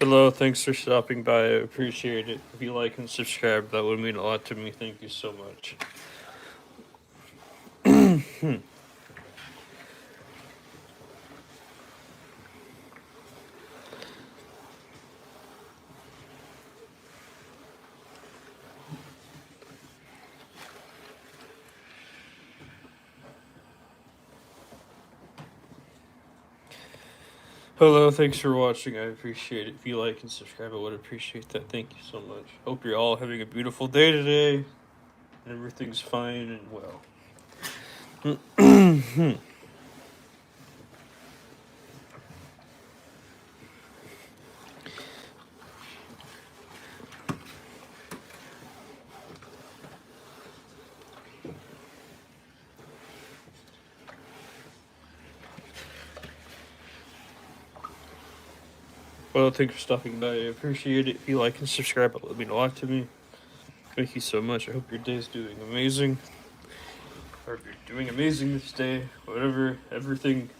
Hello, thanks for stopping by. I appreciate it. If you like and subscribe, that would mean a lot to me. Thank you so much. Hello, thanks for watching. I appreciate it. If you like and subscribe, I would appreciate that. Thank you so much. Hope you're all having a beautiful day today and everything's fine and well. Well, thanks for stopping by. I appreciate it. If you like and subscribe, it would mean a lot to me. Thank you so much. I hope your day's doing amazing. Or if you're doing amazing this day, whatever, everything.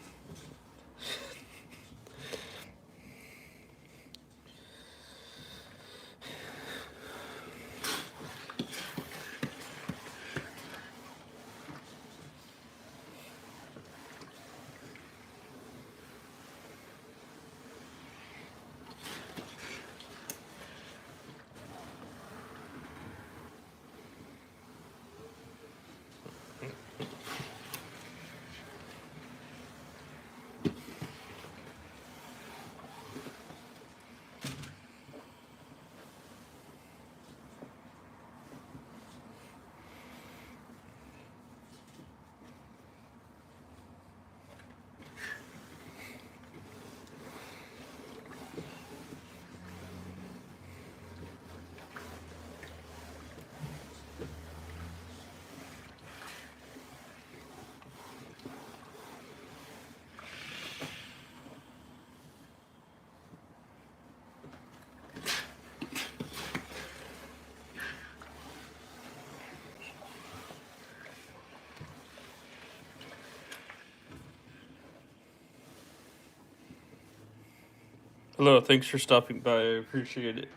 Hello, thanks for stopping by. I appreciate it.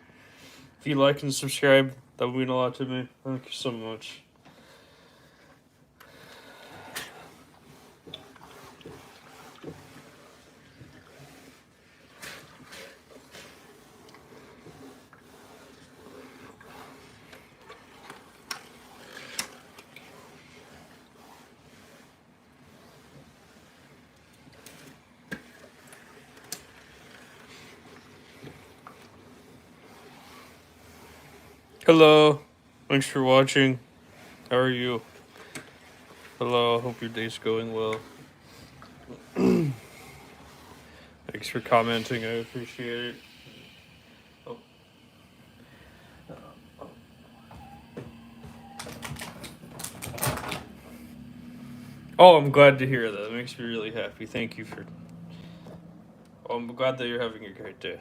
If you like and subscribe, that would mean a lot to me. Thank you so much. Hello, thanks for watching. How are you? Hello, hope your day's going well. Thanks for commenting, I appreciate it. Oh. Oh, I'm glad to hear that. It makes me really happy. Thank you for. Oh, I'm glad that you're having a great day.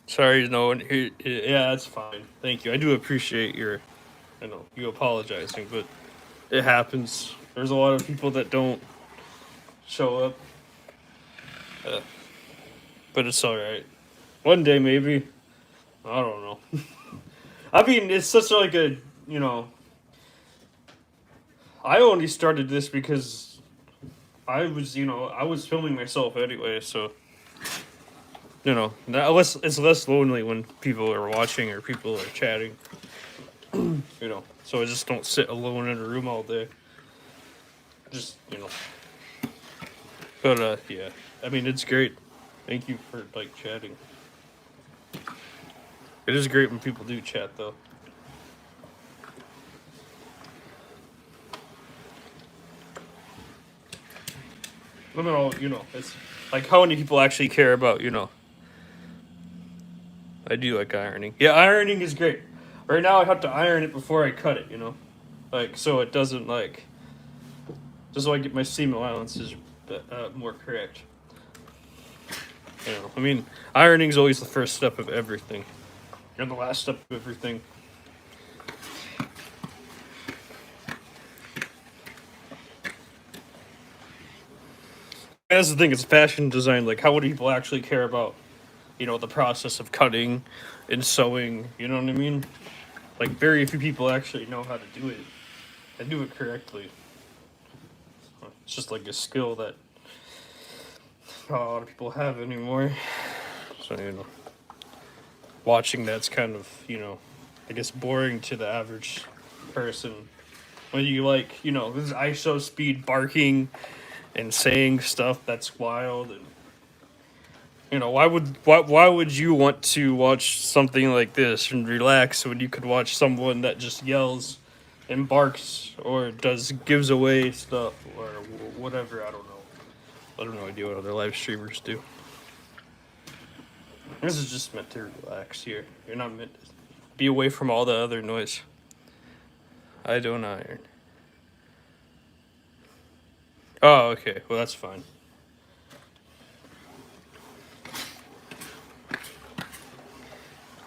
Sorry, no one here. Yeah, that's fine. Thank you. I do appreciate your, you apologizing, but it happens. There's a lot of people that don't show up, but it's all right. One day, maybe. I don't know. I mean, it's such like a, you know. I only started this because I was filming myself anyway, so it's less lonely when people are watching or people are chatting. So I just don't sit alone in a room all day. Just but yeah. I mean, it's great. Thank you for like chatting. It is great when people do chat though. I don't know, it's like how many people actually care about, I do like ironing. Yeah, ironing is great. Right now I have to iron it before I cut it, like so it doesn't like just so I get my seam allowances more correct. You know, I mean, ironing is always the first step of everything, and the last step of everything. That's the thing. It's fashion design. Like, how would people actually care about, the process of cutting and sewing? You know what I mean? Like, very few people actually know how to do it and do it correctly. It's just like a skill that not a lot of people have anymore. So, watching that's kind of, I guess boring to the average person. When you this is ISO speed barking and saying stuff that's wild, and why would you want to watch something like this and relax when you could watch someone that just yells and barks or gives away stuff or whatever? I don't know. I have no idea what other live streamers do. This is just meant to relax here. You're not meant to be away from all the other noise. I don't iron. Oh, okay. Well, that's fine.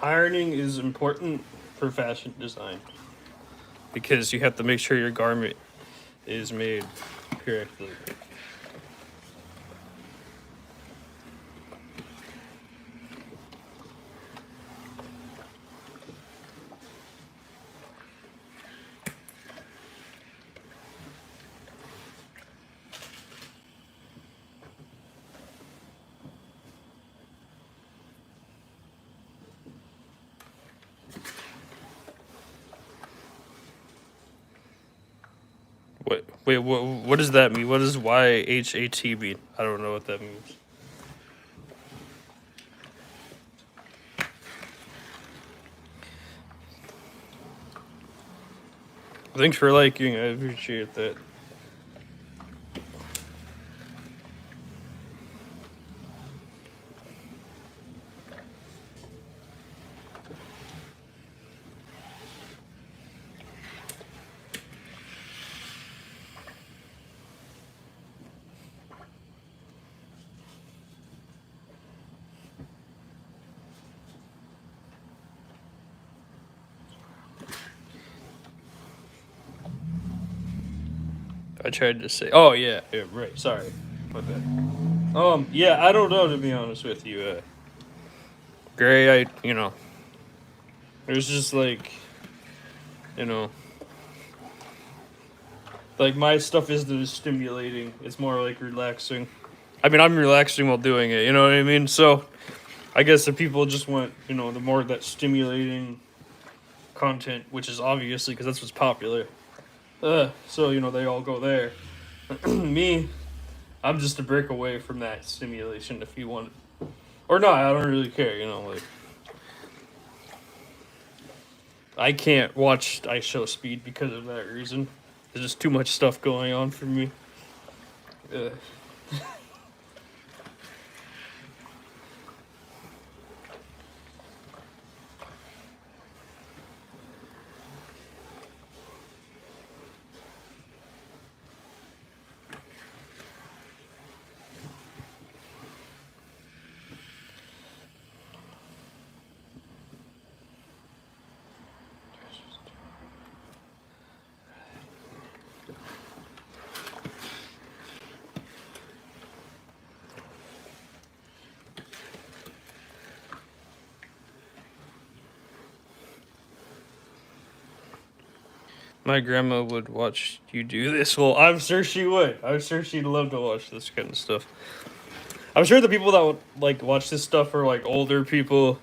Ironing is important for fashion design because you have to make sure your garment is made correctly. What does that mean? What does YHAT mean? I don't know what that means. Thanks for liking. I appreciate that. I tried to say. Oh yeah, right. Sorry about that. Yeah, I don't know, to be honest with you, Gray. It was just like, you know, like my stuff isn't as stimulating. It's more like relaxing. I mean, I'm relaxing while doing it. You know what I mean? So, I guess if people just want, the more that stimulating content, which is obviously because that's what's popular. So they all go there. Me, I'm just a brick away from that stimulation. If you want, or not, I don't really care. Like I can't watch ISO speed because of that reason. There's just too much stuff going on for me. My grandma would watch you do this. Well, I'm sure she would. I'm sure she'd love to watch this kind of stuff. I'm sure the people that would watch this stuff are older people,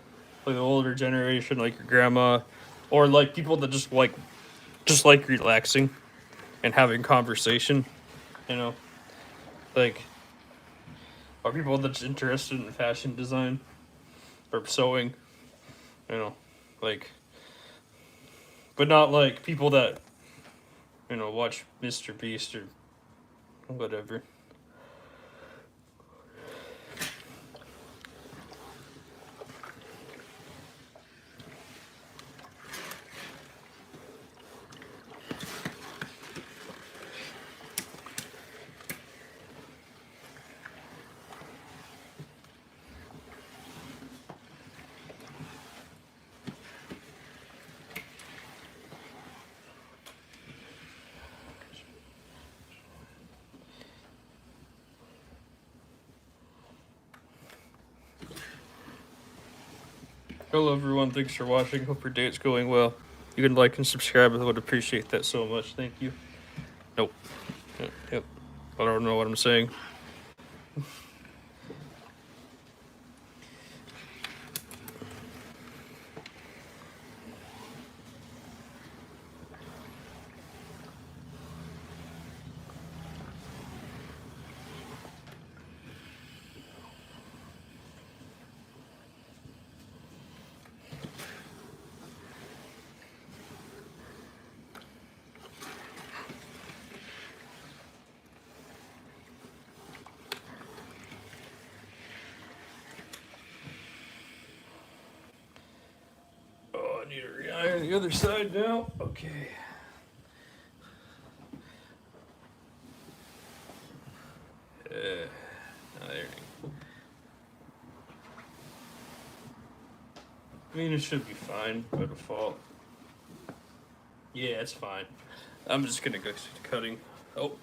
like the older generation, like your grandma, or people that just like relaxing and having conversation. You know, like or people that's interested in fashion design or sewing. You know, like, but not people that watch Mr. Beast or whatever. Hello, everyone. Thanks for watching. Hope your day's going well. You can like and subscribe. I would appreciate that so much. Thank you. Nope. Yep. I don't know what I'm saying. Oh, I need to re-iron the other side now. Okay. Ironing. I mean, it should be fine by default. Yeah, it's fine. I'm just gonna go to cutting. Oh.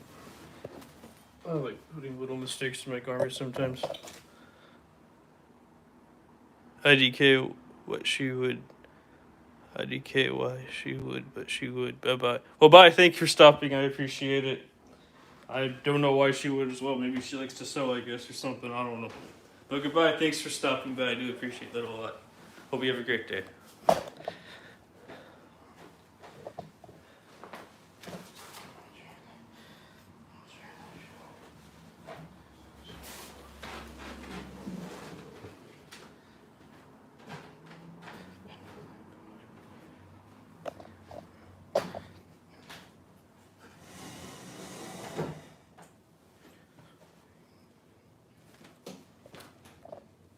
I like putting little mistakes to make armor sometimes. IDK, what she would. IDK, why she would, but she would. Bye bye. Well, bye. Thank you for stopping. I appreciate it. I don't know why she would as well. Maybe she likes to sew, I guess, or something. I don't know. But goodbye. Thanks for stopping by. I do appreciate that a lot. Hope you have a great day.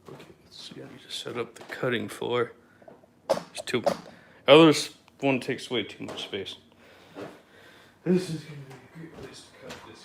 Okay, let's see. I need to set up the cutting floor. There's two. Other one takes way too much space. This is going to be a great place to cut this.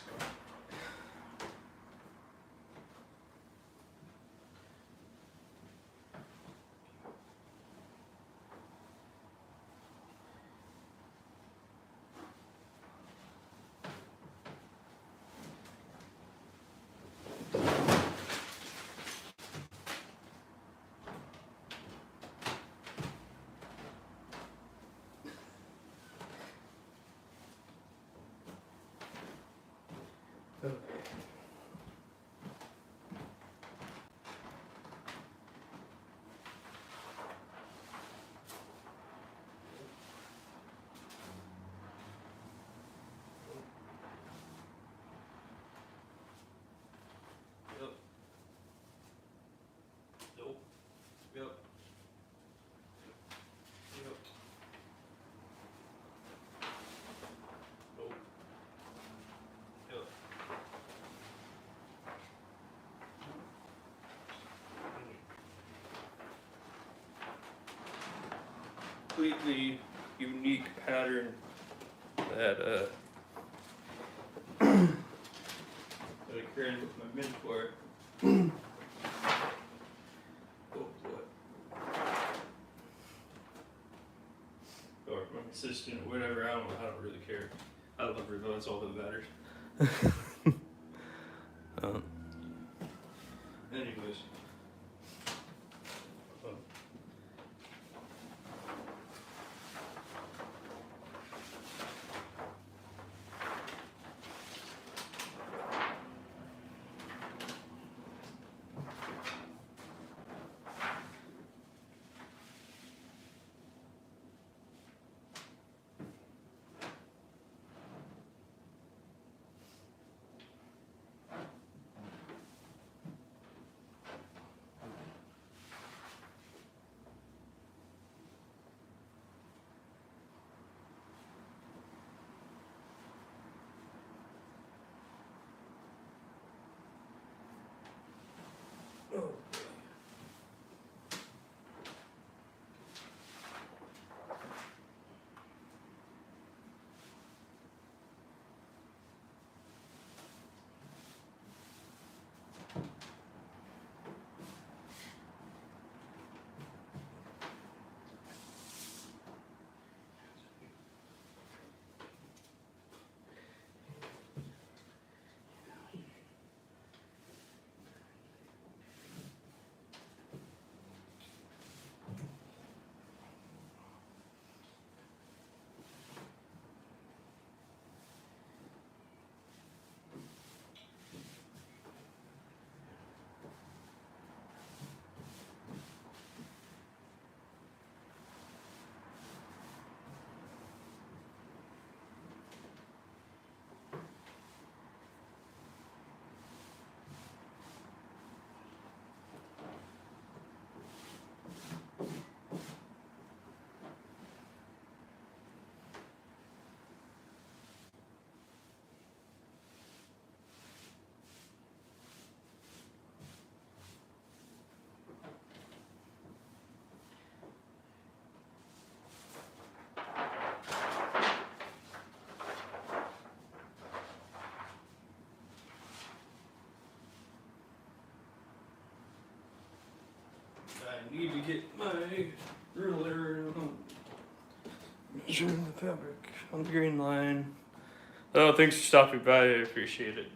Okay. Yep. Nope. Yep. Yep. Nope. Yep. Completely unique pattern that that I created with my mentor. Oh boy. Or my assistant or whatever, I don't really care. I love her though, that's all that matters. um, anyways. Um, I need to get my ruler and measuring the fabric on the green line. Oh, thanks for stopping by. I appreciate it.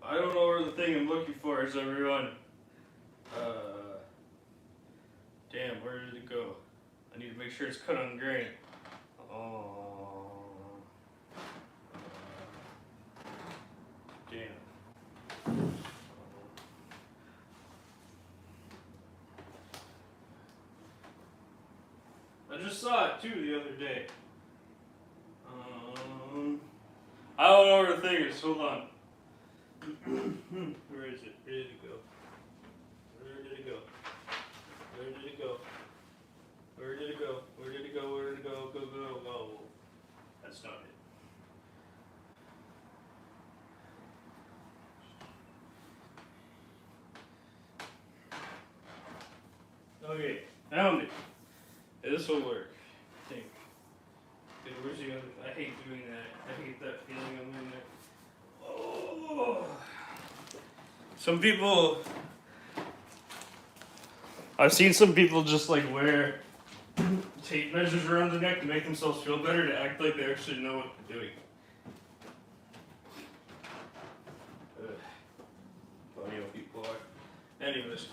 I don't know where the thing I'm looking for is, everyone. Damn, where did it go? I need to make sure it's cut on grain. Oh. Damn. I just saw it too the other day. I don't know where the thing is. Hold on. Where is it? Where did it go? Where did it go? Where did it go? Where did it go? Where did it go? Where did it go? Go, go, go. That's not it. Okay, found it. This will work. I think. Dude, where's the other? I hate doing that. I hate that feeling I'm in there. Oh. Some people. I've seen some people just like wear tape measures around their neck to make themselves feel better, to act like they actually know what they're doing. Funny how people are. Anyways.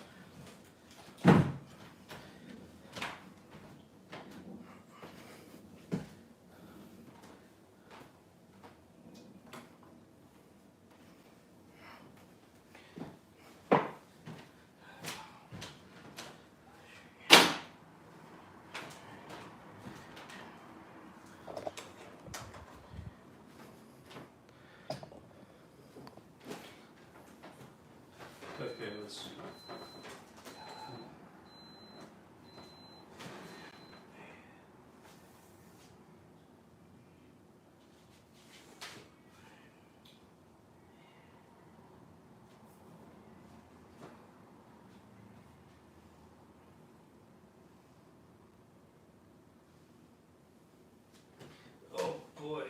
Okay, let's see. Oh boy.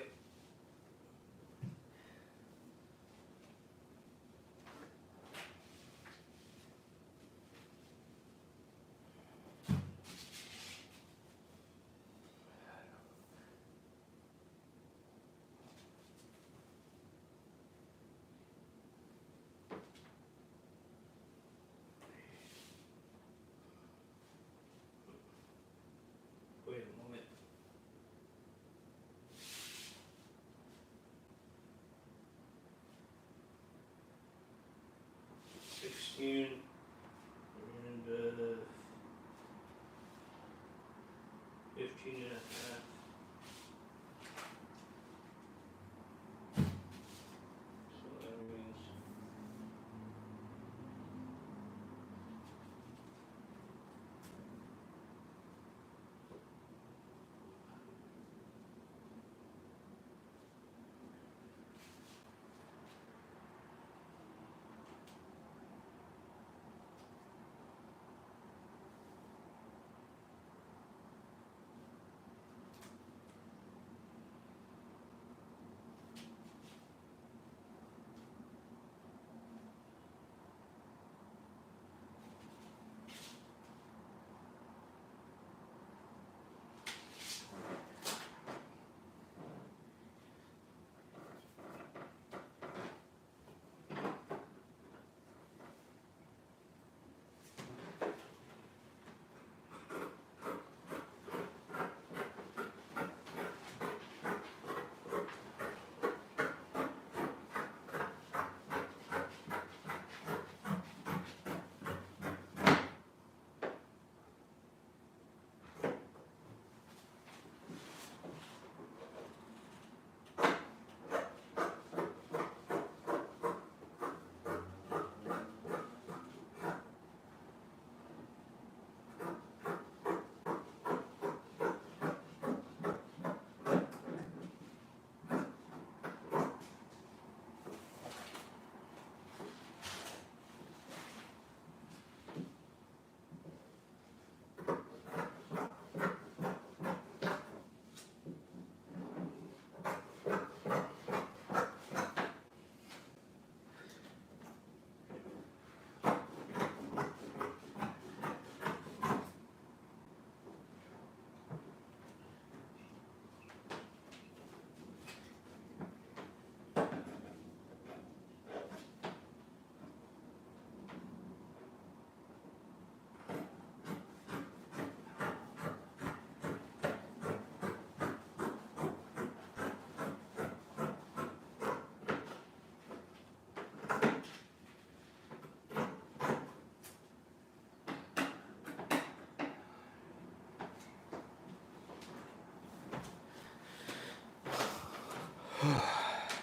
Wait a moment. $16 and 15 and a half. So that means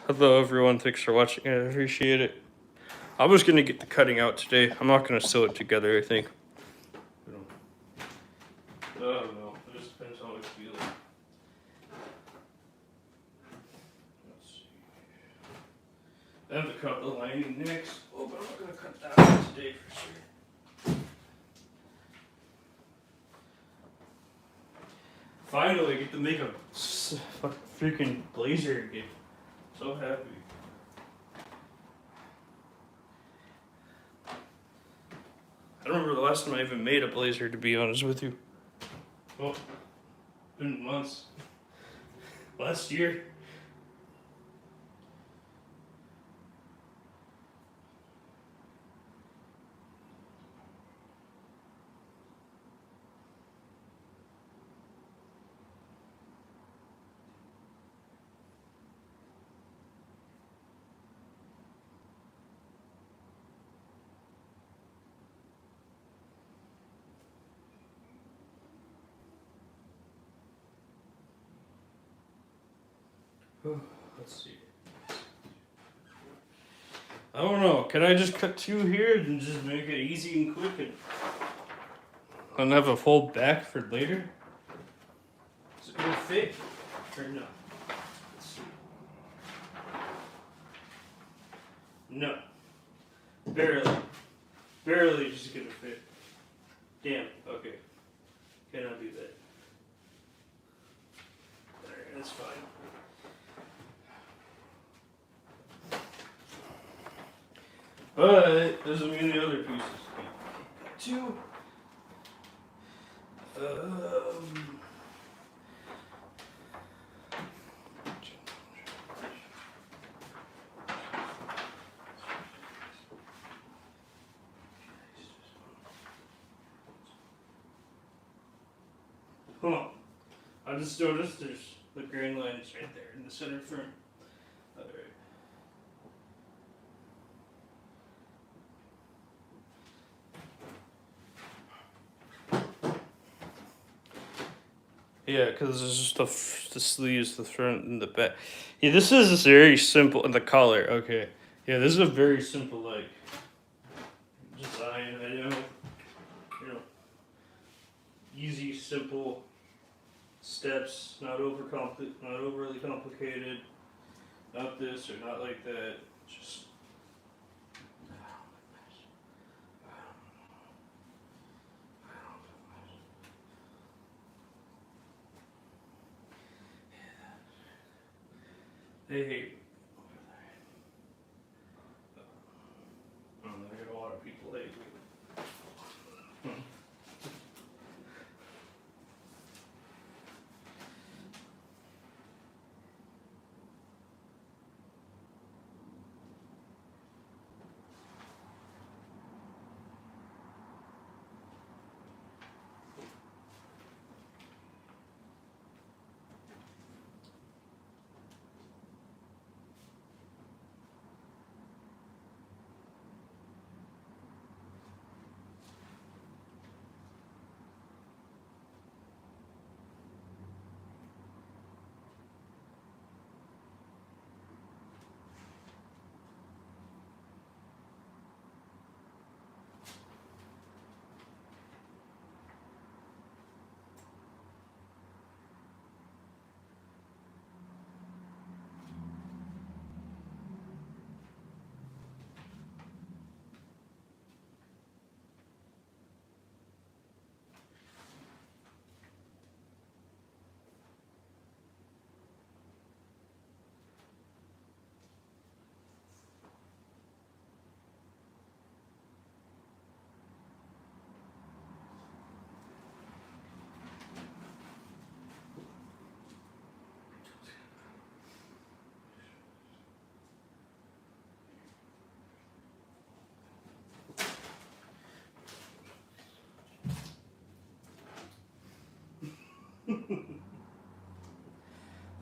Hello, everyone. Thanks for watching. I appreciate it. I was gonna get the cutting out today. I'm not gonna sew it together. I think. I don't know. It just depends how I feel. Let's see. I have to cut the lining next. Oh, but I'm not gonna cut that one today for sure. Finally, I get to make a freaking blazer again. So happy. I don't remember the last time I even made a blazer, to be honest with you. Oh, been months. Last year. Let's see. I don't know. Can I just cut two here and just make it easy and quick and have a full back for later? Is it gonna fit or no? Let's see. No. Barely. Barely just gonna fit. Damn. Okay. Cannot do that. Alright, that's fine. But doesn't mean the other pieces can't. Two. Hold on. I just noticed there's the green line is right there in the center frame. Alright. Yeah, because it's just the sleeves, the front, and the back. Yeah, this is very simple. And the collar, okay. Yeah, this is a very simple, like, design. I know, easy, simple steps, not overly complicated. Not this or not like that. Just. They hate me. I get a lot of people hate me.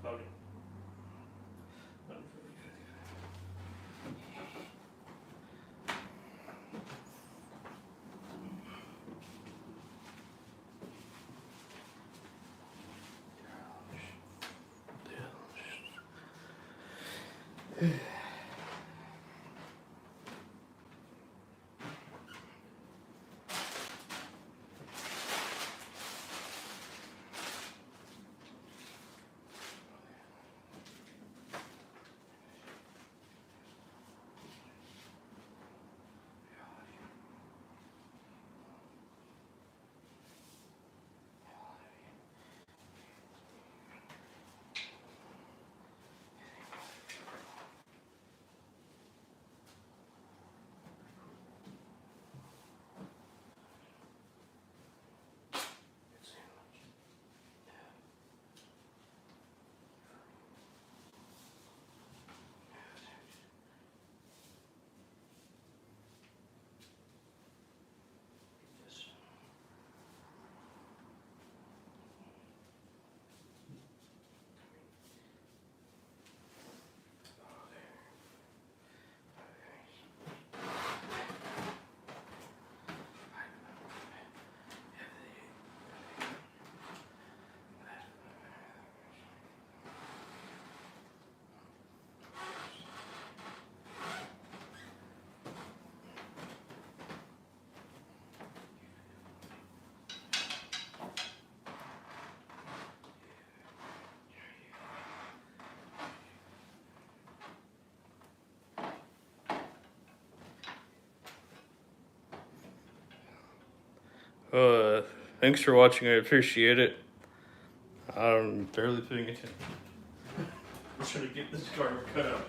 Funny. Thanks for watching. I appreciate it. I'm barely paying attention. I'm trying to get this card cut out.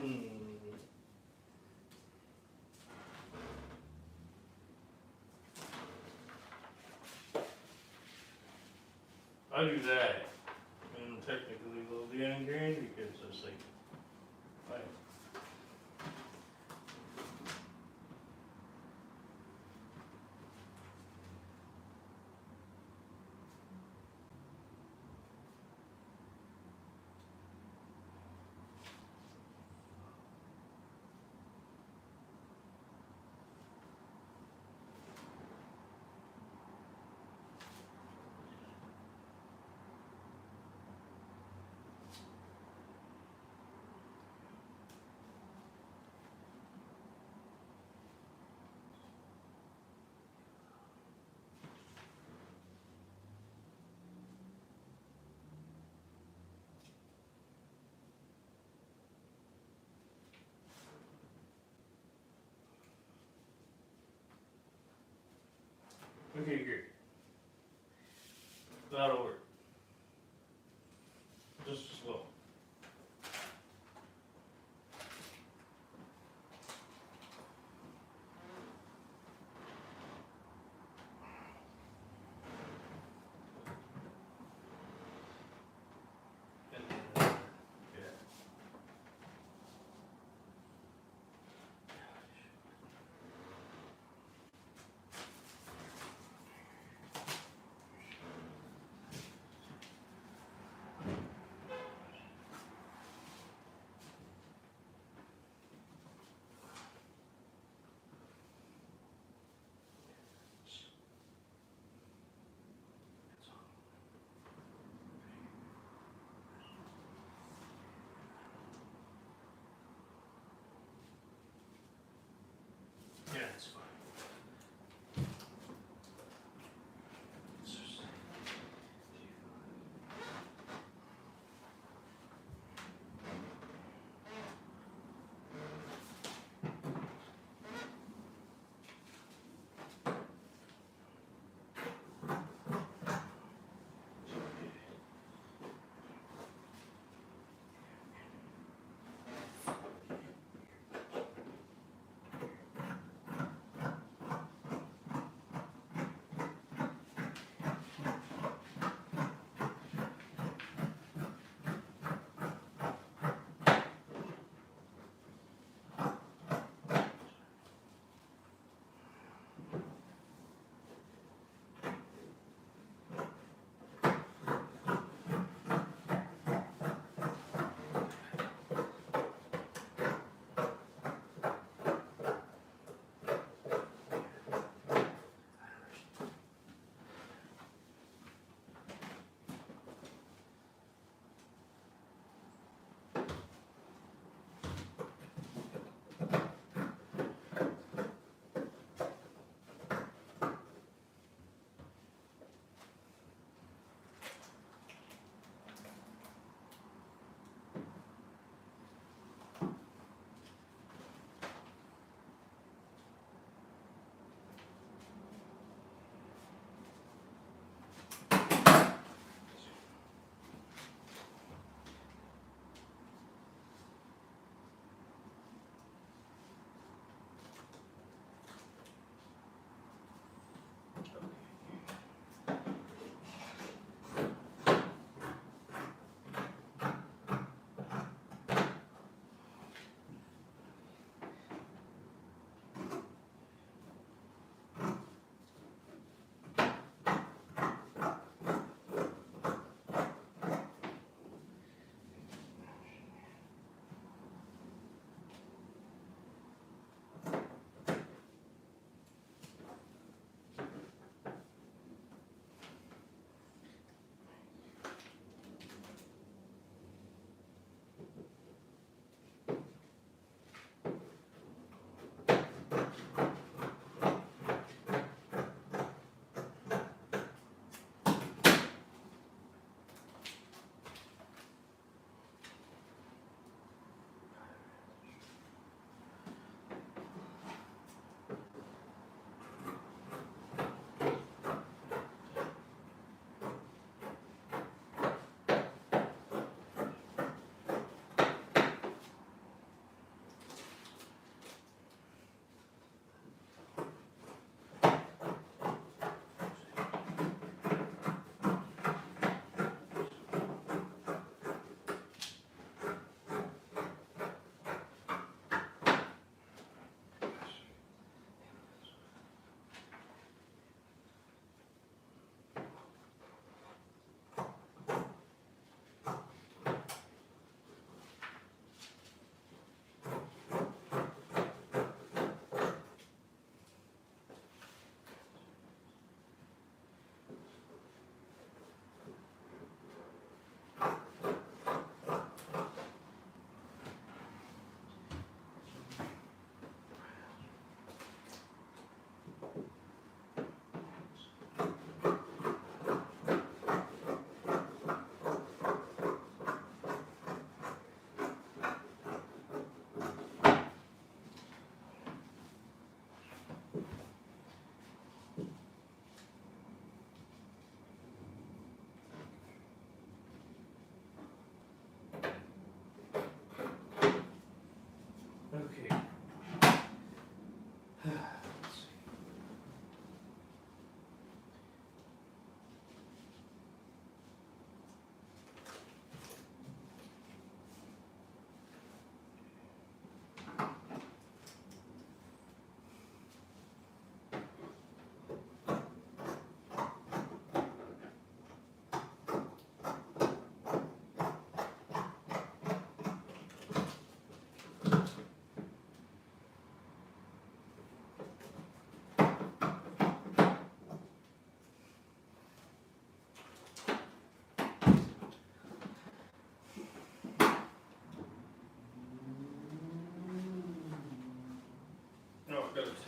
Hmm. I do that. And technically go the end game because it's like, I, okay, great. That'll work. Just slow. And then, yeah.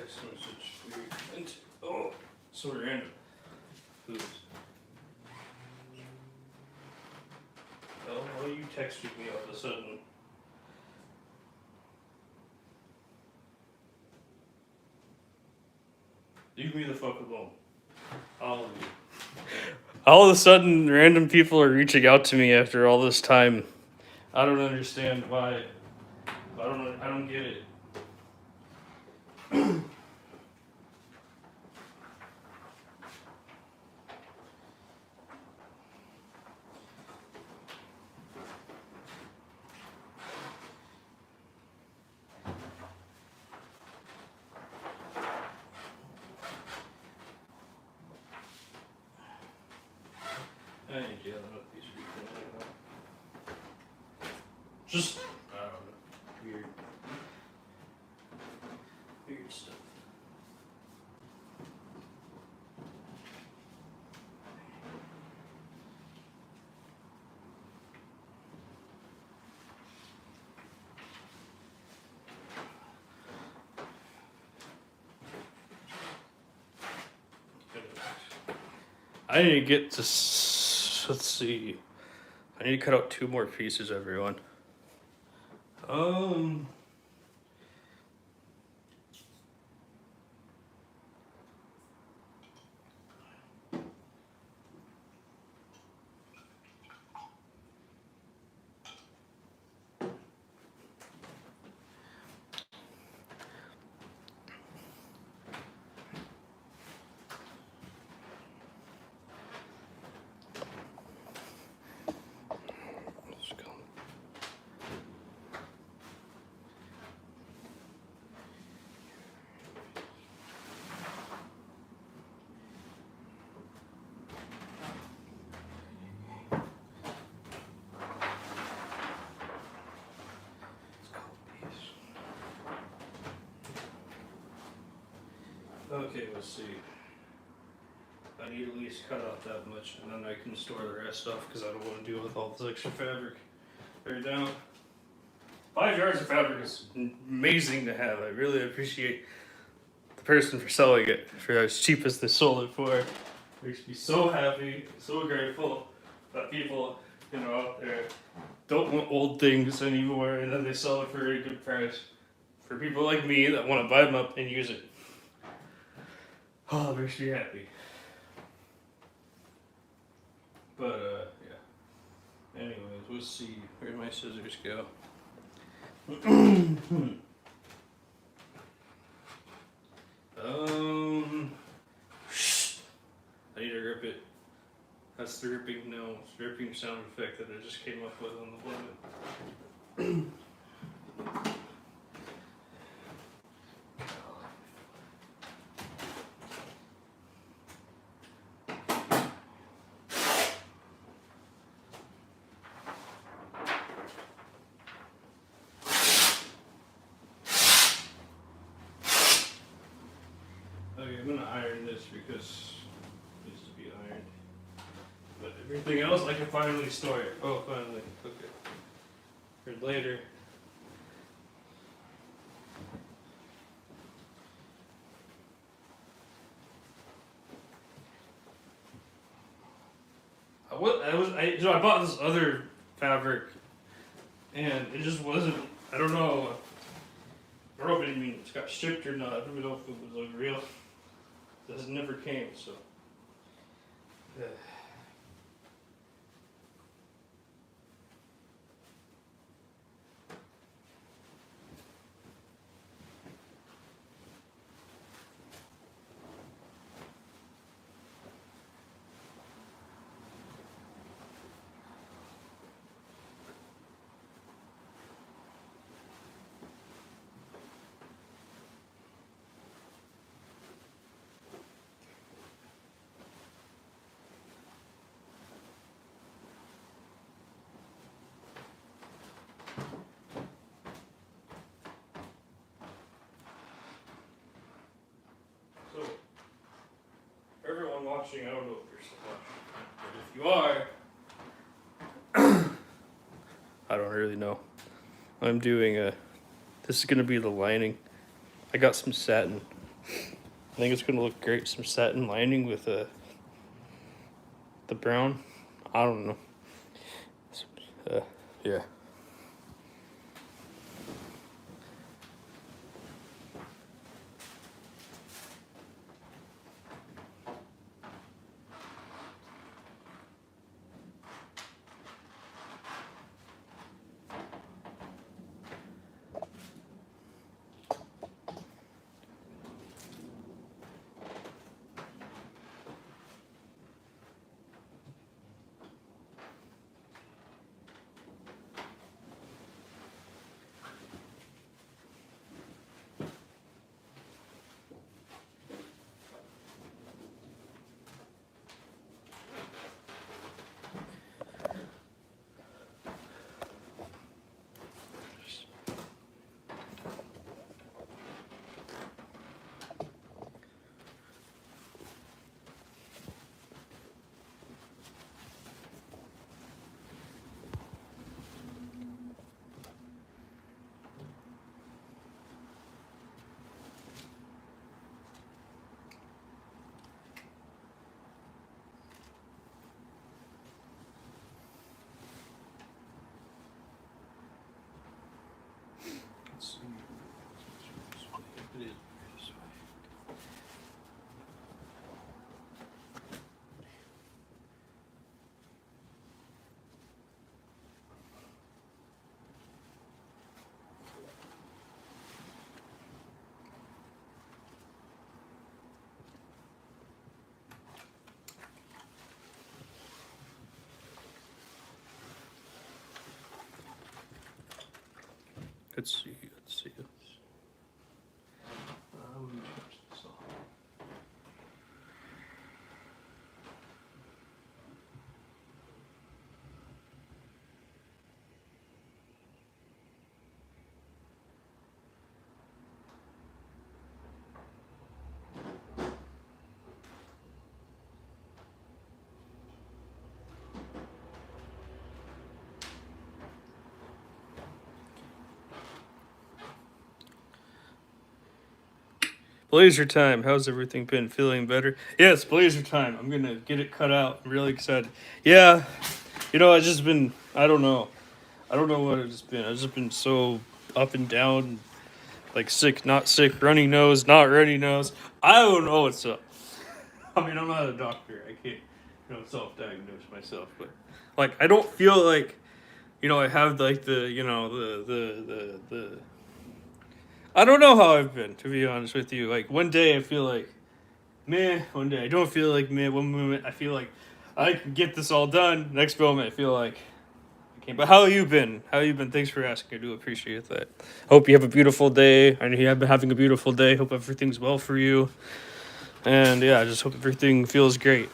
text message. Weird. Oh, so random. Who's? Oh, why you texted me all of a sudden? Leave me the fuck alone. All of you. All of a sudden, random people are reaching out to me after all this time. I don't understand why. I don't get it. I ain't dealing with these people anymore. Just, I don't know. Weird. Weird stuff. I need to get to. Let's see. I need to cut out 2 more pieces, everyone. Let's go. Okay, let's see. I need to at least cut out that much, and then I can store the rest off because I don't want to deal with all this extra fabric. Right now, 5 yards of fabric is amazing to have. I really appreciate the person for selling it for as cheap as they sold it for. Makes me so happy, so grateful that people, out there don't want old things anymore, and then they sell it for a good price. For people like me that want to buy them up and use it. Oh, it makes me happy. But, yeah. Anyways, let's see. Where'd my scissors go? I need to rip it. That's the ripping sound effect that I just came up with on the limit. Okay, I'm gonna iron this because it needs to be ironed. But everything else I can finally store it. Oh, finally. Okay. For later. I bought this other fabric, and it just wasn't. I don't know. I don't know if it got shipped or not. I don't even know if it was like real. This never came, so. Yeah. So, everyone watching, I don't know if you're still watching, but if you are, I don't really know. I'm doing this is gonna be the lining. I got some satin I think it's gonna look great. Some satin lining with the brown. I don't know. Uh, yeah. Let's see. It is this way. Let's see. Let's see. Let me change this off. Blazer time. How's everything been? Feeling better? Yes, blazer time. I'm gonna get it cut out. I'm really excited. Yeah, I just been. I don't know. I don't know what it's been. I've just been so up and down, like sick, not sick, runny nose, not runny nose. I don't know what's up. I mean, I'm not a doctor. I can't, self-diagnose myself. But like, I don't feel like, I have like the. I don't know how I've been, to be honest with you. Like one day I feel like meh. One day I don't feel like meh. One moment I feel like I can get this all done. Next moment I feel like I can't. But how have you been? How have you been? Thanks for asking. I do appreciate that. Hope you have a beautiful day. I know you have been having a beautiful day. Hope everything's well for you. And yeah, I just hope everything feels great.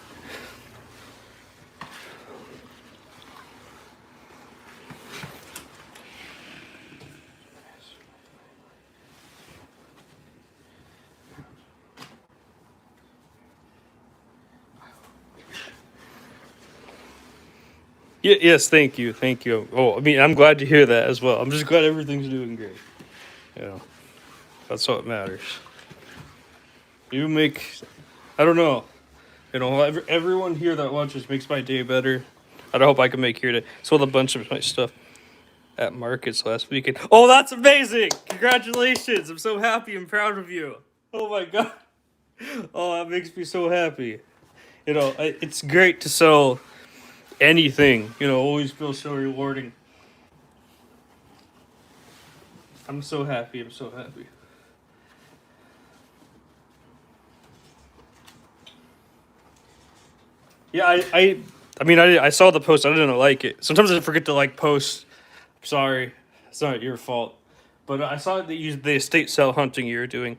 Yes, thank you, thank you. Oh, I mean, I'm glad to hear that as well. I'm just glad everything's doing great. You know, that's what matters. You make, I don't know, everyone here that watches makes my day better. I hope I can make your day. Sold a bunch of my stuff at markets last weekend. Oh, that's amazing! Congratulations! I'm so happy and proud of you. Oh my god. Oh, that makes me so happy. It's great to sell anything. Always feels so rewarding. I'm so happy. I'm so happy. Yeah, I saw the post. I didn't like it. Sometimes I forget to like post. Sorry, it's not your fault. But I saw that the estate sale hunting you were doing,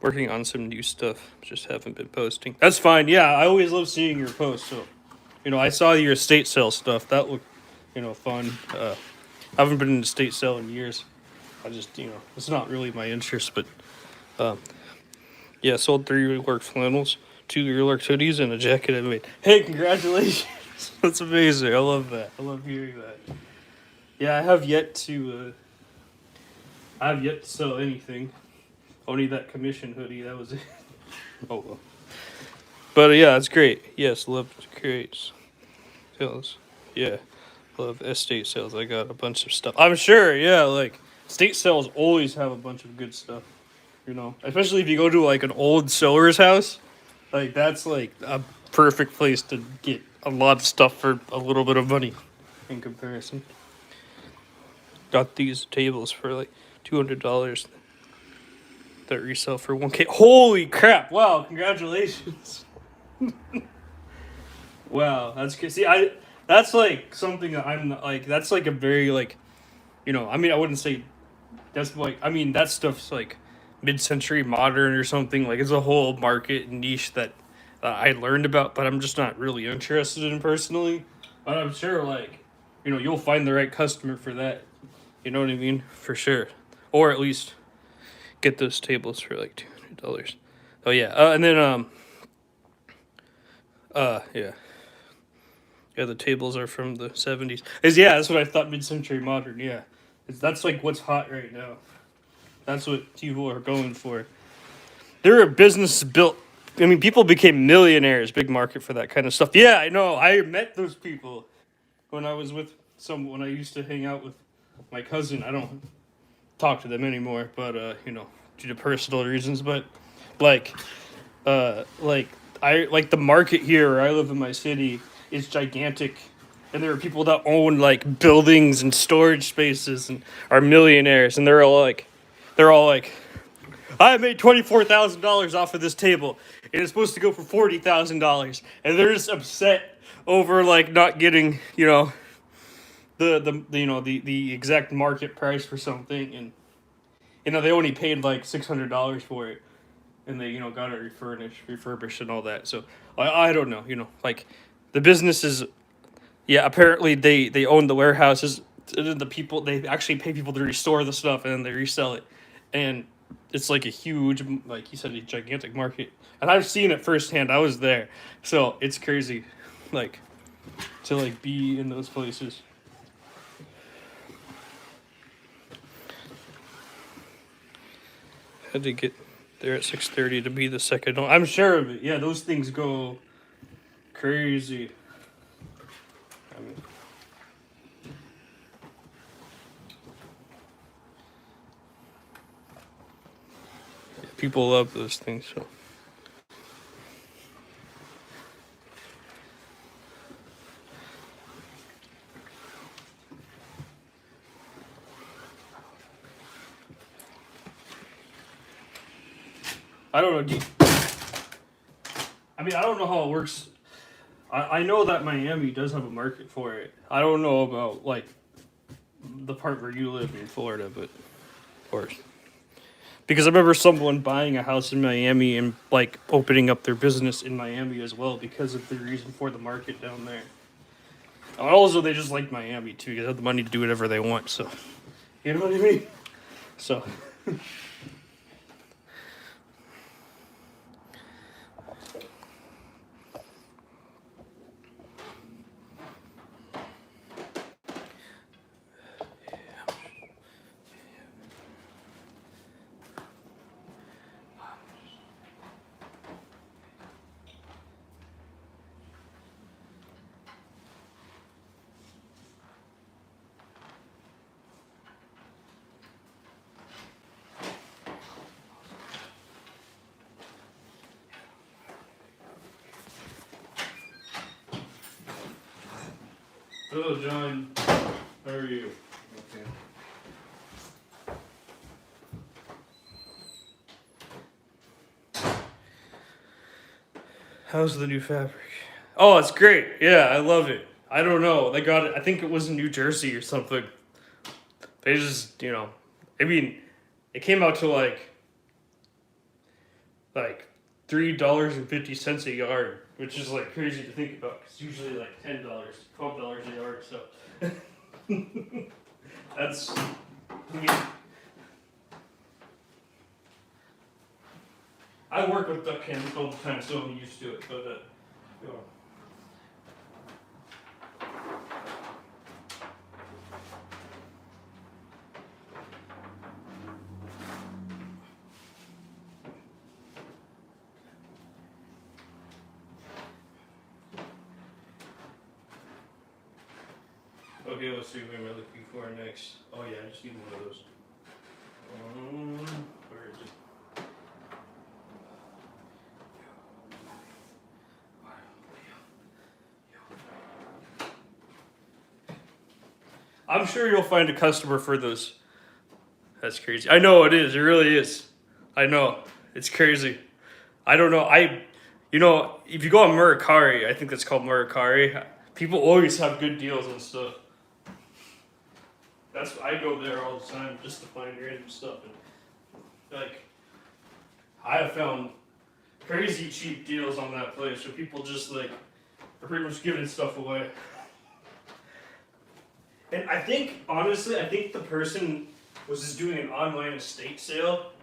working on some new stuff. Just haven't been posting. That's fine. Yeah, I always love seeing your posts. So, I saw your estate sale stuff. That looked, fun. I haven't been in estate sale in years. I just, it's not really my interest. But yeah, sold 3 Rework flannels, 2 Rework hoodies, and a jacket I made. Hey, congratulations! That's amazing. I love that. I love hearing that. Yeah, I have yet to. I have yet to sell anything. Only that commission hoodie. That was it. Oh well. But yeah, it's great. Yes, love creates sales. Yeah, love estate sales. I got a bunch of stuff. I'm sure. Yeah, like estate sales always have a bunch of good stuff. You know, especially if you go to like an old seller's house, like that's like a perfect place to get a lot of stuff for a little bit of money in comparison. Got these tables for like $200 that resell for 1K. Holy crap! Wow, congratulations. Wow, that's good. See, that's like something that I'm like. That's like a very like, I mean, I wouldn't say that's like. I mean, that stuff's like mid-century modern or something. Like it's a whole market niche that I learned about, but I'm just not really interested in personally. But I'm sure like, you'll find the right customer for that. You know what I mean? For sure. Or at least get those tables for like $200. Oh yeah, and then yeah. Yeah, the tables are from the 70s. Yeah, that's what I thought mid-century modern. Yeah. That's like what's hot right now. That's what people are going for. There are businesses built. I mean, people became millionaires. Big market for that kind of stuff. Yeah, I know. I met those people when I was with when I used to hang out with my cousin. I don't talk to them anymore, but due to personal reasons. But like, like I like the market here where I live in my city is gigantic, and there are people that own like buildings and storage spaces and are millionaires, and they're all like, I made $24,000 off of this table, and it's supposed to go for $40,000, and they're just upset over like not getting the exact market price for something, and they only paid like $600 for it, and they got it refurbished and all that. So I don't know, like the businesses. Yeah, apparently they own the warehouses. The people, they actually pay people to restore the stuff and then they resell it, and it's like a huge, like you said, a gigantic market. And I've seen it firsthand. I was there, so it's crazy, like to like be in those places. Had to get there at 6:30 to be the second. I'm sure of it. Yeah, those things go crazy. I mean, people love those things. So. I don't know. I mean, I don't know how it works. I know that Miami does have a market for it. I don't know about like the part where you live in Florida, but of course. Because I remember someone buying a house in Miami and like opening up their business in Miami as well because of the reason for the market down there. Also, they just like Miami too because they have the money to do whatever they want. So, you know what I mean? So. Hello, John. How are you? Okay. How's the new fabric? Oh, it's great. Yeah, I love it. I don't know. They got it. I think it was in New Jersey or something. They just, I mean, it came out to like $3.50 a yard, which is like crazy to think about. It's usually like $10, $12 a yard. So that's. I mean, I work with duck cans all the time, so I'm used to it. But Okay, let's see what am I looking for next. Oh yeah, I just need one of those. Where is it? I'm sure you'll find a customer for those. That's crazy. I know it is. It really is. I know. It's crazy. I don't know. If you go on Mercari, I think that's called Mercari. People always have good deals and stuff. I go there all the time just to find random stuff. And like, I have found crazy cheap deals on that place where people just like are pretty much giving stuff away. And I think, honestly, the person was just doing an online estate sale.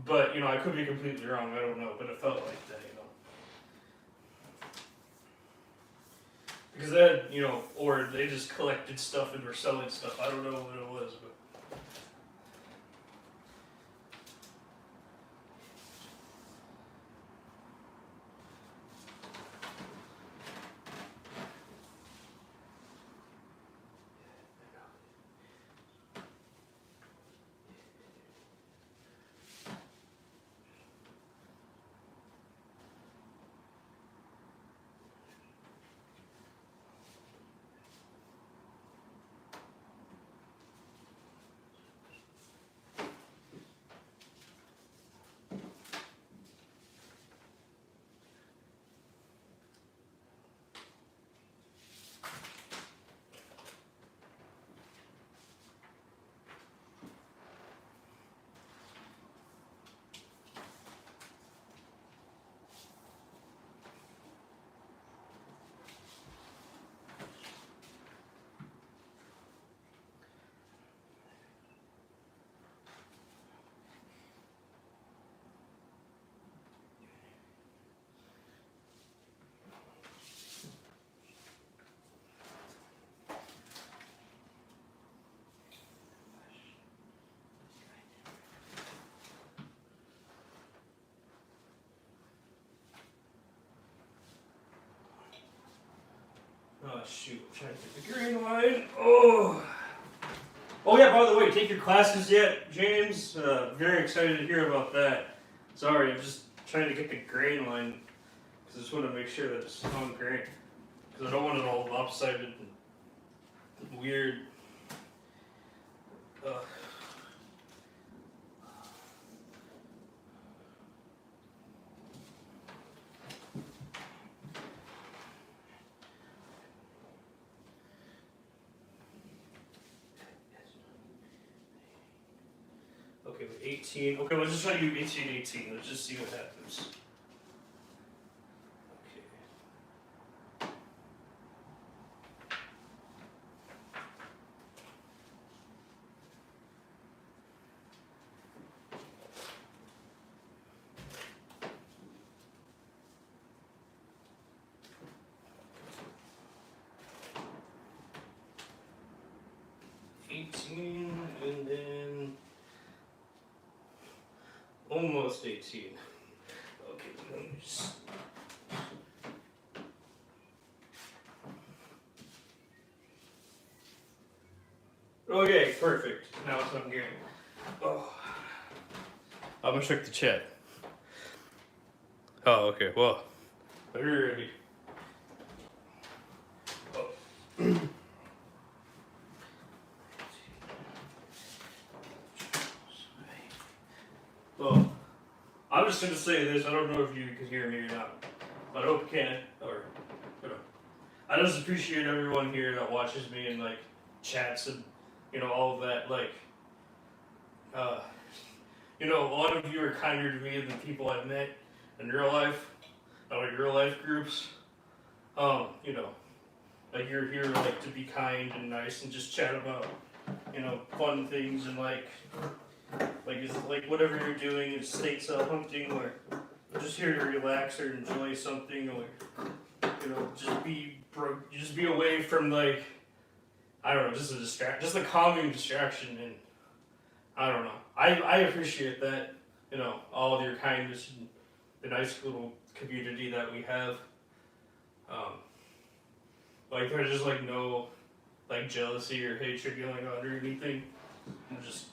But, I could be completely wrong. I don't know. But it felt like that, Because then, or they just collected stuff and were selling stuff. I don't know what it was, but. Oh, shoot. I'm trying to get the green line. Oh. Oh, yeah, by the way, take your classes yet, James? Very excited to hear about that. Sorry, I'm just trying to get the grain line. Because I just want to make sure that it's on grain. Because I don't want it all lopsided and weird. Okay, with 18. Okay, let's just try to do 18, 18. Let's just see what happens. Okay. 18, and then almost 18. Okay, let me just. Okay, perfect. Now it's on gearing. Oh. I'm gonna check the chat. Oh, okay. Well, already. Oh. Well, I'm just gonna say this. I don't know if you can hear me or not, but I hope you can. Or, I just appreciate everyone here that watches me and like chats and all of that. Like, a lot of you are kinder to me than people I've met in real life, like real life groups. Like you're here like to be kind and nice and just chat about, fun things and is like whatever you're doing, is estate sale hunting or just here to relax or enjoy something or just be away from I don't know, just just a calming distraction, and I don't know. I appreciate that, all of your kindness and the nice little community that we have. There's just like jealousy or hatred going on or anything. And just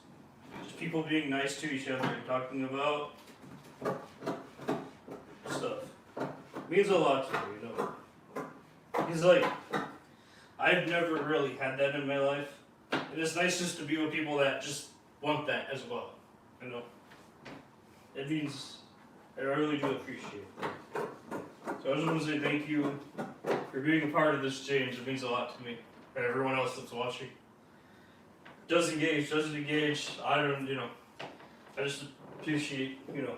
people being nice to each other and talking about stuff means a lot to me, you know. Because like I've never really had that in my life. And it's nice just to be with people that just want that as well. You know. It means I really do appreciate it. So I just want to say thank you for being a part of this change. It means a lot to me. And everyone else that's watching. Doesn't engage, I don't, you know, I just appreciate, you know,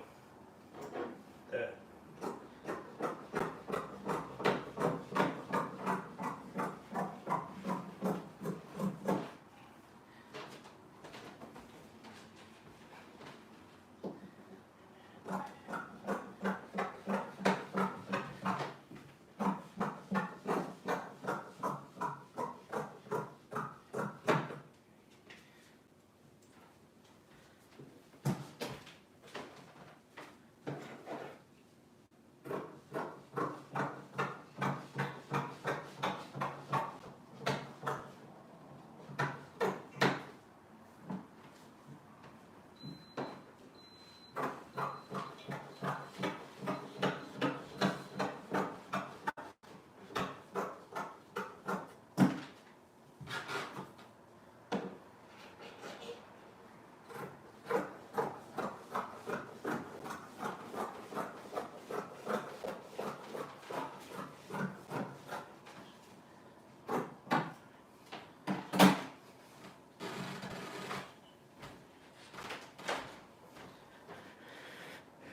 that.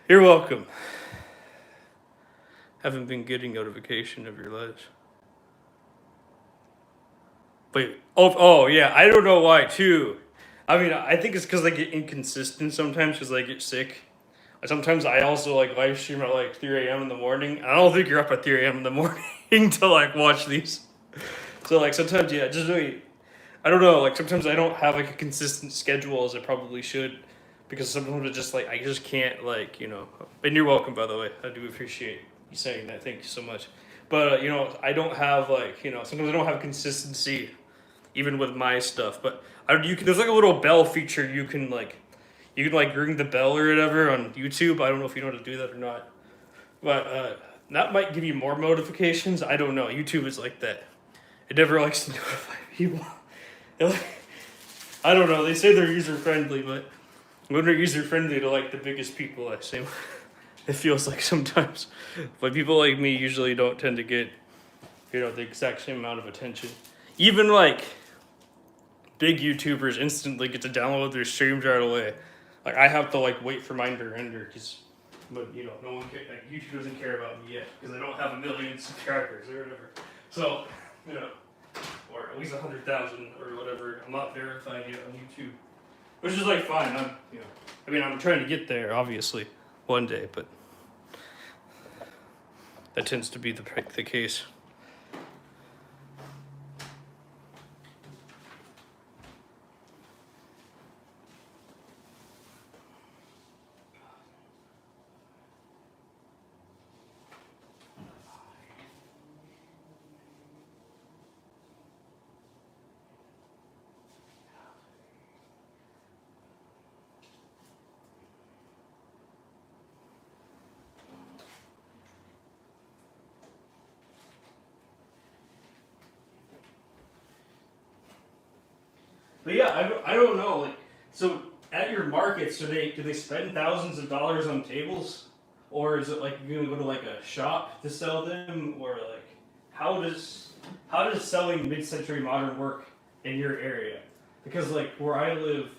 You're welcome. Haven't been getting notification of your lives. Wait, oh yeah, I don't know why too. I mean, I think it's because I get inconsistent sometimes because I get sick. Sometimes I also like live stream at like 3 a.m. in the morning. I don't think you're up at 3 a.m. in the morning to like watch these. So like sometimes, yeah, just really, I don't know. Like sometimes I don't have like a consistent schedule as I probably should, because sometimes it's just like I just can't like, you know. And you're welcome, by the way. I do appreciate you saying that. Thank you so much. But you know, I don't have like, you know, sometimes I don't have consistency, even with my stuff. But there's like a little bell feature you can like ring the bell or whatever on YouTube. I don't know if you know how to do that or not. But that might give you more notifications. I don't know. YouTube is like that. It never likes to notify people. I don't know. They say they're user friendly, but when they're user friendly to like the biggest people, I say it feels like sometimes. But people like me usually don't tend to get, you know, the exact same amount of attention. Even like big YouTubers instantly get to download their streams right away. Like I have to like wait for mine to render but you know, no one cares. Like YouTube doesn't care about me yet because I don't have 1 million subscribers or whatever. So, you know, or at least 100,000 or whatever. I'm not verified yet on YouTube, which is like fine. I'm trying to get there obviously one day, but that tends to be the case. But yeah, I don't know. Like, so at your markets, do they spend thousands of dollars on tables, or is it like you're gonna go to like a shop to sell them, or like how does selling mid-century modern work in your area? Because like where I live,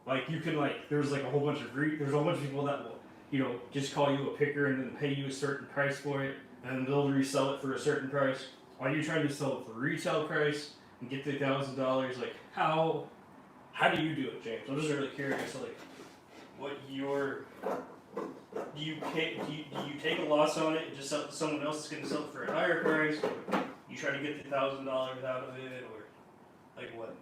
like you can like there's like a whole bunch of people that will, you know, just call you a picker and then pay you a certain price for it, and they'll resell it for a certain price. Are you trying to sell it for retail price and get the $1,000? Like how do you do it, James? I'm just really curious. Like, what do you take a loss on it and just sell it to someone else that's going to sell it for a higher price? Or you try to get the $1,000 out of it, or like what?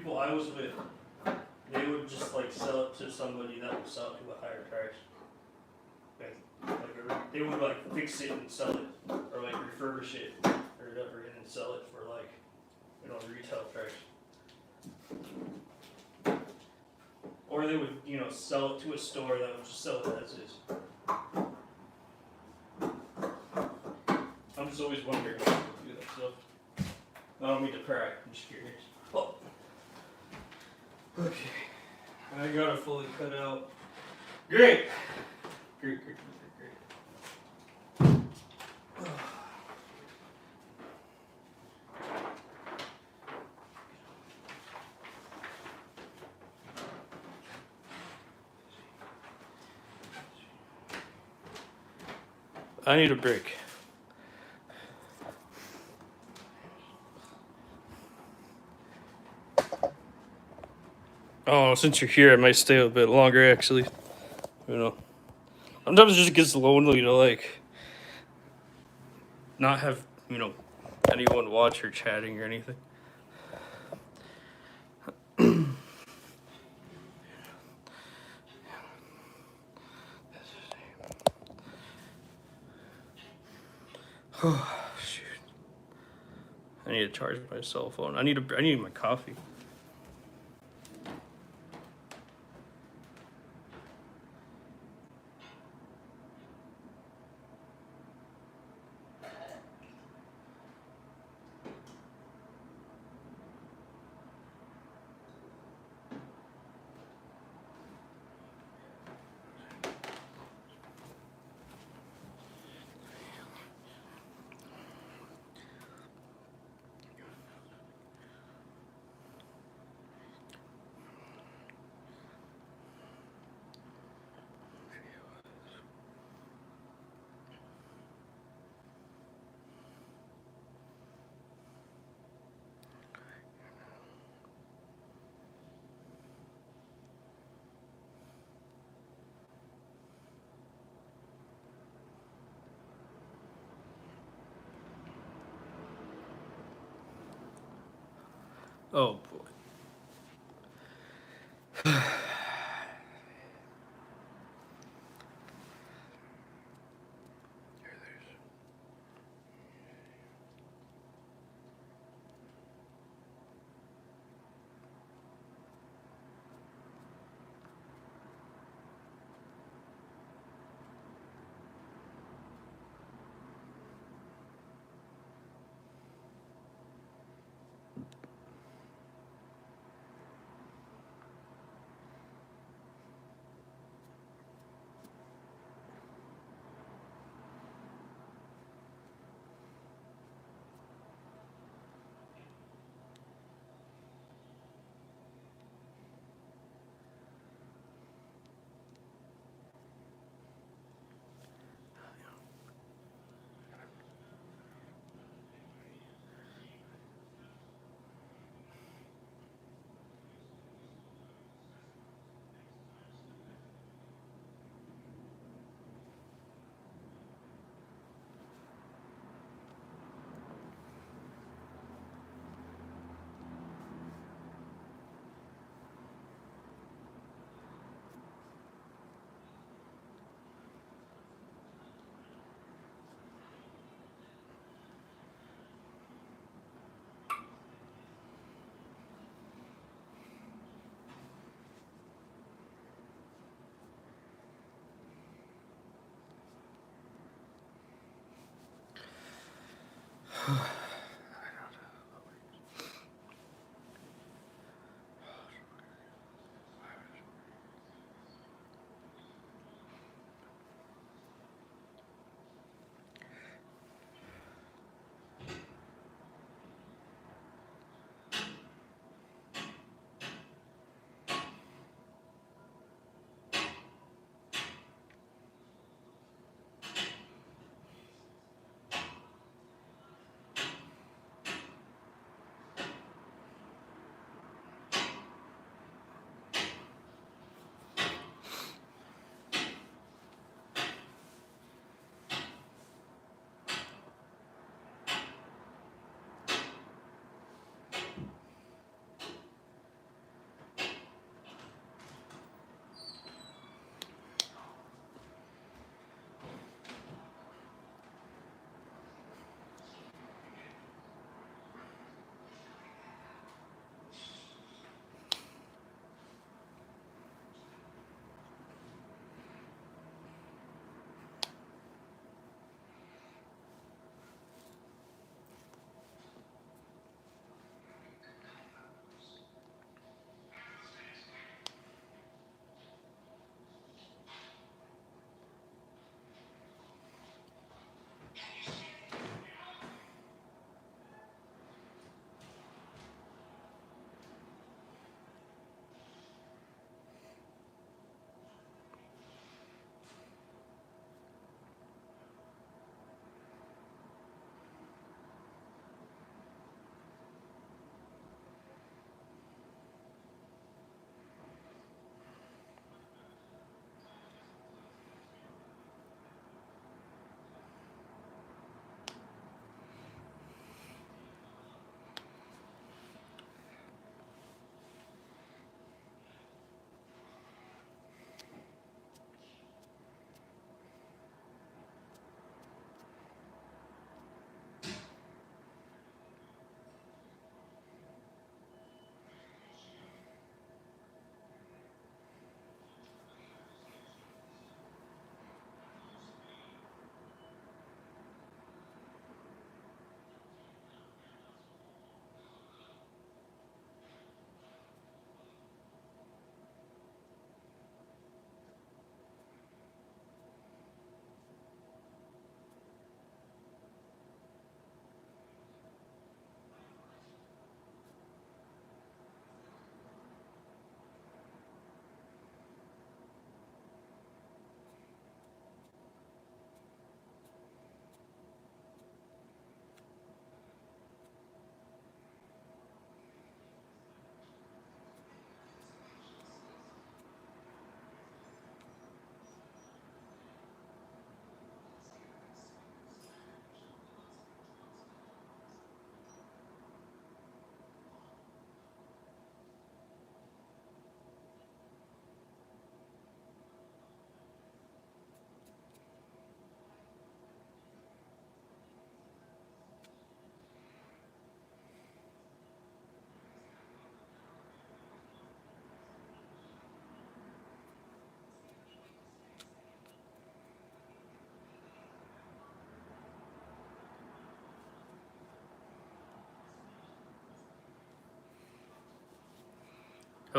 people I was with, they would just like sell it to somebody that would sell it to a higher price. They would like fix it and sell it, or like refurbish it or whatever, and then sell it for like, retail price. Or they would, sell it to a store that would just sell it as is. I'm just always wondering how people do that stuff. I don't mean to pry, I'm just curious. Oh. Okay. I got it fully cut out. Great! Great. I need a break. Oh, since you're here, I might stay a bit longer, actually. Sometimes it just gets lonely to, like, not have, anyone watch or chatting or anything. Oh, shoot. I need to charge my cell phone. I need my coffee. Oh, boy.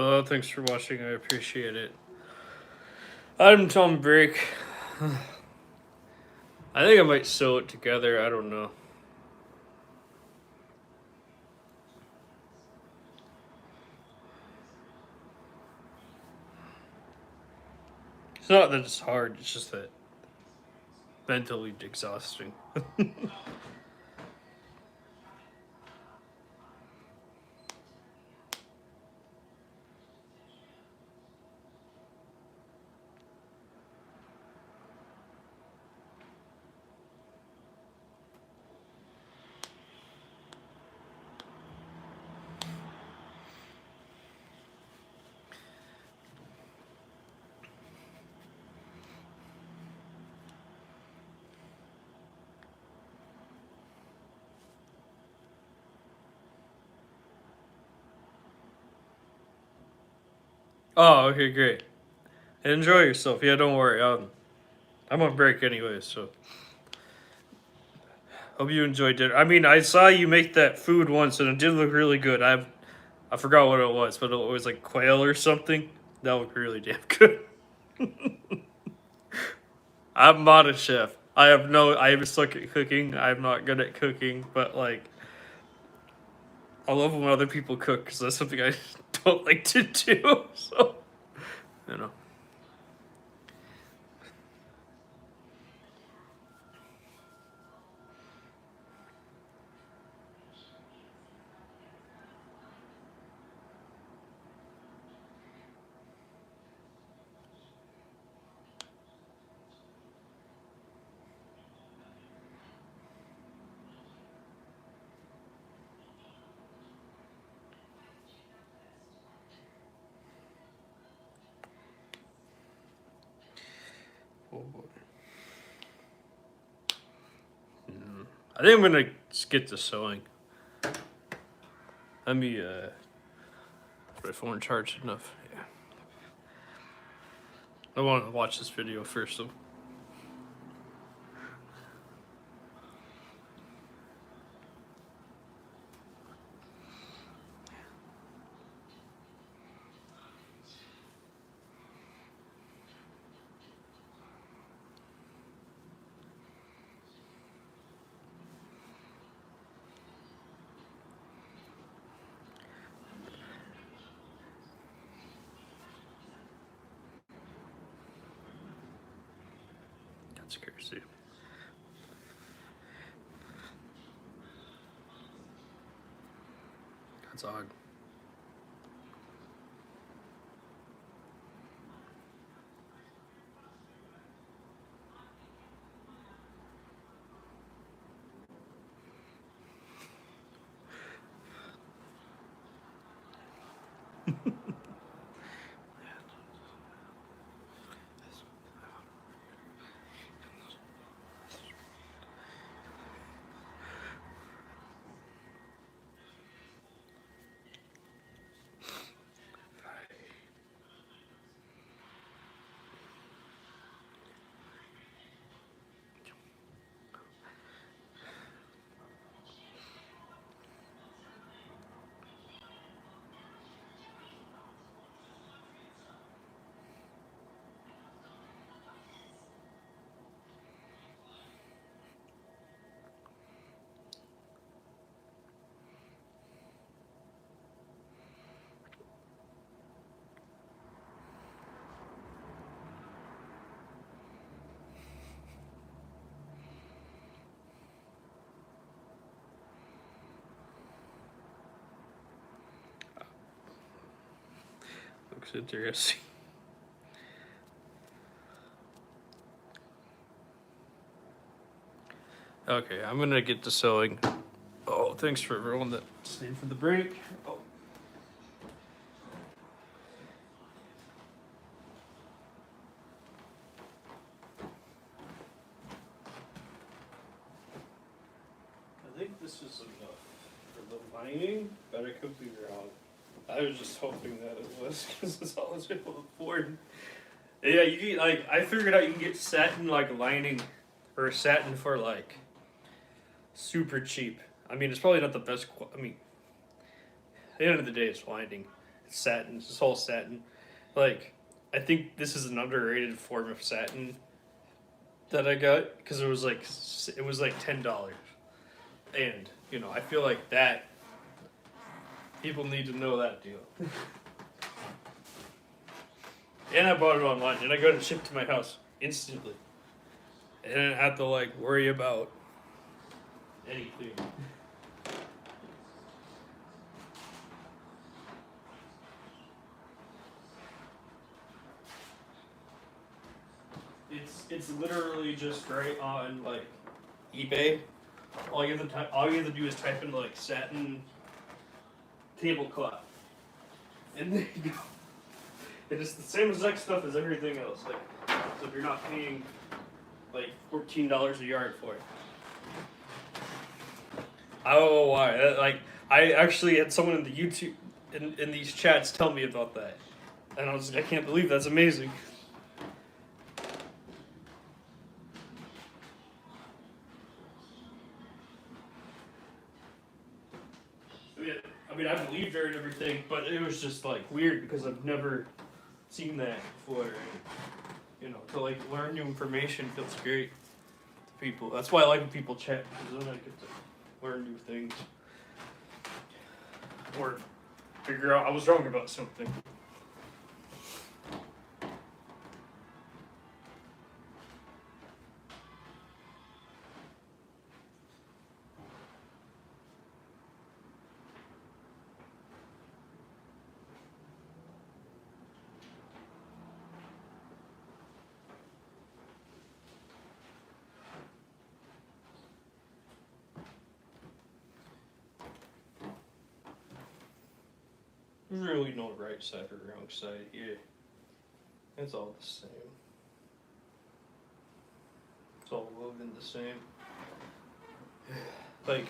Hello, thanks for watching. I appreciate it. I'm Tom Break. I think I might sew it together. I don't know. It's not that it's hard, it's just that mentally exhausting. Oh, okay, great. Enjoy yourself. Yeah, don't worry. I'm on break anyway, so hope you enjoyed dinner. I mean, I saw you make that food once, and it did look really good. I forgot what it was, but it was like quail or something. That looked really damn good. I'm not a chef. I am suck at cooking. I'm not good at cooking, but like, I love when other people cook because that's something I don't like to do. So, you know. Oh boy. I think I'm gonna skip the sewing. Let me my phone charged enough. Yeah. I want to watch this video first though. That's crazy. That's odd. Looks interesting. Okay, I'm gonna get to sewing. Oh, thanks for everyone that stayed for the break. Oh. I think this is enough for the lining, but I could be wrong. I was just hoping that it was because that's all I was able to afford. Yeah, you can, like, I figured out you can get satin like lining or satin for like super cheap. I mean, it's probably not the best. I mean, at the end of the day, it's lining. satin. It's all satin. Like, I think this is an underrated form of satin that I got because it was like $10, and I feel like that people need to know that deal. And I bought it online, and I got it shipped to my house instantly, and I didn't have to like worry about anything. It's literally just right on like eBay. All you have to do is type in like satin tablecloth, and there you go. And it's the same exact stuff as everything else. Like, so if you're not paying like $14 a yard for it, I don't know why. I actually had someone in the YouTube in these chats tell me about that, and I can't believe that's amazing. I mean, I believed her and everything, but it was just like weird because I've never seen that before. And, to like learn new information feels great to people. That's why I like when people chat, because then I get to learn new things or figure out I was wrong about something. There's really no right side or wrong side here. It's all the same. It's all woven the same. Like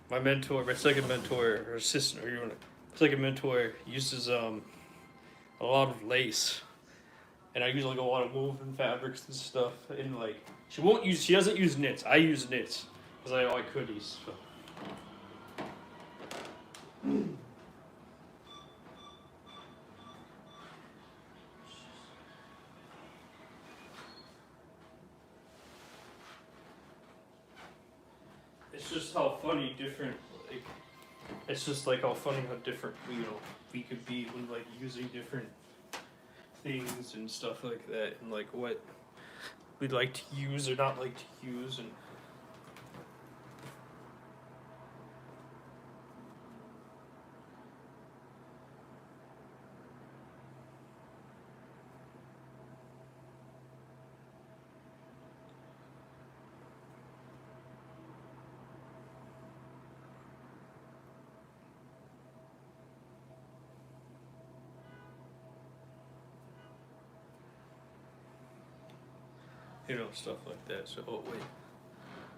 my mentor, my second mentor or assistant, or second mentor uses a lot of lace, and I use like a lot of woven fabrics and stuff. And like she doesn't use knits. I use knits because I like hoodies. So. It's just how funny different, like, it's just like how funny how different we could be when like using different things and stuff like that, and like what we'd like to use or not like to use. And stuff like that. So, oh wait.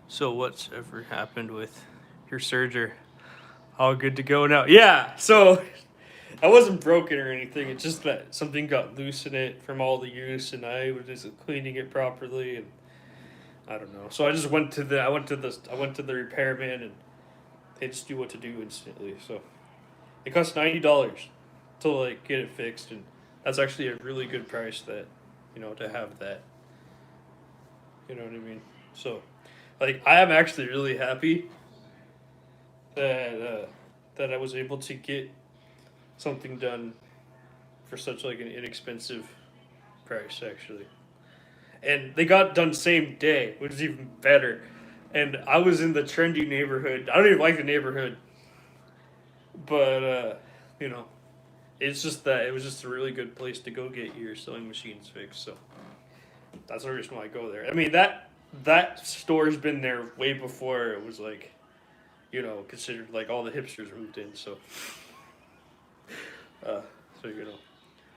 So what's ever happened with your Surger? All good to go now? Yeah. So I wasn't broken or anything. It's just that something got loose in it from all the use, and I was just cleaning it properly, and I don't know. So I just went to the repairman, and they just do what to do instantly. So it cost $90 to like get it fixed, and that's actually a really good price that to have that. You know what I mean? So, like, I am actually really happy that I was able to get something done for such like an inexpensive price, actually. And they got done same day, which is even better. And I was in the trendy neighborhood. I don't even like the neighborhood, but it's just that it was just a really good place to go get your sewing machines fixed. So that's the reason why I go there. I mean that store's been there way before it was like, considered like all the hipsters moved in. So, so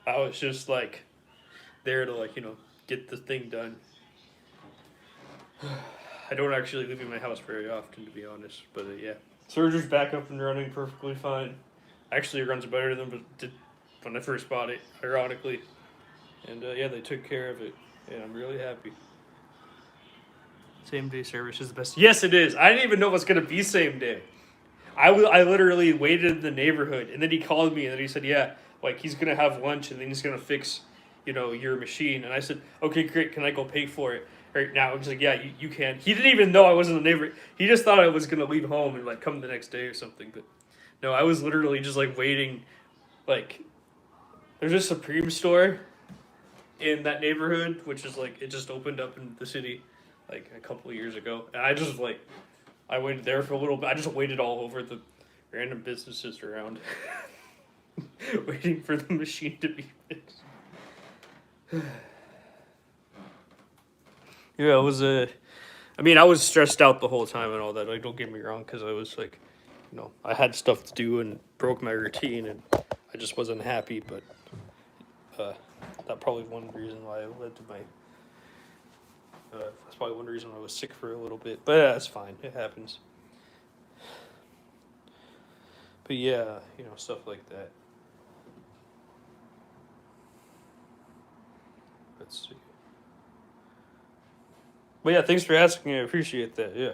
I was just like there to like get the thing done. I don't actually leave my house very often, to be honest, but yeah. Surger's back up and running perfectly fine. Actually, it runs better than it did when I first bought it, ironically. And yeah, they took care of it, and I'm really happy. Same day service is the best. Yes, it is. I didn't even know it was gonna be same day. I literally waited in the neighborhood, and then he called me, and then he said, "Yeah, like he's gonna have lunch, and then he's gonna fix, your machine." And I said, "Okay, great. Can I go pay for it right now?" He's like, "Yeah, you can." He didn't even know I was in the neighborhood. He just thought I was gonna leave home and like come the next day or something. But no, I was literally just like waiting. Like there's a Supreme store in that neighborhood, which is like it just opened up in the city like a couple of years ago, and I just like I waited there for a little bit. I just waited all over the random businesses around, waiting for the machine to be fixed. Yeah, it was a. I mean, I was stressed out the whole time and all that. Like, don't get me wrong, because I was like, I had stuff to do and broke my routine, and I just wasn't happy. But that probably one reason why it led to my. That's probably one reason I was sick for a little bit. But yeah, it's fine. It happens. But yeah, stuff like that. Let's see. But yeah, thanks for asking. I appreciate that. Yeah.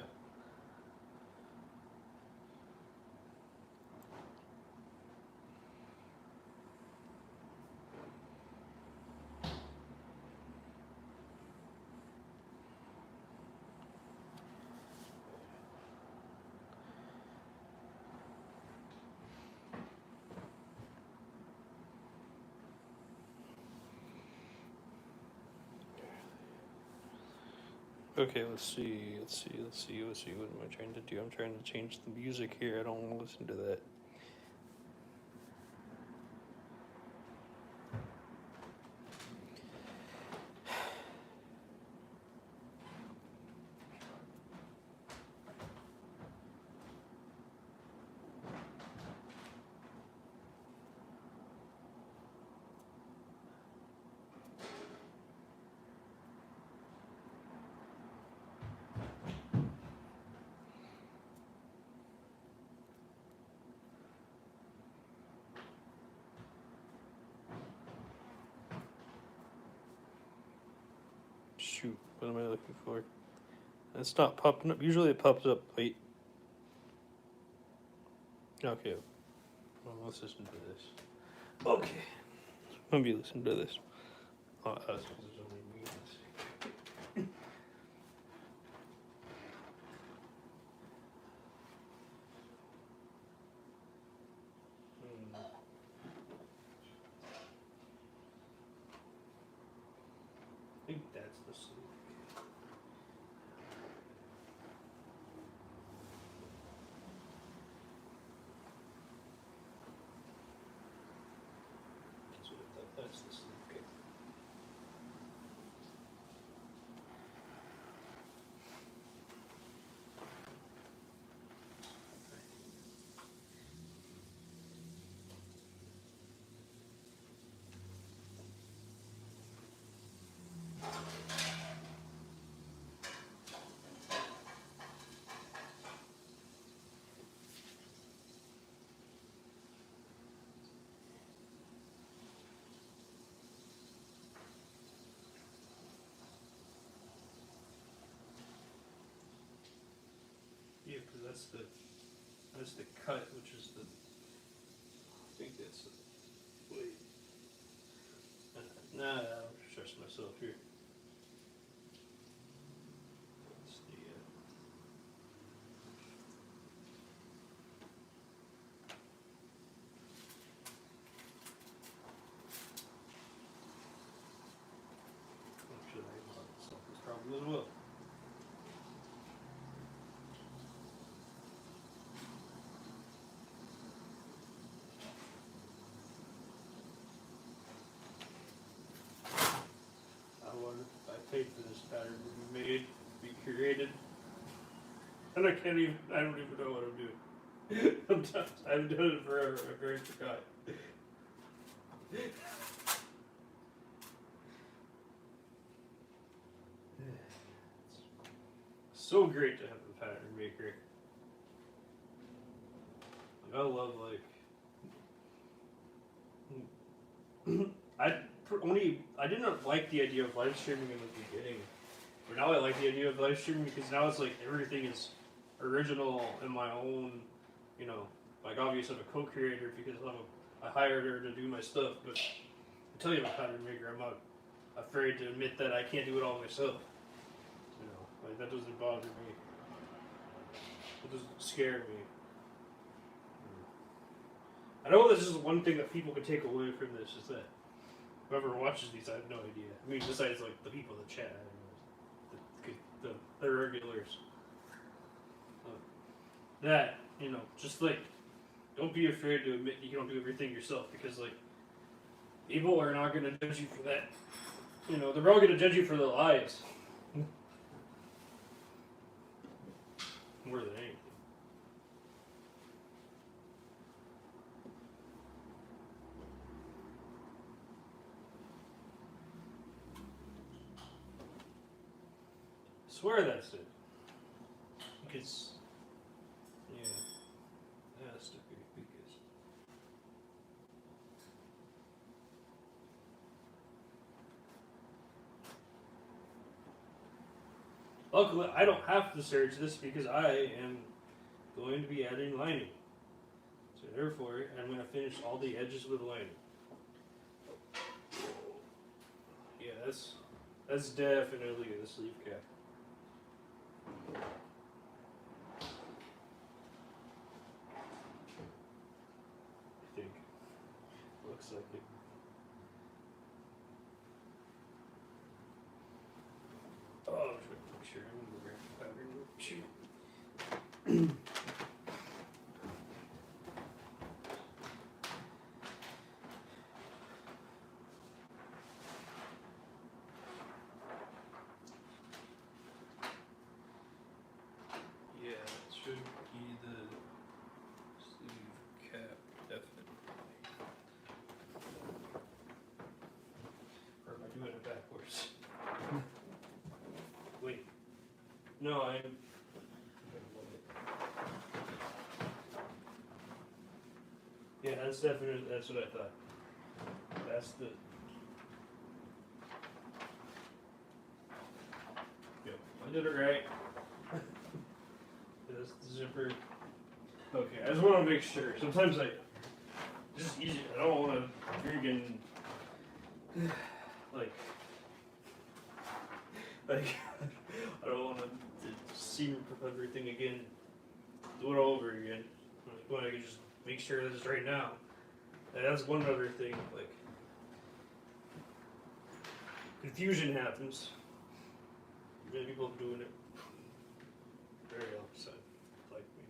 Okay, let's see. What am I trying to do? I'm trying to change the music here. I don't want to listen to that. Shoot, what am I looking for? It's not popping up. Usually it pops up late. Okay, well, let's listen to this. Okay, let me listen to this. Oh, that's because there's only me. Let's see. I think that's the sleep. That's the sleep. Okay. Yeah, because that's the cut, which is the. I think that's the. Wait. Nah, I'll stress myself here. It's the. Actually, I have this problem as well. I paid for this pattern to be made, to be created, and I can't even. I don't even know what I'm doing. Sometimes I've done it forever. I very forgot. So great to have a pattern maker. Like, I love like. I didn't like the idea of live streaming in the beginning, but now I like the idea of live streaming because now it's like everything is original in my own you know, like obviously I'm a co-creator because I hired her to do my stuff, but I tell you I'm a pattern maker. I'm not afraid to admit that I can't do it all myself. You know, like that doesn't bother me. It doesn't scare me. I know this is one thing that people can take away from this is that whoever watches these, I have no idea. I mean, besides like the people that chat, the regulars. That just like don't be afraid to admit you don't do everything yourself because like people are not going to judge you for that. You know, they're all going to judge you for the lies more than anything. I swear that's it. Because yeah, that has to be because. Luckily, I don't have to search this because I am going to be adding lining. So therefore, I'm going to finish all the edges with lining. Yeah, that's definitely the sleeve cap. I think looks like it. Oh, make sure I'm in the right pattern. Shoot. Yeah, it should be the sleeve cap, definitely. Or am I doing it backwards? Wait. No, I'm. Yeah, that's definitely, that's what I thought. That's the. Yep, I did it right. That's the zipper. Okay, I just want to make sure. Sometimes it's just easy. I don't want to freaking like I don't want to see everything again. Do it all over again. I can just make sure that it's right now. And that's one other thing. Like confusion happens. Many people doing it very opposite, like me.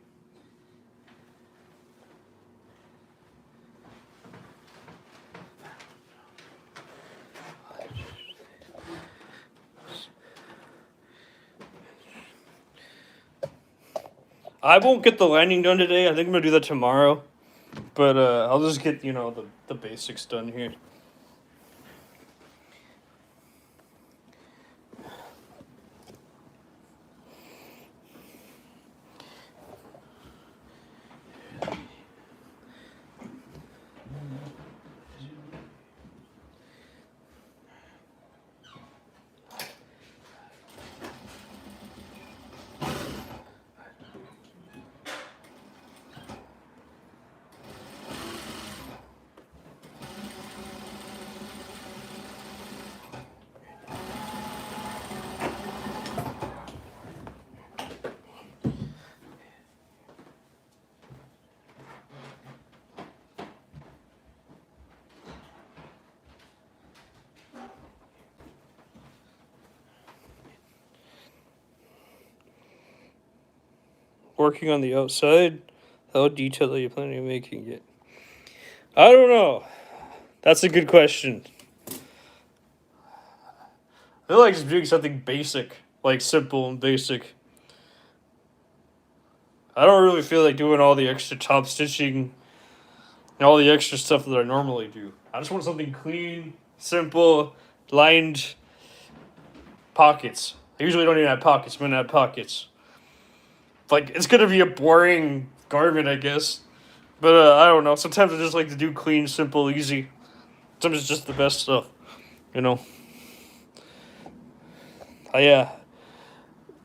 I won't get the lining done today. I think I'm gonna do that tomorrow. But I'll just get the basics done here. Working on the outside. How detailed are you planning on making it? I don't know. That's a good question. I feel like just doing something basic, like simple and basic. I don't really feel like doing all the extra top stitching and all the extra stuff that I normally do. I just want something clean, simple, lined pockets. I usually don't even have pockets. I'm gonna have pockets. Like it's gonna be a boring garment, I guess. But I don't know. Sometimes I just like to do clean, simple, easy. Sometimes it's just the best stuff, you know. Yeah.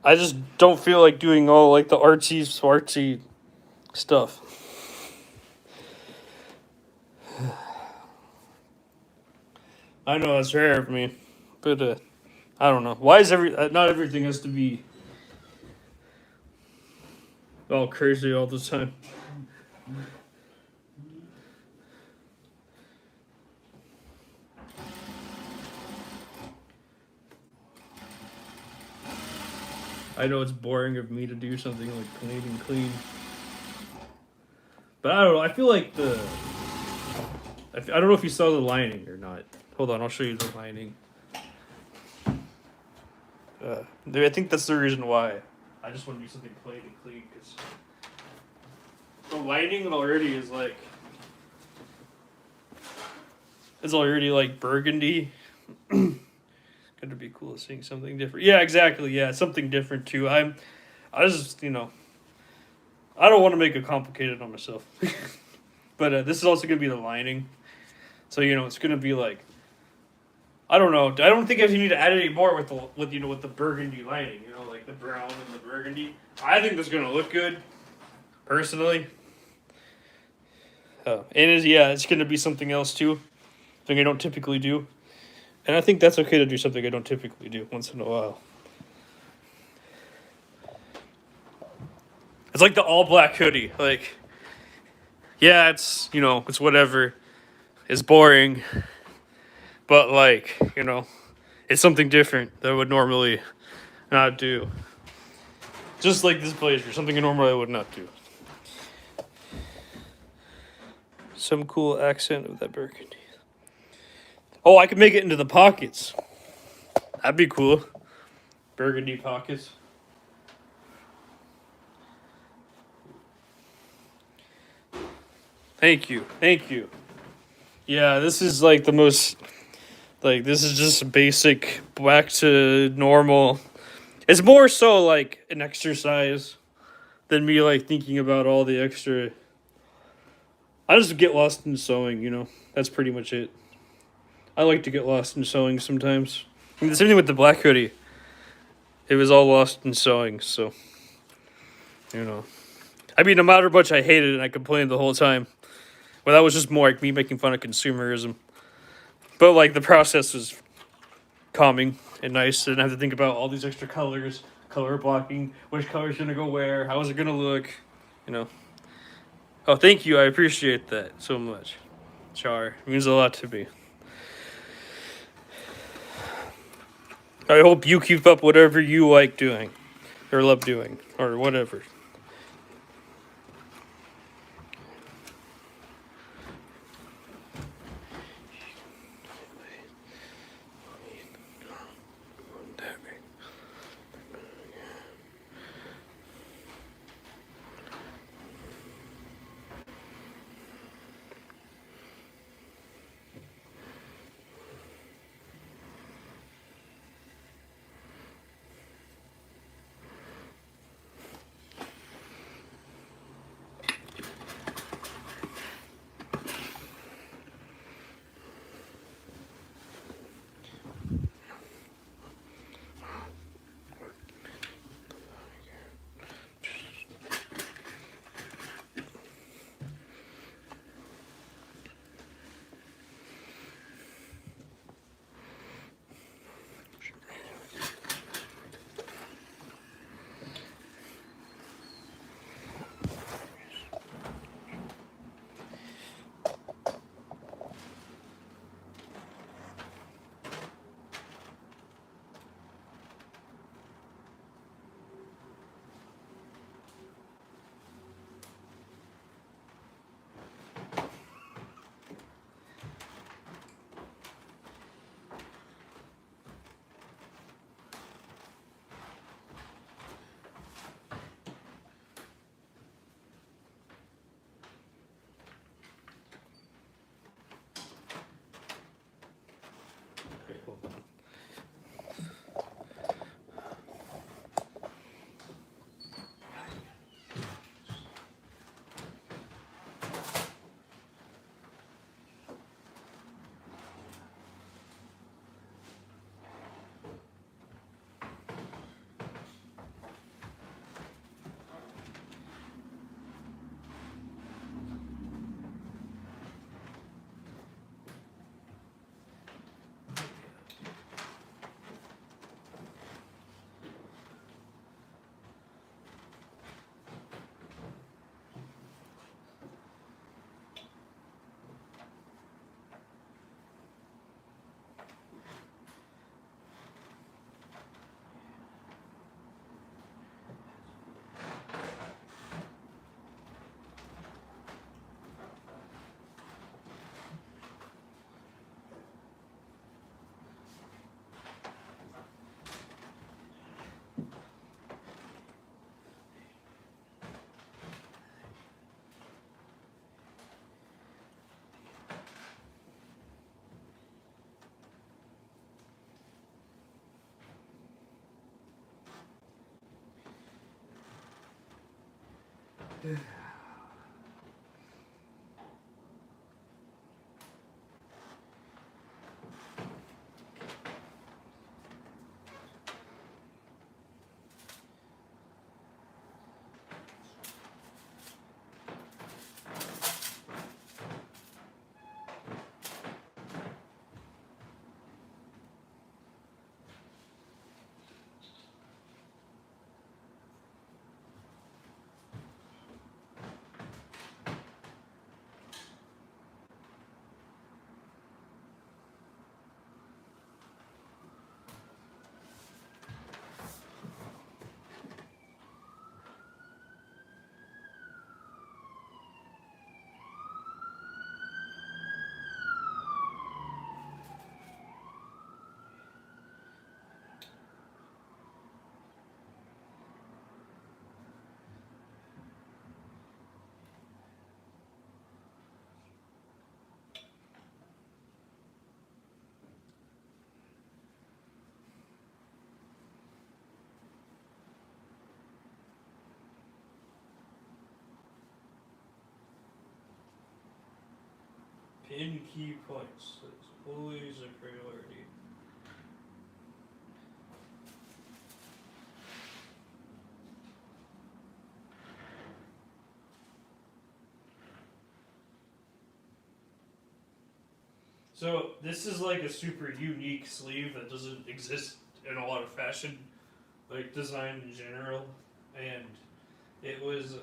I just don't feel like doing all like the artsy swartsy stuff. I know it's rare for me, but I don't know. Why is not everything has to be all crazy all the time? I know it's boring of me to do something like Canadian clean, but I don't know. I feel like I don't know if you saw the lining or not. Hold on, I'll show you the lining. I think that's the reason why. I just want to do something plain and clean because the lining already is like it's already like burgundy. Gonna be cool seeing something different. Yeah, exactly. Yeah, something different too. I just I don't want to make it complicated on myself. But this is also gonna be the lining, so it's gonna be like I don't know. I don't think I need to add any more with the burgundy lining. Like the brown and the burgundy. I think that's gonna look good, personally. And it's gonna be something else too, thing I don't typically do, and I think that's okay to do something I don't typically do once in a while. It's like the all black hoodie. Like, yeah, it's whatever. It's boring, but like it's something different that I would normally not do. Just like this blazer, something I normally would not do. Some cool accent of that burgundy. Oh, I could make it into the pockets. That'd be cool. Burgundy pockets. Thank you. Yeah, this is like the most. Like, this is just basic, back to normal. It's more so like an exercise than me like thinking about all the extra. I just get lost in sewing, That's pretty much it. I like to get lost in sewing sometimes. The same thing with the black hoodie. It was all lost in sewing, so I mean, no matter how much I hated it and I complained the whole time. Well, that was just more like me making fun of consumerism. But like the process was calming and nice. I didn't have to think about all these extra colors, color blocking, which color's gonna go where, how is it gonna look, Oh, thank you. I appreciate that so much. Char. It means a lot to me. I hope you keep up whatever you like doing or love doing or whatever. Pin key points. It's always a priority. So this is like a super unique sleeve that doesn't exist in a lot of fashion, like design in general, and it was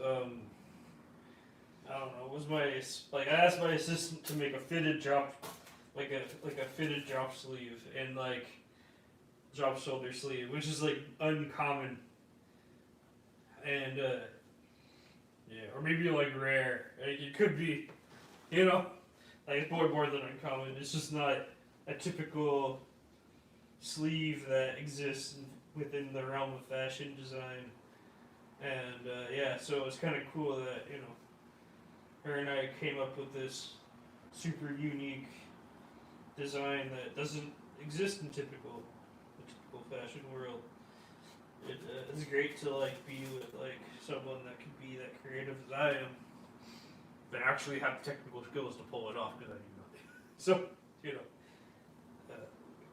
I don't know. It was my like I asked my assistant to make a fitted drop, like a fitted drop sleeve and like drop shoulder sleeve, which is like uncommon, and yeah, or maybe like rare. Like, it could be, you know, like it's more than uncommon. It's just not a typical sleeve that exists within the realm of fashion design. And yeah, so it was kind of cool that her and I came up with this super unique design that doesn't exist in the typical fashion world. It's great to like be with like someone that can be that creative as I am, but actually have the technical skills to pull it off because I do nothing. So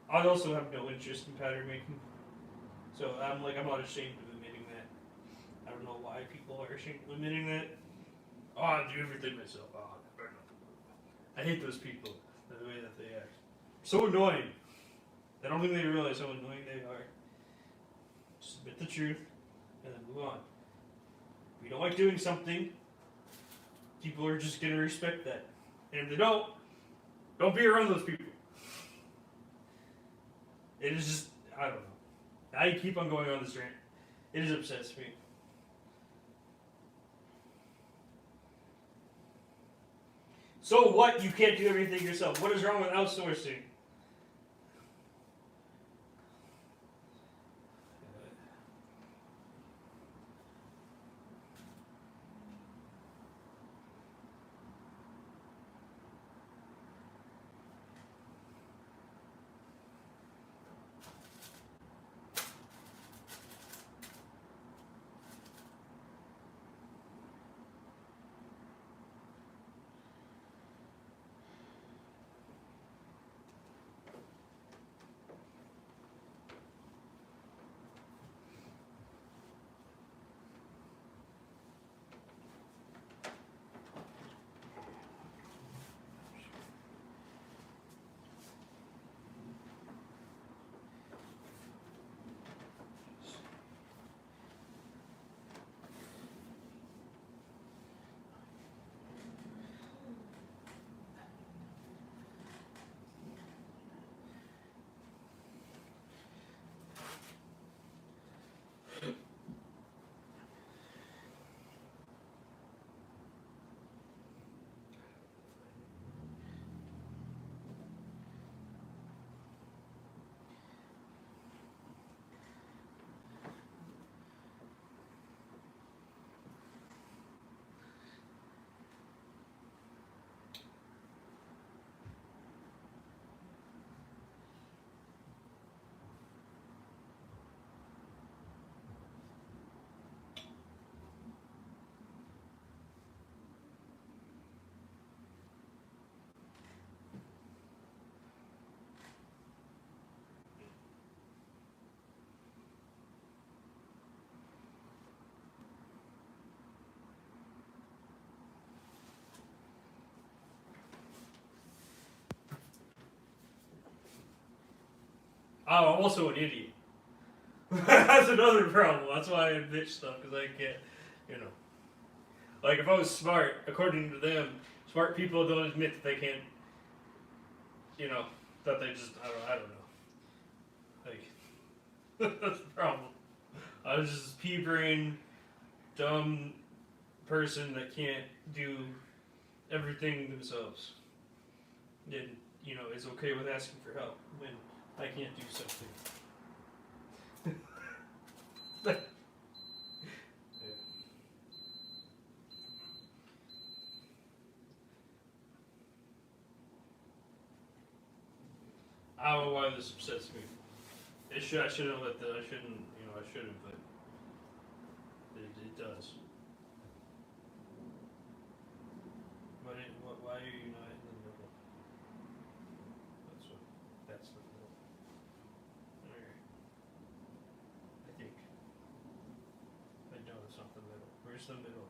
I also have no interest in pattern making, so I'm not ashamed of admitting that. I don't know why people are ashamed of admitting that. Oh, I do everything myself. Oh, I hate those people, the way that they act. So annoying. I don't think they realize how annoying they are. Just admit the truth and then move on. If you don't like doing something, people are just gonna respect that. And if they don't be around those people. It is just, I don't know. I keep on going on this rant. It just upsets me. So what? You can't do everything yourself. What is wrong with outsourcing? Oh, I'm also an idiot. That's another problem. That's why I admit stuff, because I can't, you know. Like, if I was smart, according to them, smart people don't admit that they can't, you know, that they just, I don't know. Like, that's the problem. I was just a pea brain, dumb person that can't do everything themselves. And, you know, is okay with asking for help when I can't do something. Yeah. I don't know why this upsets me. I shouldn't let that. I shouldn't. You know, I shouldn't. But it does. Why are you not in the middle? That's the middle. Alright. I think. I know it's not the middle. Where's the middle?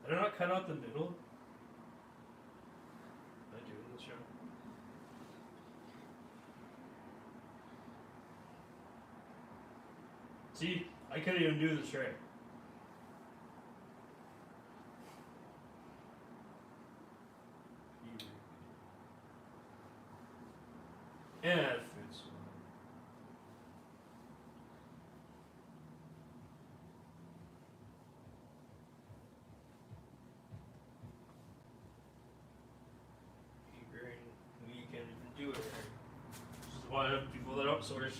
Did I not cut out the middle? I do in the show. See, I couldn't even do this right. Yeah, it fits. We can't even do it right. This is why I have people that outsource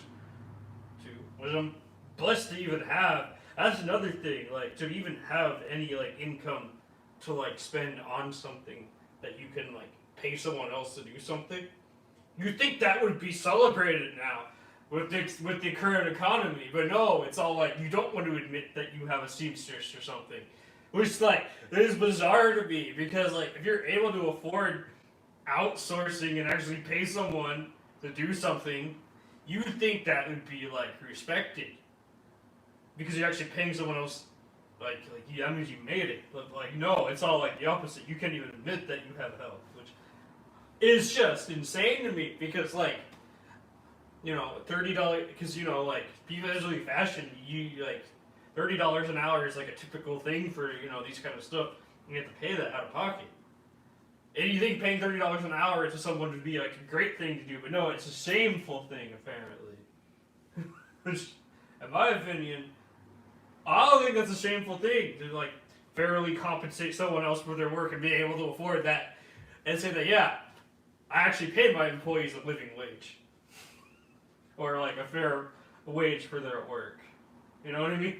to, which I'm blessed to even have. That's another thing, like to even have any like income to like spend on something that you can like pay someone else to do something. You think that would be celebrated now with the current economy, but no, it's all like you don't want to admit that you have a seamstress or something, which like is bizarre to me because like if you're able to afford outsourcing and actually pay someone to do something, you would think that would be like respected because you're actually paying someone else. Like yeah, that means you made it. But like no, it's all like the opposite. You can't even admit that you have help, which is just insane to me because like you know $30 because you know like usually fashion you like $30 an hour is like a typical thing for you know these kind of stuff. You have to pay that out of pocket. And you think paying $30 an hour to someone would be like a great thing to do, but no, it's a shameful thing apparently. Which, in my opinion, I don't think that's a shameful thing to like fairly compensate someone else for their work and be able to afford that, and say that yeah, I actually paid my employees a living wage, or like a fair wage for their work. You know what I mean?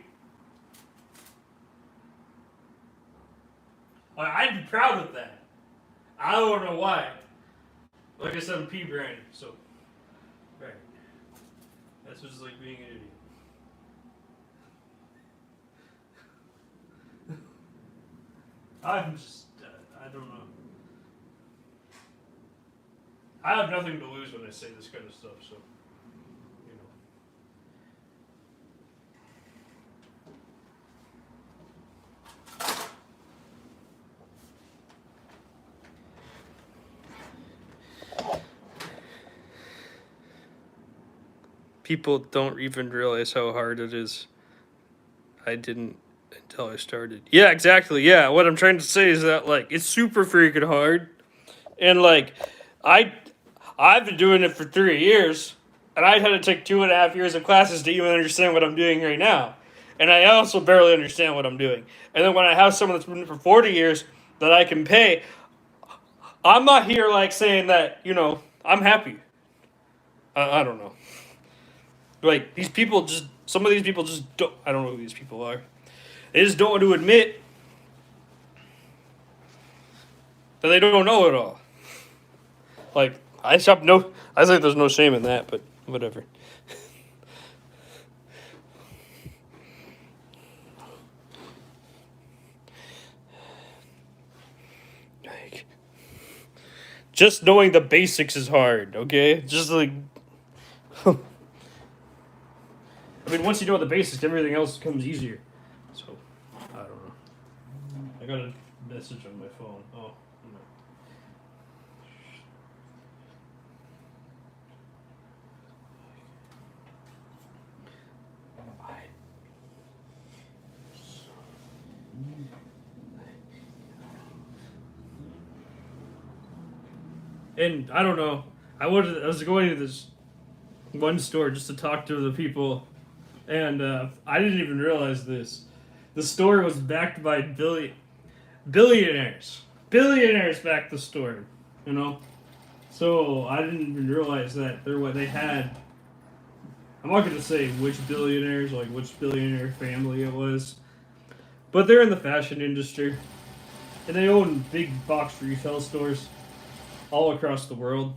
Like, I'd be proud of that. I don't know why. Like I said, I'm pea brain, so right. That's just like being an idiot. I'm just, I don't know. I have nothing to lose when I say this kind of stuff, so you know. People don't even realize how hard it is. I didn't until I started. Yeah, exactly. Yeah, what I'm trying to say is that like it's super freaking hard, and like I I've been doing it for 3 years, and I had to take 2.5 years of classes to even understand what I'm doing right now, and I also barely understand what I'm doing. And then when I have someone that's been for 40 years that I can pay, I'm not here like saying that you know I'm happy. I don't know. Like these people just some of these people just don't. I don't know who these people are. They just don't want to admit that they don't know it all. Like I stop no. I think there's no shame in that, but whatever. Like, just knowing the basics is hard. Okay, just like. I mean, once you know the basics, everything else becomes easier. So, I don't know. I got a message on my phone. Oh, no. And I don't know. I was going to this one store just to talk to the people, and I didn't even realize this. The store was backed by billionaires. Billionaires backed the store. You know, so I didn't even realize that they had. I'm not gonna say which billionaires, like which billionaire family it was, but they're in the fashion industry, and they own big box retail stores all across the world.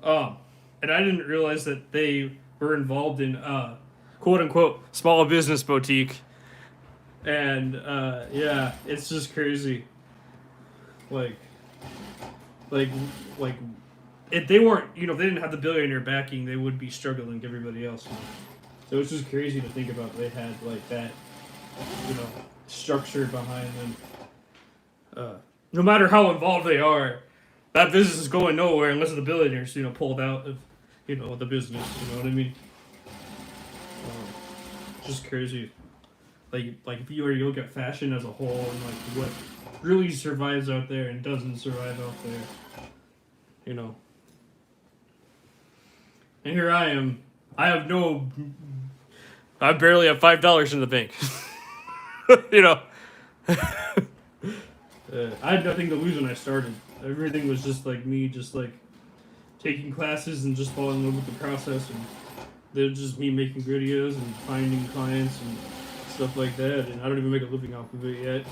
Um, and I didn't realize that they were involved in quote unquote small business boutique. And yeah, it's just crazy. Like, like, like, if they weren't, if they didn't have the billionaire backing, they would be struggling like everybody else. So it's just crazy to think about. They had like that, you know, structure behind them. No matter how involved they are, that business is going nowhere unless the billionaires, pulled out of, the business. You know what I mean? Just crazy. Like if you look at fashion as a whole and like what really survives out there and doesn't survive out there, you know. And here I am. I barely have $5 in the bank. you know. I had nothing to lose when I started. Everything was just like me, just like taking classes and just falling in love with the process, and they're just me making videos and finding clients and stuff like that. And I don't even make a living off of it yet.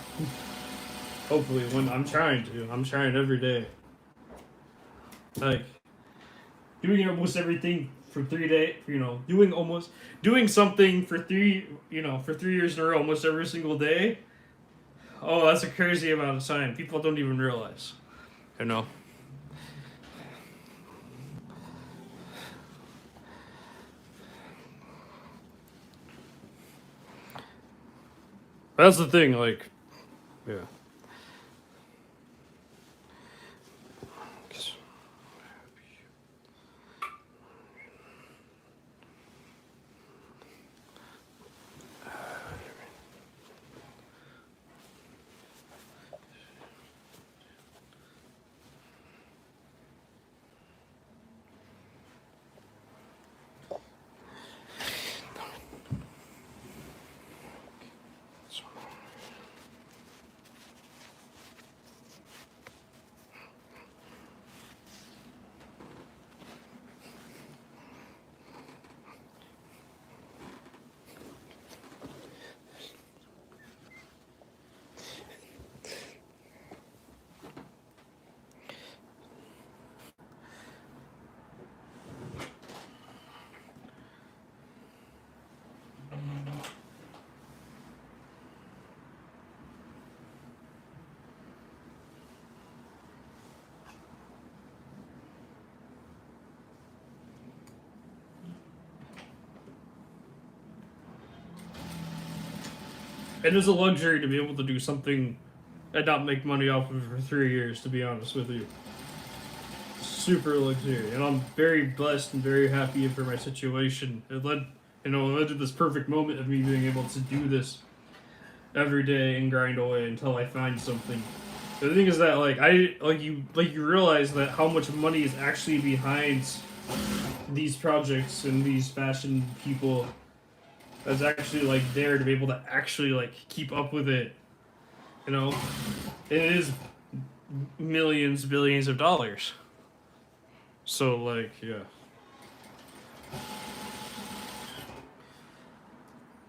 Hopefully, when I'm trying to, I'm trying every day. Like doing almost everything for 3 days, doing something for for 3 years in a row, almost every single day. Oh, that's a crazy amount of time. People don't even realize. You know. That's the thing, like, yeah. It is a luxury to be able to do something and not make money off of it for 3 years, to be honest with you. Super luxury. And I'm very blessed and very happy for my situation. It led to this perfect moment of me being able to do this every day and grind away until I find something. The thing is that you realize that how much money is actually behind these projects and these fashion people that's actually like there to be able to actually like keep up with it. You know, and it is millions, billions of dollars. So like, yeah,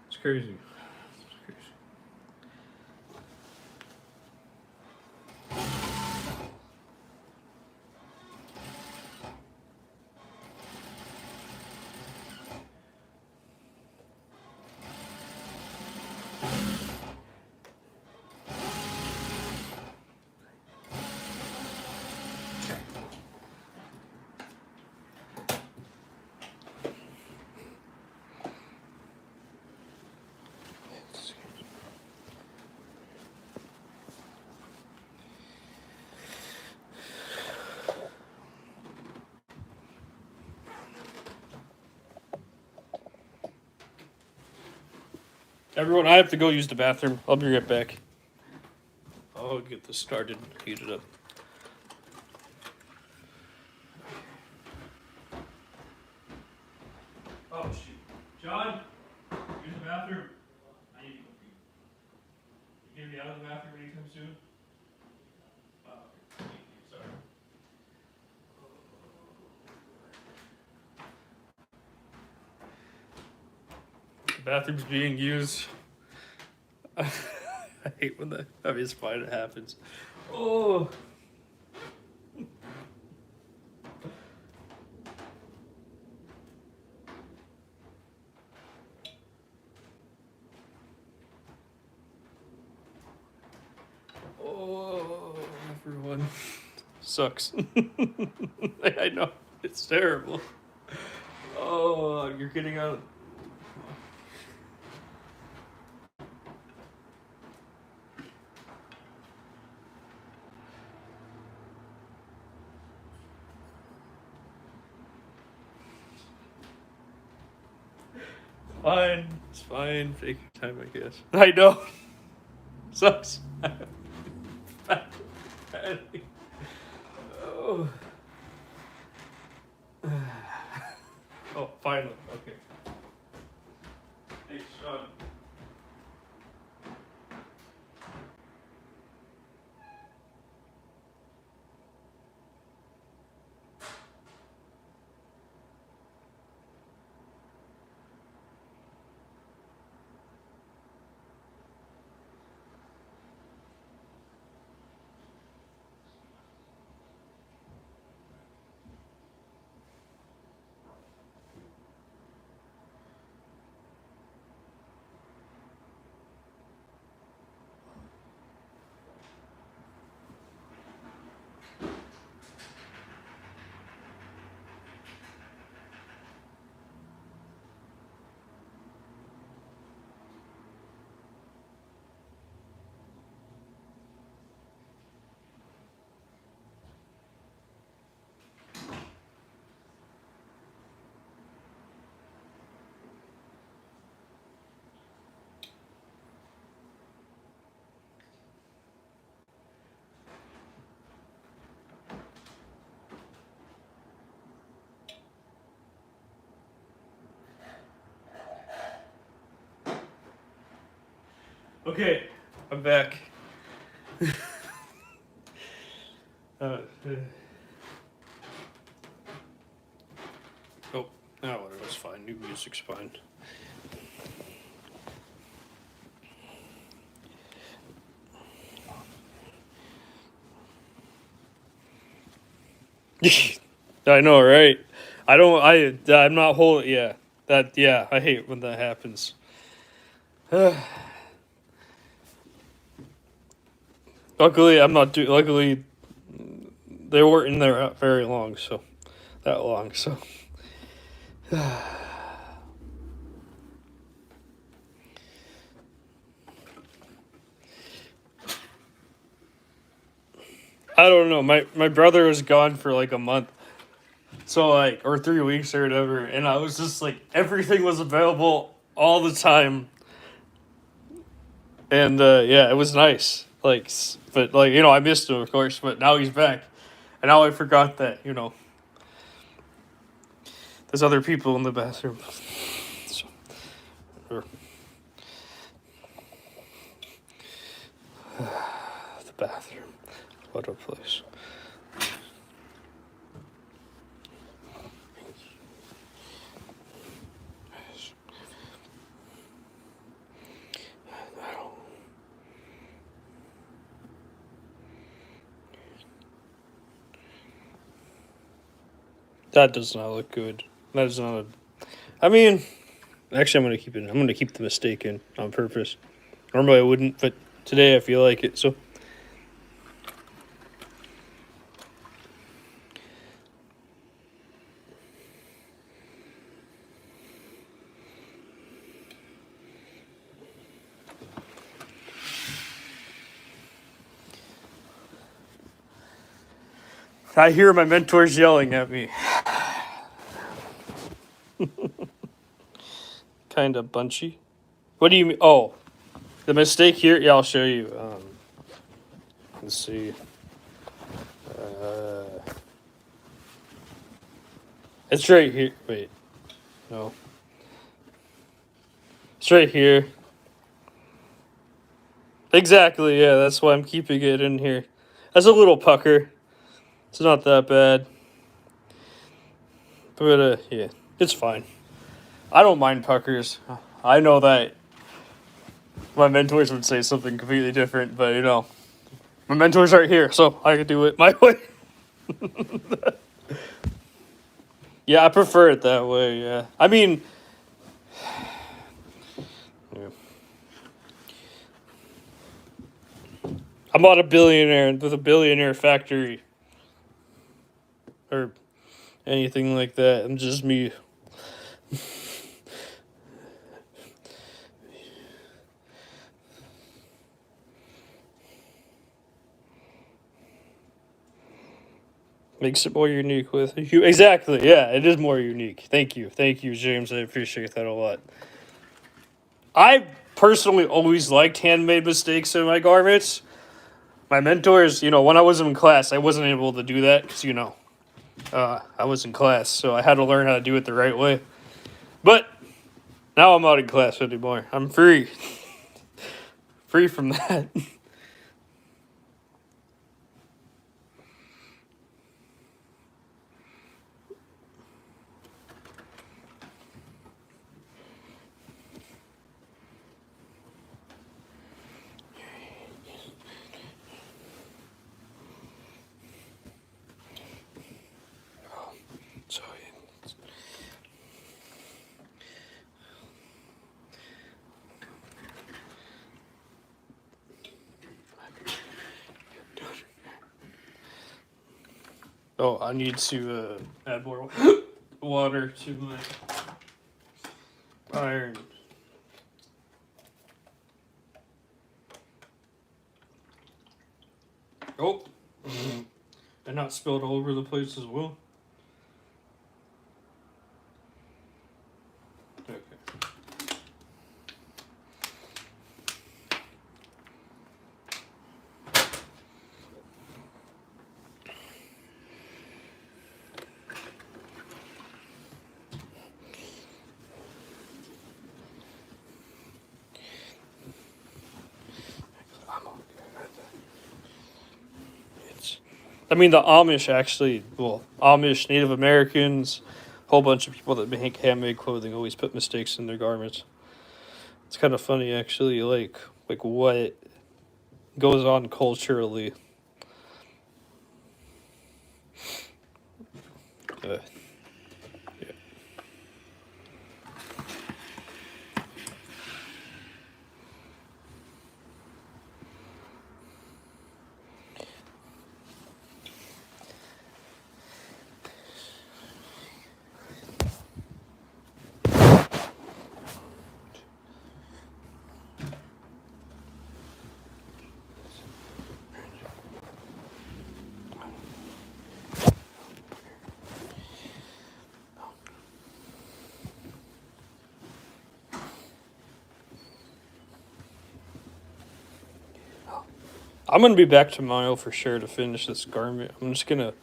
it's crazy. It's crazy. Everyone, I have to go use the bathroom. I'll be right back. I'll get this started, heat it up. soon? Thank you, sorry. The bathroom's being used. I hate when that. I mean, it's fine. It happens. Oh. Oh, everyone sucks. I know it's terrible. Oh, you're getting out. Fine, it's fine. Take your time, I guess. I know. Sucks. Oh. Oh, finally. Okay. Hey, Sean. Okay, I'm back. uh, oh, whatever. It's fine. New music's fine. I know, right? I don't. I'm not holding. Yeah, that. Yeah, I hate when that happens. Luckily, I'm not. Luckily, they weren't in there very long. So that long. So. I don't know. My brother was gone for like a month. So like or 3 weeks or whatever, and I was just like everything was available all the time. And yeah, it was nice. Like but like I missed him of course, but now he's back. And now I forgot that, there's other people in the bathroom. So, or, the bathroom. What a place. That does not look good. That is not. I mean, actually, I'm gonna keep it. I'm gonna keep the mistake in on purpose. Normally, I wouldn't, but today I feel like it. So. I hear my mentors yelling at me. Kind of bunchy. What do you mean? Oh, the mistake here? Yeah, I'll show you. Let's see. It's right here. Wait. No. It's right here. Exactly, yeah, that's why I'm keeping it in here. That's a little pucker. It's not that bad. But, yeah, it's fine. I don't mind puckers. I know that my mentors would say something completely different, but, my mentors aren't here, so I can do it my way. Yeah, I prefer it that way, yeah. I mean, yeah. I'm not a billionaire with a billionaire factory or anything like that. I'm just me. Makes it more unique with you. Exactly, yeah, it is more unique. Thank you, James. I appreciate that a lot. I personally always liked handmade mistakes in my garments. My mentors, when I was in class, I wasn't able to do that because I was in class, so I had to learn how to do it the right way. But now I'm not in class anymore. I'm free, free from that. So oh, I need to add more water to my iron. Oh, and not spilled all over the place as well. Okay. I mean, the Amish actually, well, Amish, Native Americans, a whole bunch of people that make handmade clothing always put mistakes in their garments. It's kind of funny, actually, like what goes on culturally. Uh, yeah. I'm gonna be back tomorrow for sure to finish this garment. I'm just gonna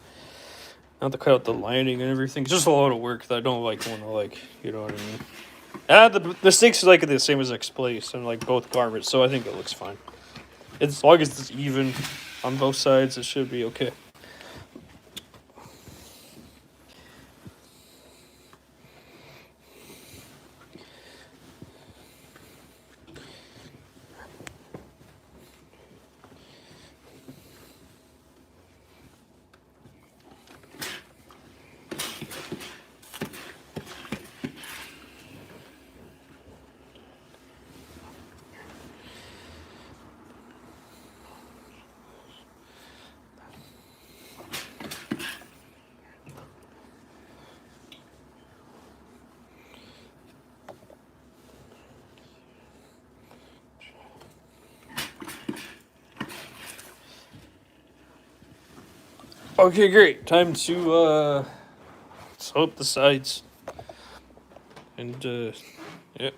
have to cut out the lining and everything. It's just a lot of work that I don't want to you know what I mean. The stakes are like the same as X-Place and like both garments, so I think it looks fine. As long as it's even on both sides, it should be okay. Okay, great. Time to sew up the sides. And yeah.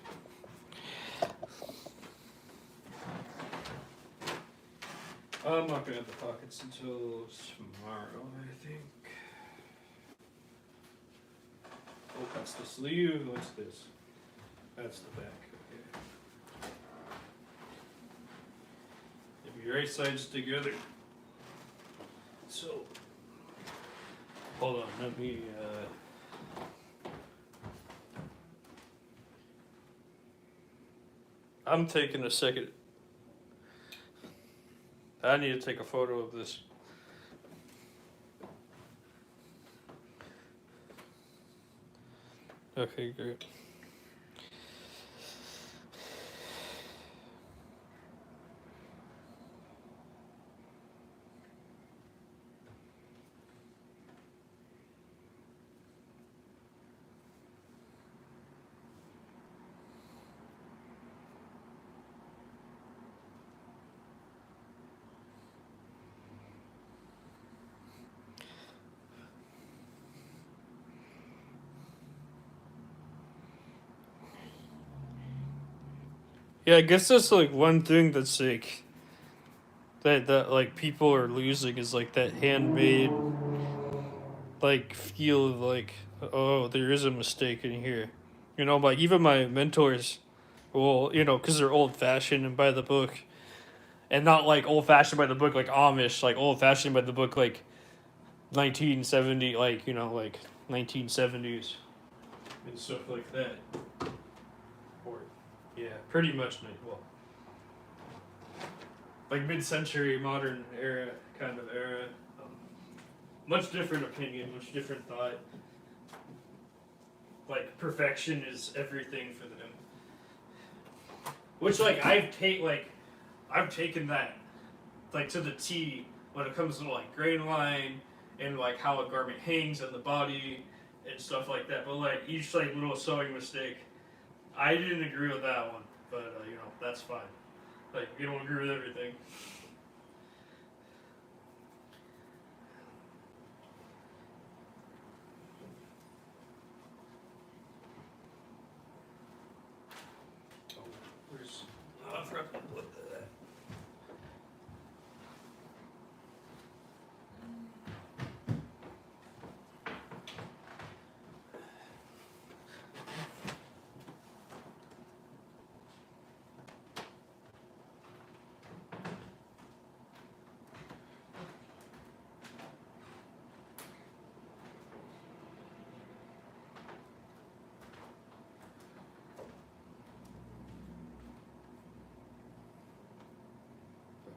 I'm not gonna have the pockets until tomorrow, I think. Oh, that's the sleeve. What's this? That's the back. Okay. your right sides together. So, hold on, let me, I'm taking a second. I need to take a photo of this. Okay, great. Yeah, I guess that's like one thing that's like that like people are losing is like that handmade like feel of like, oh, there is a mistake in here. You know, like even my mentors, well, you know, because they're old fashioned and by the book, and not like old fashioned by the book like Amish, like old fashioned by the book like 1970, like, you know, like 1970s and stuff like that. Or yeah, pretty much well, like mid-century modern era kind of era. Um, Much different opinion, much different thought. Like perfection is everything for them. Which like I've taken that like to the T when it comes to like grain line and like how a garment hangs on the body and stuff like that. But like each like little sewing mistake, I didn't agree with that one. But you know, that's fine. Like you don't agree with everything. Oh, where's I forgot to put that.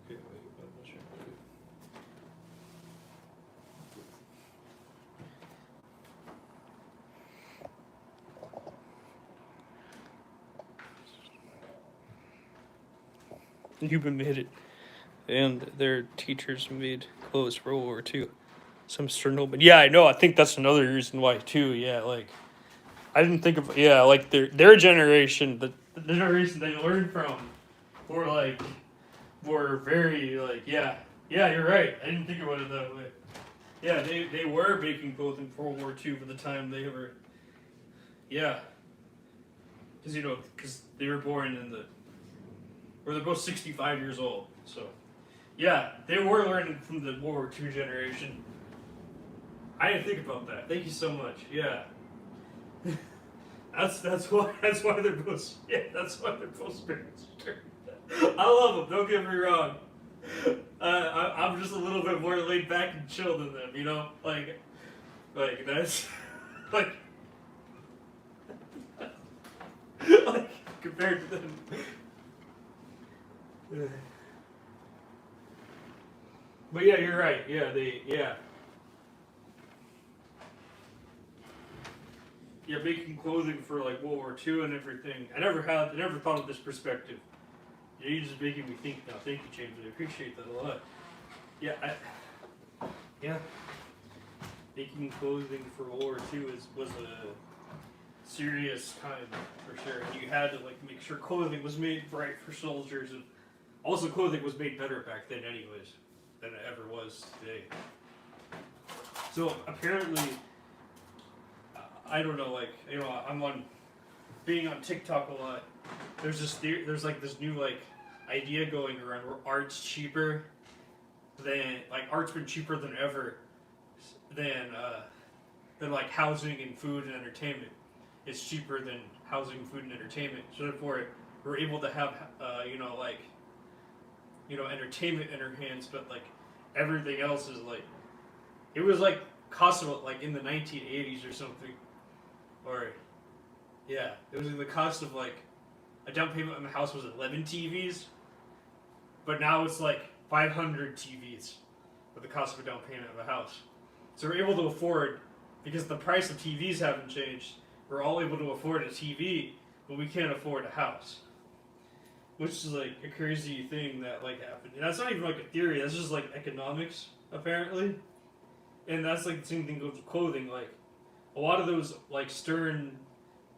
Okay, wait, I'm not sure. Human made it, and their teachers made clothes for World War II. Some Chernobyl. Yeah, I know. I think that's another reason why too. Yeah, like I didn't think of. Yeah, like their generation, the generation they learned from, were like were very like yeah. You're right. I didn't think about it that way. Yeah, they were making clothing for World War II for the time they were. Yeah, because you know because they were born in the. Or they're both 65 years old. So yeah, they were learning from the World War II generation. I didn't think about that. Thank you so much. Yeah. That's why they're both parents. I love them. Don't get me wrong. I'm just a little bit more laid back and chill than them. You know, like that's like like compared to them. But yeah, you're right. Yeah, making clothing for like World War II and everything. I never thought of this perspective. Yeah, you're just making me think now. Thank you, James. I appreciate that a lot. Yeah, yeah. Making clothing for World War II was a serious time for sure. And you had to like make sure clothing was made right for soldiers, and also clothing was made better back then, anyways, than it ever was today. So apparently, I don't know, like you know, I'm on being on TikTok a lot. There's like this new like idea going around where art's been cheaper than ever than like housing and food and entertainment. It's cheaper than housing, food, and entertainment. So therefore, we're able to have you know like entertainment in her hands, but like everything else is like it was like cost of like in the 1980s or something, or yeah, it was the cost of like a down payment on the house was 11 TVs, but now it's like 500 TVs for the cost of a down payment of a house. So we're able to afford, because the price of TVs haven't changed, we're all able to afford a TV, but we can't afford a house. Which is like a crazy thing that like happened. And that's not even like a theory, that's just like economics, apparently. And that's like the same thing with clothing. Like a lot of those like stern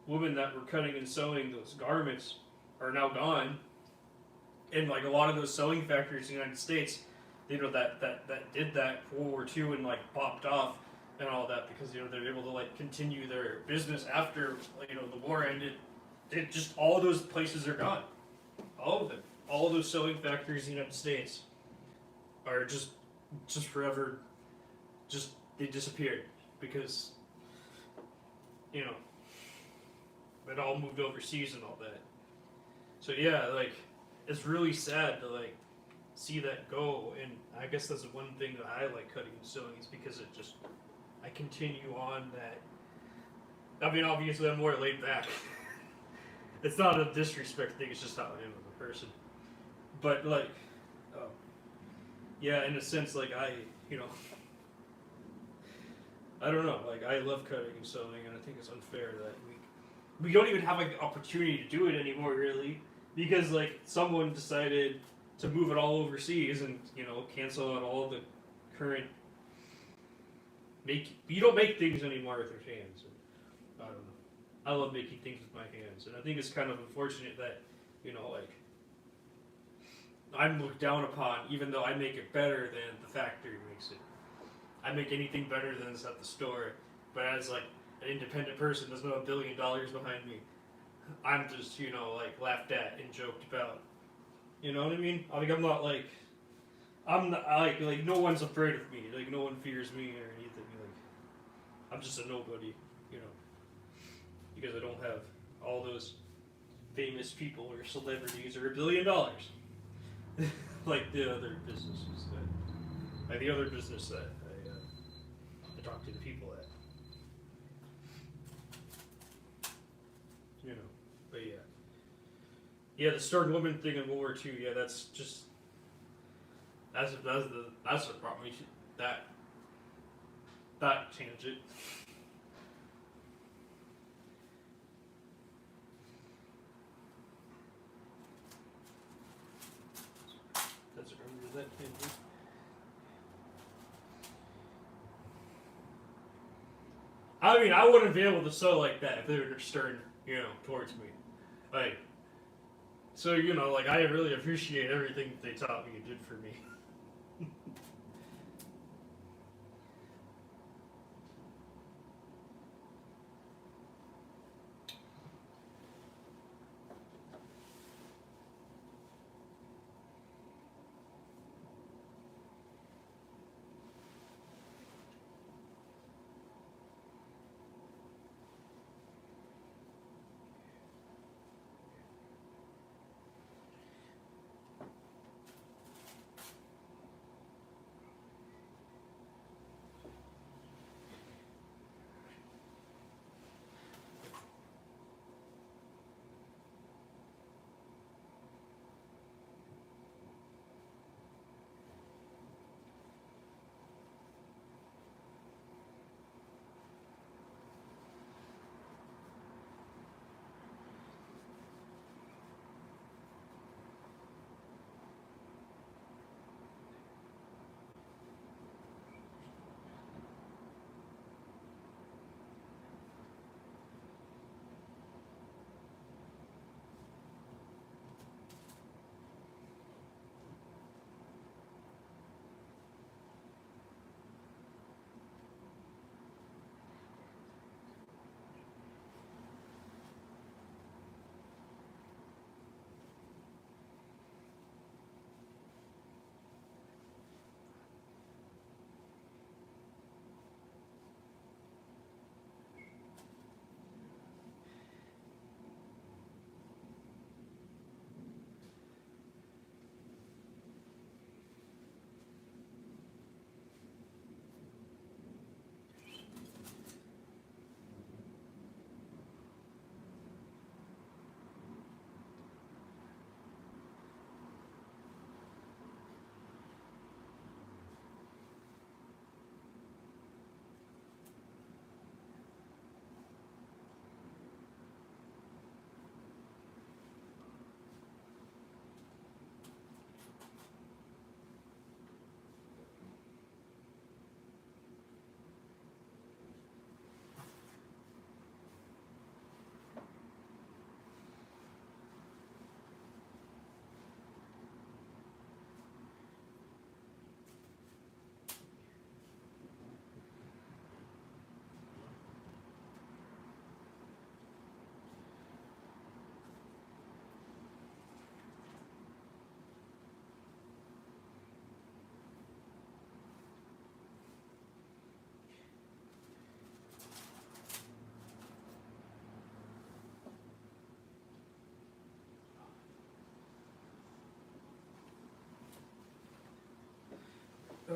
women that were cutting and sewing those garments are now gone. And like a lot of those sewing factories in the United States, that did that for World War II and like popped off and all that because they're able to like continue their business after the war ended. It just all those places are gone, all of them. All of those sewing factories in the United States are just forever, just they disappeared because you know it all moved overseas and all that. So yeah, like it's really sad to like see that go, and I guess that's one thing that I like cutting and sewing is because it just I continue on that. I mean, obviously I'm more laid back. It's not a disrespect thing; it's just how I am as a person. But like, uh, yeah, in a sense, like you know, I don't know. Like I love cutting and sewing, and I think it's unfair that we don't even have like the opportunity to do it anymore, really, because like someone decided to move it all overseas and cancel out all the current make. You don't make things anymore with your hands. I don't know. I love making things with my hands, and I think it's kind of unfortunate that like I'm looked down upon, even though I make it better than the factory makes it. I make anything better than this at the store, but as like an independent person, there's no $1 billion behind me. I'm just like laughed at and joked about. You know what I mean? Like I'm not like I'm not, like no one's afraid of me. Like no one fears me or anything. Like I'm just a nobody. You know, because I don't have all those famous people or celebrities or $1 billion like the other businesses like the other business that I talk to the people at. But yeah, the stern woman thing in World War II. Yeah, that's just that's the problem. We should, that tangent. That's remember that tangent. I mean, I wouldn't be able to sew like that if they were stern, towards me. Like, so like I really appreciate everything that they taught me and did for me.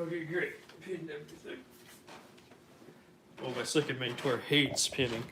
Okay, great. Pinned everything. Oh, my second mentor hates pinning.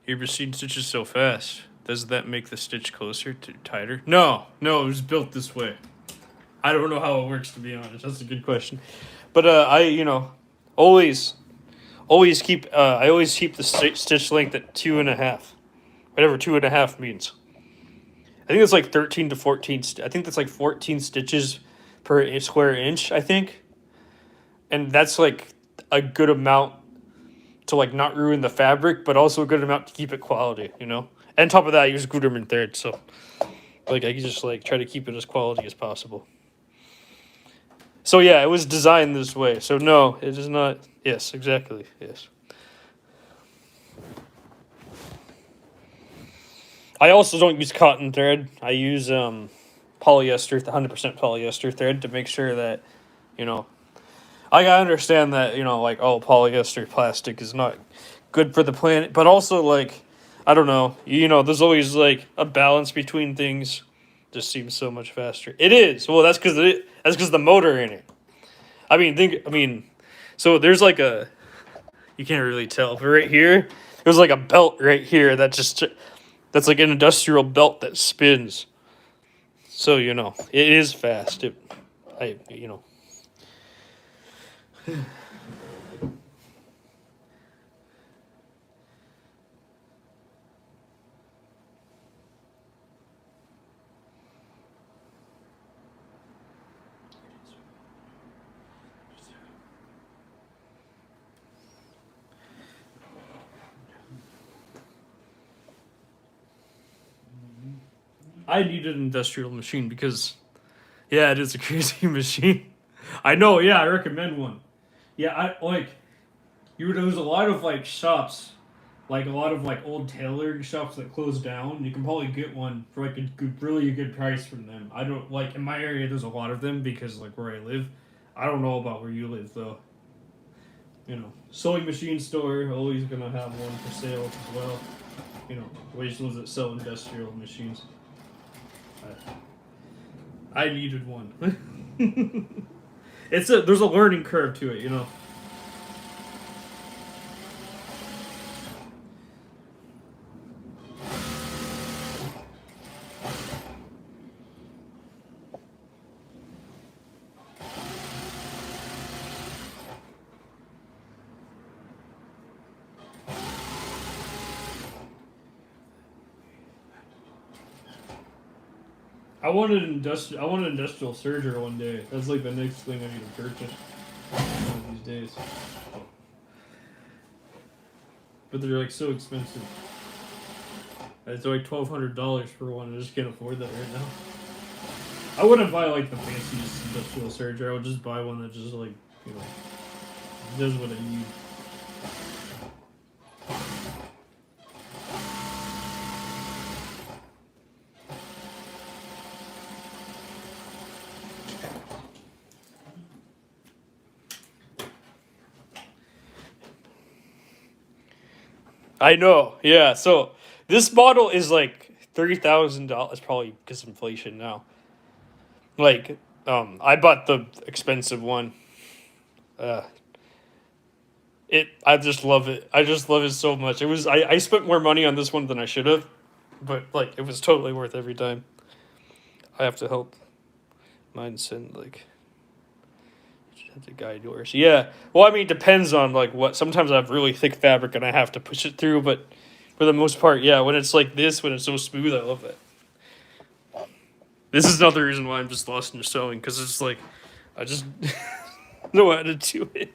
Your machine stitches so fast. Does that make the stitch closer to tighter? No, it was built this way. I don't know how it works, to be honest. That's a good question. But I always keep I always keep the stitch length at 2.5, whatever 2.5 means. I think it's like 13 to 14. I think that's like 14 stitches per square inch, I think, and that's like a good amount to like not ruin the fabric, but also a good amount to keep it quality, And on top of that, I use Gutermann thread, so like I can just like try to keep it as quality as possible. So yeah, it was designed this way. So no, it is not. Yes, exactly. Yes. I also don't use cotton thread. I use polyester, 100% polyester thread to make sure that, I understand that, like, polyester plastic is not good for the planet, but also, like, I don't know, there's always, like, a balance between things. Just seems so much faster. It is. Well, that's because the motor in it. So there's like you can't really tell, but right here, there's like a belt right here that's like an industrial belt that spins. So, it is fast. I need an industrial machine because, yeah, it is a crazy machine. I know, yeah, I recommend one. Yeah, there's a lot of like shops, like a lot of like old tailoring shops that close down. You can probably get one for like really good price from them. I don't like in my area. There's a lot of them because like where I live. I don't know about where you live though. Sewing machine store always gonna have one for sale as well. Ways those that sell industrial machines. I needed one. There's a learning curve to it. I want an industrial serger one day. That's like the next thing I need to purchase one of these days. But they're like so expensive. It's like $1,200 for one. I just can't afford that right now. I wouldn't buy like the fanciest industrial serger. I would just buy one that just like, you know, does what I need. I know, yeah. So this model is like $30,000, probably because of inflation now. Like, I bought the expensive one. Uh, I just love it. I just love it so much. I spent more money on this one than I should have, but like it was totally worth every time. I have to help mine send like the guide yours. Yeah. Well, I mean, it depends on like what. Sometimes I have really thick fabric and I have to push it through, but for the most part, yeah. When it's like this, when it's so smooth, I love it. This is another reason why I'm just lost in sewing, because it's like I just know how to do it.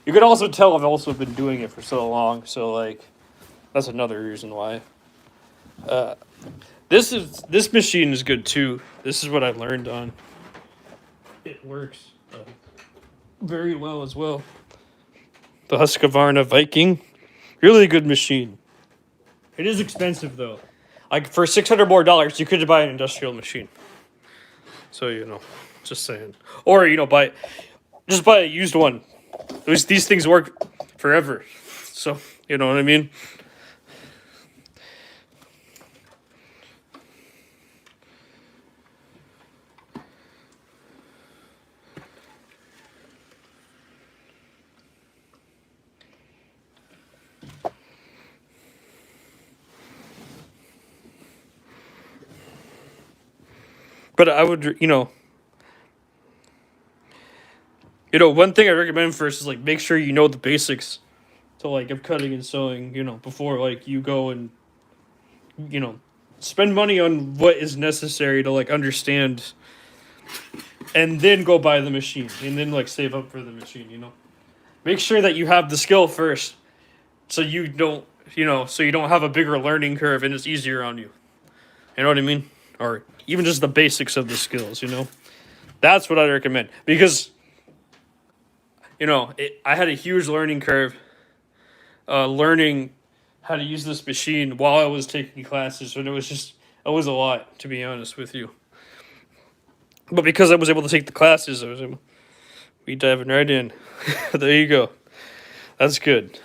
You could also tell I've also been doing it for so long, so like that's another reason why. Uh, this machine is good too. This is what I learned on. It works very well as well. The Husqvarna Viking, really good machine. It is expensive though. Like for $600 more, you could buy an industrial machine. So you know, just saying. Or you know, just buy a used one. These things work forever. So you know what I mean. But I would, one thing I recommend first is like make sure you know the basics to like of cutting and sewing, before like you go and spend money on what is necessary to like understand, and then go buy the machine and then like save up for the machine. Make sure that you have the skill first, so you don't, so you don't have a bigger learning curve and it's easier on you. You know what I mean? Or even just the basics of the skills. That's what I recommend, because I had a huge learning curve, learning how to use this machine while I was taking classes, and it was a lot, to be honest with you. But because I was able to take the classes, I was able be diving right in. There you go. That's good.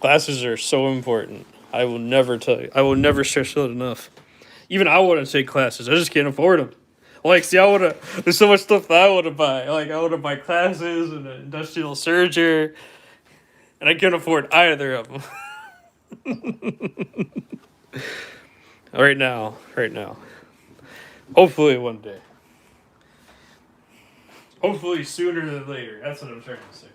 Classes are so important. I will never tell you. I will never stress that enough. Even I want to take classes. I just can't afford them. Like, see, there's so much stuff that I want to buy. Like, I want to buy classes and an industrial serger, and I can't afford either of them. Right now. Hopefully one day. Hopefully sooner than later. That's what I'm trying to say.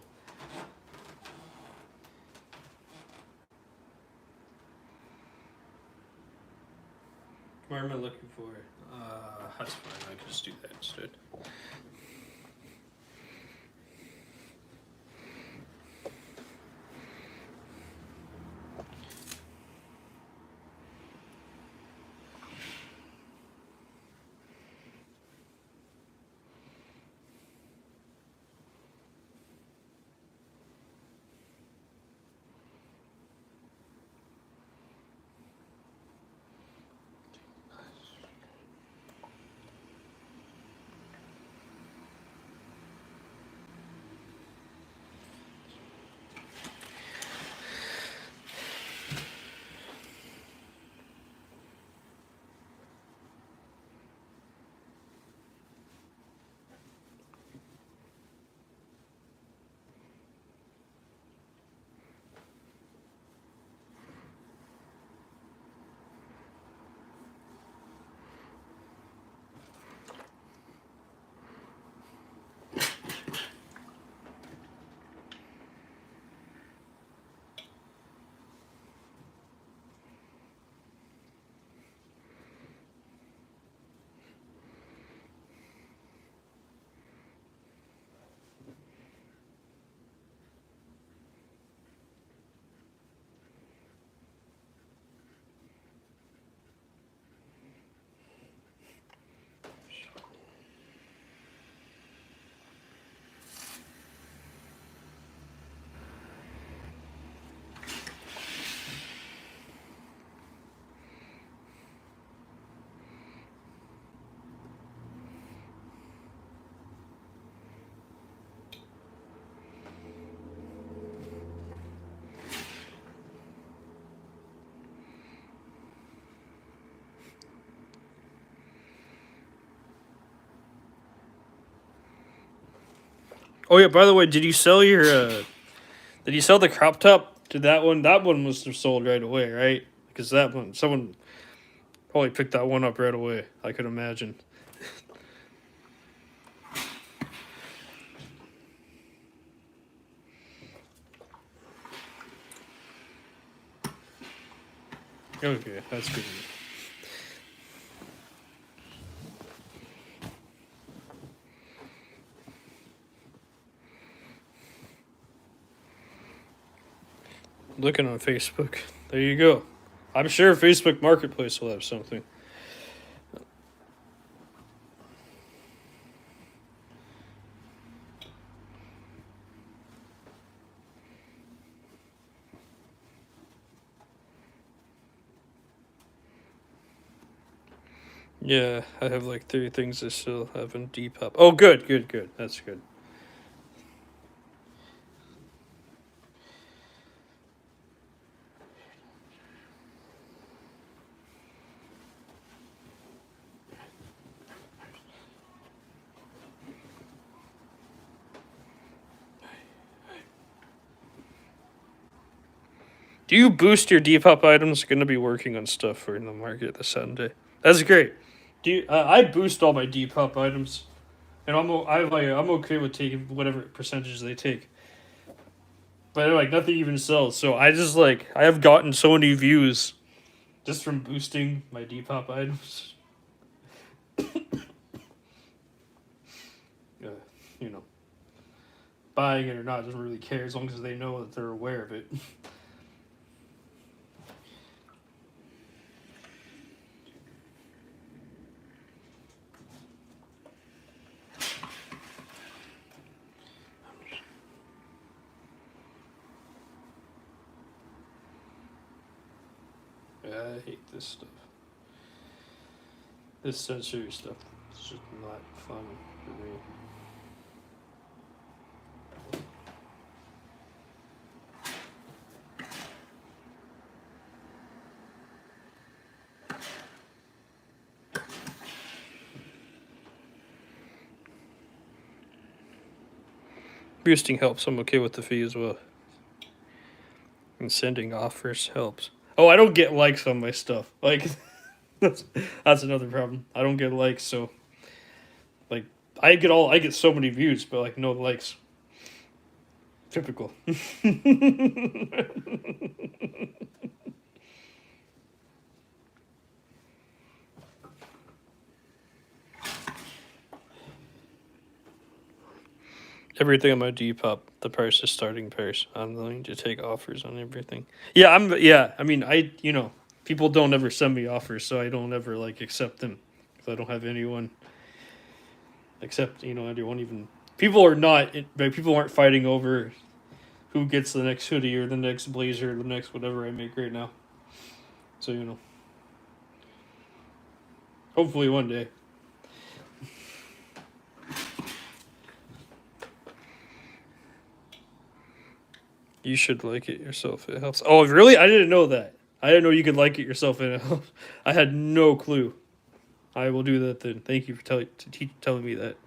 Where am I looking for? That's fine. I can just do that instead. Oh yeah. By the way, did you sell your? Did you sell the crop top? Did that one? That one was sold right away, right? Because that one, someone probably picked that one up right away. I could imagine. Okay, that's good. Looking on Facebook. There you go. I'm sure Facebook Marketplace will have something. Yeah, I have like 3 things I still have in Depop. Oh, good, good, good. That's good. Do you boost your Depop items? Going to be working on stuff for in the market this Sunday. That's great. Do you, I boost all my Depop items, and I'm okay with taking whatever percentage they take. But like nothing even sells, so I just like I have gotten so many views just from boosting my Depop items. Uh, you know, buying it or not doesn't really care as long as they know that they're aware of it. I hate this stuff. This sensory stuff. It's just not fun for me. Boosting helps. I'm okay with the fee as well. And sending offers helps. Oh, I don't get likes on my stuff. Like that's another problem. I don't get likes, so like I get so many views, but like no likes. Typical. Everything on my Depop, the price is starting price. I'm willing to take offers on everything. Yeah, I mean, people don't ever send me offers, so I don't ever like accept them because I don't have anyone except anyone even. People are not. People aren't fighting over who gets the next hoodie or the next blazer or the next whatever I make right now. So hopefully one day. You should like it yourself. It helps. Oh, really? I didn't know that. I didn't know you could like it yourself and it helps. I had no clue. I will do that then. Thank you for telling me that.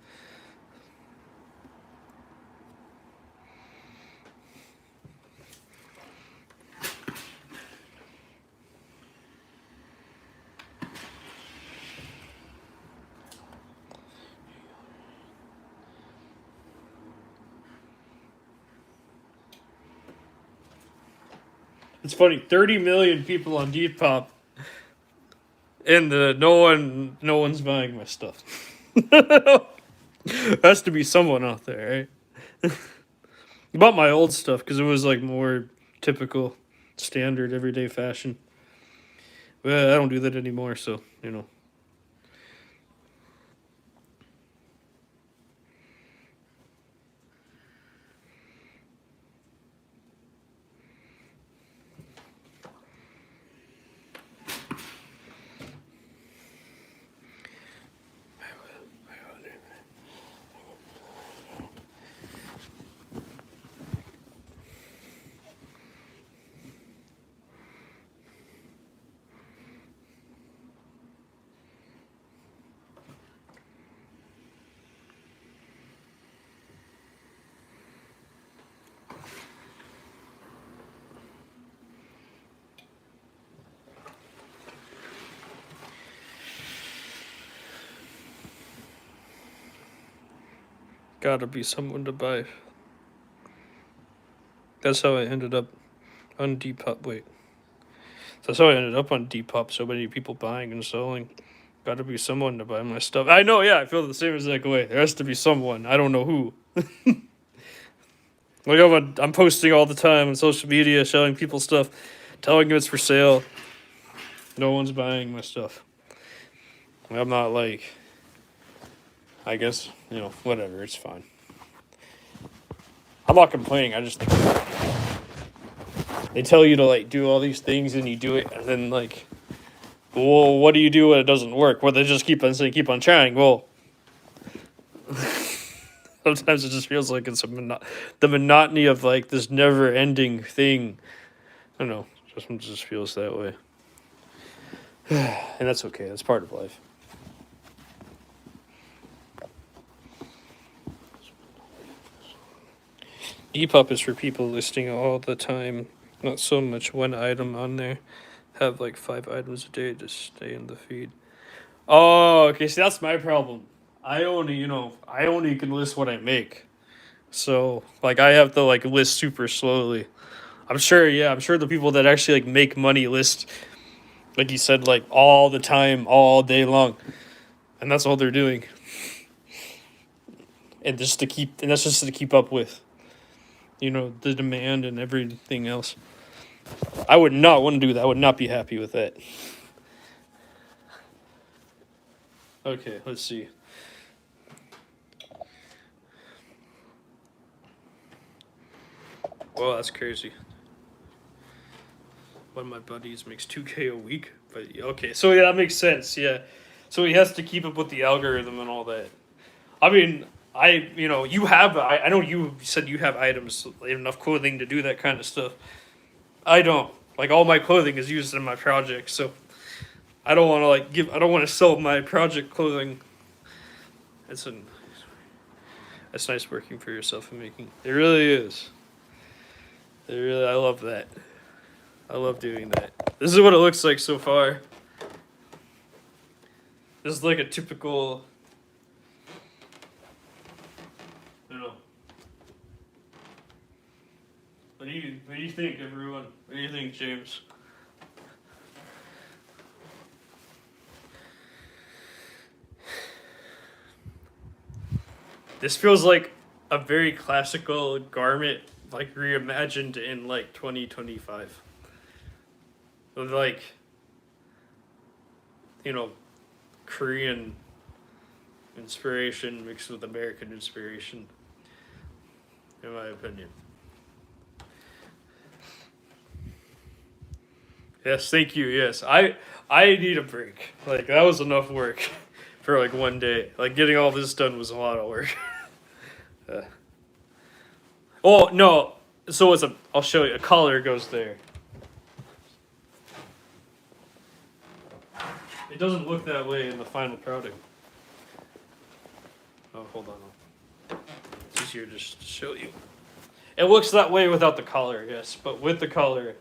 It's funny. 30 million people on Depop, and no one's buying my stuff. Has to be someone out there, right? About my old stuff because it was like more typical, standard, everyday fashion. But I don't do that anymore, so. Gotta be someone to buy. That's how I ended up on Depop. Wait. That's how I ended up on Depop. So many people buying and selling. Gotta be someone to buy my stuff. I know, yeah, I feel the same exact way. There has to be someone. I don't know who. Like I'm posting all the time on social media, showing people stuff, telling them it's for sale. No one's buying my stuff. I'm not like, I guess, whatever, it's fine. I'm not complaining, I just think they tell you to like do all these things and you do it, and then like, well, what do you do when it doesn't work? Well, they just keep on saying, keep on trying. Well, sometimes it just feels like it's the monotony of like this never ending thing. I don't know, just feels that way. And that's okay, that's part of life. Depop is for people listing all the time, not so much one item on there. Have like 5 items a day to stay in the feed. Oh, okay, see, that's my problem. I only can list what I make. So, like, I have to, like, list super slowly. I'm sure the people that actually, like, make money list, like you said, like, all the time, all day long. And that's all they're doing. And that's just to keep up with, the demand and everything else. I would not want to do that. I would not be happy with that. Okay, let's see. Well, that's crazy. One of my buddies makes 2K a week, but okay, so yeah, that makes sense. Yeah, so he has to keep up with the algorithm and all that. I mean, you have. I know you said you have items, enough clothing to do that kind of stuff. I don't. Like, all my clothing is used in my project, so I don't want to I don't want to sell my project clothing. It's nice working for yourself and making. It really is. I love that. I love doing that. This is what it looks like so far. This is like a typical. I don't know. What do you think, everyone? What do you think, James? This feels like a very classical garment, like reimagined in like 2025. With like, Korean inspiration mixed with American inspiration, in my opinion. Yes, thank you. Yes, I need a break. Like, that was enough work for like one day. Like, getting all this done was a lot of work. Oh no! So I'll show you. A collar goes there. It doesn't look that way in the final product. Oh, hold on. It's easier just to show you. It looks that way without the collar, yes, but with the collar.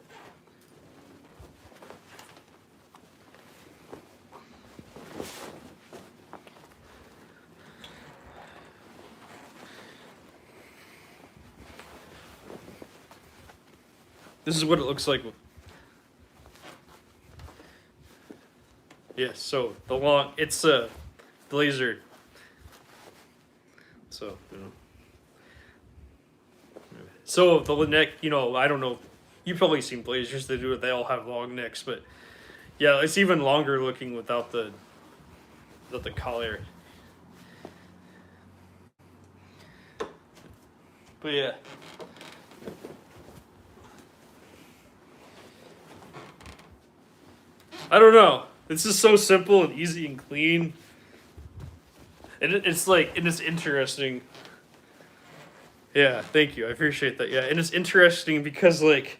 This is what it looks like. Yes, so it's a blazer. So, So the neck, I don't know. You've probably seen blazers. They all have long necks, but yeah, it's even longer looking without the collar. But yeah. I don't know. This is so simple and easy and clean. And it's interesting. Yeah, thank you. I appreciate that. Yeah, and it's interesting because like,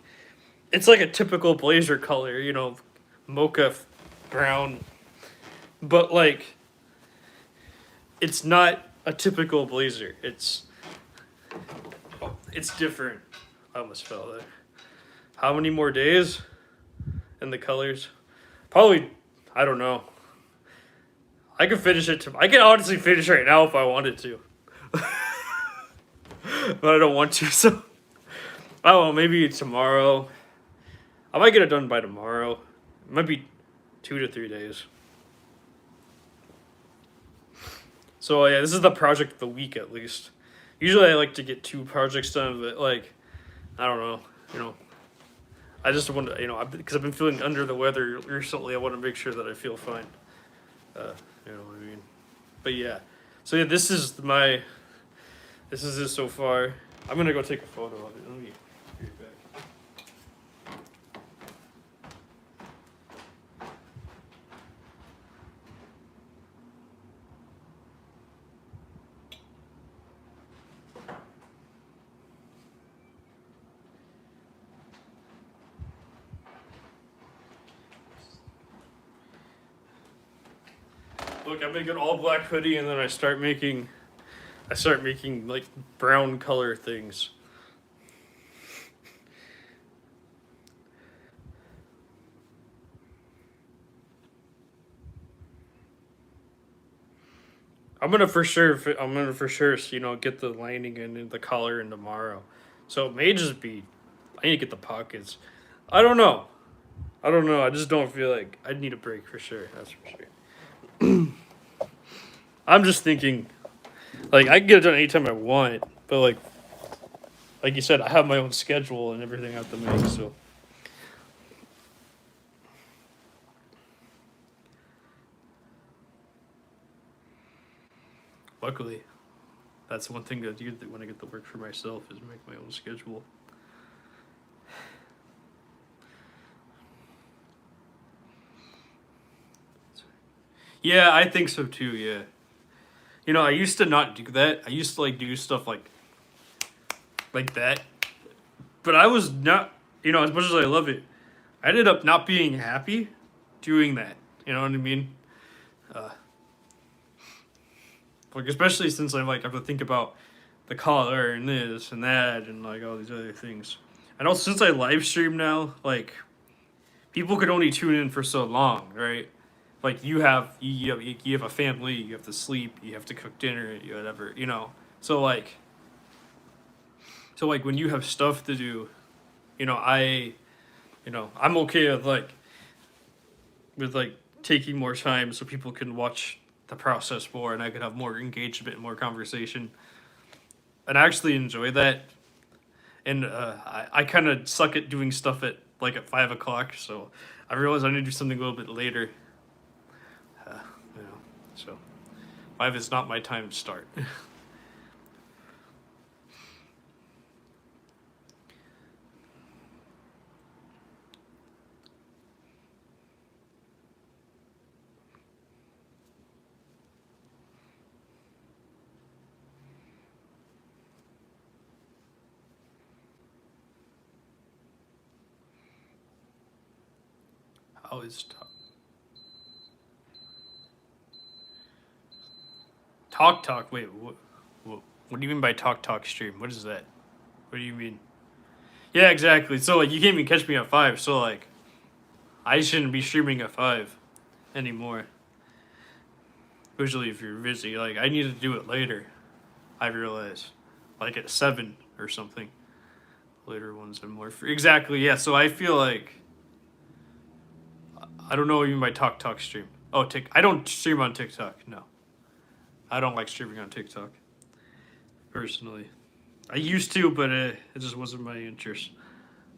it's like a typical blazer color, mocha brown, but like, it's not a typical blazer. It's different. I almost fell there. How many more days? And the colors? Probably, I don't know. I could finish it. I could honestly finish right now if I wanted to. but I don't want to. So I don't know. Maybe tomorrow. I might get it done by tomorrow. It might be 2 to 3 days. So yeah, this is the project of the week at least. Usually I like to get 2 projects done, but like I don't know. You know, I just want to, because I've been feeling under the weather recently. I want to make sure that I feel fine. You know what I mean? But yeah. So yeah, this is it so far. I'm gonna go take a photo of it. Let me be back. Look, I make an all black hoodie and then I start making like brown color things. I'm gonna for sure, get the lining and the collar in tomorrow. So it may just be, I need to get the pockets. I don't know. I just don't feel like I need a break for sure. That's for sure. I'm just thinking, like I can get it done anytime I want, but like you said, I have my own schedule and everything I have to make. So luckily, that's one thing that when I get to work for myself is make my own schedule. Yeah, I think so too. Yeah. I used to not do that. I used to like do stuff like that. But I was not, as much as I love it, I ended up not being happy doing that. You know what I mean? Like especially since I have to think about the color and this and that and like all these other things. And also since I live stream now, like people could only tune in for so long, right? Like you have a family, you have to sleep, you have to cook dinner, whatever, So like when you have stuff to do, I'm okay with taking more time so people can watch the process more and I could have more engagement, more conversation. And I actually enjoy that. And I kind of suck at doing stuff at 5 o'clock, so I realized I need to do something a little bit later. So 5 is not my time to start. How is Talk? Wait, what do you mean by Talk stream? What is that? What do you mean? Yeah, exactly. So you can't even catch me at 5. So I shouldn't be streaming at 5 anymore. Usually, if you're busy, I need to do it later. I realize, at 7 or something. Later ones are more free. Exactly. Yeah. So I feel like I don't know what you mean by Talk stream. Oh, I don't stream on TikTok. No, I don't like streaming on TikTok. Personally, I used to, but it just wasn't my interest.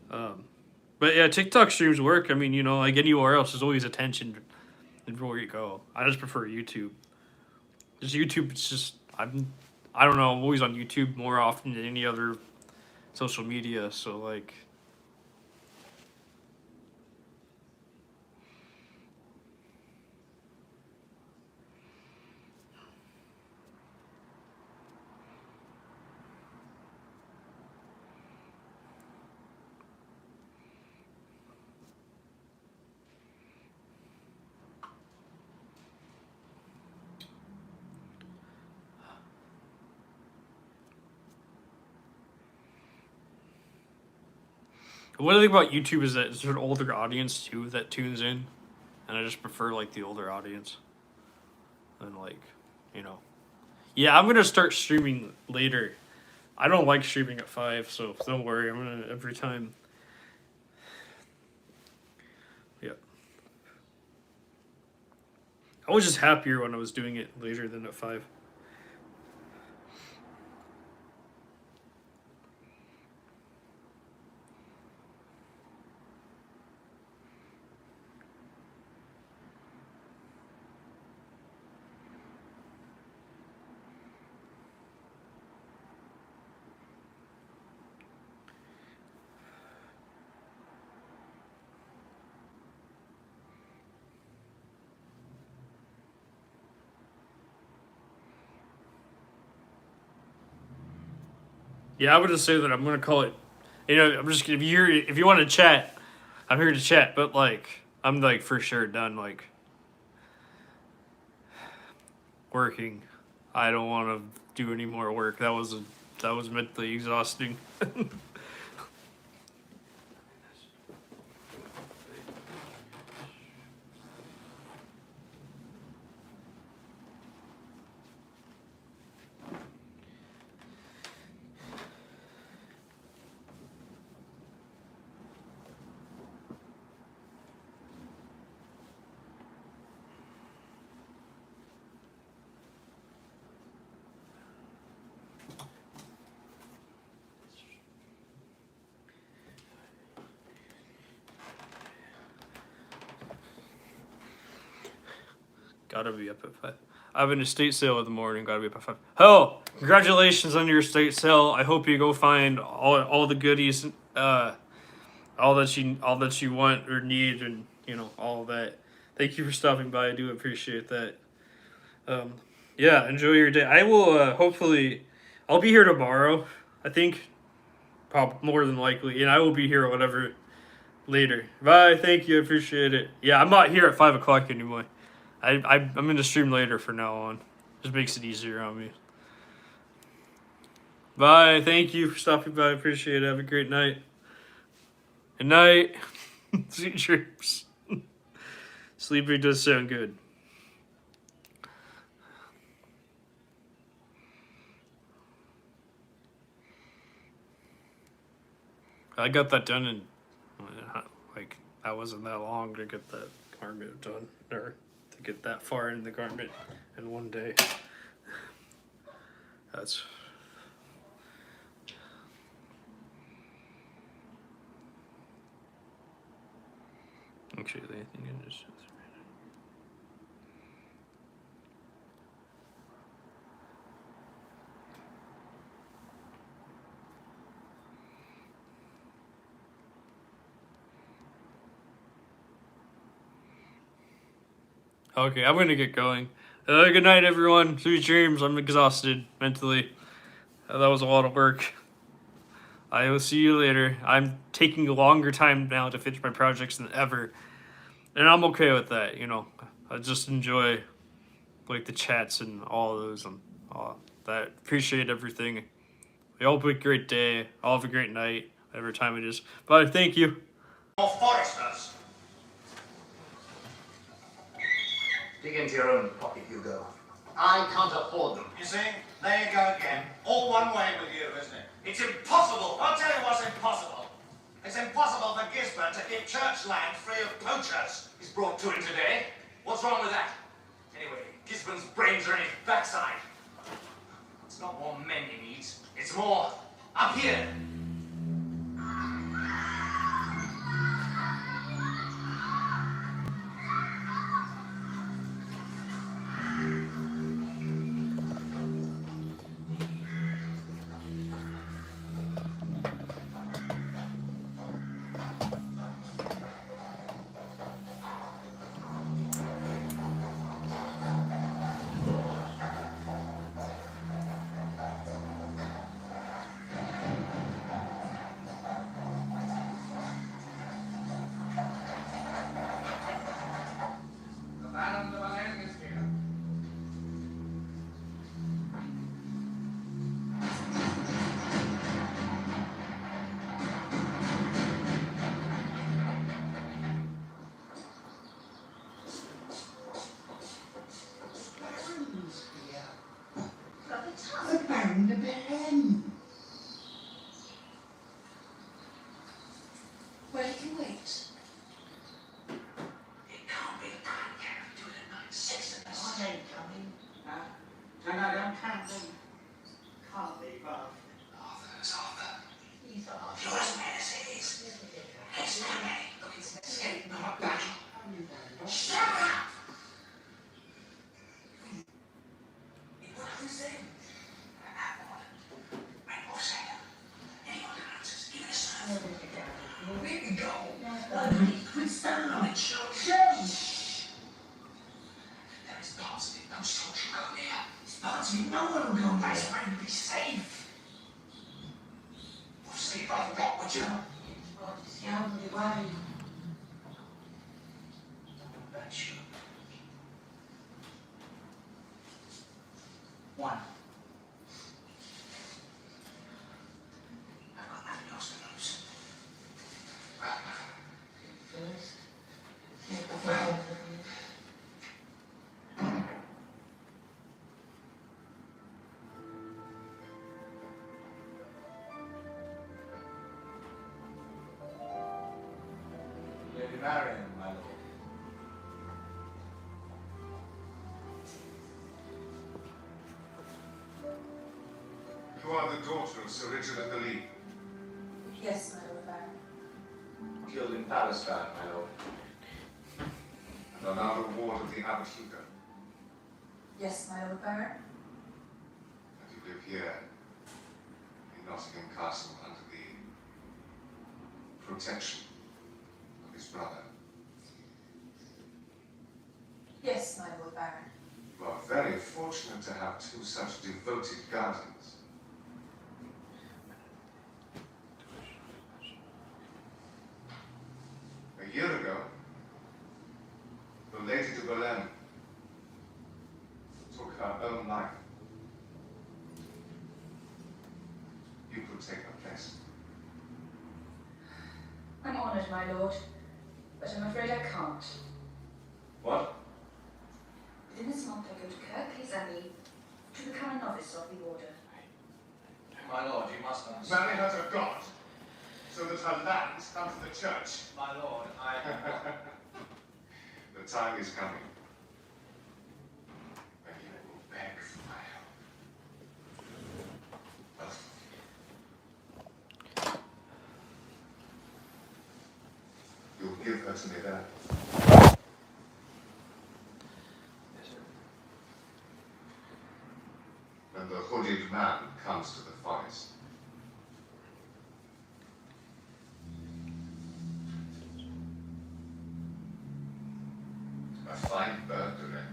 But yeah, TikTok streams work. I mean, like anywhere else, there's always attention before you go. I just prefer YouTube. Just YouTube. It's just I don't know. I'm always on YouTube more often than any other social media. So what I think about YouTube is that it's an older audience too that tunes in, and I just prefer the older audience. And yeah, I'm gonna start streaming later I don't like streaming at 5, so don't worry. I'm gonna every time. Yeah. I was just happier when I was doing it later than at 5. Yeah, I would just say that I'm gonna call it. You know, I'm just if you want to chat, I'm here to chat. But like, I'm like for sure done like working. I don't want to do any more work. That was mentally exhausting. Gotta be up at 5. I have an estate sale in the morning. Gotta be up at 5. Hell, congratulations on your estate sale. I hope you go find all the goodies, all that you want or need, and you know all of that. Thank you for stopping by. I do appreciate that. Yeah, enjoy your day. I will hopefully. I'll be here tomorrow. I think, probably more than likely, and I will be here or whatever later. Bye. Thank you. I appreciate it. Yeah, I'm not here at 5 o'clock anymore. I'm gonna stream later from now on. Just makes it easier on me. Bye. Thank you for stopping by. I appreciate it. Have a great night. Good night. Sweet dreams. Sleeping does sound good. I got that done in like that wasn't that long to get that garment done or to get that far in the garment in one day. That's actually I think I just. Okay, I'm gonna get going. Good night, everyone. Sweet dreams. I'm exhausted mentally. That was a lot of work. I will see you later. I'm taking a longer time now to finish my projects than ever, and I'm okay with that. You know, I just enjoy like the chats and all of those and all that. Appreciate everything. We all have a great day. All have a great night. Whatever time it is. But thank you. More foresters. Dig into your own pocket, Hugo. I can't afford them. You see? There you go again. All one way with you, isn't it? It's impossible. I'll tell you what's impossible. It's impossible for Gisborne to keep church land free of poachers. He's brought to it today. What's wrong with that? Anyway, Gisborne's brains are in his backside. It's not more men he needs. It's more up here. The Baron de Belen. Arthur's Arthur. You're as mad as it is. It's not me. Look, it's an escape, not a battle. Shut up! What happens then? Rainbow Sailor. Anyone who answers, give us a Where we go? Nobody quit standing on it, Shh! There is parts of it, no soul shall go there. There's parts of it, no one will go there. It's trying to be safe. We'll sleep on the rock, would you? That's you. One. I've got nothing else to lose. Lady Marion, my lord. You are the daughter of Sir Richard of the Lee. Yes, my Lord Baron. Killed in Palestine, my lord. And are now the ward of the Abbot Hugo. Yes, my Lord Baron. And you live here in Nottingham Castle under the protection of his brother. Yes, my Lord Baron. You are very fortunate to have two such devoted guardians. A year ago, the Lady de Boleyn took her own life. You could take her place. I'm honoured, my Lord, but I'm afraid I can't. What? Within this month I go to Kirklees Abbey to become a novice of the Order. My lord, you must understand. Marry her to God, so that her lands come to the church. My lord, The time is coming when you will beg for my help. Both of you. You'll give her to me there. When the hooded man comes to the forest. A fine burglary.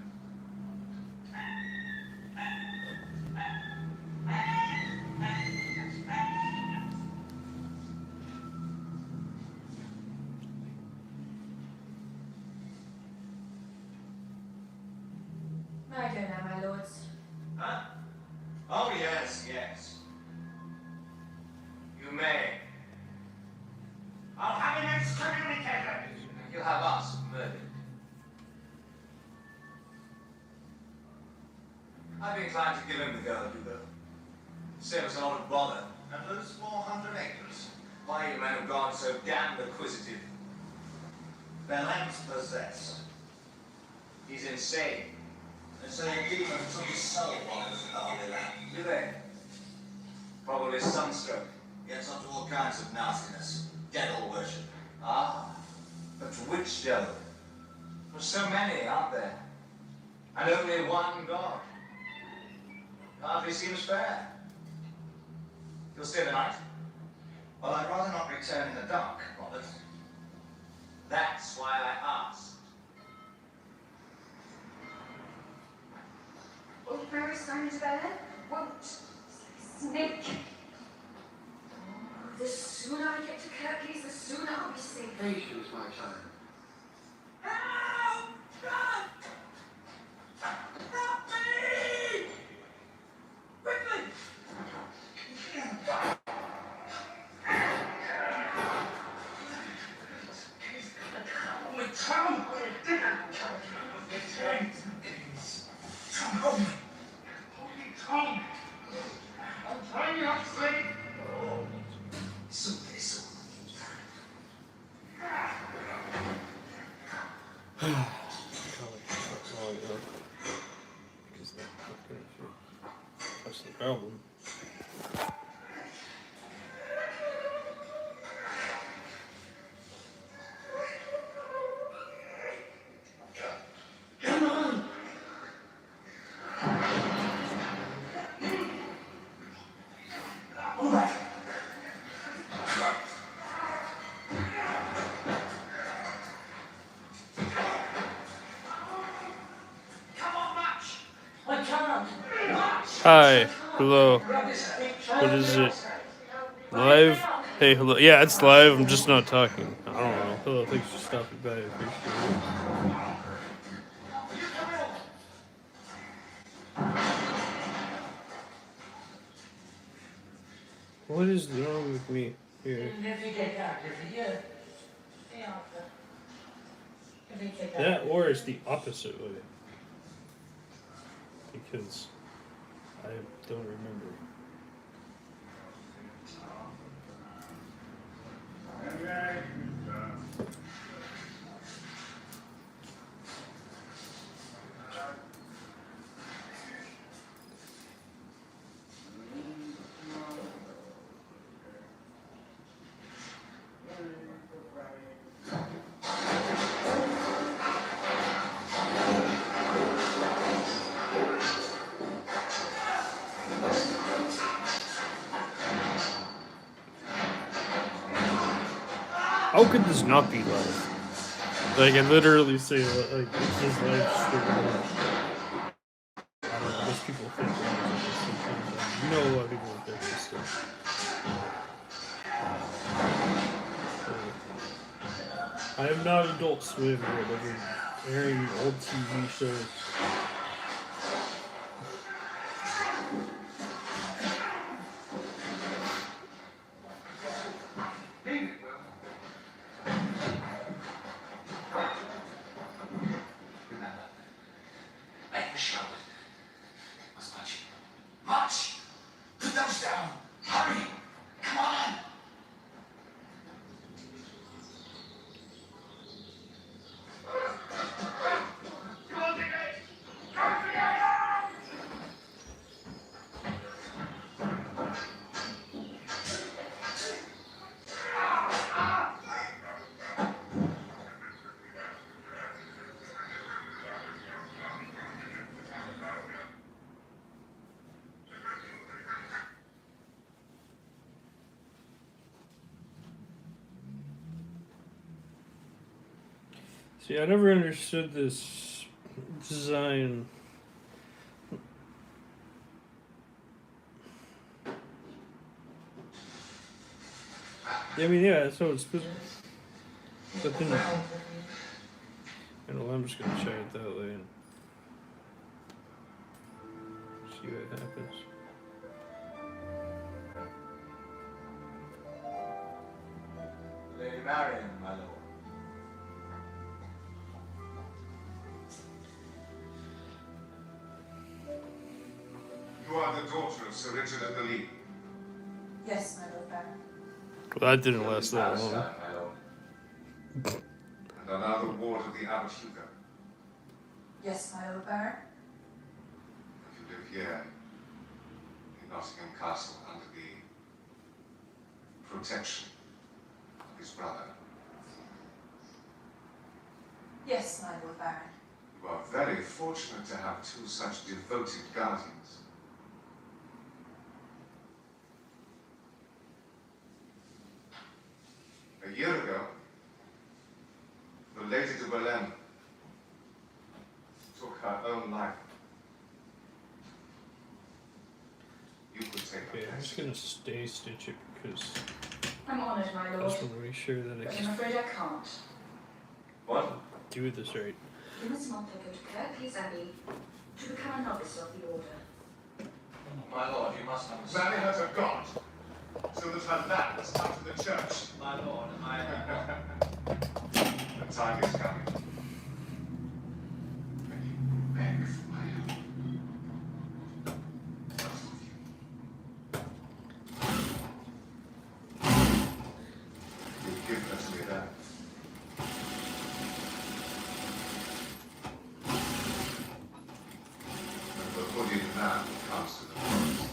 May I go now, my lords? Huh? Oh, yes, yes. You may. I'll have him excommunicated. you'll have us murdered. I'd be inclined to give him the girl, Hugo. Save us a lot of bother. And lose 400 acres. Why are you men have gone so damned acquisitive? Their land's possessed. He's insane. They say a demon took his soul while he was in the Holy Land. Do they? Probably sunstroke. Gets onto all kinds of nastiness. Devil worship. Ah, but which devil? There's so many, aren't there? And only one God. Hardly seems fair. You'll stay the night? Well, I'd rather not return in the dark, Robert. That's why I asked. Old Prairie Stone to bed? Won't. Snake. Oh, the sooner I get to Kirklees, the sooner I'll be safe. Patience, my child. Help! Run! Help me! Quickly! Only Tom! Tom, help me! Only Tom! I'm trying not to sleep! Soon, very soon. Move back. Come on, Match. I can't. Match. Hi. Hello. Grab this thing. What is it? Live? Hey, hello. Yeah, it's live. I'm just not talking. I don't know. Hello. Thanks for stopping by. I appreciate it. What is wrong with me here? That or it's the opposite way. Because I don't remember. How could this not be live? Like, I literally say, like, it's just live stream. I don't know, I guess people think live is just sometimes. You know a lot of people with that stuff. I am not Adult Swim or whatever, airing old TV shows. Make the show. What's Match? Match! Put those down. Hurry! Come on! See, I never understood this design. I mean, yeah, so it's supposed. But then, you know, I'm just gonna try it that way and see what happens. Lady Marion, my lord. You are the daughter of Sir Richard of the Lee. Yes, my Lord Baron. Well, that didn't last that long. Palestine, my lord. And are now the ward of the Abbot Hugo. Yes, my Lord Baron. You live here in Nottingham Castle under the protection of his brother. Yes, my Lord Baron. You are very fortunate to have two such devoted guardians. A year ago, the Lady de Boleyn took her own life. You could take her Okay, I'm just place. gonna stay stitch it because I'm honoured, my I Lord. just want to make sure that I But I'm can afraid I can't. What? do this right. You must not go to Kirklees Abbey to become a novice of the order. My lord, you must understand. Marry her to God, so that her lands come to the church. My lord, The time is coming. When you beg for my help. Both of you. You give her to me then. And the hooded man comes to the forest.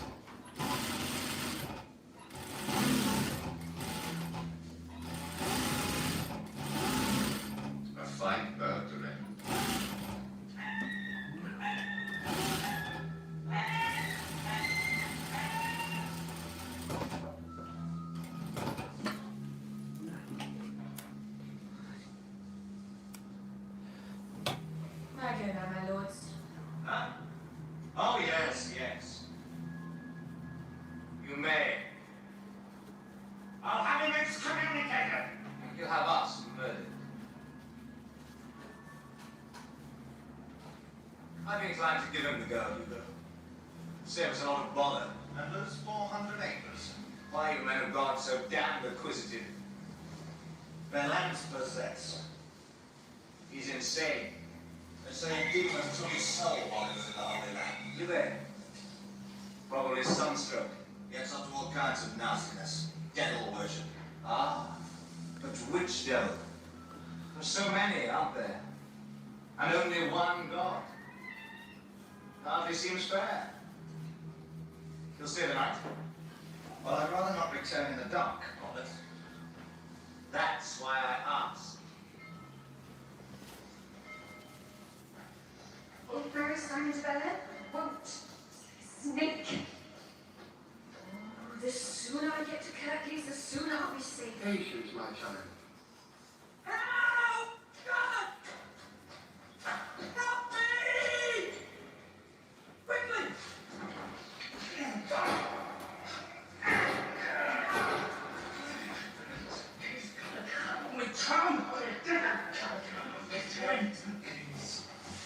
I'd be inclined to give him the go, Hugo. Save us a lot of bother. And those 400 acres. Why you men have gone so damned acquisitive? Their land's possessed. He's insane. They say a demon took his soul while he was in the Holy Land. You there? Probably sunstroke. Gets up to all kinds of nastiness. Devil worship. Ah, but which devil? There's so many, aren't there? And only one God. Hardly seems fair. You'll stay the night? Well, I'd rather not return in the dark, Robert. That's why I asked. Where is Simon's Bella? Won't snake. Oh, the sooner I get to Kirklees, the sooner I'll be safe. Patience, my child. Help! God! Help me! Quickly! Only Tom!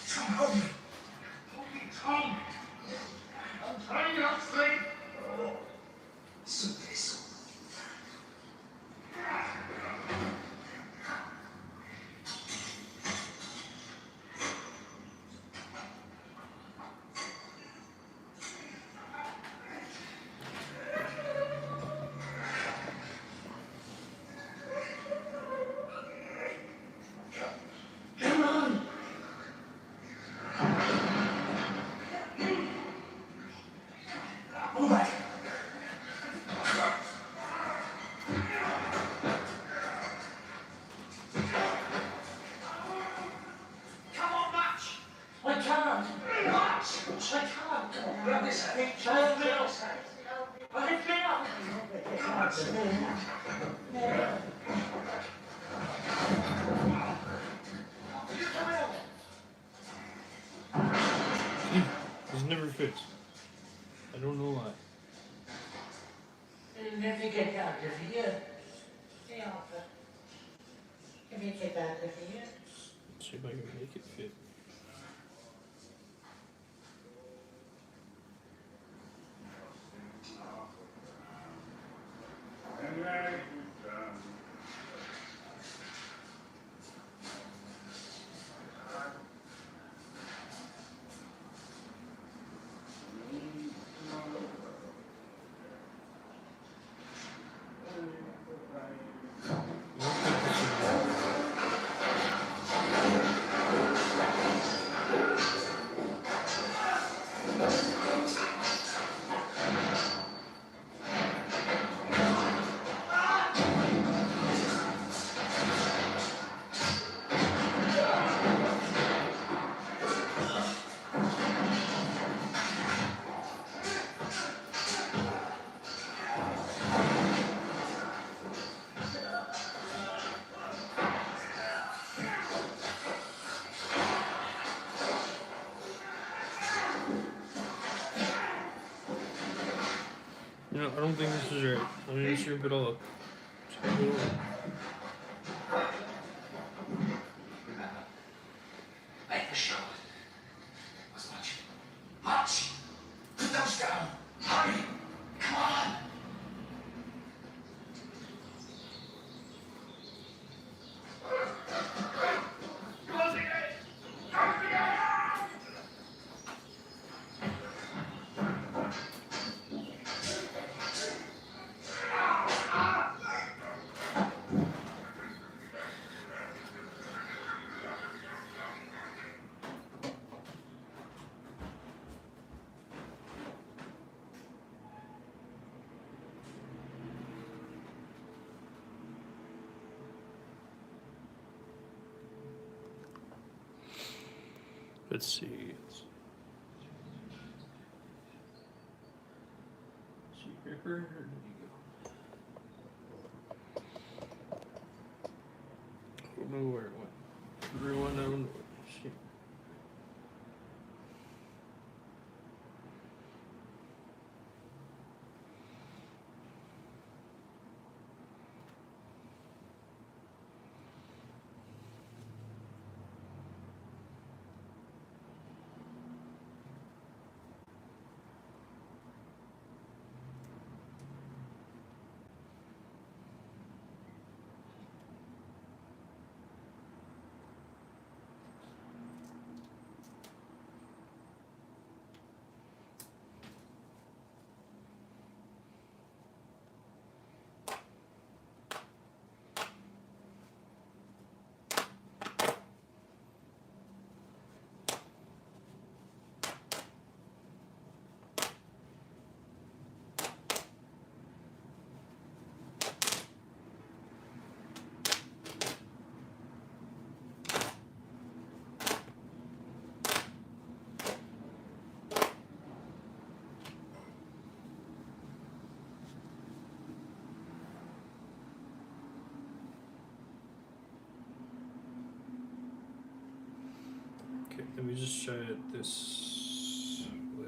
Tom, help me! Help me, Tom! I'm trying not to sleep! So this. Come on! Move back! Come on, Match! I can't! Match! I can't! Grab this head! Help me out! Help me out! He's never fixed. I don't know why. You'll never get out of here. Hey, Arthur. Can we get out of here? See if I can make it fit. You know, I don't think this is right. Let me just rip it all up. Make the show. As much. Much! Put those down! Hurry! Come on! Close the gate! Close the gate! Let's see. Secret Where did he go? I don't know where it went. Everyone, I don't know. Shit. let me just try it this way.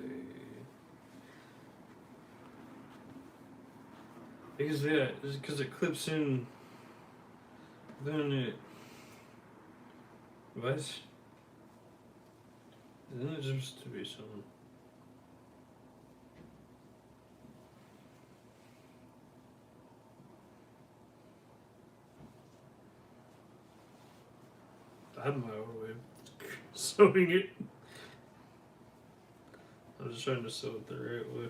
Because because it clips in. Then it. What? Isn't it supposed to be something? I have my own way of sewing it. I was just trying to sew it the right way.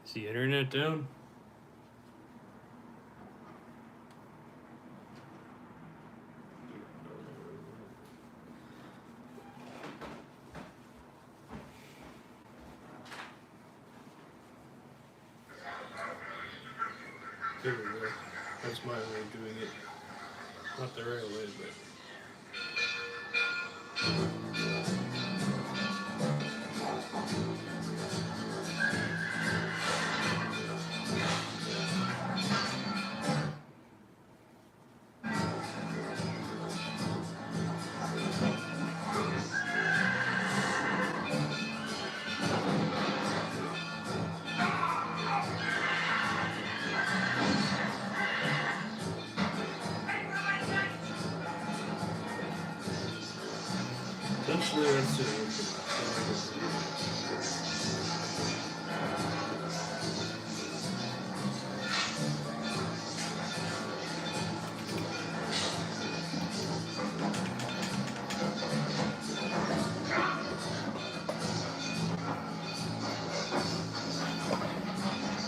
Is the internet down? There we go. That's my way of doing it. Not the right way, but. Essentially, that's it.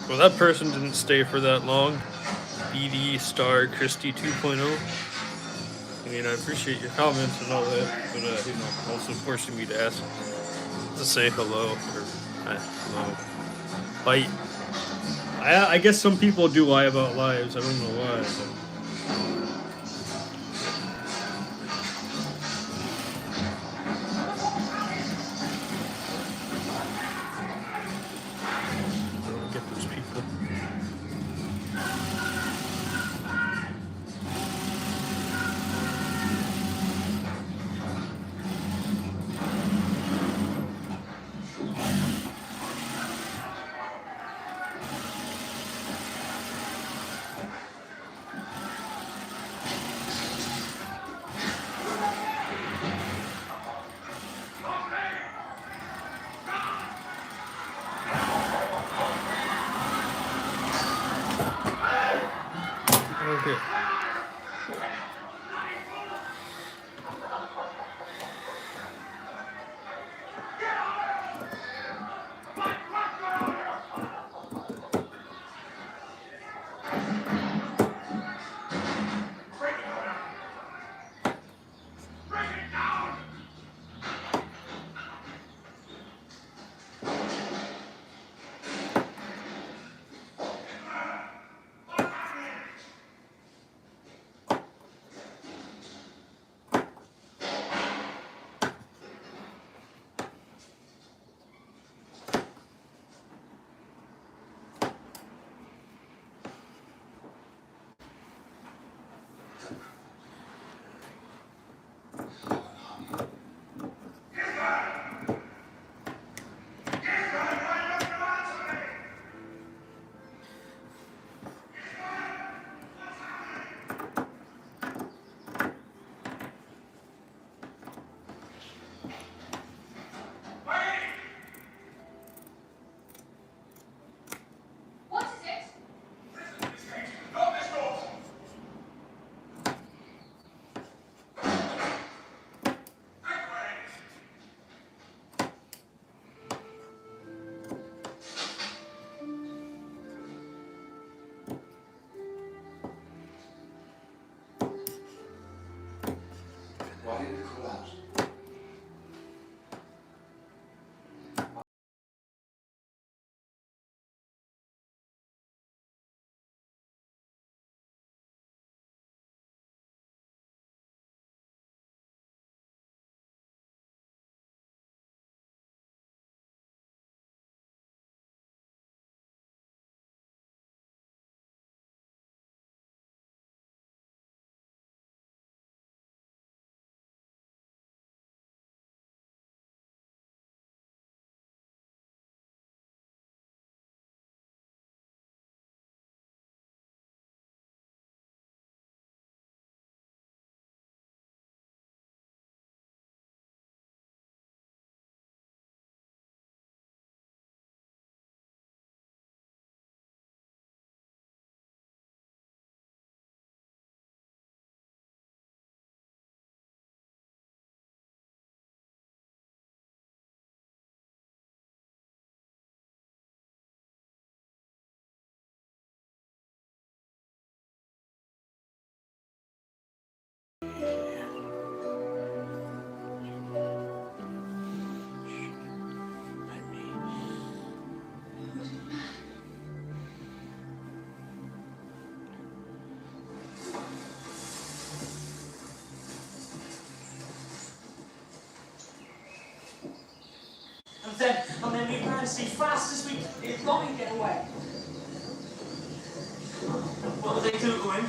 Well, that person didn't stay for that long. BD Star Christie 2.0. I mean, I appreciate your comments and all that, but you know, also forcing me to ask to say hello or hello. Like, I guess some people do lie about lives. I don't know why. But. Get those people. Okay. and then we ran as fast as we could. Robbie, get away. What will they do, Gwen?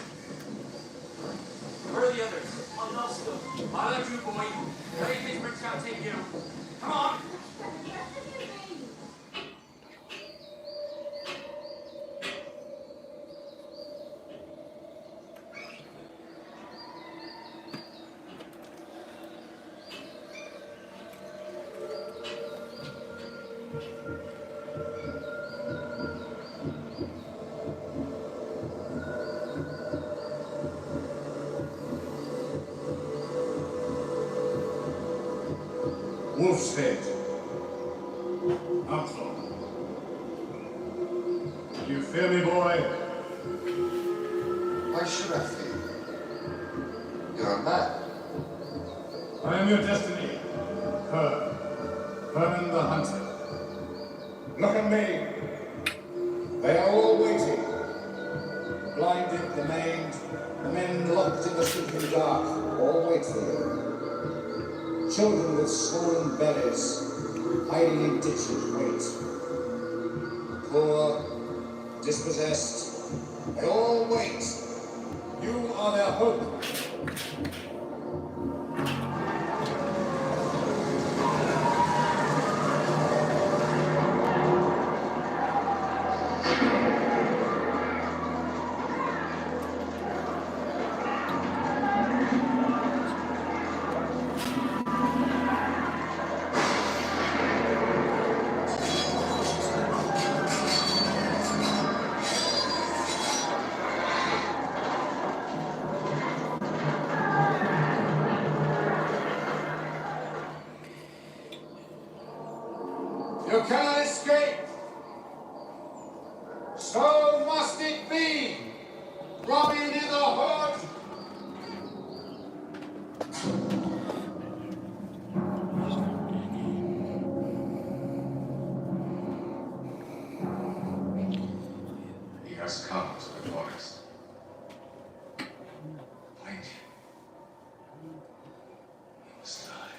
Where are the others? I lost them. I love you, boy. Hey, Pittsburgh's gotta take you. Come on. Wolf's Head. Outlaw. You fear me, boy? Why should I fear? You're a man. I am your destiny. Herman the Hunter. Look at me. They are all waiting. Blinded, the maimed, the men locked in the sleeping dark, all wait for you. Children with swollen bellies, hiding in ditches, wait. Poor, dispossessed, they all wait. You are their hope. You cannot escape. So must it be. Robin in the hood. He has come to the forest. Find him. He must die.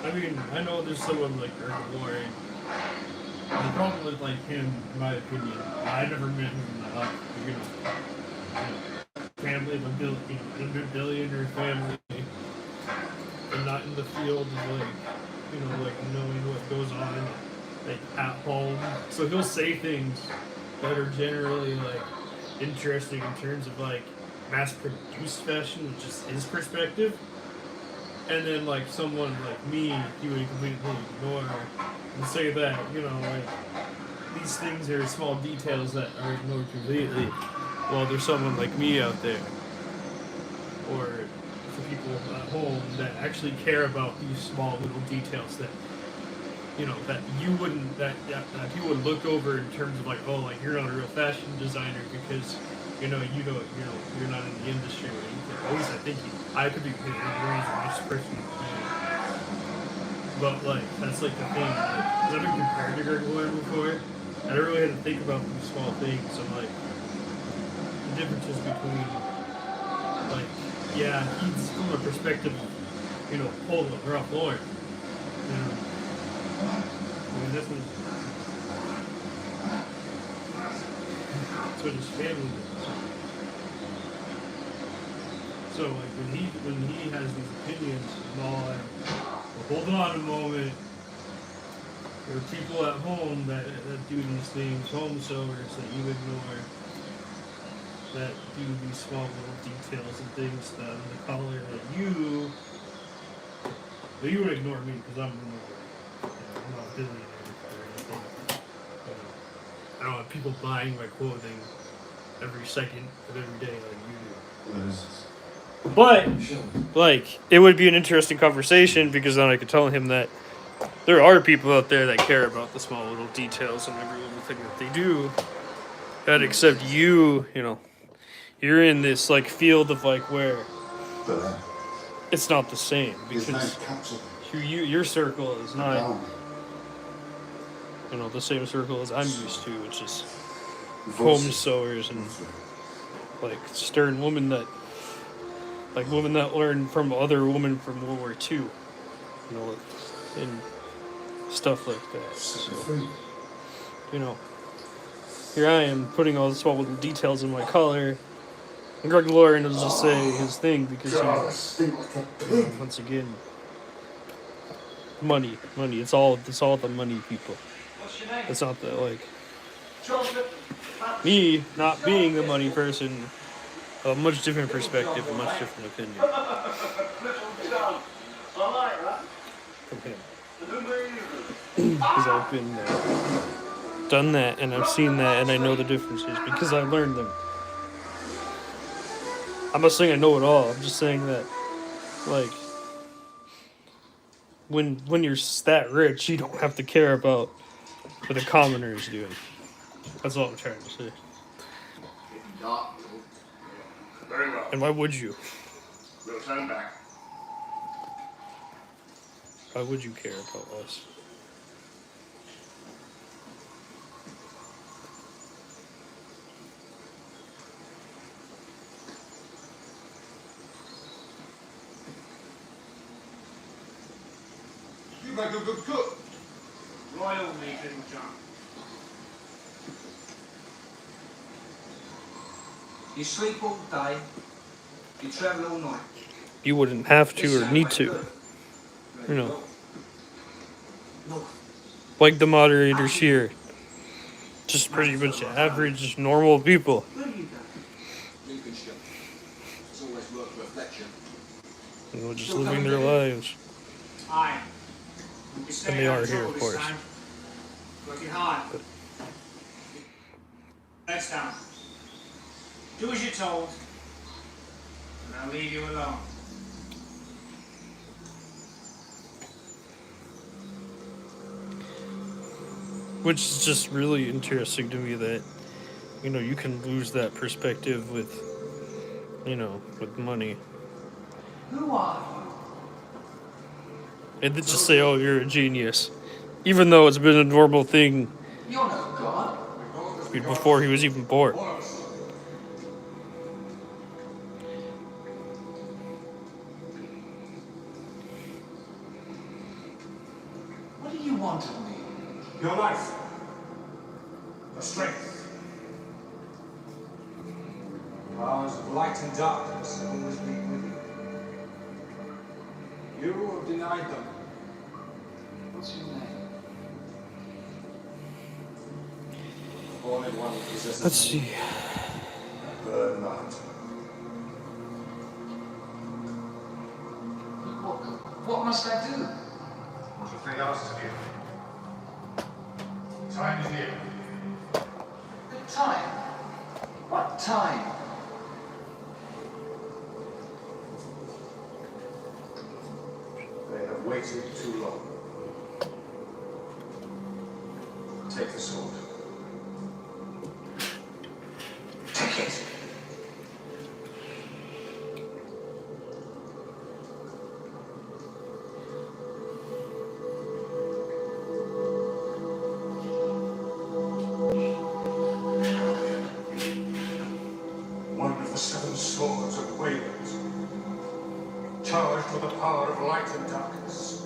I mean, I know there's someone like Erdogan. The problem with like him, in my opinion, I never met him. You know, family of a billionaire family, and not in the field of like, you know, like knowing what goes on like at home. So he'll say things that are generally like interesting in terms of like mass-produced fashion, which is his perspective. And then, like, someone like me, he would completely ignore and say that, you know, like, these things are small details that are ignored completely. While there's someone like me out there, or for people at home that actually care about these small little details that, you know, that you wouldn't, that people would look over in terms of like, oh, like, you're not a real fashion designer because, you're not in the industry or anything. At least I think I could be the next person. But like, that's like the thing. Like, 'cause I've been compared to Gregor before. I don't really have to think about these small things. So like, the differences between, like, yeah, he's from a perspective of, you know, Paul Ralph Lauren. You know, I mean, that's what his family is. So like when he has these opinions and all that, well, hold on a moment. There are people at home that do these things, home sewers that you ignore, that do these small little details and things that on the collar that you would ignore me because I'm I'm not a billionaire or anything. I don't have people buying my clothing every second of every day like you do. But like, it would be an interesting conversation because then I could tell him that there are people out there that care about the small little details and every little thing that they do. That except you, you're in this like field of like where it's not the same because your circle is not the same circle as I'm used to, which is home sewers and like stern women that learned from other women from World War II, and stuff like that. So, here I am putting all the small little details in my collar. And Greg Lauren will just say his thing because once again, money. It's all the money people. It's not the me not being the money person. A much different perspective, a much different opinion from him. Because I've been done that and I've seen that and I know the differences because I learned them. I'm not saying I know it all. I'm just saying that, like, when you're that rich, you don't have to care about what the commoner is doing. That's all I'm trying to say. Very well. And why would you? We'll turn back. Why would you care about us? You make a good cook. Royal meat, Little John. You sleep all day, you travel all night. You wouldn't have to or need to. Like the moderators here. Just pretty much average, normal people. Where do you go? Lincolnshire. It's always worth reflection. Just living their lives. Aye. And they are here, of course. Working hard. Next down. Do as you're told, and I'll leave you alone. Which is just really interesting to me that, you can lose that perspective with, with money. Who are And then just say, oh, you're a genius. Even though it's been a normal thing you? You're no god. before he was even born. What do you want of me? Your life. Your strength. Powers of light and darkness have always been with you. You have denied them. What's your name? Only one possesses. Let's see. Bernard. What must I do? Nothing else to do. Time is near. The time. What time? They have waited too long. Take the sword. Take it. One of the 7 swords of Wales, charged with the power of light and darkness.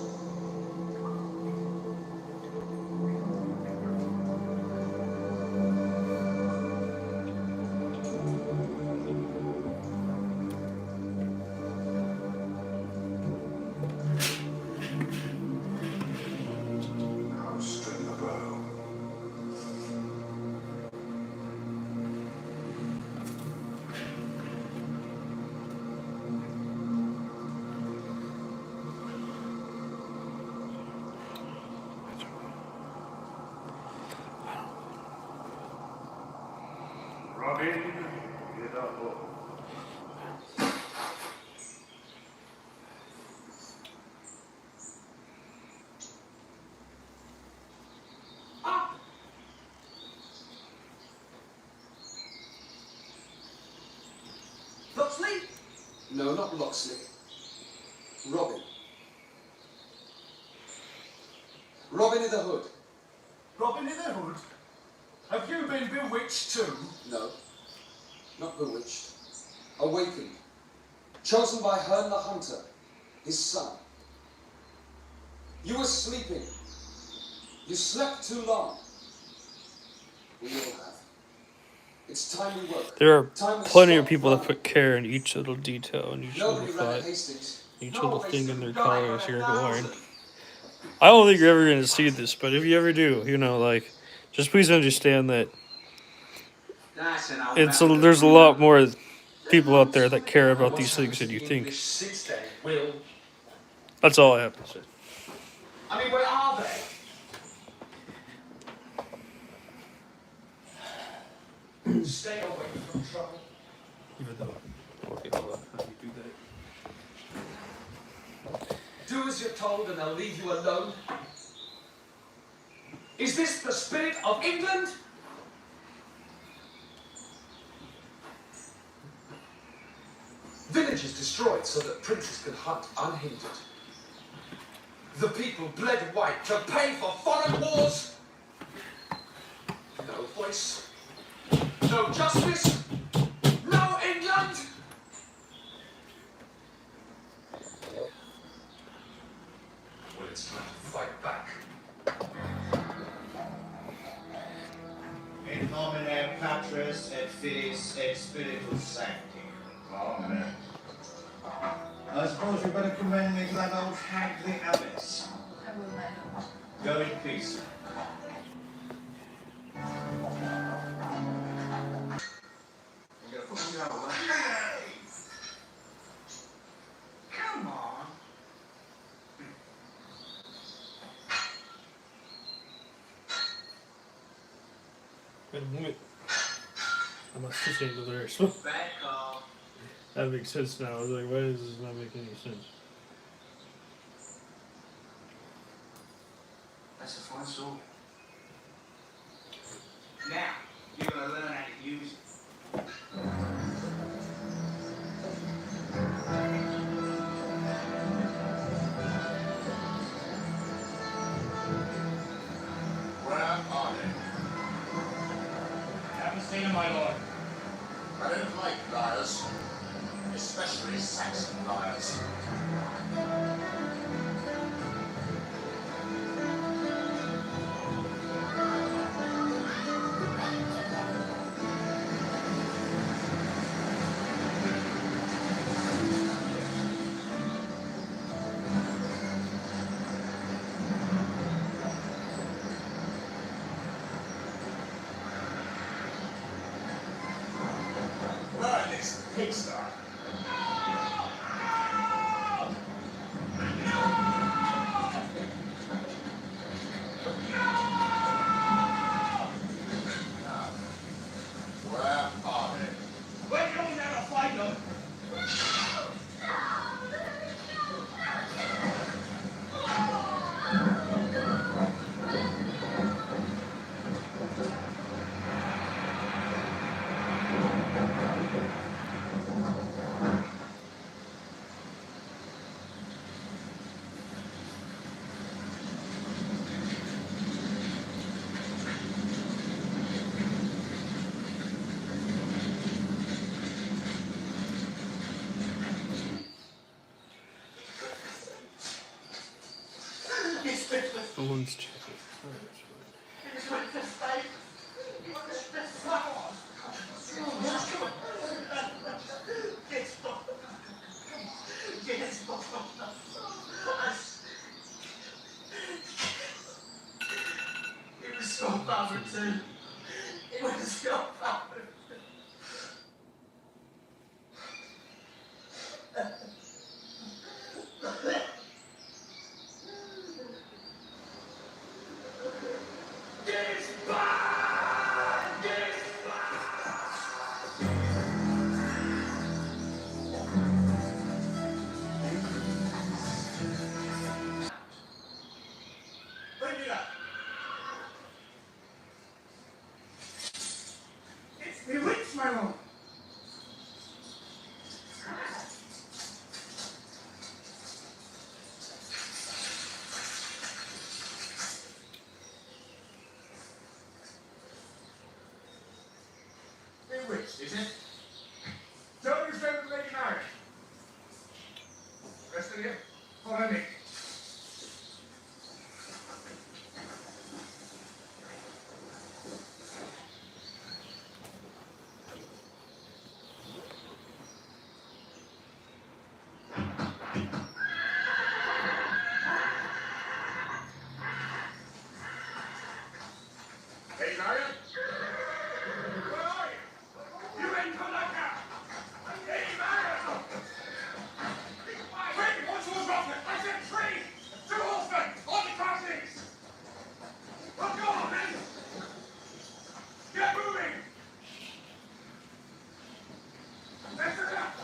Robin, get up. Locksley? No, not Locksley. Robin. Robin in the Hood. Robin in the Hood? Have you been bewitched too? No, not bewitched. Awakened. Chosen by Herne the Hunter, his son. You were sleeping. You slept too long. We all have. It's time we woke. There are Time we plenty of stopped people that running. put care in each little detail and each little Nobody ran at thought, Hastings. each No, little they thing in should their die colors on here 1,000. going. I don't think you're ever going to see this, but if you ever do, you know, like, just please understand that That's an old it's man. there's a lot more people out there that care about these things than you think. English since then, Will. That's all I have to say. I mean, where are they? Stay away from trouble. Even though, okay, hold on, how do you do that? Do as you're told and they'll leave you alone? Is this the spirit of England? Villages destroyed so that princes can hunt unhindered. The people bled white to pay for foreign wars. No voice, no justice, no England. Well, it's time to fight back. In nomine Patris et Filii et Spiritus Sancti. Amen. I suppose you better commend me to that old hag, the abbess. I will, my lord. Go in peace. You're gonna put me out of work. Come on. Wait a moment. I must listen to the lyrics. Back off. That makes sense now. I was like, why does this not make any sense? That's a fine sword. Now, you're gonna learn how to use it. Where are they? Haven't seen him, my lord. I don't like liars, especially Saxon liars. Burn this pigsty. Where are they? We're coming down to fight them. No one's checking. It was your father too. It was your father. my lord. Bewitched, is it? Don't you stay with Lady Mary. Rest of you, follow me. Lady Mary? Where are you? You ain't come back now! Lady Mary! Quick, what's wrong with it? I said three! Two horsemen! On the crossings! Well, go on, then! Get moving! Let's it up!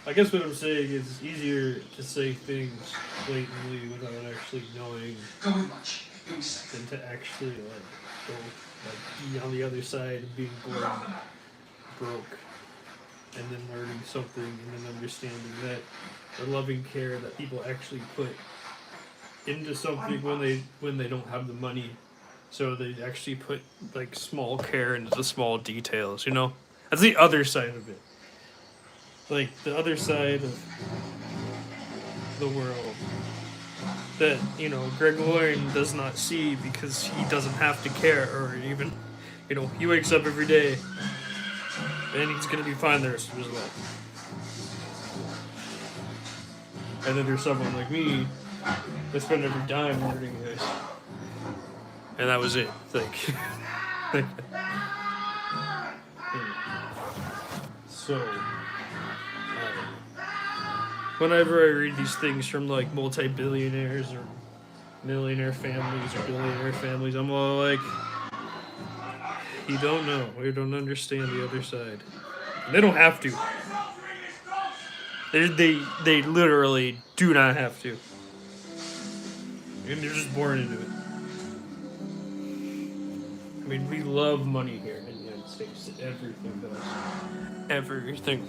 I guess what I'm saying is it's easier to say things blatantly without actually knowing Go with much. You'll be safe. than to actually go be on the other side of being born broke and then learning something and then understanding that the loving care that people actually put into something when they don't have the money, so they actually put like small care into the small details, you know? That's the other side of it. Like the other side of the world that, you know, Greg Loyne does not see because he doesn't have to care, or even, you know, he wakes up every day and he's gonna be fine the rest of his life. And then there's someone like me that spent every dime learning this. And that was it. Like so whenever I read these things from like multi-billionaires or millionaire families or billionaire families, I'm all like, you don't know. You don't understand the other side. And they don't have to. They literally do not have to. And they're just born into it. I mean, we love money here in the United States. Everything does. Everything.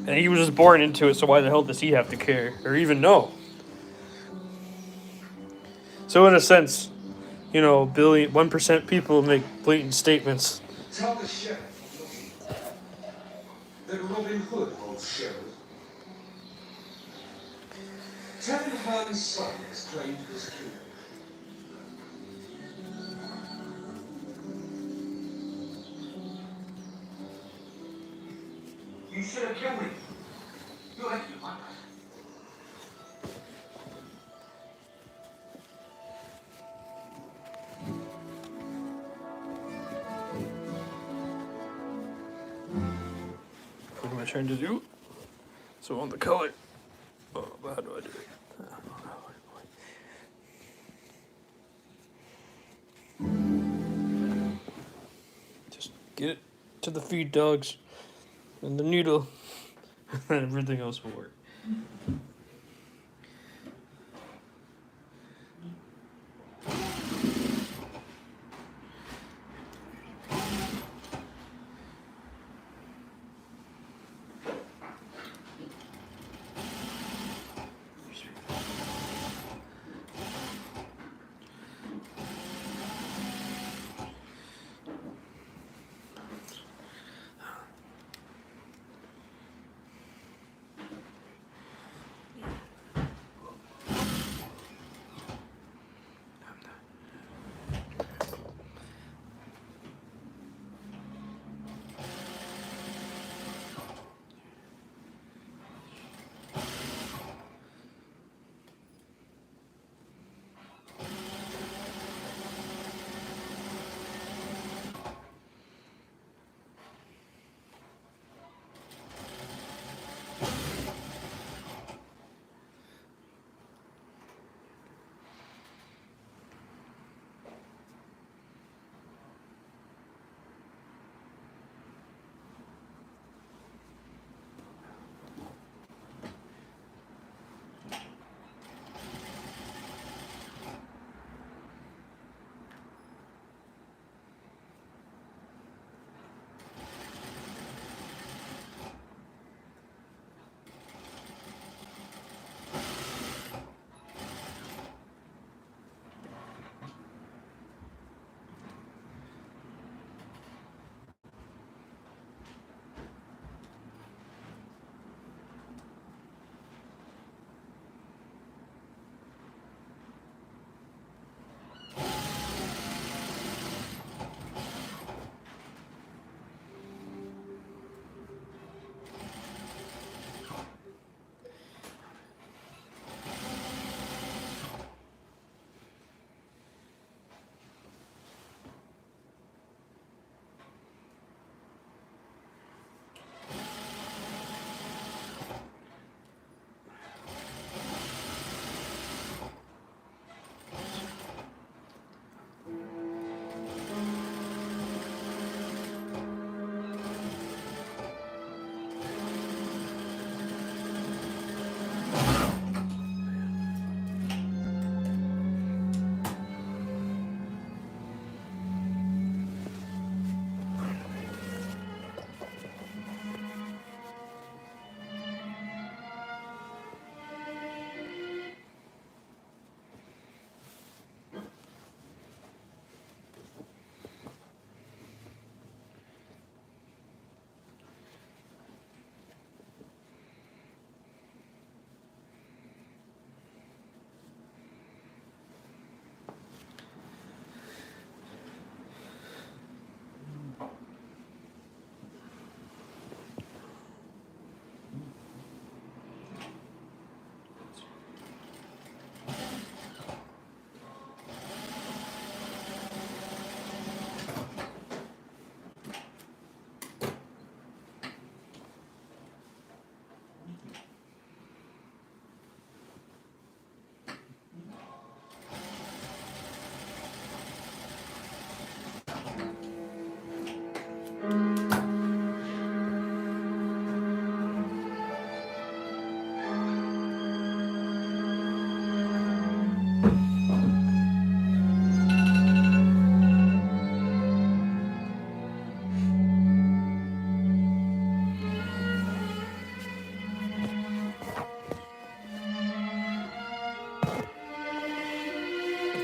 And he was just born into it, so why the hell does he have to care? Or even know? So in a sense, you know, 1% people make blatant statements. Tell the sheriff that Robin Hood holds Sherwood. Tevin Hearn's son is claimed his kingdom. You should have killed me. You left me like that. What am I trying to do? So on the color. Oh, but how do I do it? I don't know. Just get it to the feed dogs and the needle, and everything else will work.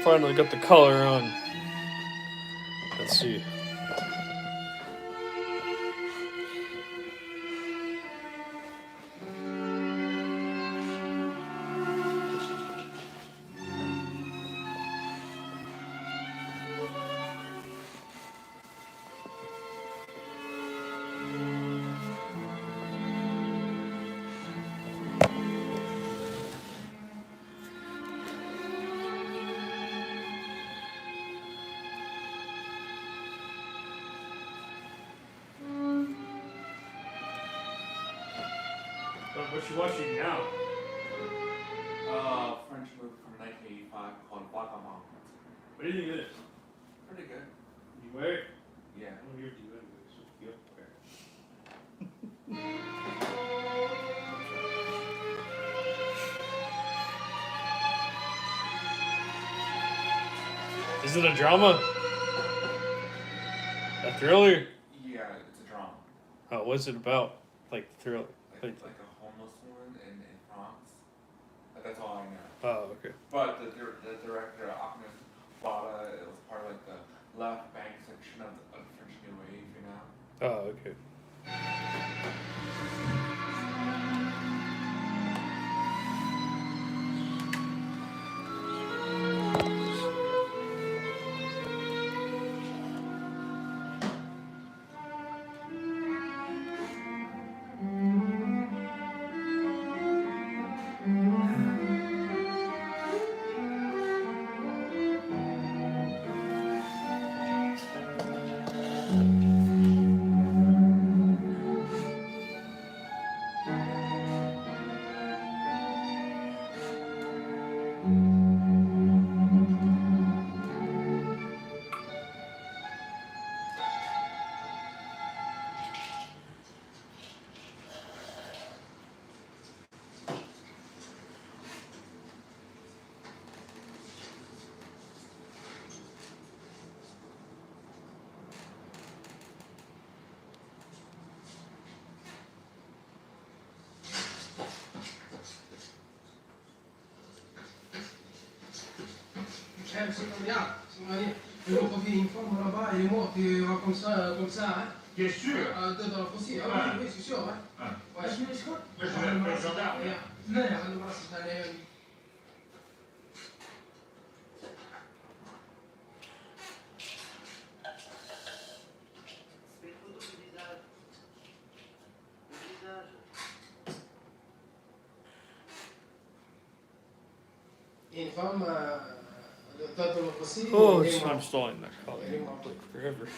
finally got the color on. Let's see. What you watching now? French movie from 1985 called Vagabond. What do you think of this? Pretty good. You wear it? Yeah. I want to hear you anyway, so you have to wear it. Is it a drama? A thriller? Yeah, it's a drama. Oh, what's it about? Like thriller? Like a homeless woman in France. That's all I know. Oh, okay. But the director, Ahmed Fada, it was part of like the left bank section of the French New Wave, you know? Oh, okay. C'est bien, le profil uniforme là-bas, il est mort, tu racontes ça comme ça, hein? Bien sûr. Dans la fossile, ah oui, c'est sûr, hein? Ouais. Je vais le gendarme. Non, c'est un une femme dans le fossile. Oh, I'm stalling that color. Like forever.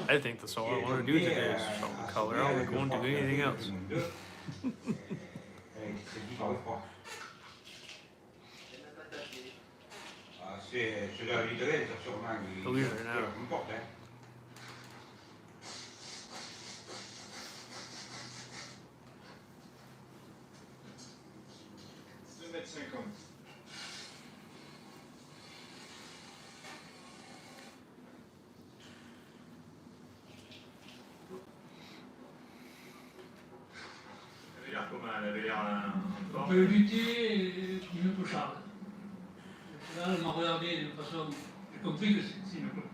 I think that's all I want to do today is show the color. I don't want to do anything else. Believe it or not. On peut lutter et intouchable. Là, elle m'a regardé de façon. J'ai compris que c'est une clope.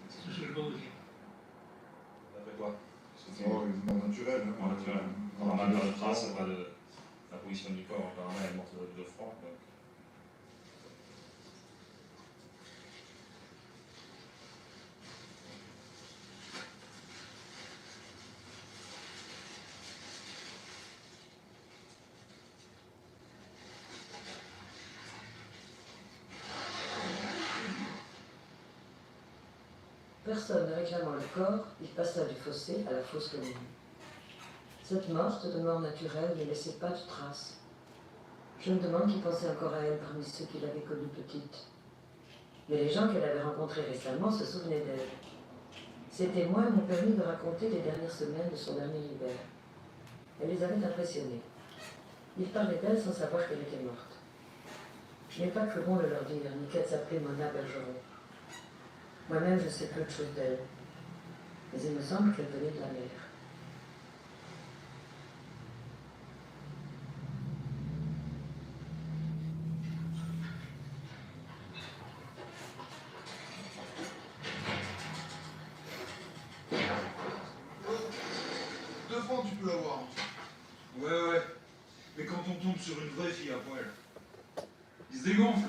C'est tout ce que je peux vous dire. D'après toi? C'est mort naturel. Normalement, dans le trace, c'est pas de la position du corps. Apparemment, elle est morte de froid. Donc. Personne ne réclamant le corps, il passa du fossé à la fosse commune. Cette morte de mort naturelle ne laissait pas de traces. Je me demande qui pensait encore à elle parmi ceux qui l'avaient connue petite. Mais les gens qu'elle avait rencontrés récemment se souvenaient d'elle. Ces témoins m'ont permis de raconter les dernières semaines de son dernier hiver. Elle les avait impressionnés. Ils parlaient d'elle sans savoir qu'elle était morte. Je n'ai pas cru bon de leur dire, ni qu'elle s'appelait Mona Bergeron. Moi-même, je sais peu de choses d'elle. Mais il me semble qu'elle venait de la mer. sur une vraie fille à poil. Il se dégonfle.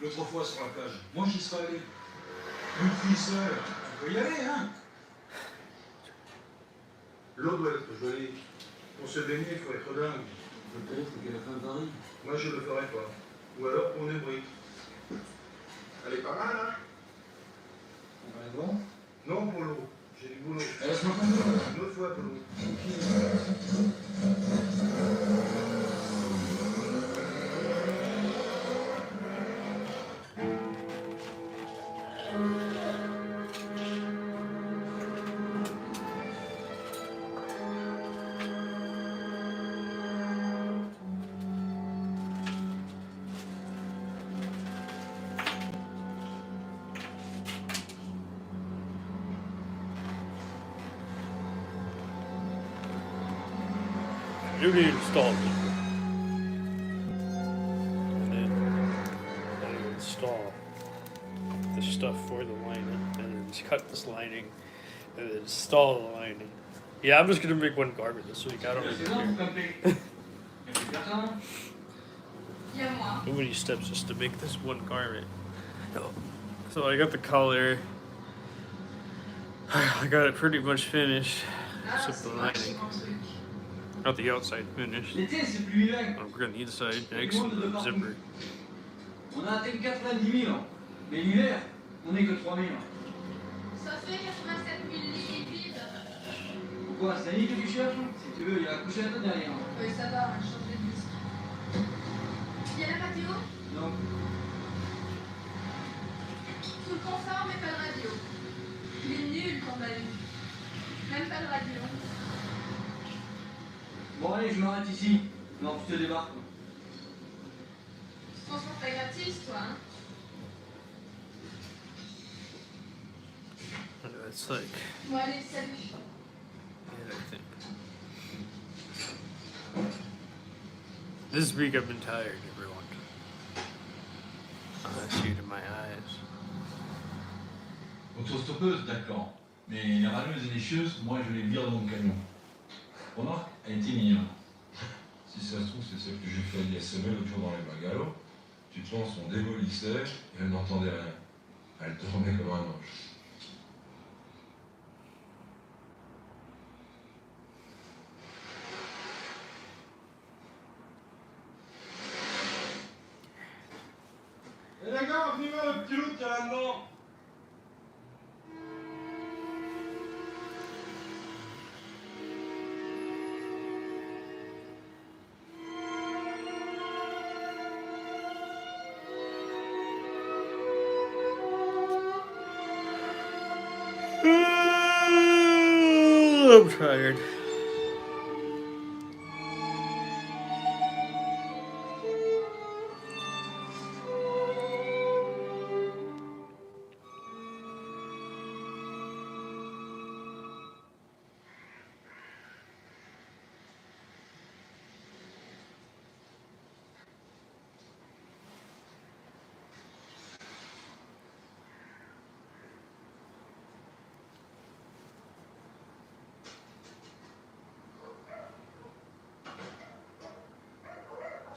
L'autre fois sur la plage, moi j'y serais allé. Une fille seule, on peut y aller, hein? L'eau doit être jolie. Pour se baigner, il faut être dingue. Peut-être qu'elle a fait un pari. Moi je le ferais pas. Ou alors pour une brique. Elle est pas mal, hein? On va la voir? Non, pour l'eau. J'ai du boulot. Laisse-moi tomber. Une autre fois, pour l'eau. You need to install it. And then install the stuff for the lining, and then just cut this lining, and then install the lining. Yeah, I'm just gonna make one garment this week. I don't really care. Too many steps just to make this one garment. So I got the collar. I got it pretty much finished, except the lining. Got the outside finished. I'm gonna need the side next and the zipper. On a atteint 90 000 ans, mais l'hiver, on n'est que 3 000 ans. Ça fait 87 000 liquides. Pourquoi? C'est Annie que tu cherches? Si tu veux, il y a la couchette derrière. Oui, ça va, on change de disque. Il y a la radio? Non. Tout le confort, mais pas de radio. Il est nul ton balu. Même pas de radio. Bon, allez, je m'arrête ici. Non, tu te débarques. Tu t'en sors pas gratis, toi, hein? It's like, Bon, allez, salut. yeah, I think. This week I've been tired, everyone. I see it in my eyes. Autostoppeuse, d'accord. Mais les rameuses et les chieuses, moi je les vire dans mon camion. Remarque, elle était mignonne. Si ça se trouve, c'est celle que j'ai failli assommer l'autre jour dans les bungalows. Tu penses, on démollissait et elle n'entendait rien. Elle dormait comme un ange. Et les gars, venez voir le petit loup qu'il y a là-dedans. I'm tired.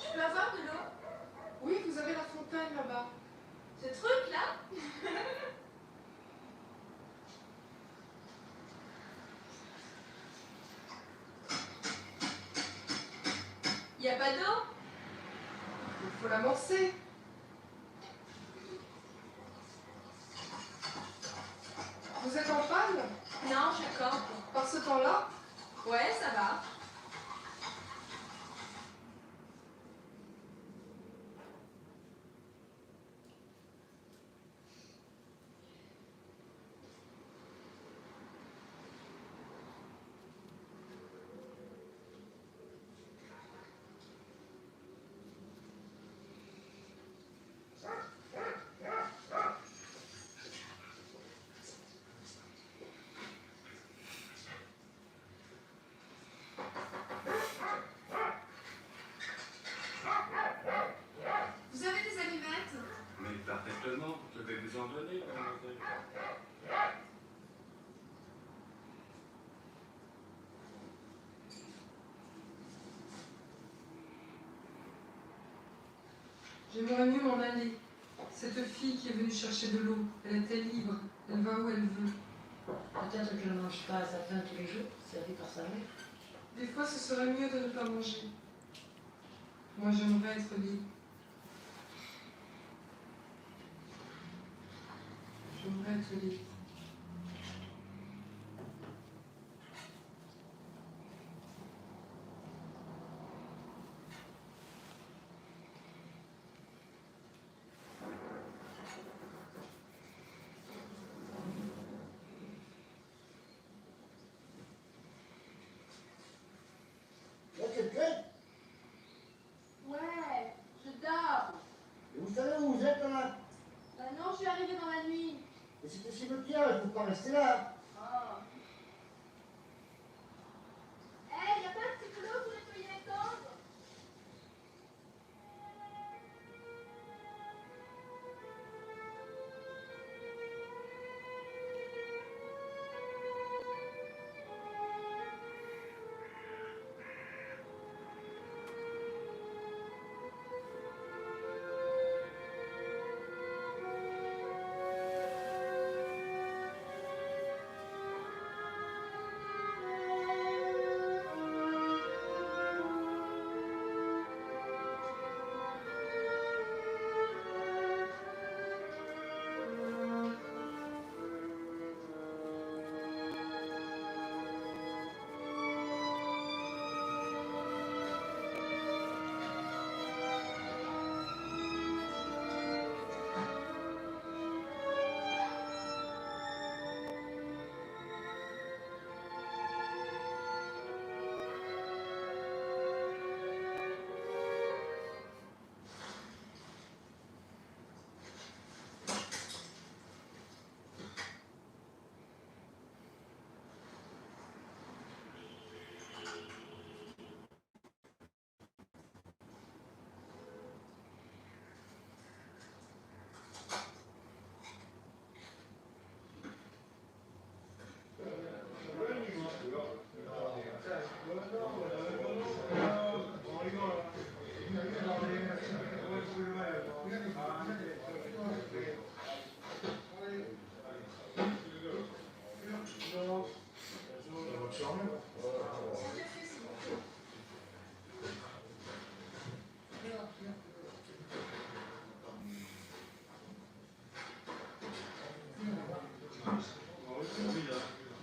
Je peux avoir de l'eau? Oui, vous avez la fontaine là-bas. Ce truc-là? Y a pas d'eau? Il faut l'amorcer. Vous êtes en panne? Non, j'accorde. Par ce temps-là? Ouais, ça va. Vous avez des allumettes? Mais parfaitement, je vais vous en donner, mademoiselle. J'aimerais mieux m'en aller. Cette fille qui est venue chercher de l'eau, elle était libre. Elle va où elle veut. Peut-être que je ne mange pas à sa faim tous les jours, servi par sa mère. Des fois, ce serait mieux de ne pas manger. Moi, j'aimerais être libre. J'aimerais être libre. Il y a quelqu'un? Ouais, je dors. Et vous savez où vous êtes là? Bah non, je suis arrivée dans la nuit. Et c'est aussi le cimetière, il ne faut pas rester là. Oh. Hey, y a pas un petit boulot pour nettoyer les tentes?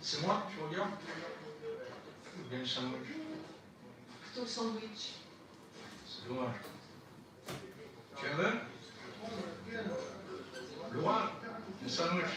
C'est moi, tu regardes? Ou bien le sandwich? Plutôt le sandwich. C'est dommage. Tu en veux? Loin, le sandwich.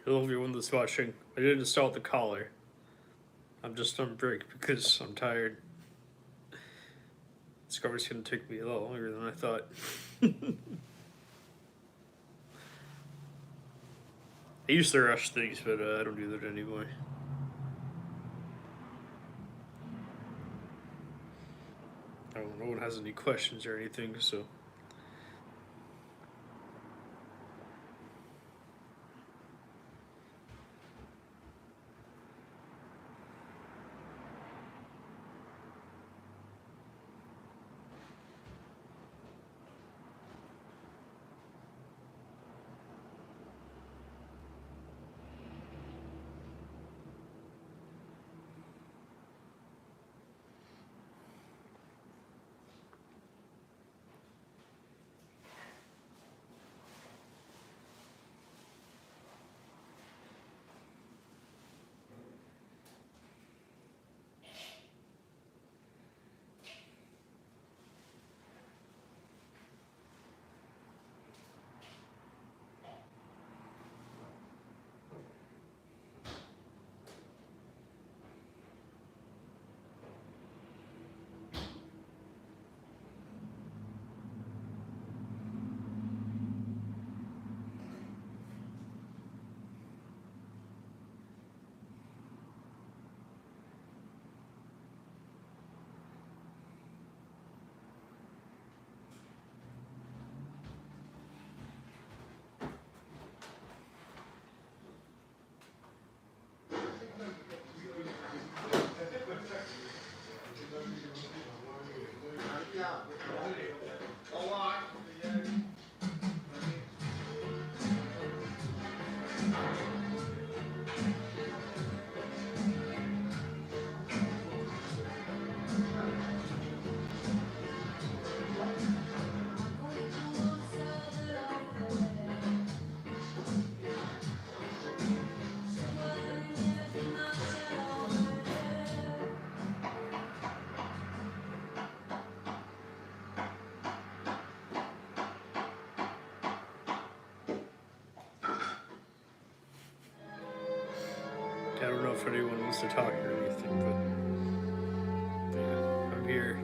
hello everyone that's watching. I didn't install the collar. I'm just on break because I'm tired. This cover's gonna take me a lot longer than I thought. I used to rush things, but I don't do that anymore. I don't know, no one has any questions or anything, so. I don't know if anyone wants to talk or anything, but yeah, I'm here.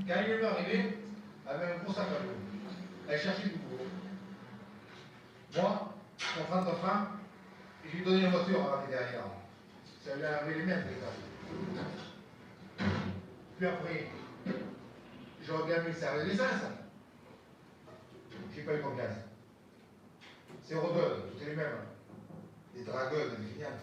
Quand il est arrivé, elle avait un gros sac à dos. Elle cherchait du boulot. Moi, mon frère de femme, je lui donnais une voiture à l'année dernière. Ça lui avait les mêmes, les gars. Puis après, j'aurais bien mis le service d'essence. J'ai pas eu confiance. C'est rôdeuses, c'est les mêmes. Des dragueuses, des finiantes.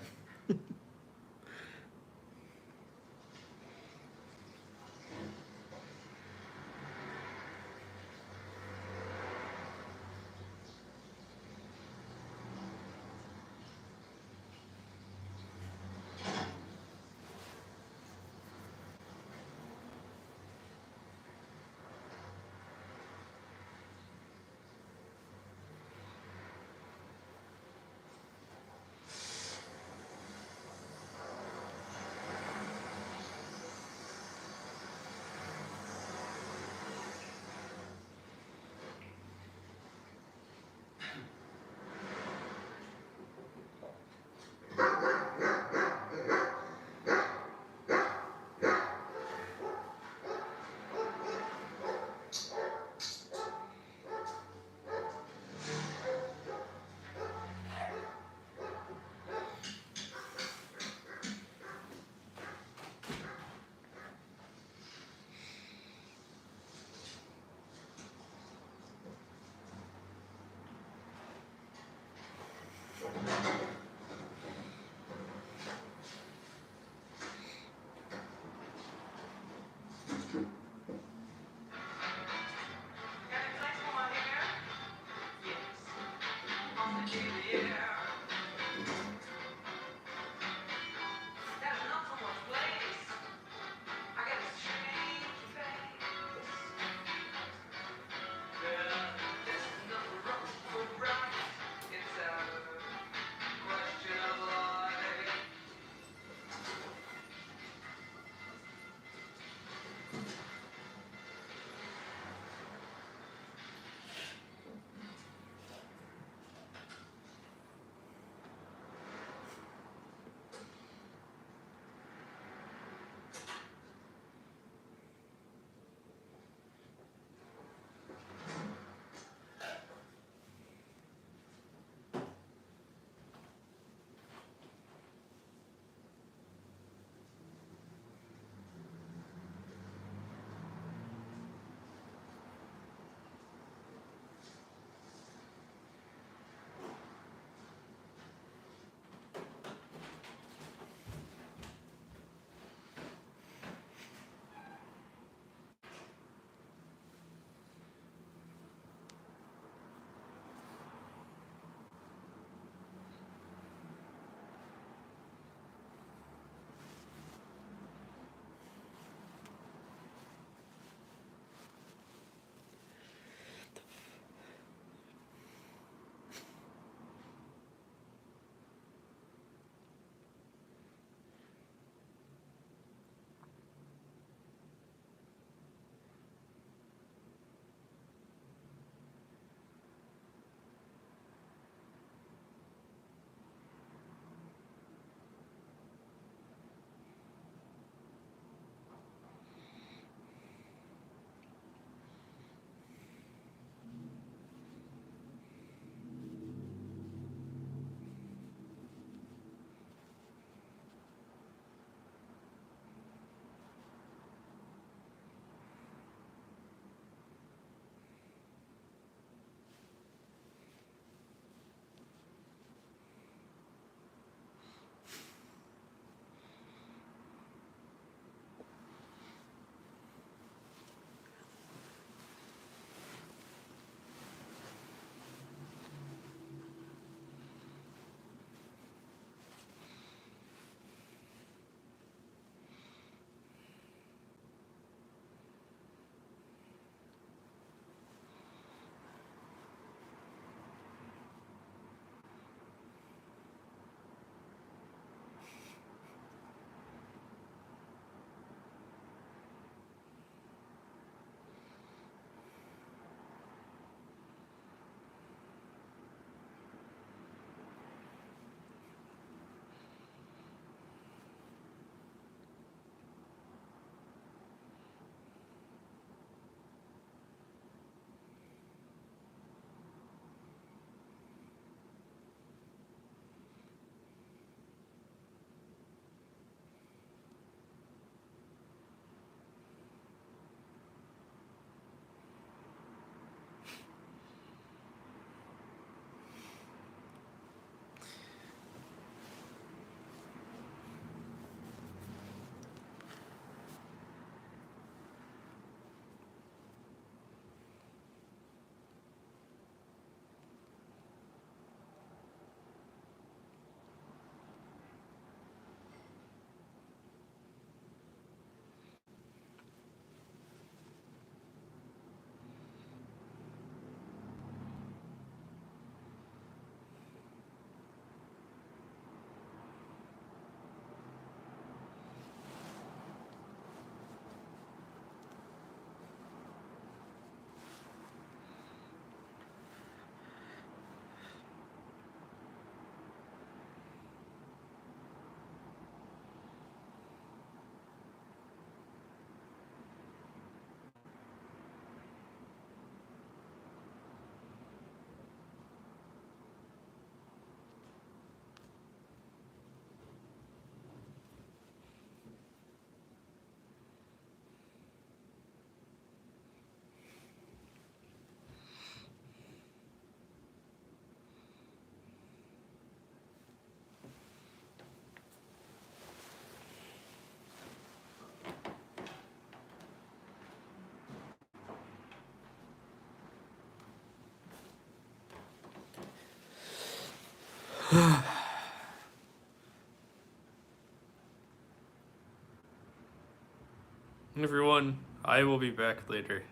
Everyone, I will be back later.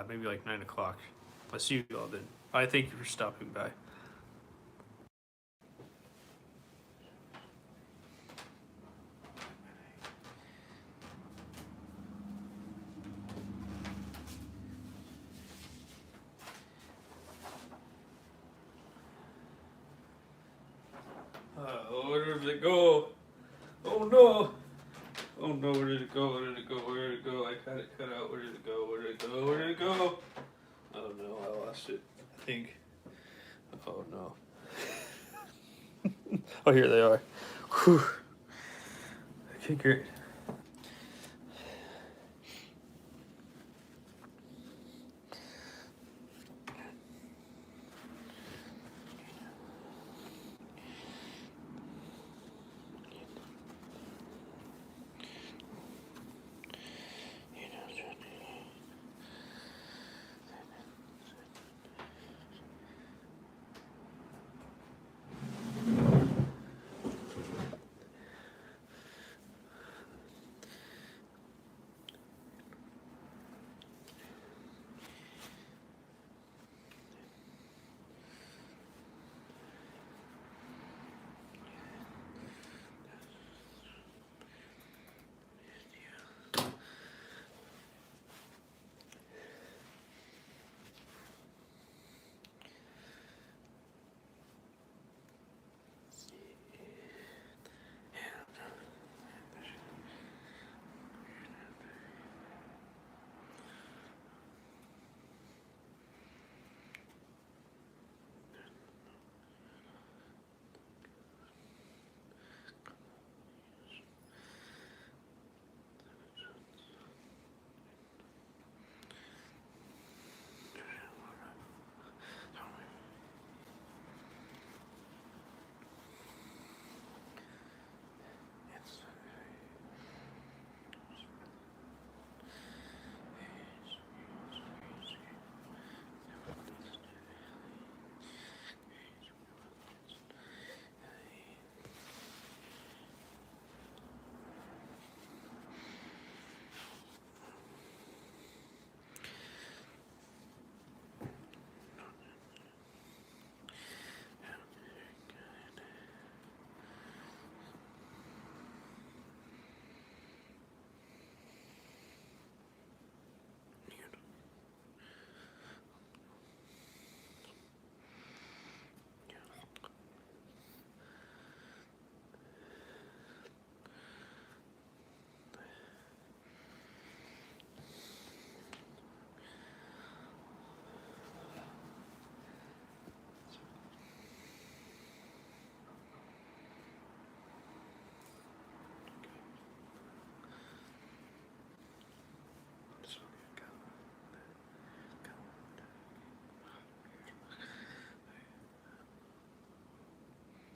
Maybe like 9 o'clock. I'll see you all then. I thank you for stopping by. Where did it go? Oh no! Oh no, where did it go? Where did it go? Where did it go? I got it cut out. Where did it go? Where did it go? Where did it go? Oh no, I lost it. I think. Oh no. Oh, here they are. Whew. Okay, great.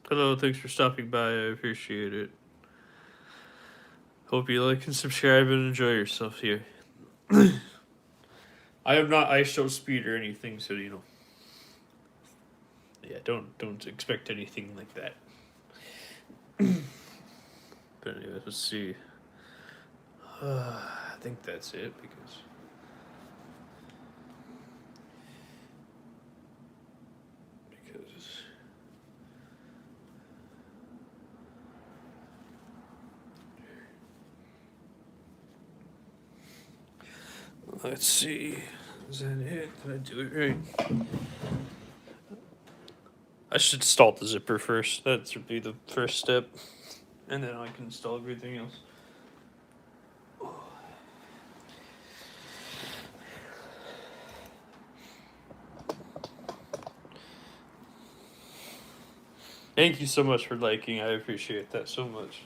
Hello, thanks for stopping by. I appreciate it. Hope you like and subscribe and enjoy yourself here. I am not ISO speed or anything, so you know. Yeah, don't expect anything like that. But anyway, let's see. I think that's it because. Let's see. Is that it? Did I do it right? I should install the zipper first. That should be the first step. And then I can install everything else. Thank you so much for liking. I appreciate that so much.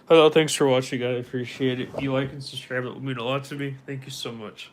Hello, thanks for watching, I appreciate it. If you like and subscribe, it would mean a lot to me. Thank you so much.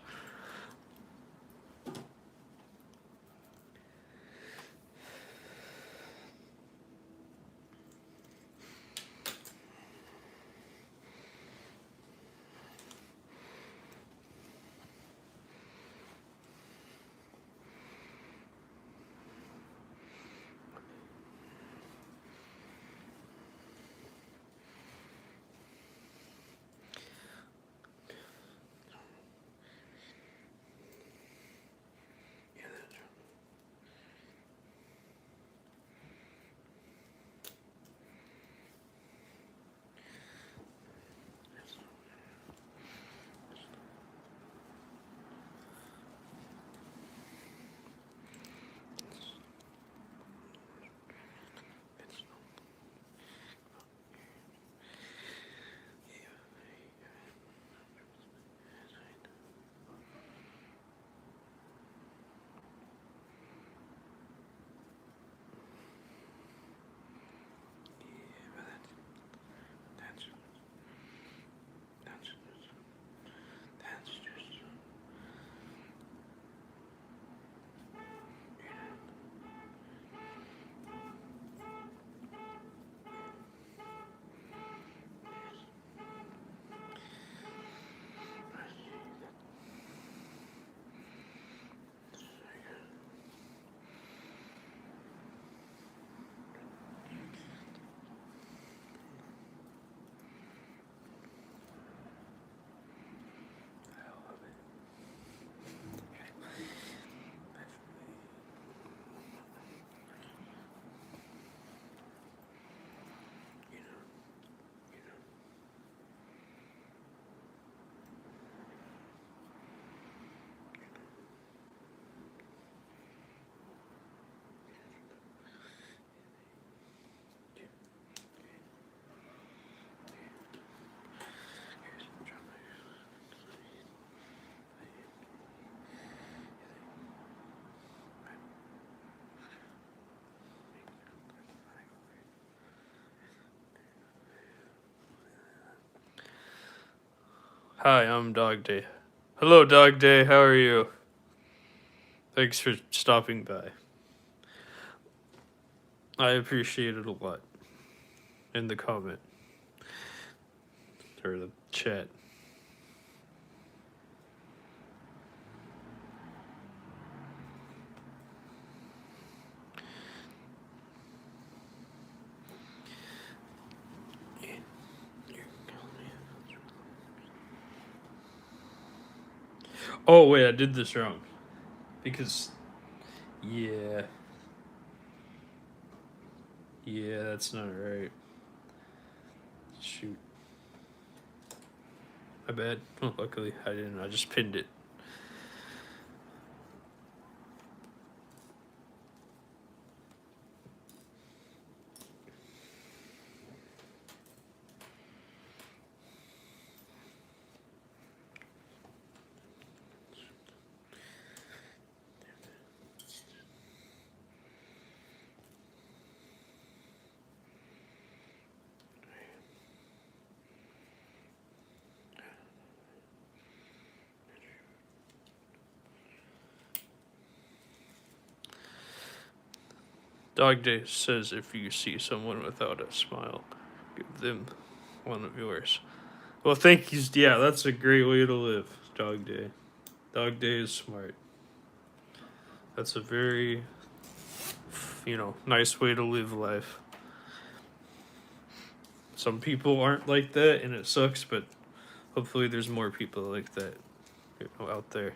Hi, I'm Dog Day. Hello, Dog Day. How are you? Thanks for stopping by. I appreciate it a lot. In the comment. Or the chat. Oh, wait, I did this wrong. Because, yeah. Yeah, that's not right. Shoot. My bad. Oh, luckily, I didn't. I just pinned it. Dog Day says if you see someone without a smile, give them one of yours. Well, thank you. Yeah, that's a great way to live, Dog Day. Dog Day is smart. That's a very, nice way to live life. Some people aren't like that, and it sucks, but hopefully there's more people like that, out there.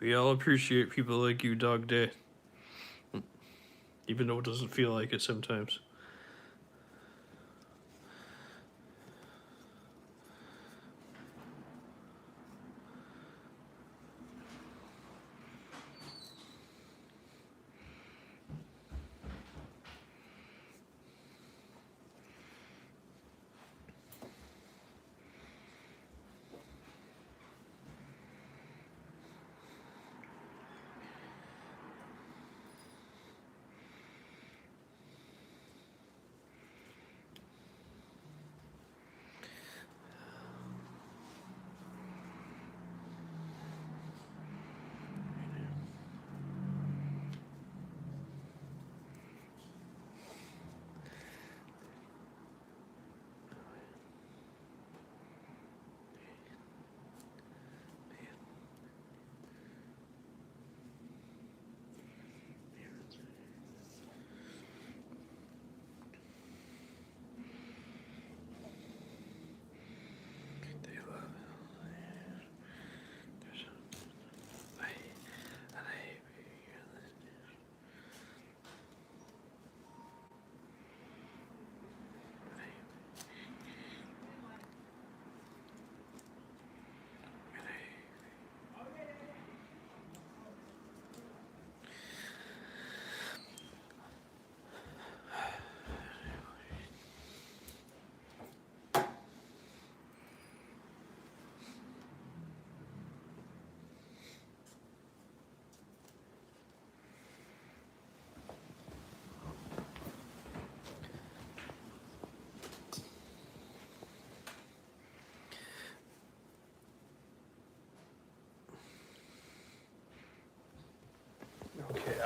We all appreciate people like you, Dog Day. Even though it doesn't feel like it sometimes.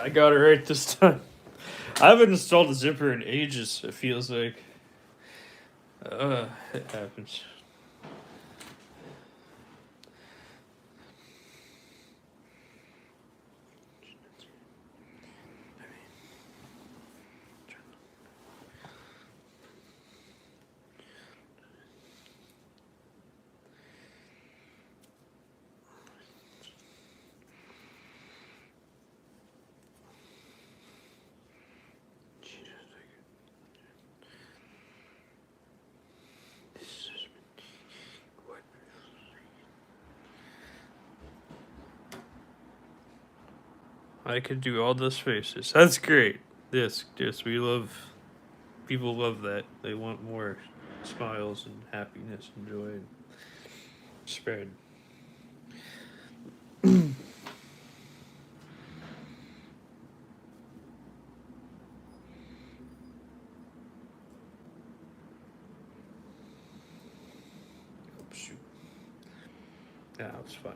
I got it right this time. I haven't installed a zipper in ages, it feels like. It happens. I could do all those faces. That's great. Yes, we love. People love that. They want more smiles and happiness and joy and spread. Oh, shoot. Yeah, it was fun.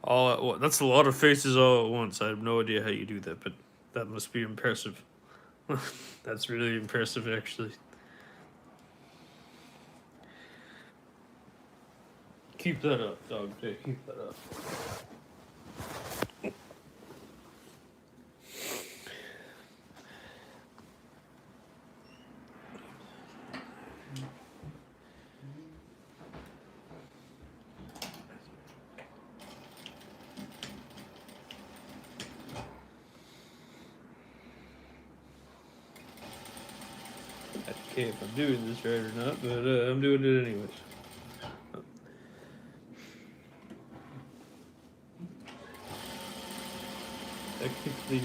All at once. That's a lot of faces all at once. I have no idea how you do that, but that must be impressive. That's really impressive, actually. Keep that up, dog. Yeah, keep that up. Okay, if I'm doing this right or not, but I'm doing it anyways. Technically,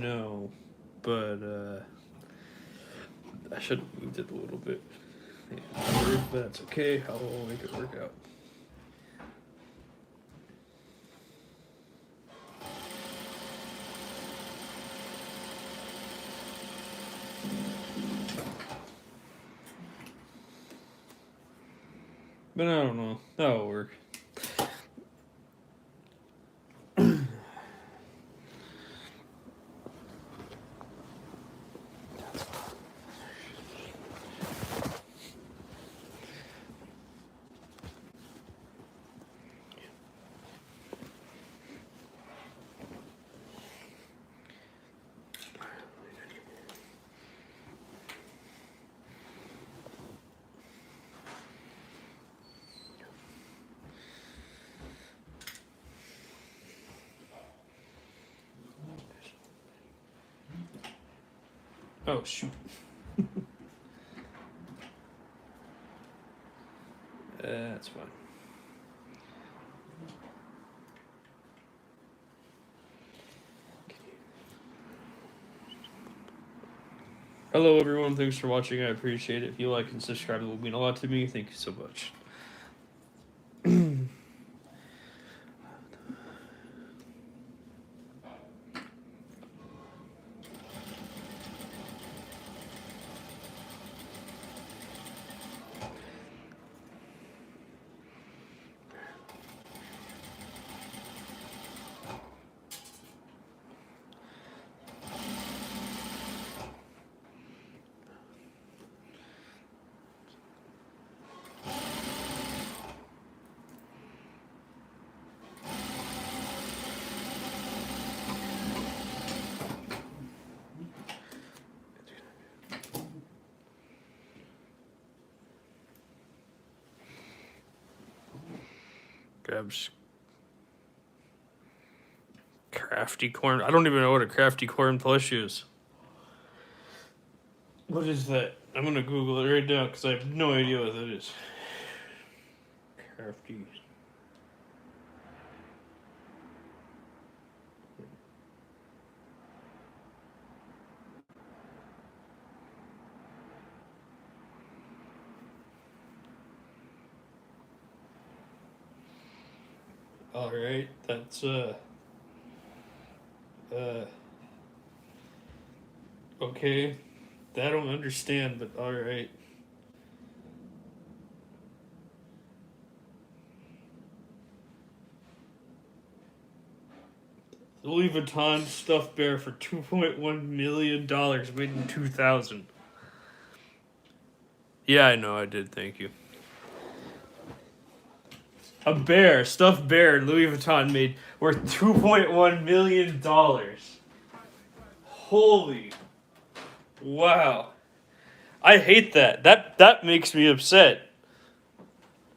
no, but I should have moved it a little bit. Yeah, but that's okay. I'll make it work out. But I don't know. That'll work. Oh, shoot. That's fine. Hello, everyone. Thanks for watching. I appreciate it. If you like and subscribe, it will mean a lot to me. Thank you so much. Grabs crafty corn. I don't even know what a crafty corn plush is. What is that? I'm gonna Google it right now because I have no idea what that is. Crafty. All right, that's okay. I don't understand, but all right. Louis Vuitton stuffed bear for $2.1 million made in 2000. Yeah, I know I did. Thank you. A bear, stuffed bear, Louis Vuitton made worth $2.1 million. Holy. Wow. I hate that. That makes me upset.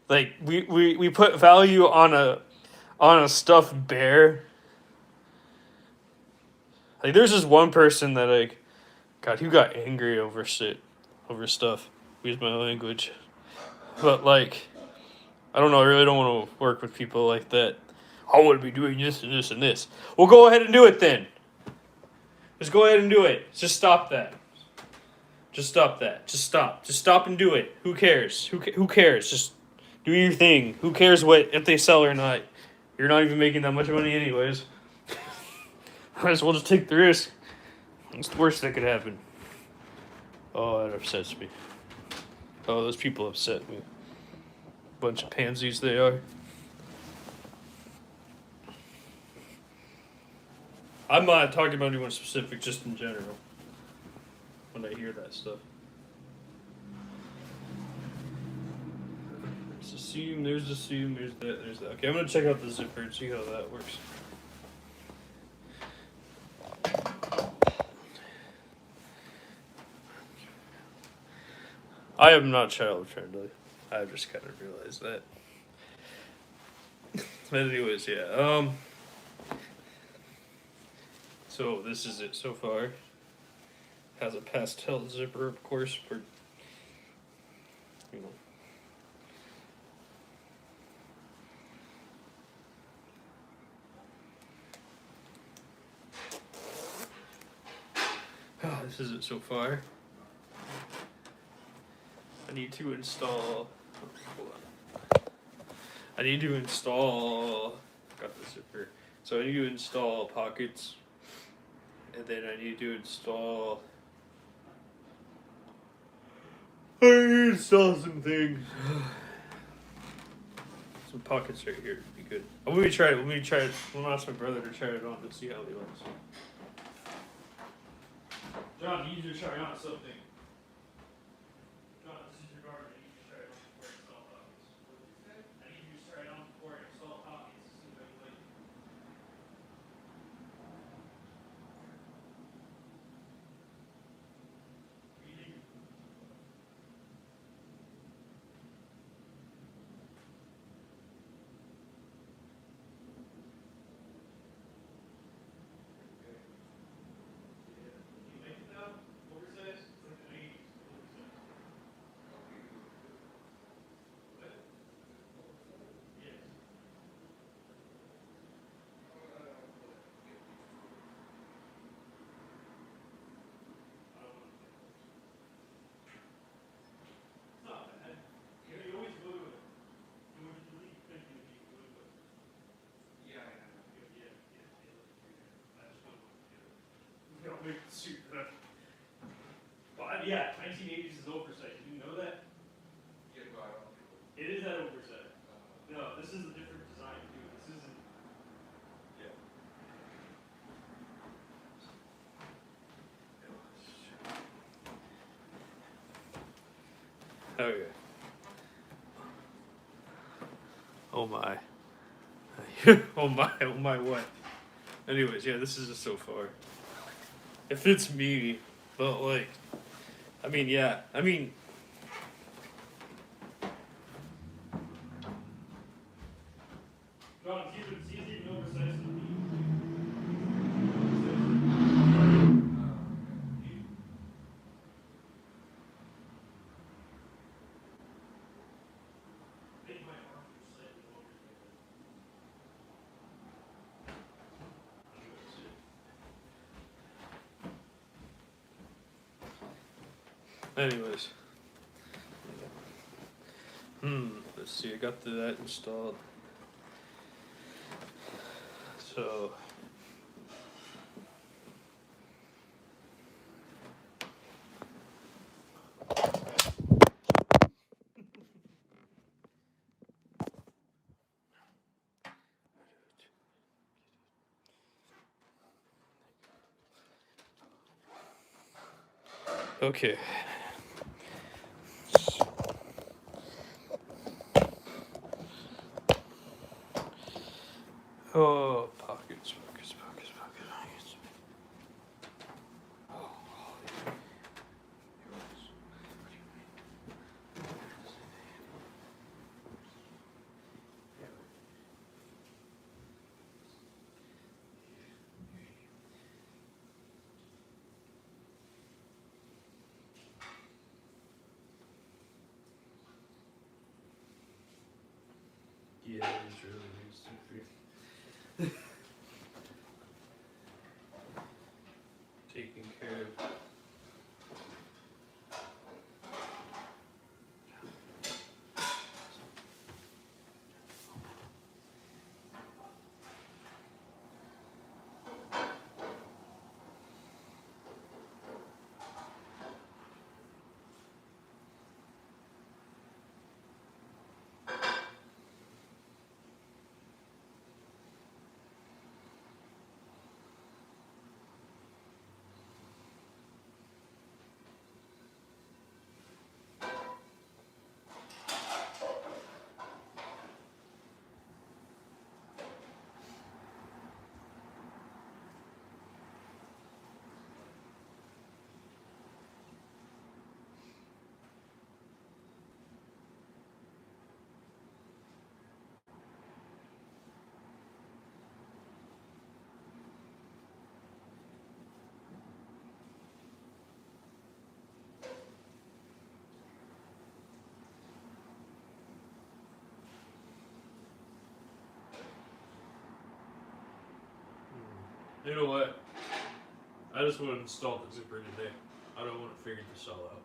Like we put value on a stuffed bear. Like there's just one person that like God, who got angry over stuff. Use my language. But like I don't know, I really don't want to work with people like that. I want to be doing this and this and this. Well, go ahead and do it then. Just go ahead and do it. Just stop that. Just stop that. Just stop. Just stop and do it. Who cares? Who cares? Just do your thing. Who cares if they sell or not? You're not even making that much money anyways. Might as well just take the risk. It's the worst that could happen. Oh, that upsets me. Oh, those people upset me. Bunch of pansies they are. I'm not talking about anyone specific, just in general. When I hear that stuff. There's a seam, there's that, there's that. Okay, I'm gonna check out the zipper and see how that works. I am not child friendly. I just kind of realized that. But anyways, yeah. So this is it so far. Has a pastel zipper, of course, for you know. This is it so far. I need to install. Hold on. I need to install. Got the zipper. So I need to install pockets, and then I need to install. I need to install some things. Some pockets right here would be good. Let me try it. I'm gonna ask my brother to try it on to see how he looks. John, you need to try on something. John, this is your garden. I need you to try it on before I install pockets. I need you to try it on before I install pockets to see how you like it. But yeah, 1980s is oversight. Did you know that? It is that oversight. No, this is a different design too. This isn't. Yeah. Okay. Oh my. Oh my what? Anyways, yeah, this is just so far. It fits me, but like, I mean, yeah, I mean. John, it's easy to oversize the beat. Anyways. Let's see, I got that installed. So. Okay. Oh, pockets. Yeah, it really needs to be taken care of. You know what? I just want to install the zipper today. I don't want to figure this all out.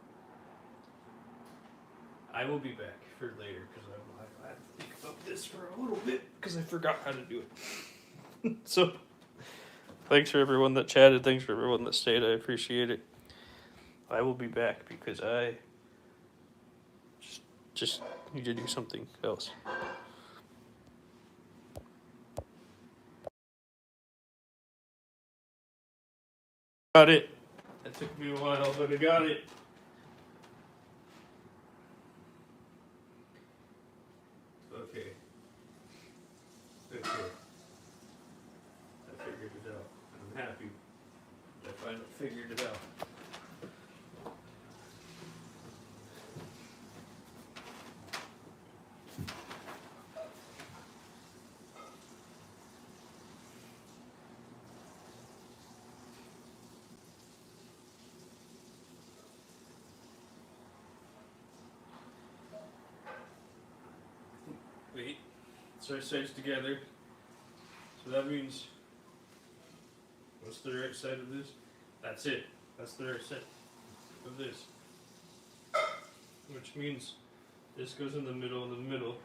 I will be back for later because I have to think about this for a little bit because I forgot how to do it. So, thanks for everyone that chatted. Thanks for everyone that stayed. I appreciate it. I will be back because I just need to do something else. Got it. That took me a while, but I got it. Okay. Okay. I figured it out. I'm happy. I finally figured it out. Wait. So our sides together. So that means, what's the right side of this? That's it. That's the right side of this. Which means this goes in the middle of the middle.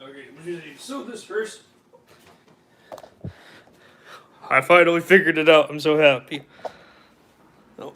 Okay, we need to sew this first. I finally figured it out. I'm so happy. Oh.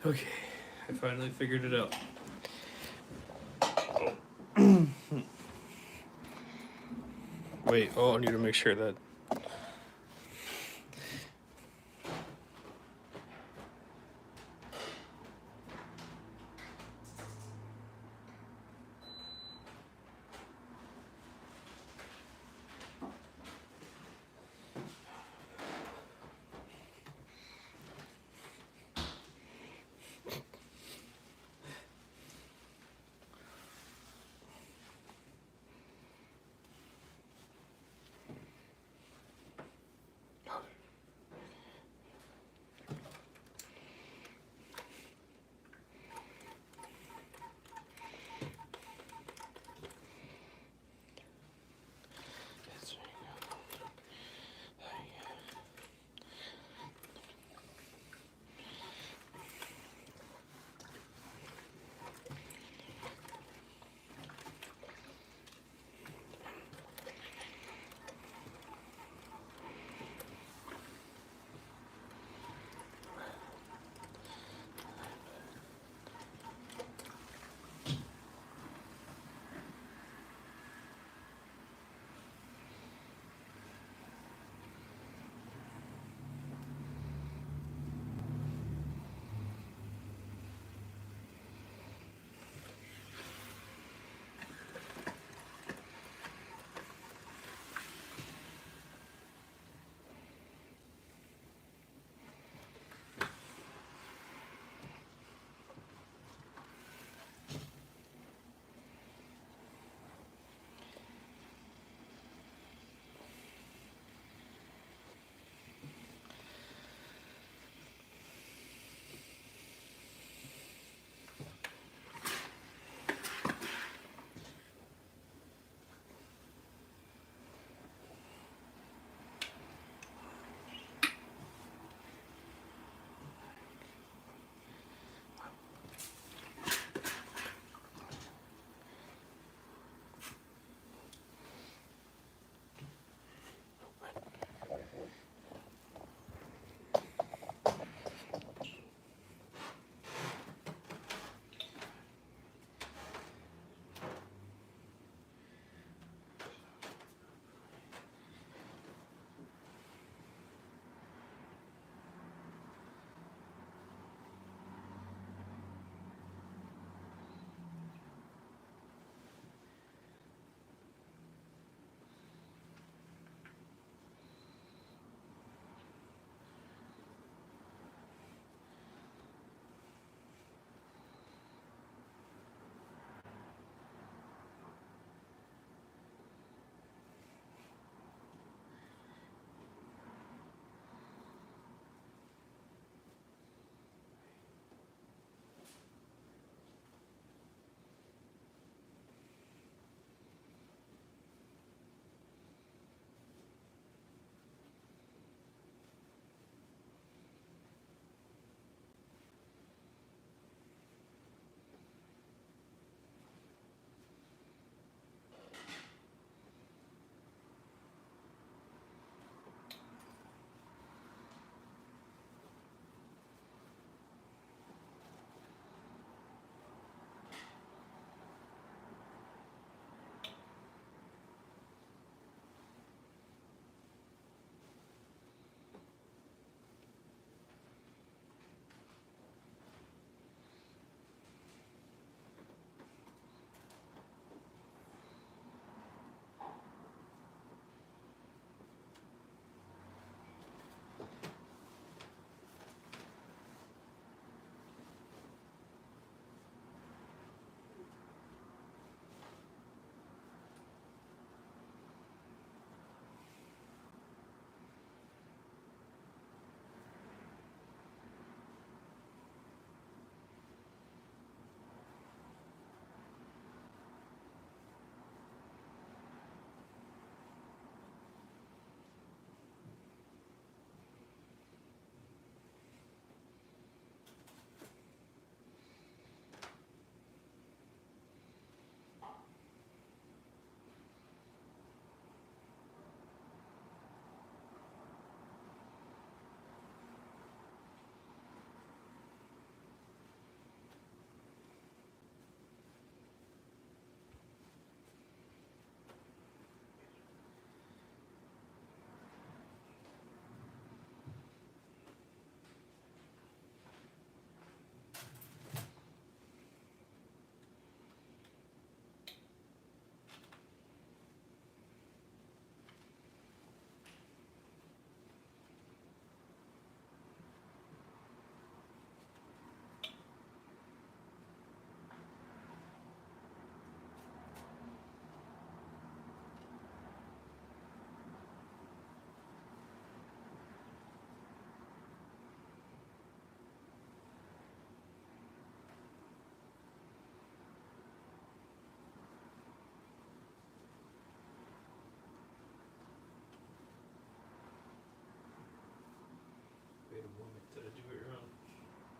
Okay, I finally figured it out. Wait, I need to make sure that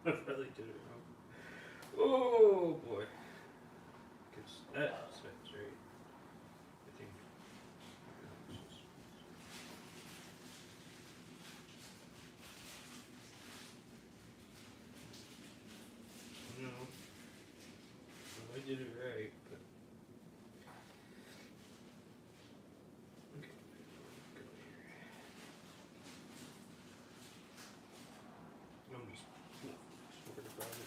I probably did it wrong. Oh boy. Because that's right. I think. No. Well, I did it right, but. Okay. Go here. I'm just worried about it.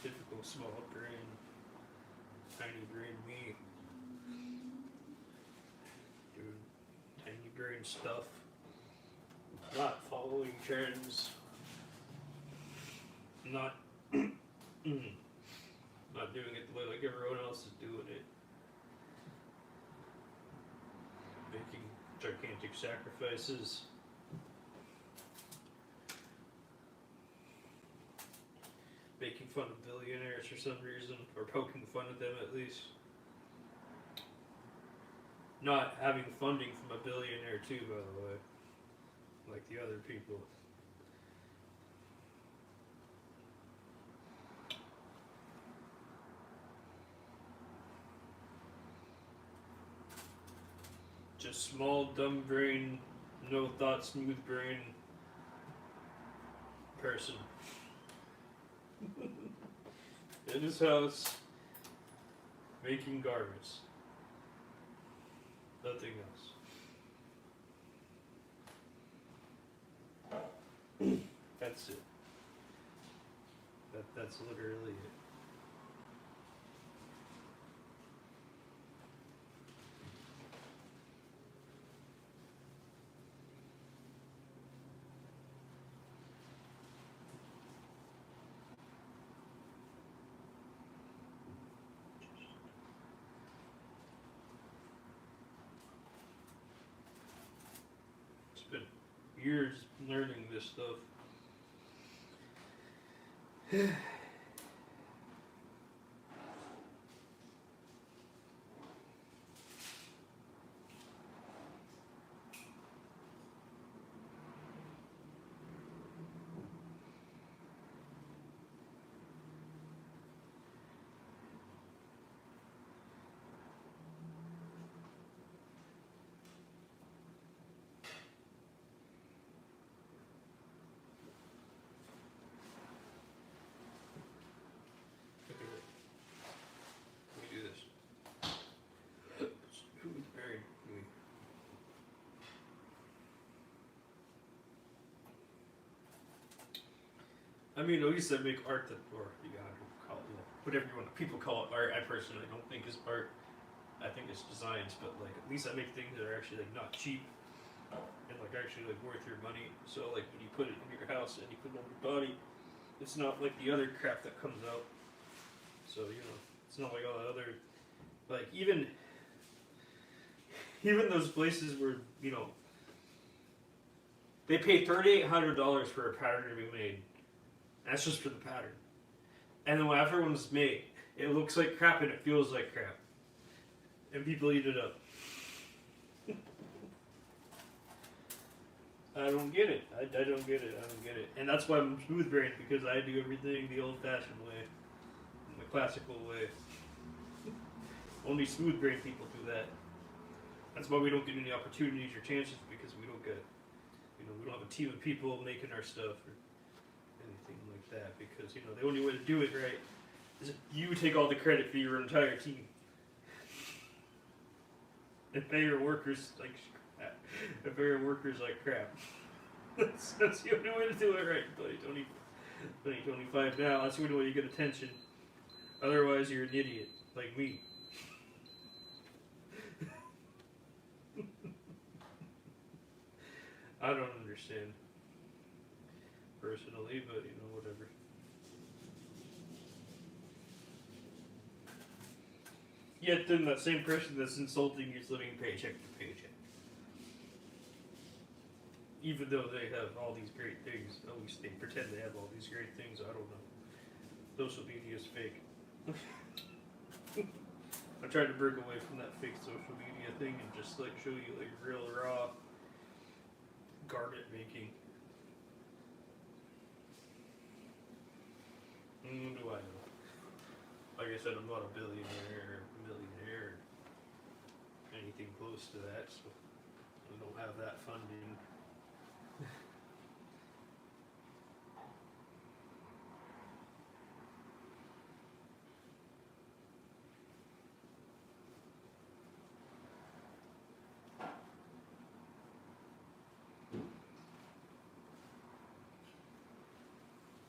Typical small brain, tiny brain me. Doing tiny brain stuff. Not following trends. Not not doing it the way like everyone else is doing it. Making gigantic sacrifices. Making fun of billionaires for some reason, or poking fun at them at least. Not having funding from a billionaire too, by the way. Like the other people. Just small, dumb brain, no thought, smooth brain person. In his house, making garments. Nothing else. That's it. That's literally it. Been years learning this stuff. Let me do this. Who was buried? I mean, at least I make art that, or you gotta call it, whatever you want. People call it art. I personally don't think is art. I think it's designs, but like at least I make things that are actually like not cheap and like actually like worth your money. So like when you put it in your house and you put it on your body, it's not like the other crap that comes out. So you know, it's not like all the other, like even those places where you know they pay $3,800 for a pattern to be made. That's just for the pattern. And then when everyone's made, it looks like crap and it feels like crap. And people eat it up. I don't get it. I don't get it. I don't get it. And that's why I'm smooth brain, because I do everything the old fashioned way. The classical way. Only smooth brain people do that. That's why we don't get any opportunities or chances, because we don't get, you know, we don't have a team of people making our stuff or anything like that, because, you know, the only way to do it right is if you take all the credit for your entire team. And pay your workers like crap. And pay your workers like crap. That's the only way to do it right. 2025 now, that's the only way you get attention. Otherwise, you're an idiot, like me. I don't understand. Personally, but you know, whatever. Yet then that same person that's insulting you is living paycheck to paycheck. Even though they have all these great things, at least they pretend they have all these great things, I don't know. Social media is fake. I tried to break away from that fake social media thing and just like show you like real raw garment making. What do I know? Like I said, I'm not a billionaire or millionaire or anything close to that, so I don't have that funding.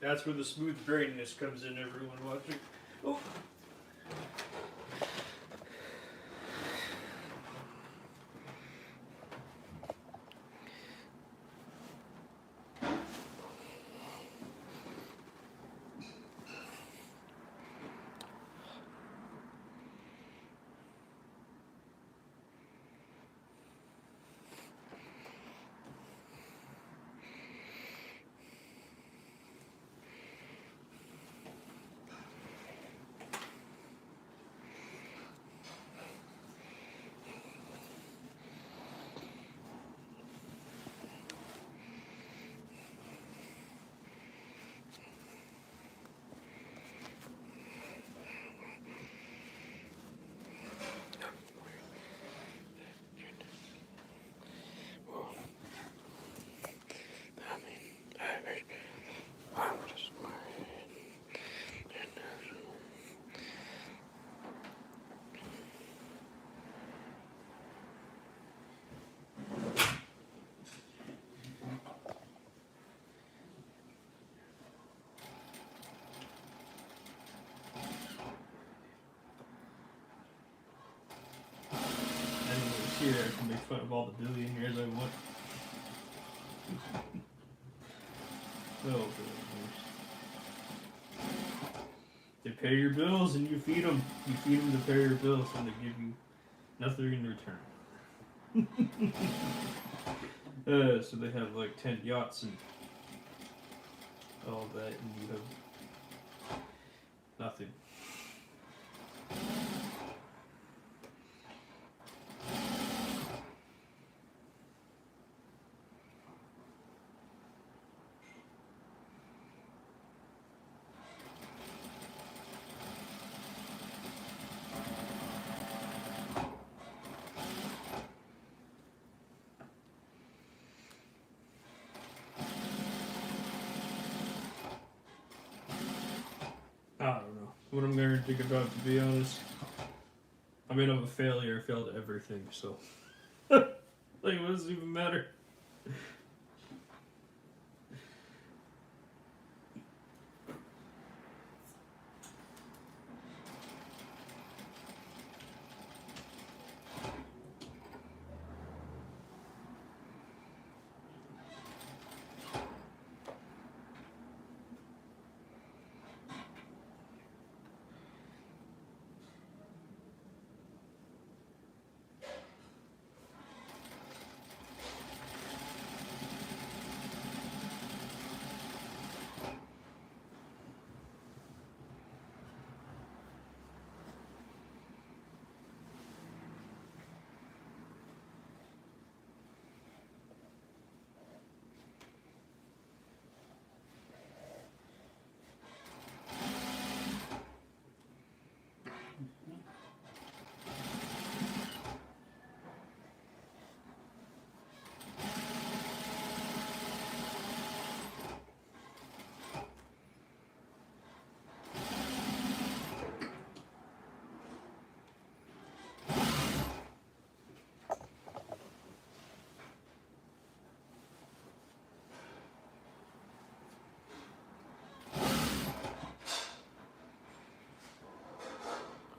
That's where the smooth brainness comes in, everyone watching. Oh. Here I can make fun of all the billionaires I want. Oh, billionaires. They pay your bills and you feed them. You feed them to pay your bills and they give you nothing in return. So they have like 10 yachts and all that, and you have nothing. I don't know what I'm going to think about, to be honest. I mean, I'm a failure. I failed at everything, so. Like, what does it even matter?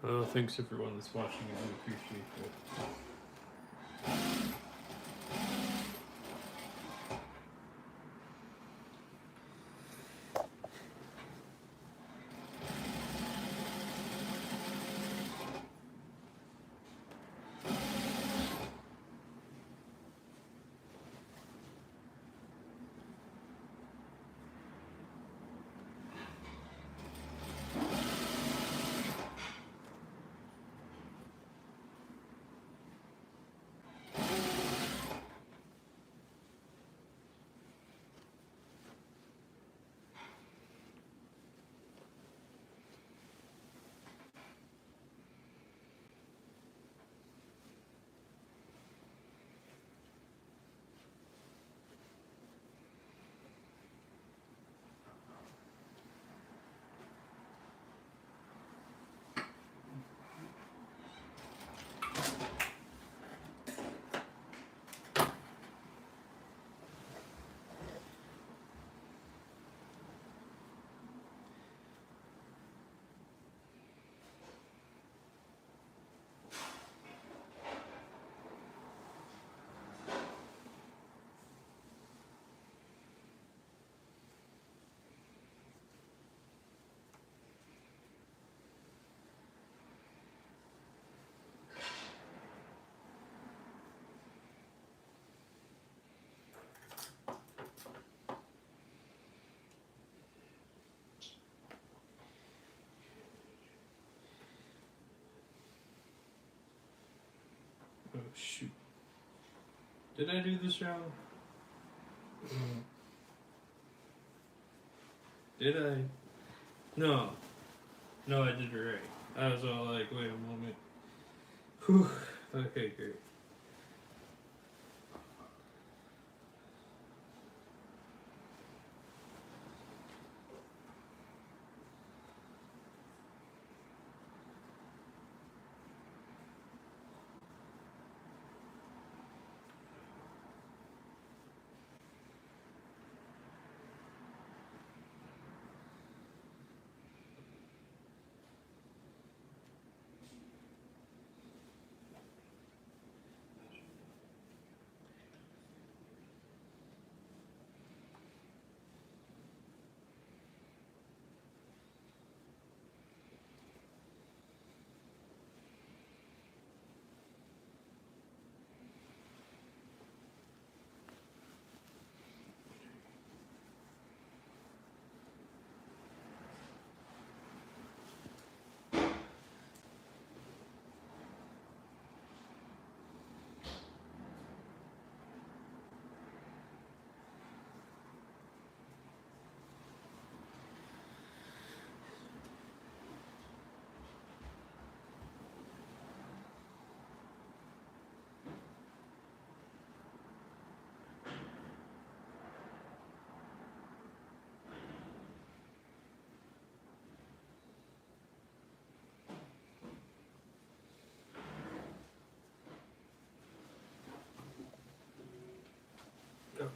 Oh, thanks everyone that's watching. I do appreciate that. Shoot. Did I do this wrong? Did I? No. No, I did it right. I was all like, wait a moment. Whew. Okay, great. Okay.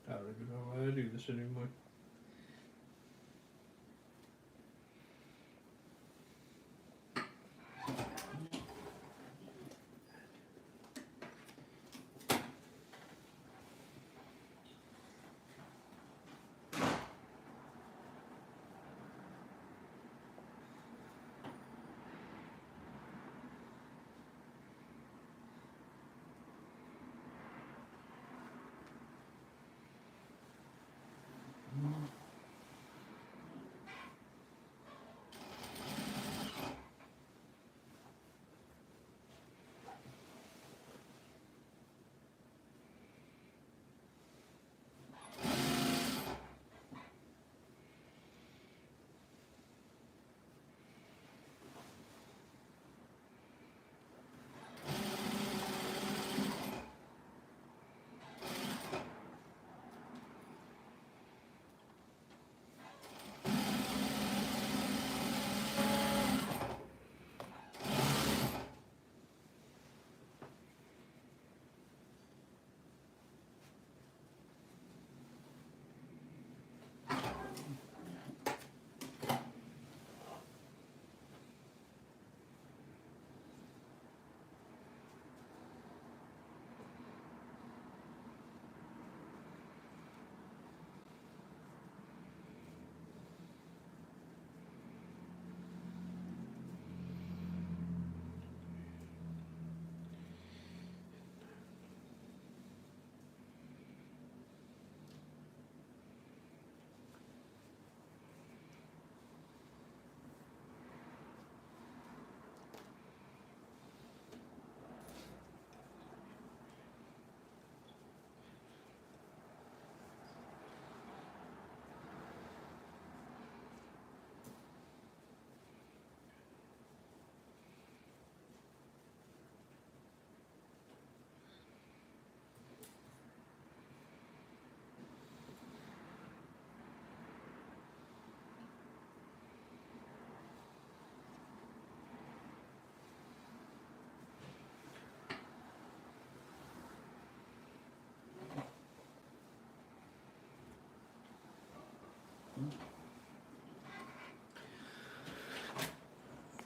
I don't even know why I do this anymore.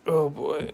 Oh boy.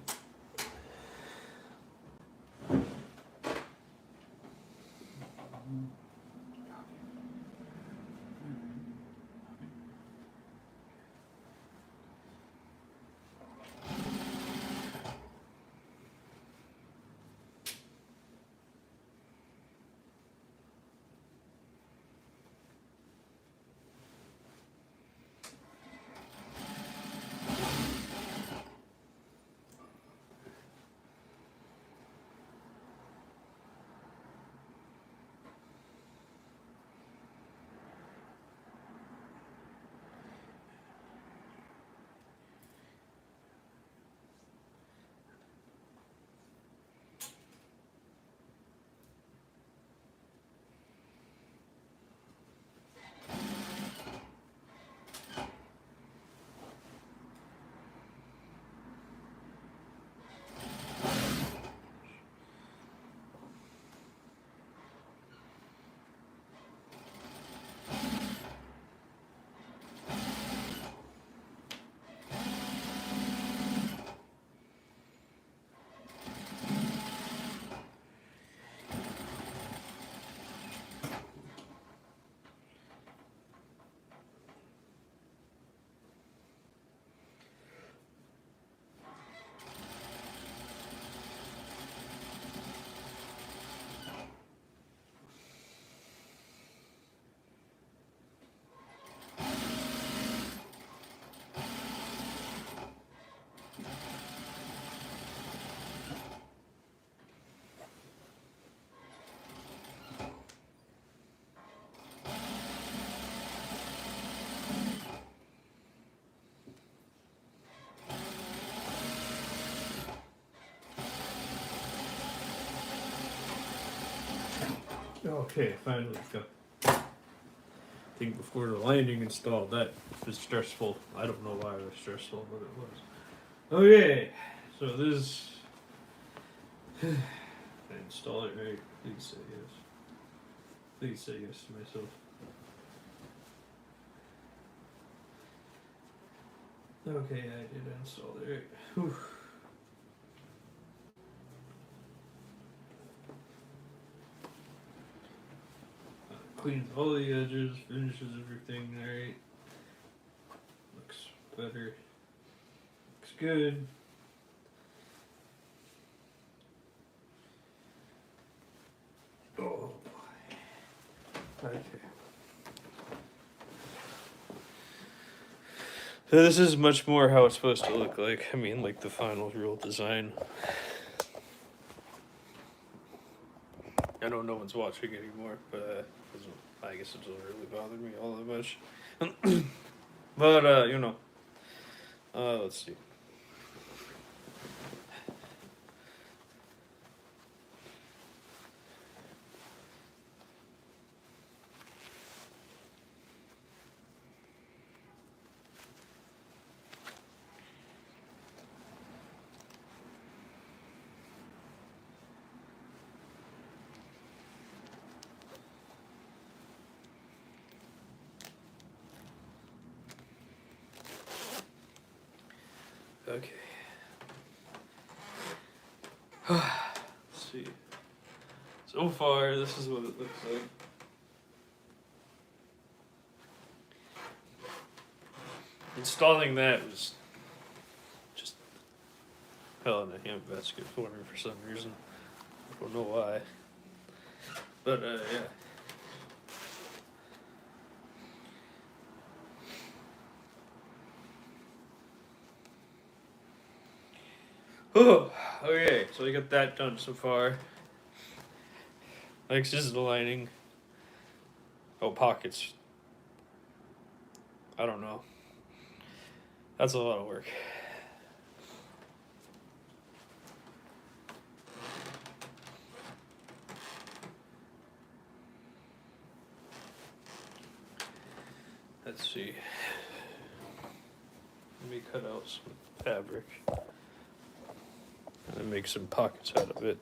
Okay, finally got. I think before the landing installed, that was stressful. I don't know why it was stressful, but it was. Okay, so this. I install it right. Please say yes. Please say yes to myself. Okay, I did install it right. Whew. Cleans all the edges, finishes everything right. Looks better. Looks good. Oh boy. Okay. So this is much more how it's supposed to look like. I mean, like the final real design. I know no one's watching anymore, but I guess it doesn't really bother me all that much. But, you know, let's see. Okay. Let's see. So far, this is what it looks like. Installing that was just hell in a handbasket for me for some reason. I don't know why. But, yeah. Oh, okay, so we got that done so far. Next is the lining. Oh, pockets. I don't know. That's a lot of work. Let's see. Let me cut out some fabric. And make some pockets out of it.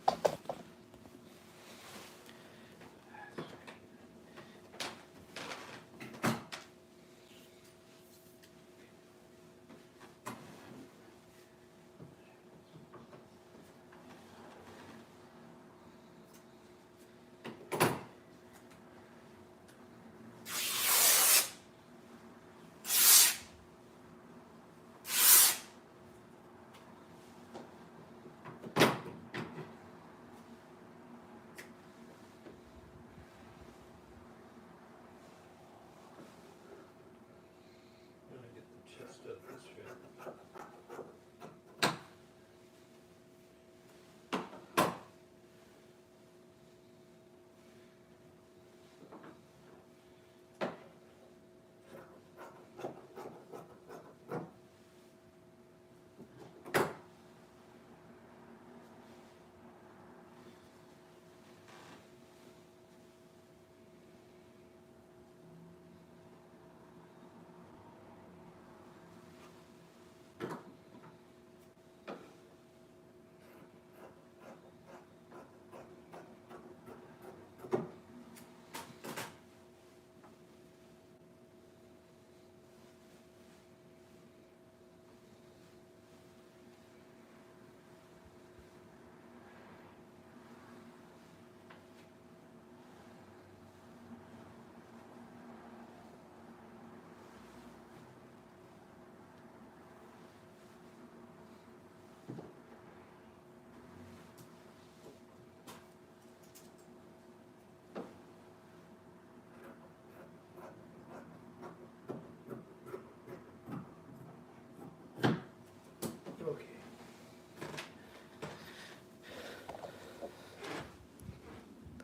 Okay.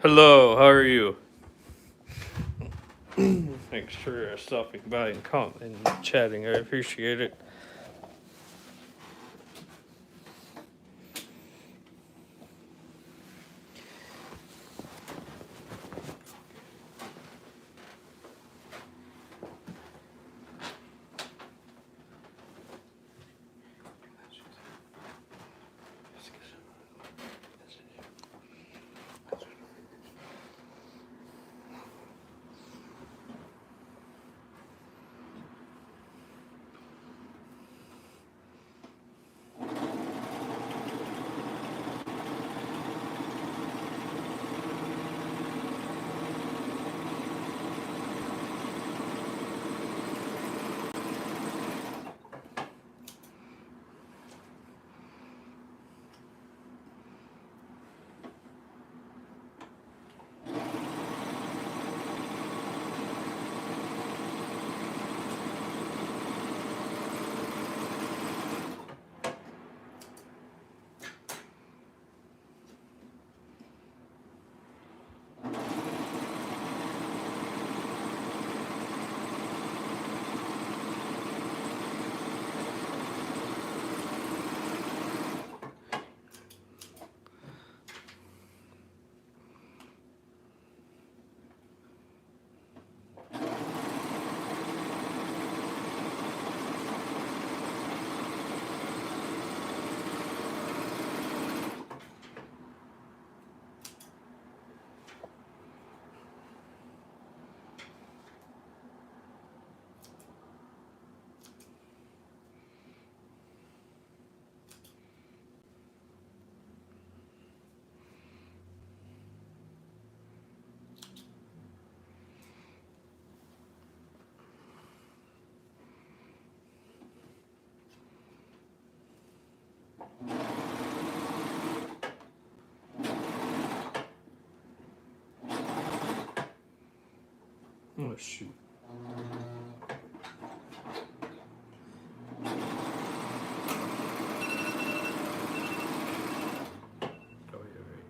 Hello, how are you? Thanks for stopping by and chatting. I appreciate it. Oh shoot. Oh yeah, right.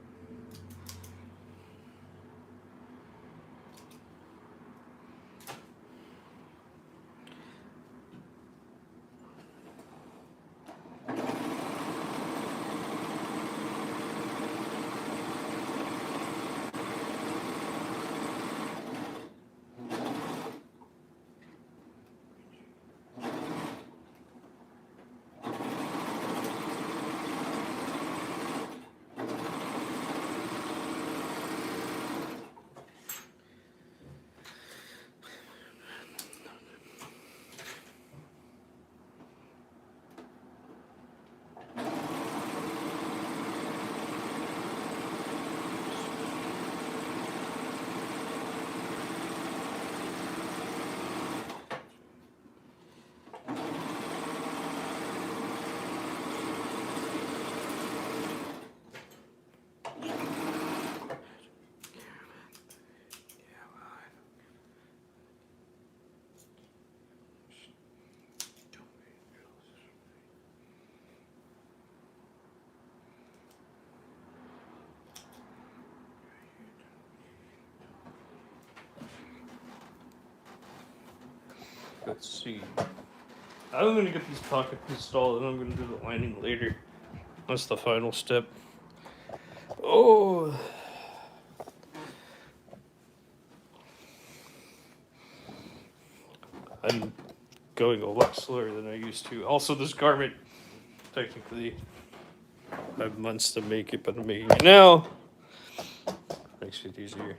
Let's see. I'm gonna get these pockets installed and I'm gonna do the lining later. That's the final step. Oh. I'm going a lot slower than I used to. Also, this garment, technically, 5 months to make it, but I'm making it now. Makes it easier.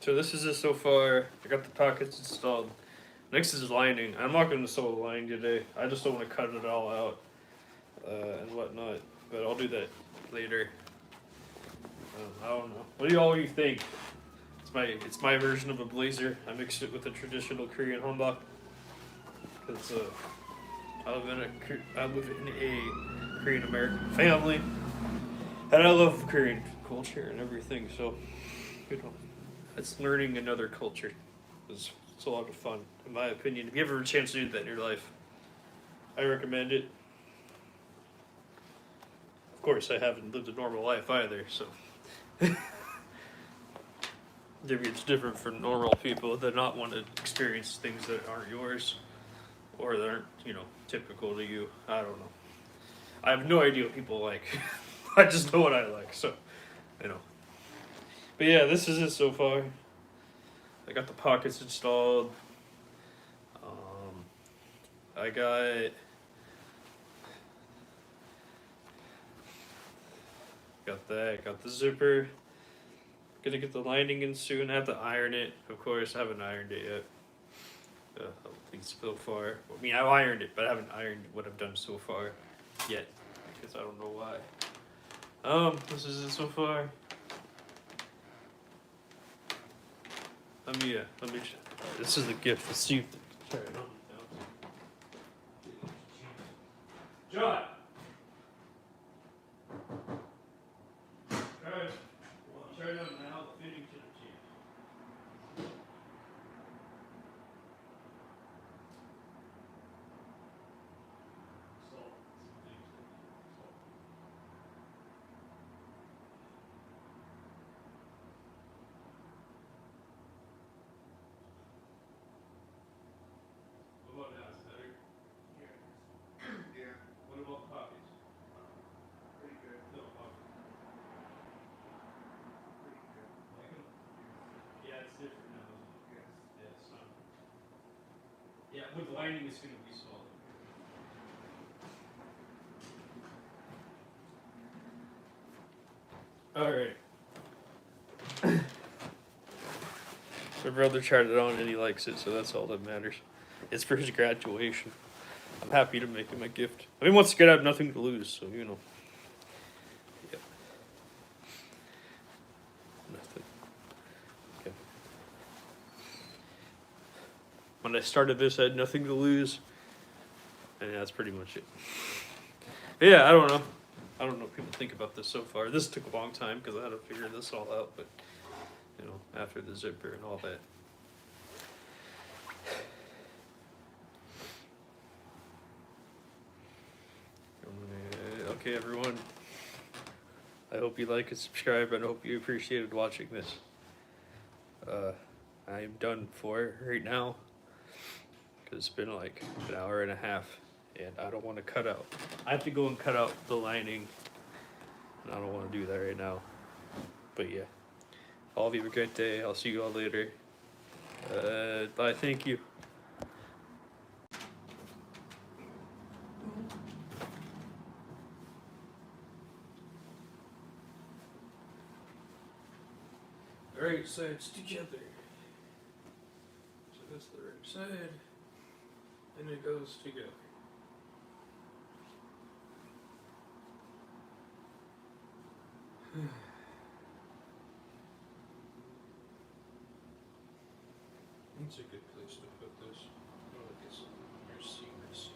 So this is it so far. I got the pockets installed. Next is lining. I'm not going to sew the lining today. I just don't want to cut it all out and whatnot. But I'll do that later. I don't know. What do you think? It's my version of a blazer. I mixed it with a traditional Korean hanbok. Cause I live in a Korean American family, and I love Korean culture and everything. So, it's learning another culture. It's a lot of fun, in my opinion. If you ever have a chance to do that in your life, I recommend it. Of course, I haven't lived a normal life either, so. Maybe it's different for normal people that not want to experience things that aren't yours or that aren't, typical to you. I don't know. I have no idea what people like. I just know what I like, so, But yeah, this is it so far. I got the pockets installed. I got that. Got the zipper. Gonna get the lining in soon. I have to iron it. Of course, I haven't ironed it yet. At least so far. I mean, I've ironed it, but I haven't ironed what I've done so far yet. Because I don't know why. This is it so far. Let me. This is a gift. Let's see if. Try it on. John. Alright. Well, try it on now. The fitting to the jeans. What about now? Is it better? Yeah. What about the pockets? Pretty good. No pockets. Pretty good. Like them? Yeah, it's different now. Yes. Yeah, it's not. Yeah, with lining, it's going to be solid. Alright. My brother tried it on and he likes it, so that's all that matters. It's for his graduation. I'm happy to make him a gift. I mean, once again, I have nothing to lose, so Yeah. Nothing. Okay. When I started this, I had nothing to lose. And that's pretty much it. But yeah, I don't know. I don't know what people think about this so far. This took a long time because I had to figure this all out, but after the zipper and all that. Okay, everyone. I hope you like and subscribe, and I hope you appreciated watching this. I am done for right now because it's been like an hour and a half, and I don't want to cut out. I have to go and cut out the lining, and I don't want to do that right now. But yeah, all of you have a great day. I'll see you all later. Bye. Thank you. Right sides together. So that's the right side, and it goes together. It's a good place to put this. Oh, I guess your secrets.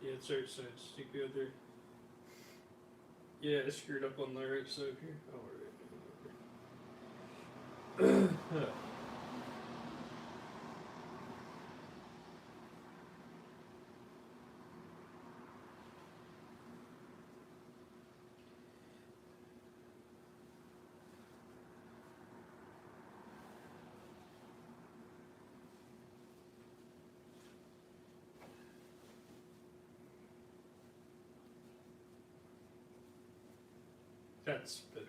Yeah, it's right side. Stick the other. Yeah, I screwed up on the right side here. Oh, right. That's better.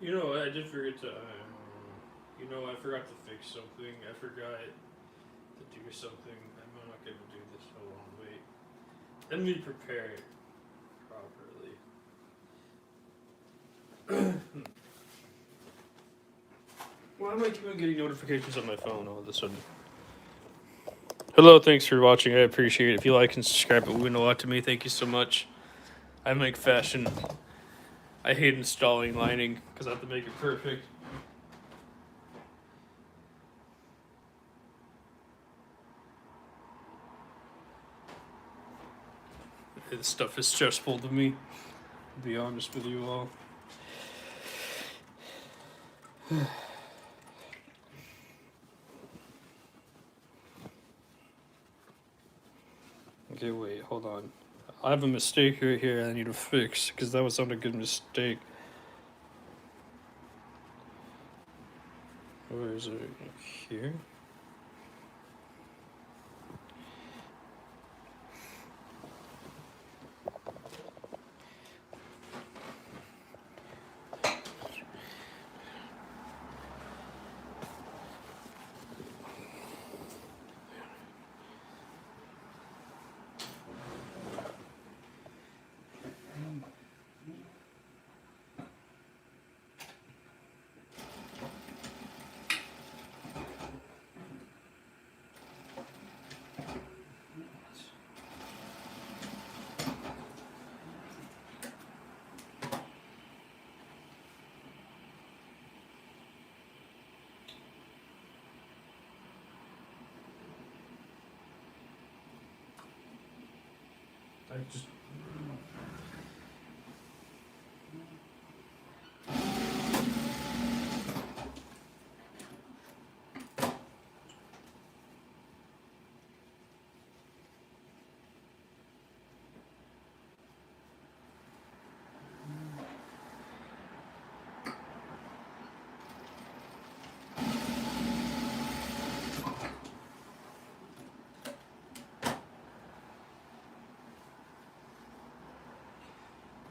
You know, I did forget to. You know, I forgot to fix something. I forgot to do something. I'm not gonna do this. Hold on, wait. Let me prepare it properly. Why am I keep getting notifications on my phone all of a sudden? Hello, thanks for watching. I appreciate it. If you like and subscribe, it would mean a lot to me. Thank you so much. I make fashion. I hate installing lining because I have to make it perfect. This stuff is stressful to me, to be honest with you all. Okay, wait, hold on. I have a mistake right here I need to fix, because that was not a good mistake. Where is it? Here? I just...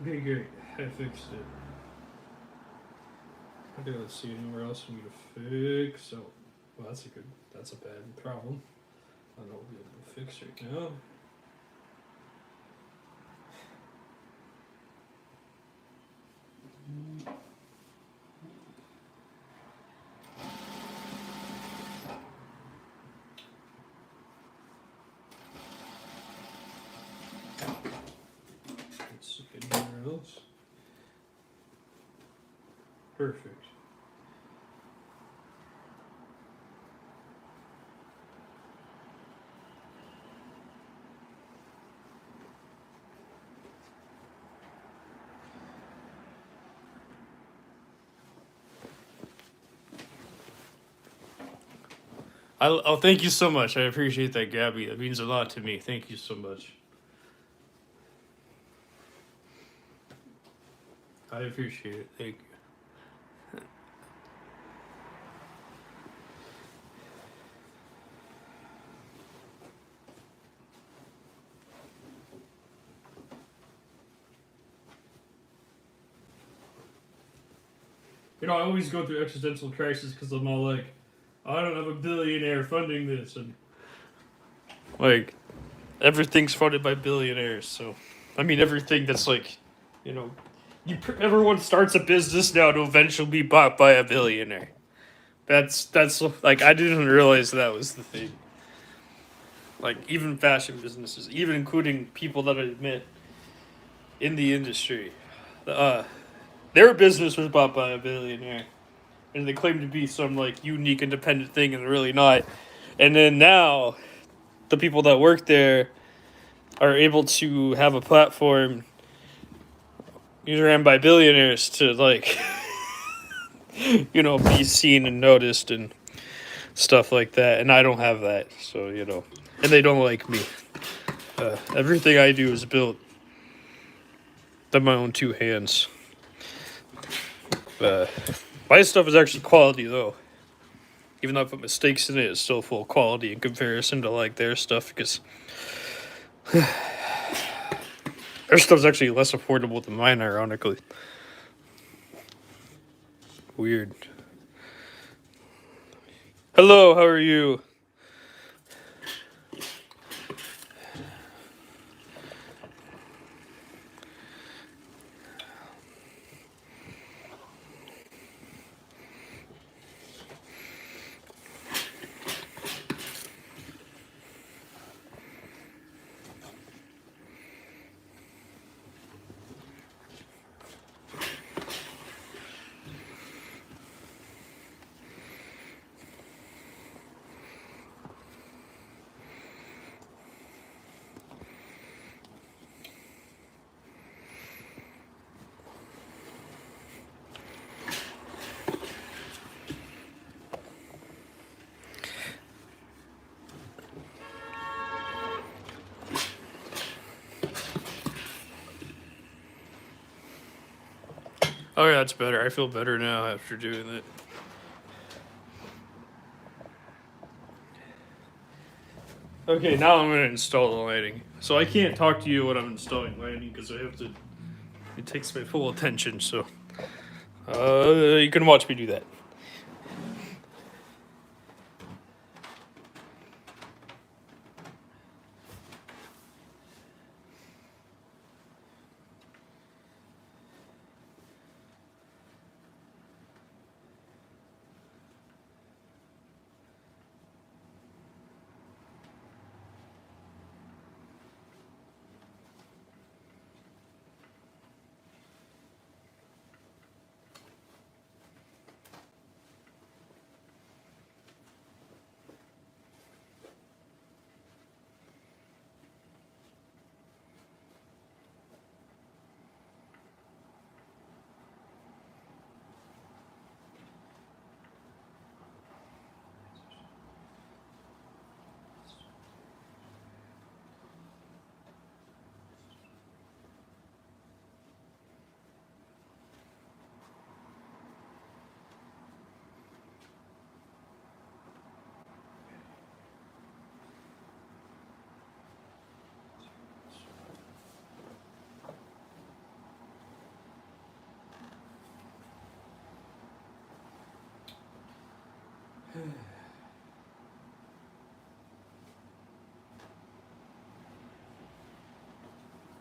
Okay, great. I fixed it. I don't see anywhere else for me to fix. Oh, well, that's a bad problem. I don't know what we'll be able to fix right now. Let's see anywhere else. Perfect. Oh, thank you so much. I appreciate that, Gabby. That means a lot to me. Thank you so much. I appreciate it. Thank you. You know, I always go through existential crisis because I'm all like, I don't have a billionaire funding this, and like everything's funded by billionaires. So, I mean, everything that's like, you know, everyone starts a business now to eventually be bought by a billionaire. That's like I didn't realize that was the thing. Like even fashion businesses, even including people that I met in the industry, their business was bought by a billionaire, and they claim to be some like unique independent thing, and they're really not. And then now, the people that work there are able to have a platform ran by billionaires to like, you know, be seen and noticed and stuff like that. And I don't have that, so you know, and they don't like me. Everything I do is built with my own two hands. My stuff is actually quality though. Even though I put mistakes in it, it's still full quality in comparison to like their stuff because their stuff's actually less affordable than mine, ironically. Weird. Hello, how are you? Oh yeah, it's better. I feel better now after doing it. Okay, now I'm gonna install the lighting. So I can't talk to you when I'm installing lighting because I have to. It takes my full attention. So you can watch me do that.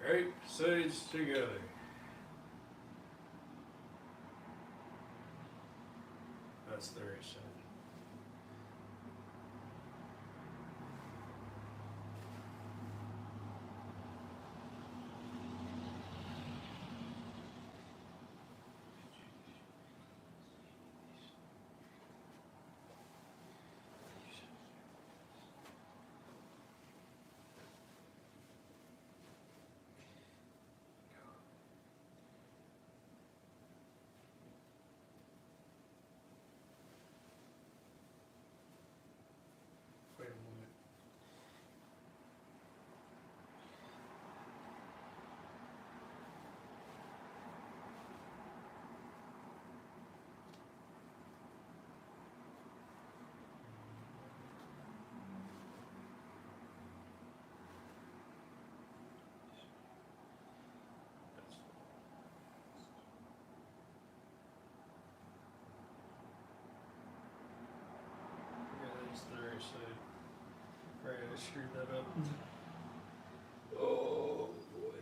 Right sides together. That's the right side. Wait a moment. Yeah, that's the right side. Right, I screwed that up. Oh boy.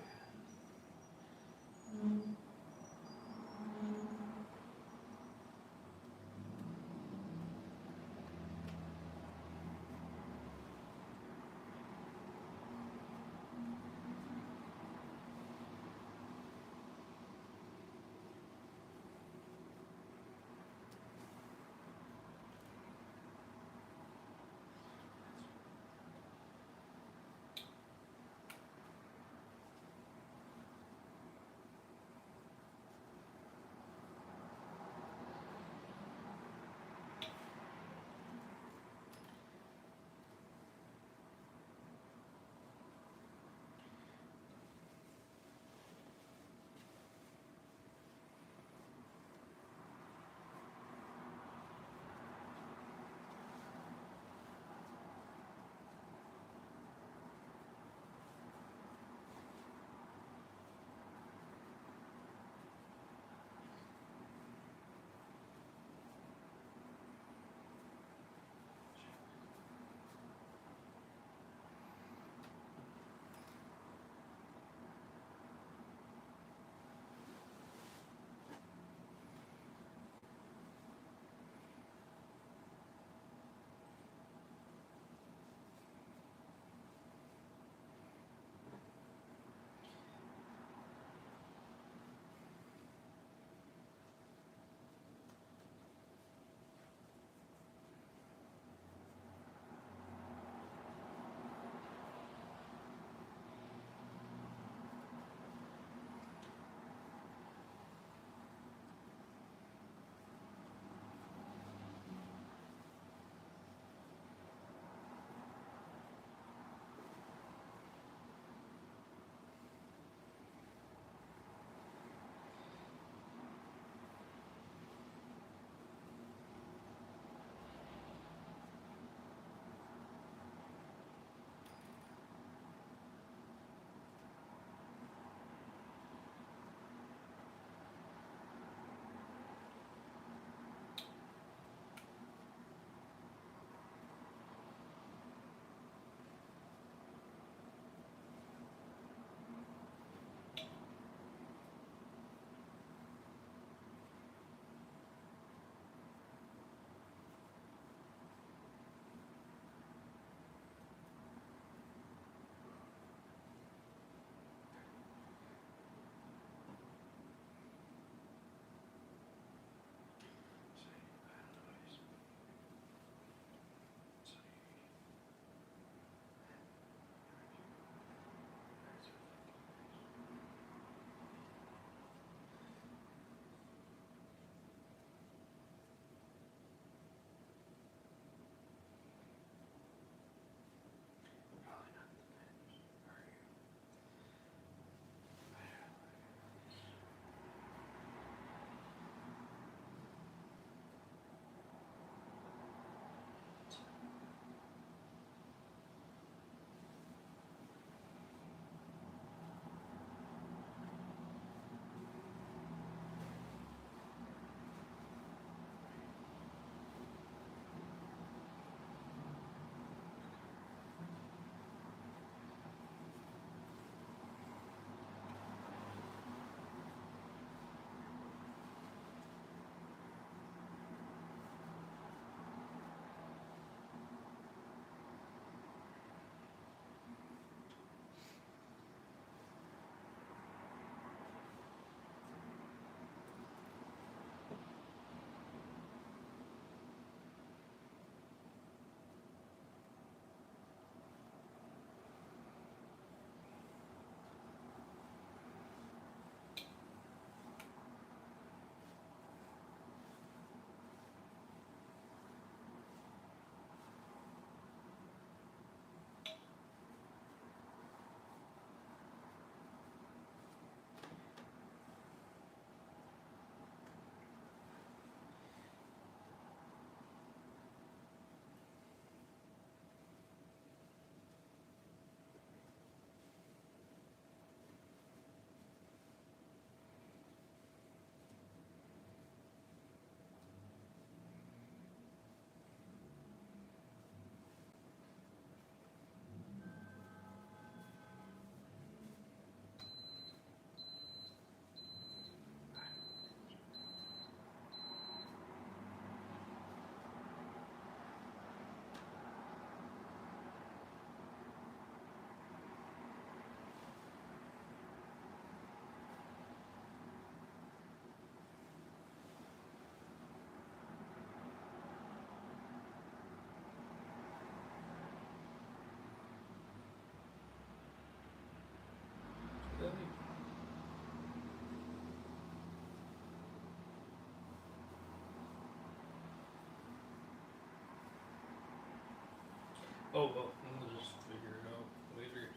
Oh well, we'll just figure it out later.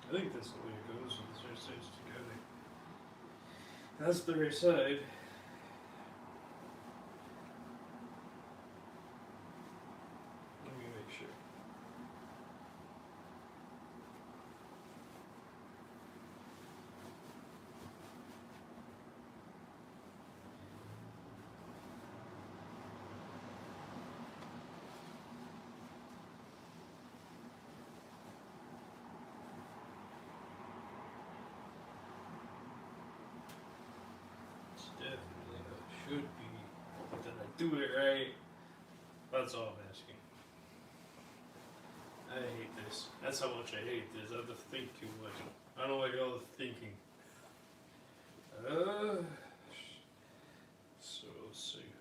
I think that's the way it goes when the right sides together. That's the right side. Let me make sure. Definitely how it should be. But did I do it right? That's all I'm asking. I hate this. That's how much I hate this. I have to think too much. I don't like all the thinking. So let's see.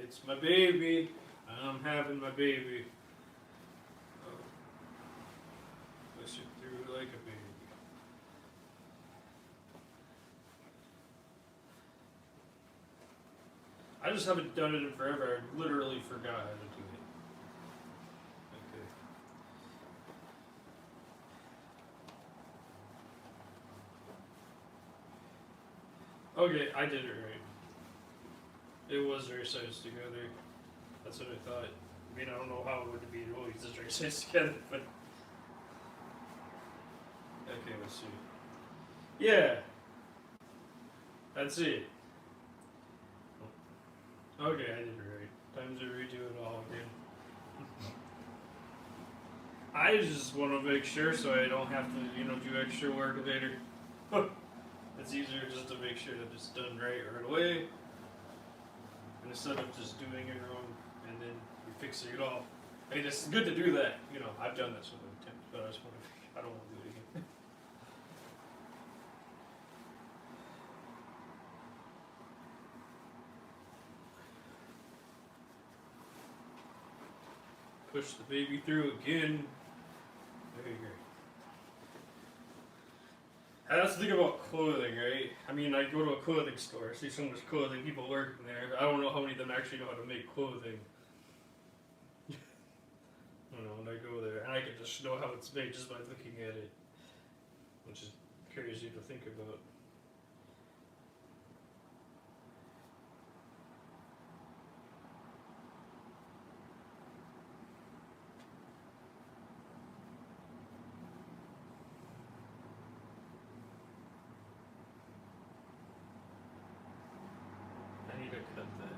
It's my baby. I'm having my baby. Push it through like a baby. I just haven't done it in forever. I literally forgot how to do it. Okay. Okay, I did it right. It was right sides together. That's what I thought. I mean, I don't know how it would be always just right sides together, but okay, let's see. Yeah. That's it. Okay, I did it right. Time to redo it all again. I just want to make sure so I don't have to, do extra work later. It's easier just to make sure that it's done right away. And instead of just doing it wrong and then fixing it all. I mean, it's good to do that. I've done this with attempts, but I don't want to do it again. Push the baby through again. There you go. That's the thing about clothing, right? I mean, I go to a clothing store, see so much clothing, people working there. I don't know how many of them actually know how to make clothing. When I go there, and I can just know how it's made just by looking at it, which is crazy to think about. I need to cut that.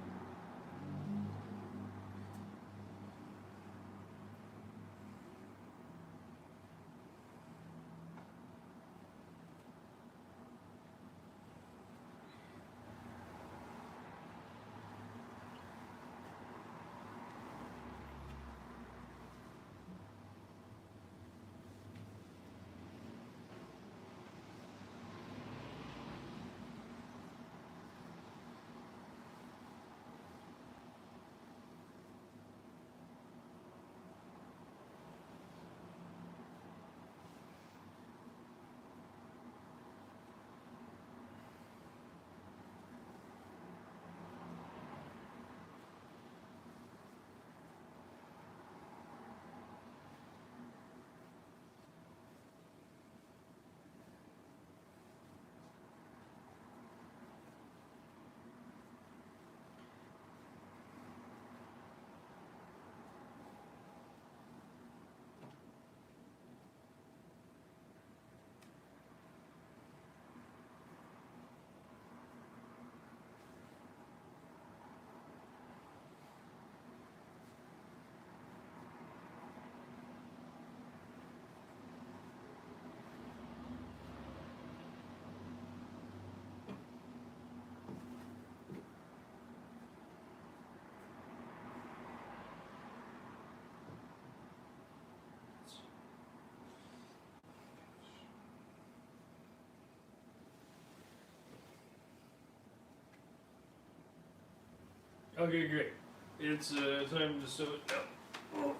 Okay, great. It's time to sew it down.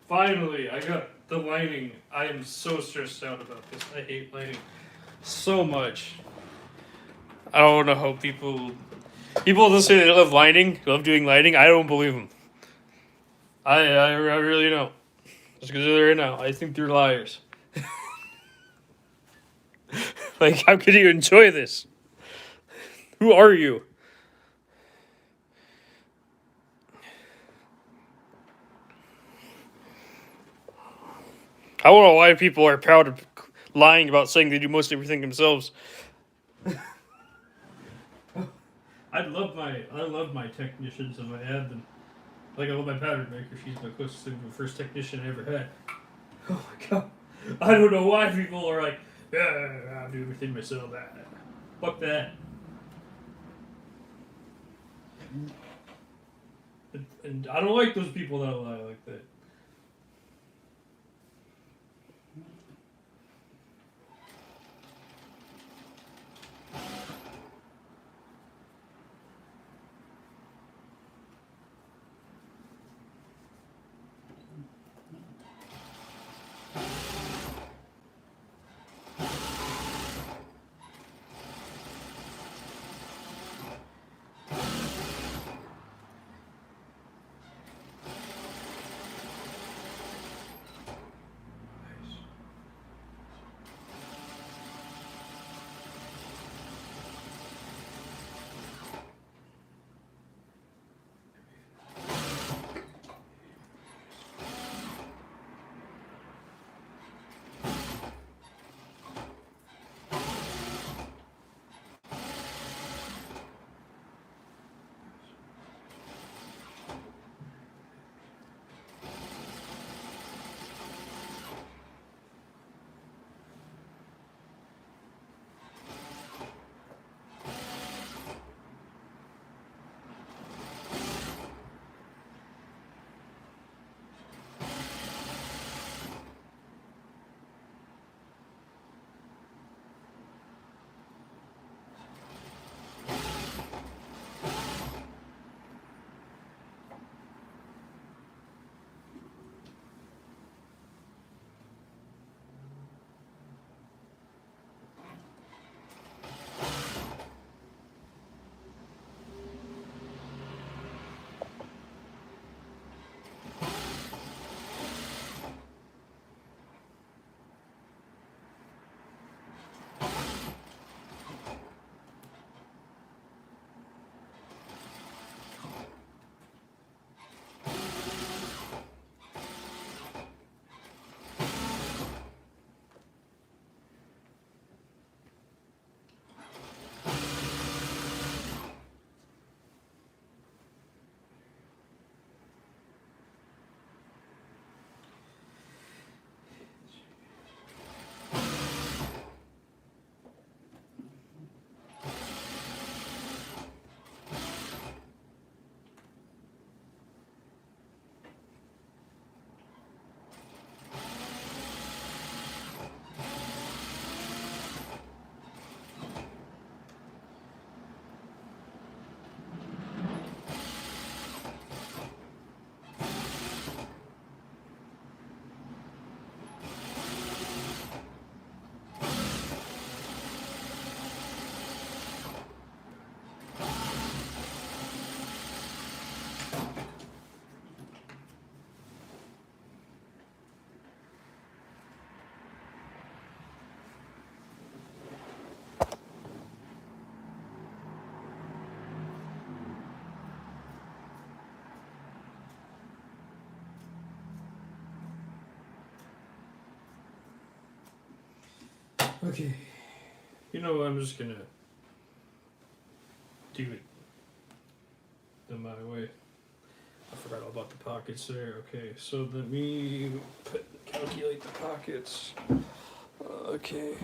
Finally, I got the lining. I am so stressed out about this. I hate lining so much. I don't know how people that say they love lining, love doing lining. I don't believe them. I really don't. Just because they're there now, I think they're liars. Like, how could you enjoy this? Who are you? I don't know why people are proud of lying about saying they do most everything themselves. I love my technicians if I had them. Like, I love my pattern maker. She's my closest thing to the first technician I ever had. Oh my god. I don't know why people are like, I do everything myself. Fuck that. And I don't like those people that lie like that. Okay. You know what? I'm just gonna do it the my way. I forgot all about the pockets there. Okay, so let me calculate the pockets. Okay.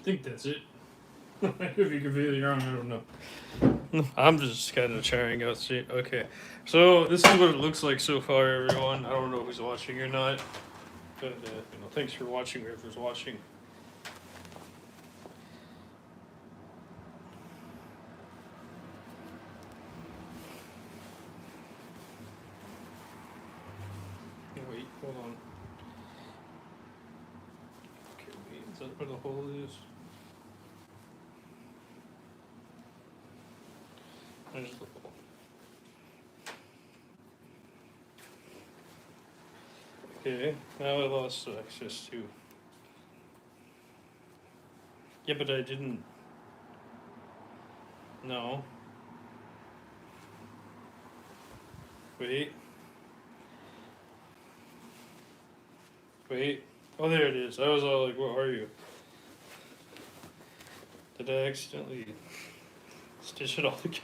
think that's it. I could be completely wrong. I don't know. I'm just kind of trying out. See, okay. So this is what it looks like so far, everyone. I don't know who's watching or not, but thanks for watching. Whoever's watching. Wait, hold on. Okay, wait, is that where the hole is? There's the hole. Okay, now I lost access to. Yeah, but I didn't. No. Wait. Wait. Oh, there it is. I was all like, what are you? Did I accidentally stitch it all together?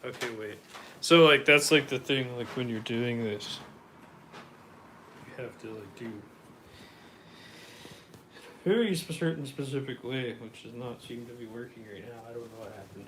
Okay, wait. So, like, that's like the thing, like, when you're doing this, you have to, like, do very certain specific way, which does not seem to be working right now. I don't know what happened.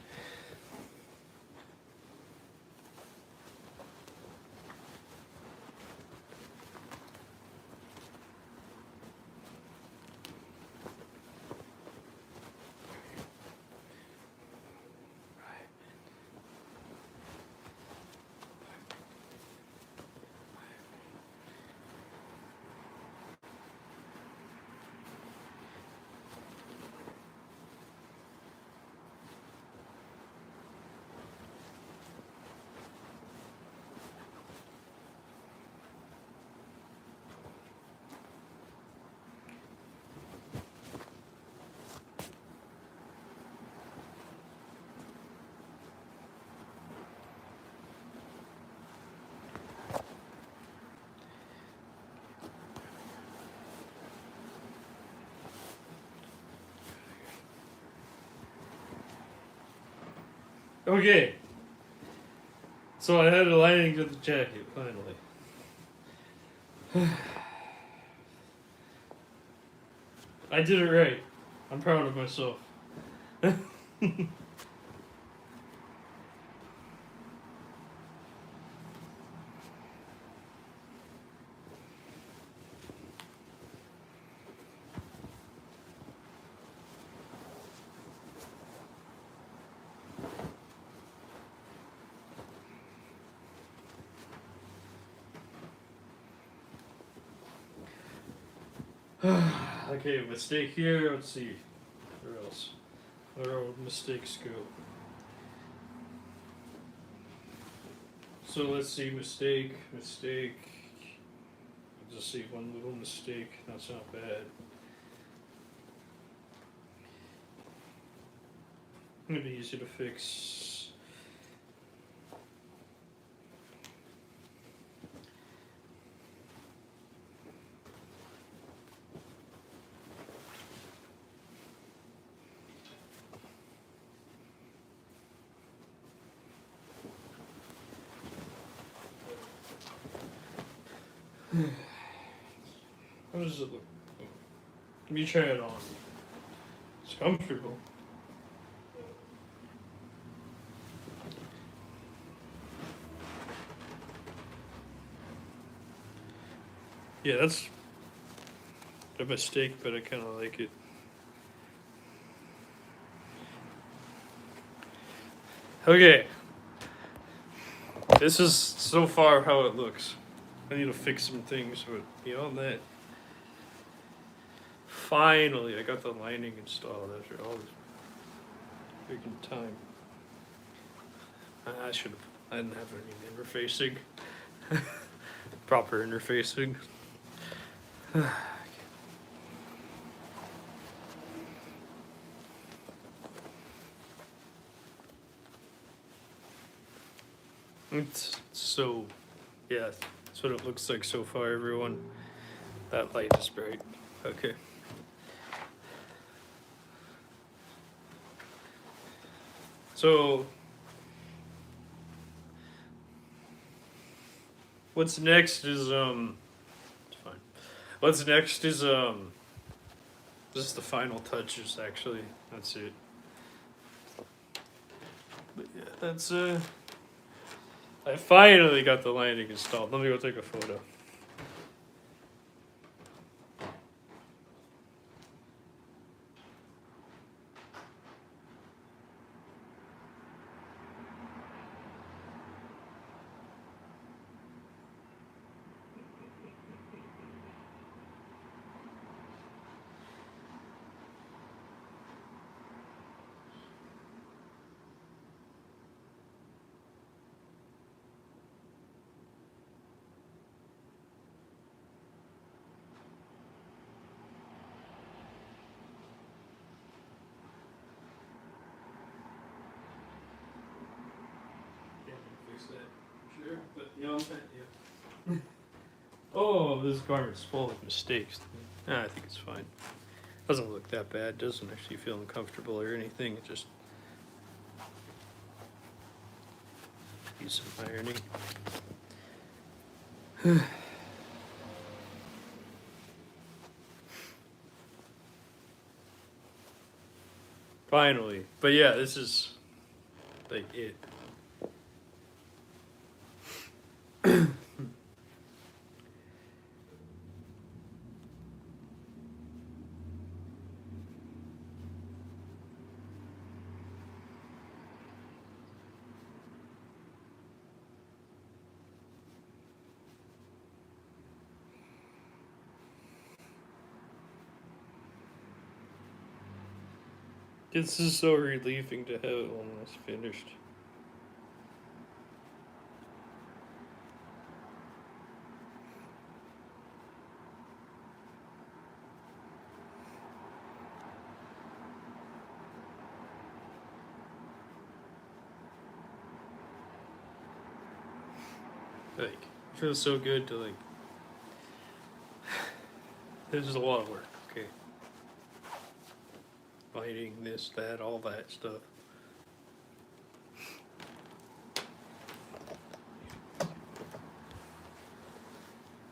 Okay. So I had a lining to the jacket, finally. I did it right. I'm proud of myself. Okay, mistake here. Let's see. Where else? Where all mistakes go? So let's see. Mistake. Let's just see one little mistake. That's not bad. It'd be easy to fix. How does it look? Let me try it on. It's comfortable. Yeah, that's a mistake, but I kind of like it. Okay. This is so far how it looks. I need to fix some things, but beyond that, finally I got the lining installed after all this freaking time. I didn't have any interfacing. Proper interfacing. It's so, yeah, that's what it looks like so far, everyone. That light is bright. Okay. So, what's next is, it's fine. What's next is this is the final touches actually. That's it. But yeah, that's I finally got the lighting installed. Let me go take a photo. Sure, but you know, yeah. Oh, this garment's full of mistakes. I think it's fine. Doesn't look that bad. Doesn't actually feel uncomfortable or anything. It just needs some ironing. Finally, but yeah, this is like it. This is so relieving to have it almost finished. Like, it feels so good to like. This is a lot of work, okay. Lighting, this, that, all that stuff.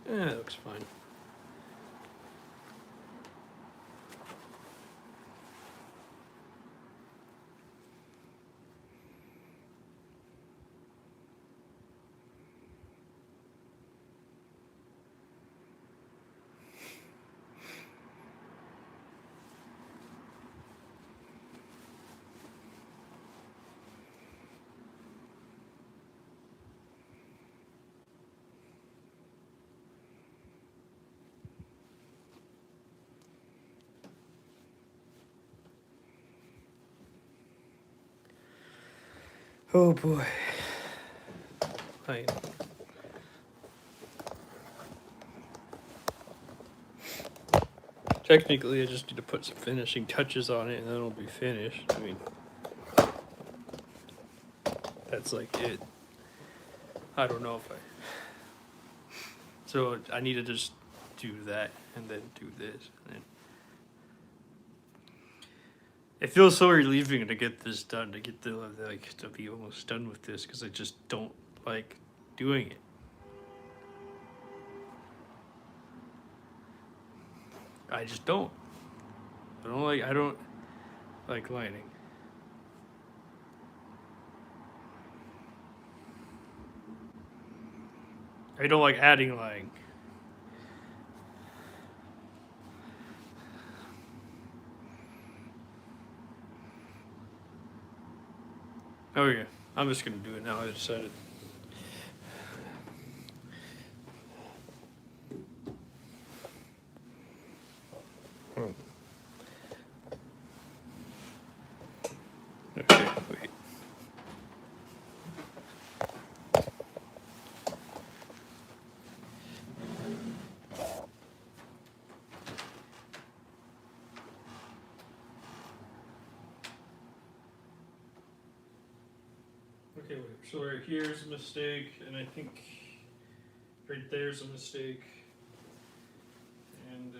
Yeah, it looks fine. Oh boy. Technically, I just need to put some finishing touches on it and then it'll be finished. I mean, that's like it. I don't know if I... So I need to just do that and then do this. And then... It feels so relieving to get this done, to get the like to be almost done with this, because I just don't like doing it. I just don't. I don't like lighting. I don't like adding lighting. Oh yeah, I'm just gonna do it now. I decided. Okay, wait. Okay, wait. So right here's a mistake, and I think right there's a mistake. And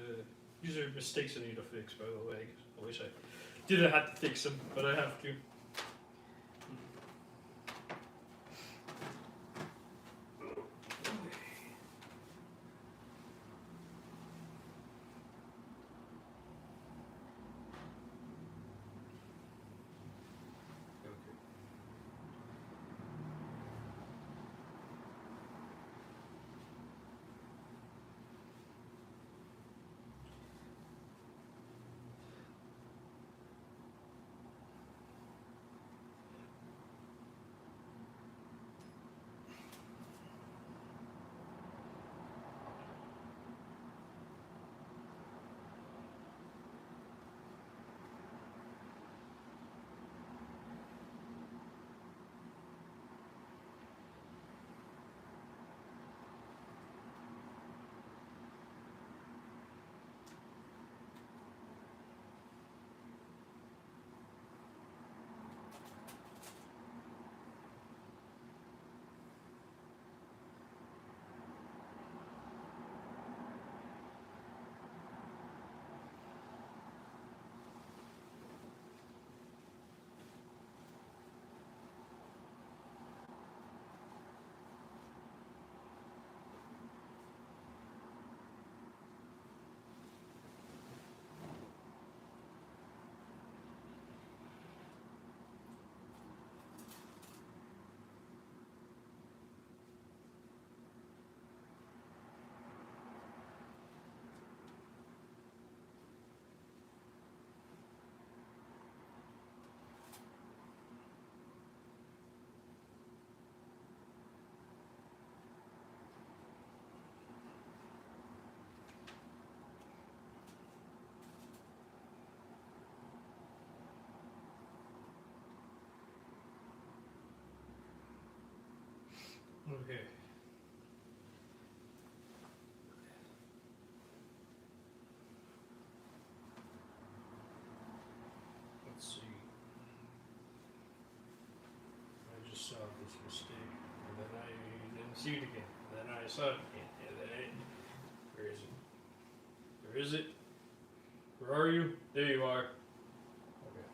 these are mistakes I need to fix, by the way. I wish I didn't have to fix them, but I have to. see it again. And then I saw it again. And then where is it? Where is it? Where are you? There you are. Okay.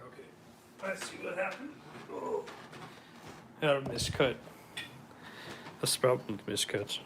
Okay. Let's see what happened. Oh. Had a miscut. That's the problem with miscuts.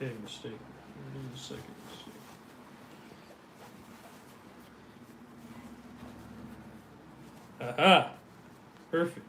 Okay, mistake. Where's the second mistake? Aha! Perfect.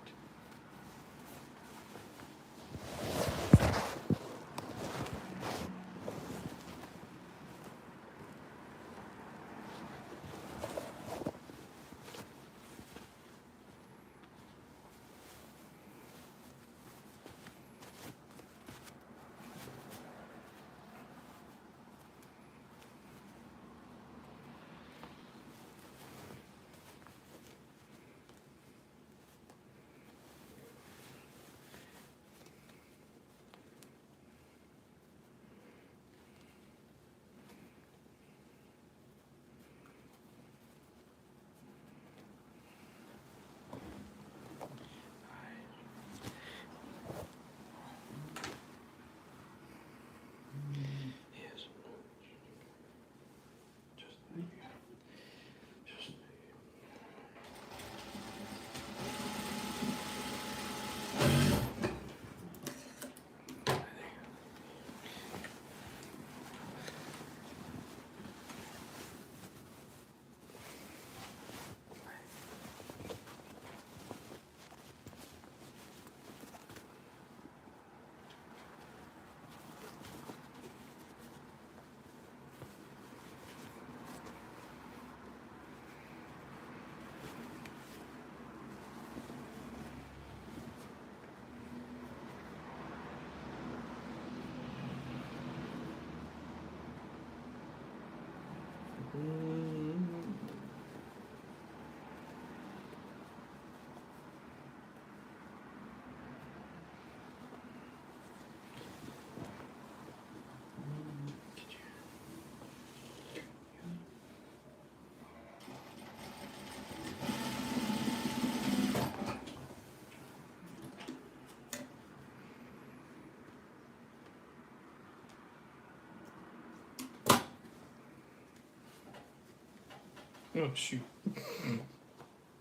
Oh shoot.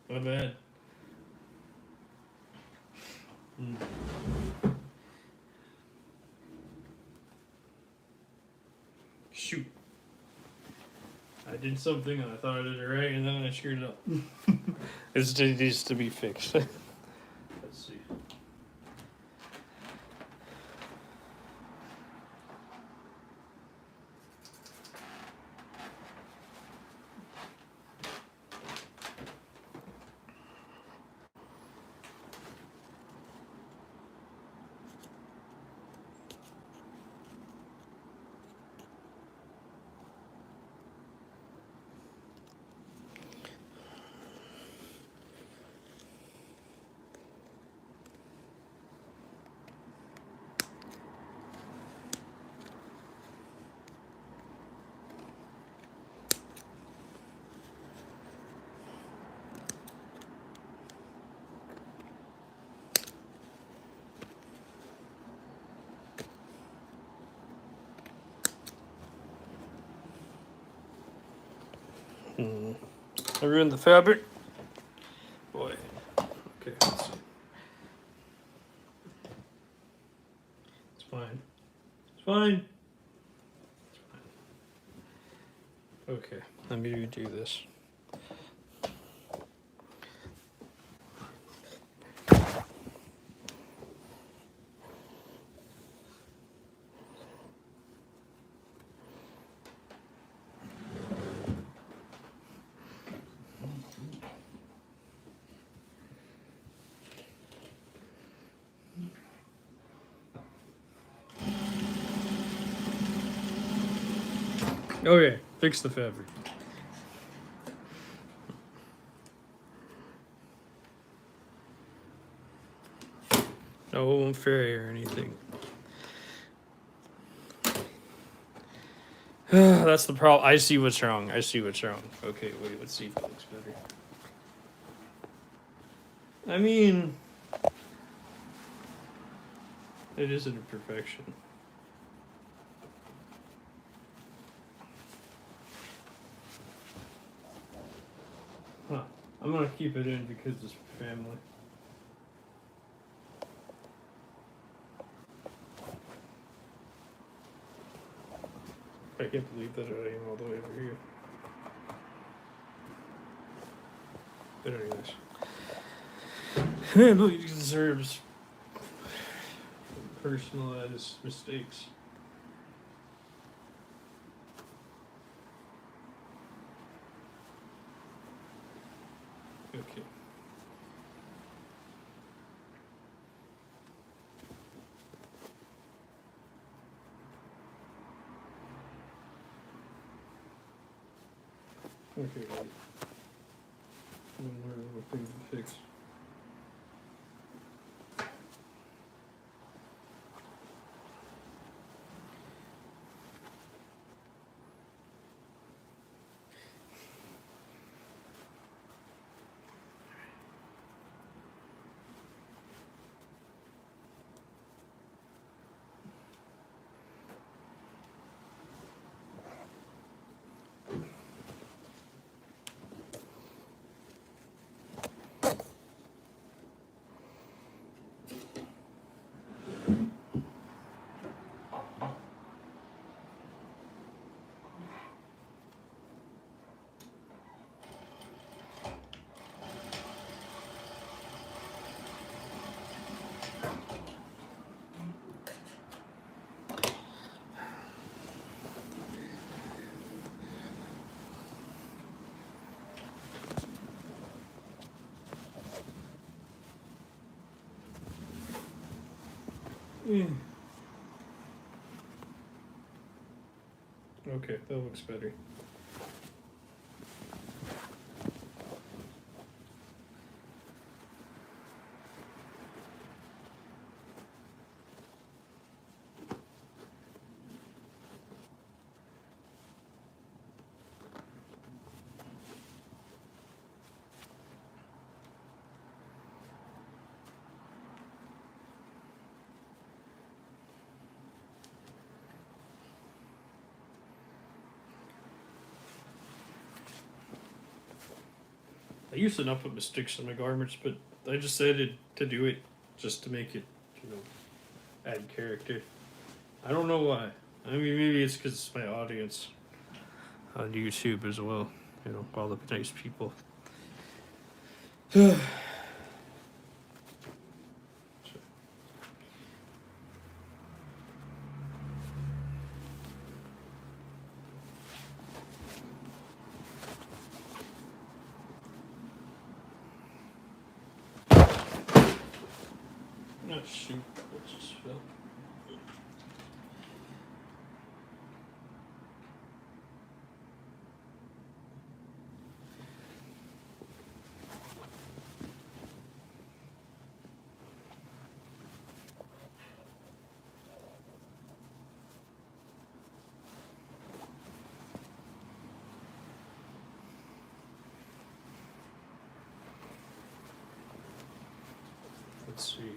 My bad. Shoot. I did something and I thought I did it right and then I screwed it up. It needs to be fixed. Let's see. I ruined the fabric. Boy. Okay, let's see. It's fine. It's fine. It's fine. Okay, let me redo this. Okay, fix the fabric. No fairy or anything. That's the problem. I see what's wrong. I see what's wrong. Okay, wait, let's see if it looks better. I mean, it isn't a perfection. Huh. I'm gonna keep it in because it's family. I can't believe that I am all the way over here. But anyways. Nobody deserves personalized mistakes. Okay. Okay, wait. One more little thing to fix. Okay, that looks better. I used to not put mistakes in my garments, but I decided to do it just to make it, add character. I don't know why. I mean, maybe it's because it's my audience on YouTube as well. All the nice people. Oh shoot, what just fell? Let's see.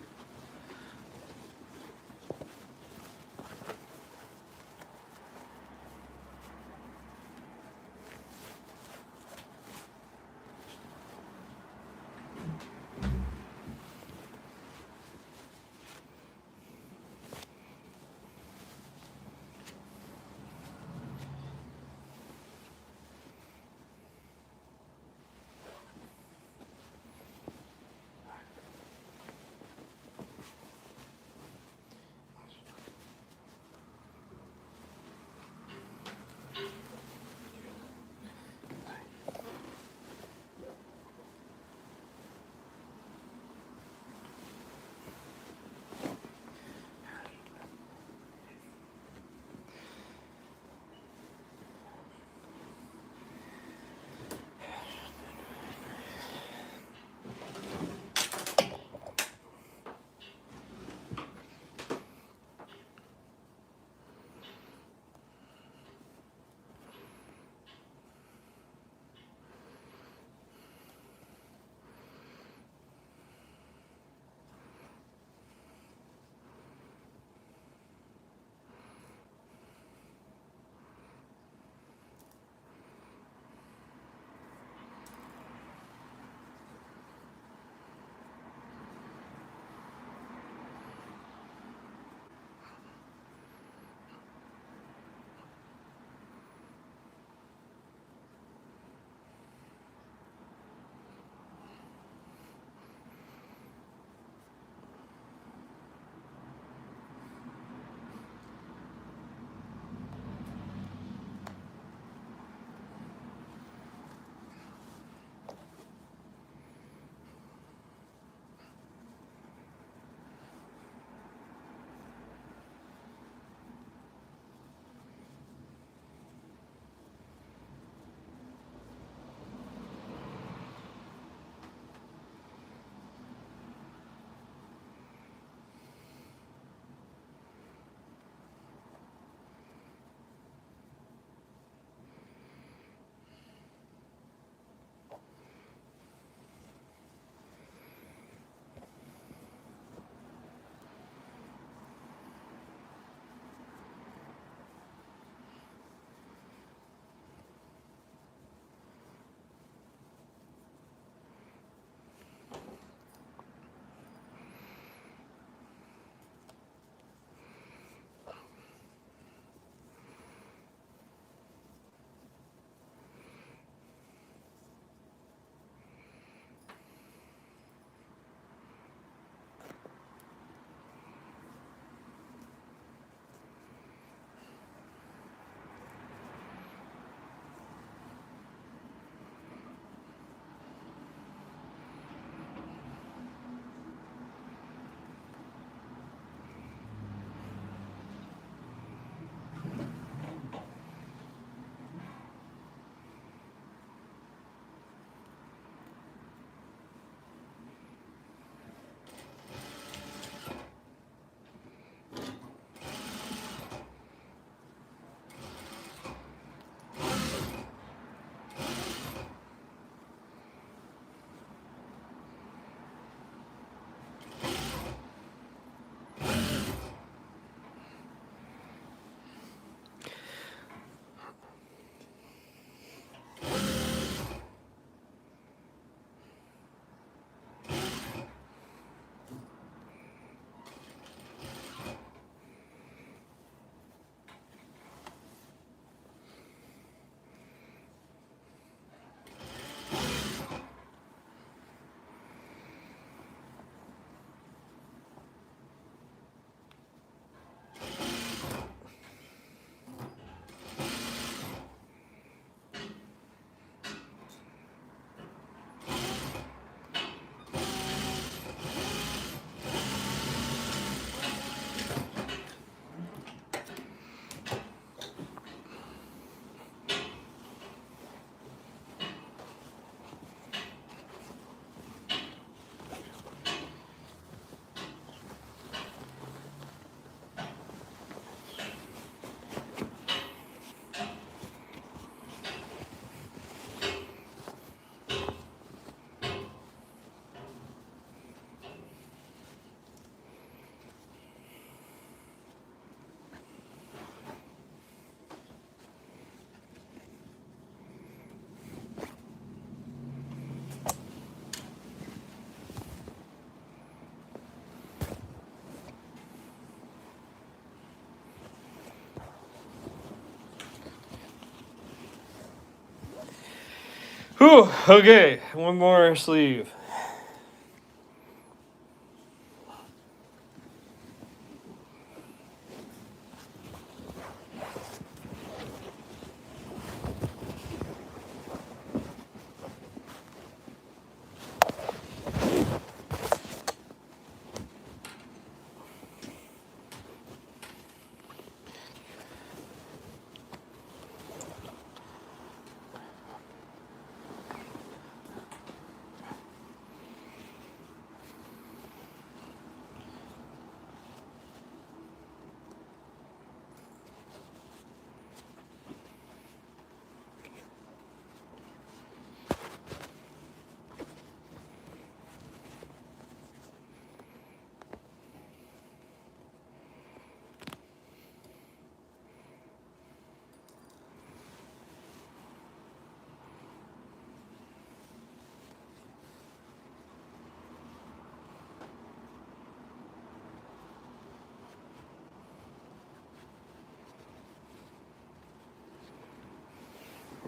Whew, okay, one more sleeve.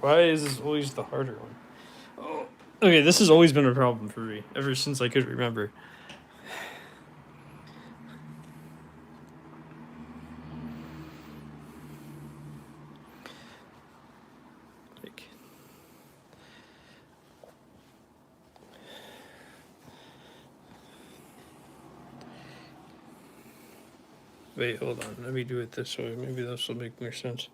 Why is this always the harder one? Oh, okay, this has always been a problem for me ever since I could remember. Like, wait, hold on. Let me do it this way. Maybe this will make more sense.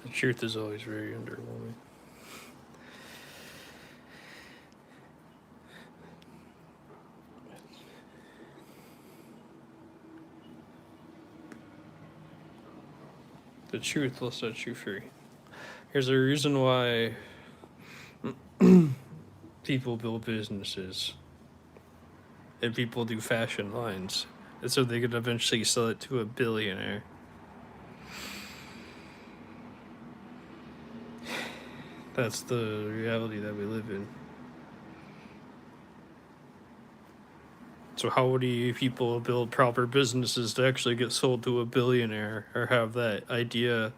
The truth is always very underwhelming. The truth will set you free. Here's a reason why people build businesses and people do fashion lines. It's so they could eventually sell it to a billionaire. That's the reality that we live in. So how do you people build proper businesses to actually get sold to a billionaire or have that idea?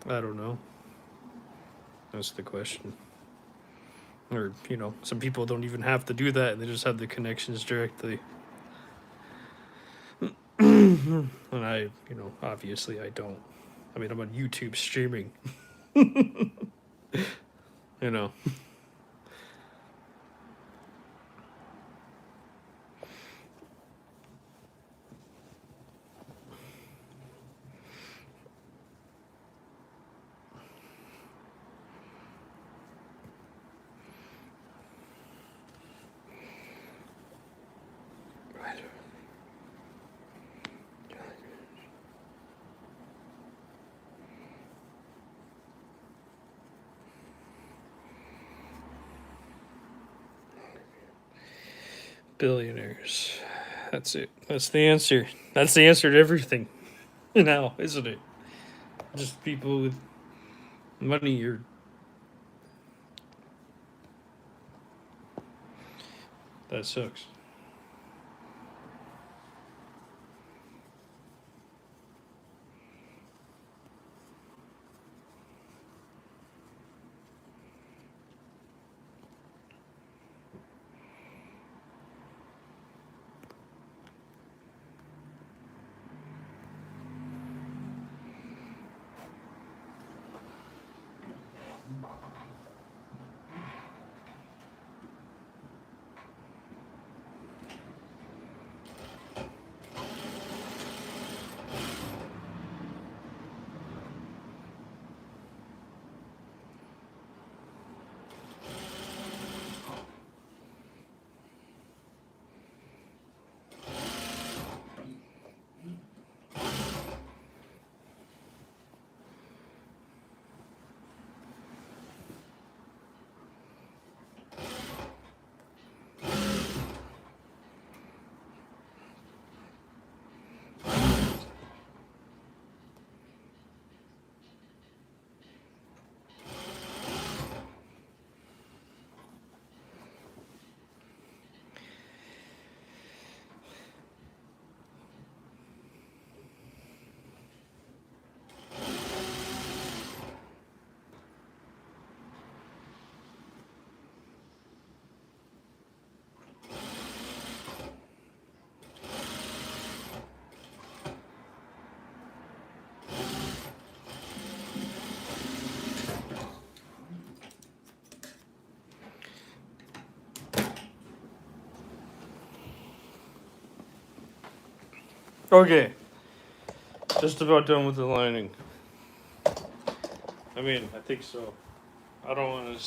I don't know. That's the question. Or, you know, some people don't even have to do that and they just have the connections directly. And I, you know, obviously I don't. I mean, I'm on YouTube streaming. You know. Billionaires. That's it. That's the answer. That's the answer to everything. Now, isn't it? Just people with money or that sucks. Okay. Just about done with the lining. I mean, I think so. I don't want to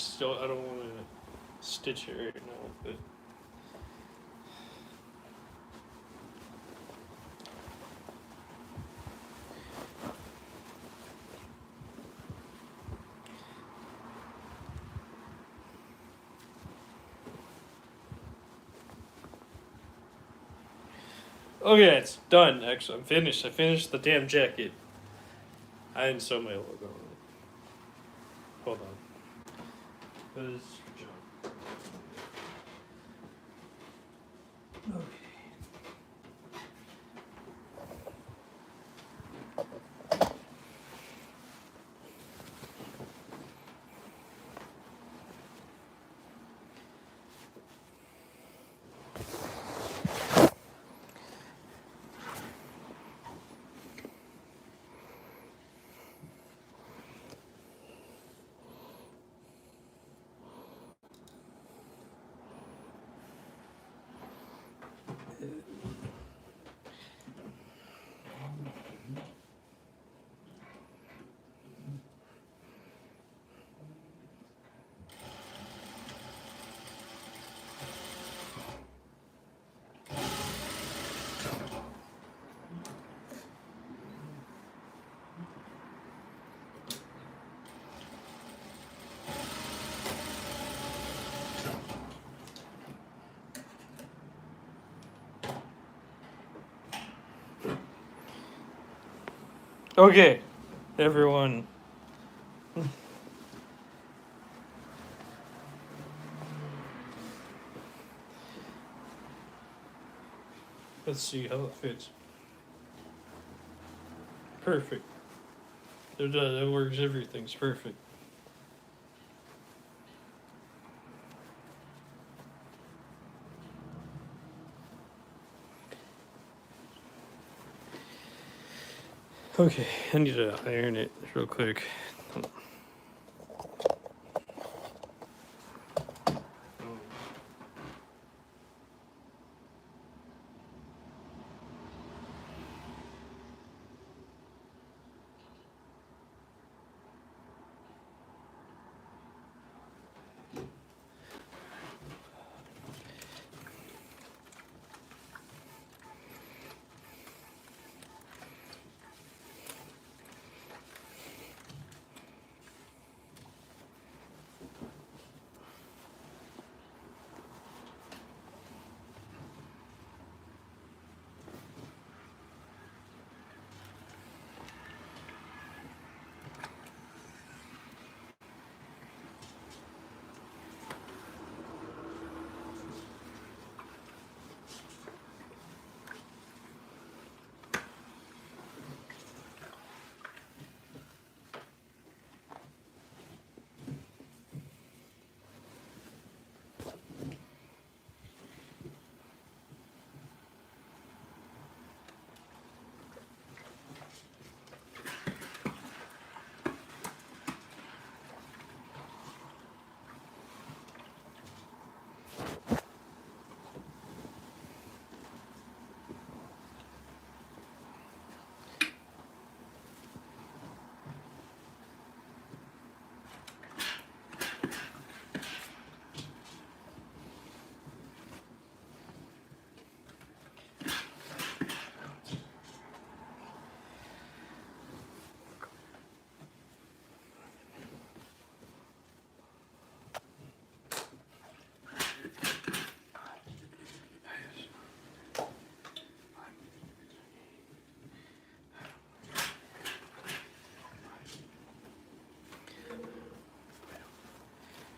stitch it right now, but. Okay, it's done. Actually, I'm finished. I finished the damn jacket. I didn't sew my logo on it. Hold on. Because John. Okay. Okay, everyone. Let's see how it fits. Perfect. That works. Everything's perfect. Okay, I need to iron it real quick.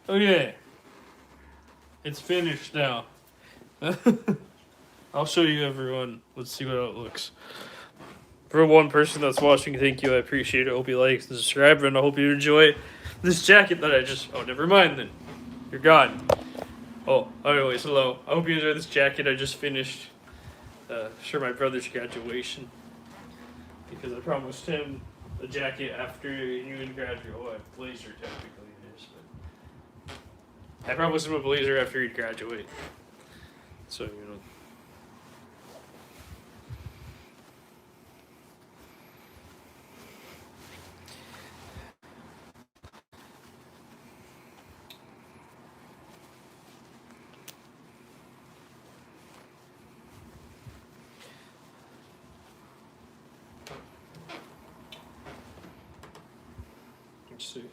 Okay. It's finished now. I'll show you everyone. Let's see how it looks. For one person that's watching, thank you. I appreciate it. I hope you like, subscribe, and I hope you enjoy this jacket that I just... Oh, never mind then. You're gone. Oh, anyways, hello. I hope you enjoy this jacket I just finished for my brother's graduation. Because I promised him a jacket after he would graduate. Oh, a blazer technically it is, but I promised him a blazer after he'd graduate. So, you know. Let's see.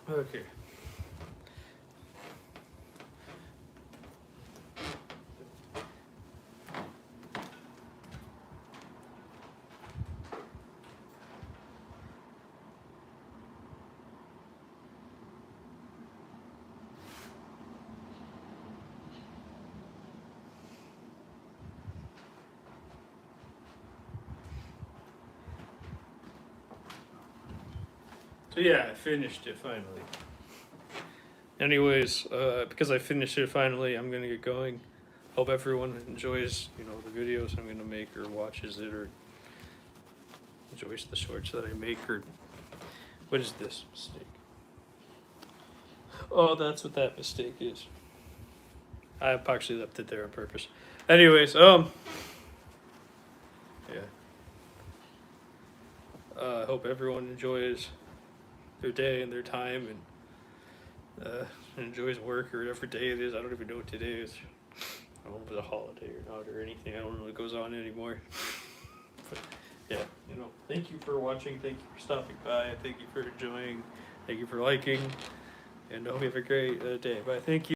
Okay. So yeah, I finished it finally. Anyways, because I finished it finally, I'm gonna get going. Hope everyone enjoys, the videos I'm gonna make or watches it or enjoys the shorts that I make or what is this mistake? Oh, that's what that mistake is. I actually left it there on purpose. Anyways, yeah. I hope everyone enjoys their day and their time and enjoys work or whatever day it is. I don't even know what today is. I don't know if it's a holiday or not or anything. I don't know what goes on anymore. But yeah, thank you for watching. Thank you for stopping by. Thank you for enjoying. Thank you for liking. And I hope you have a great day. Bye. Thank you.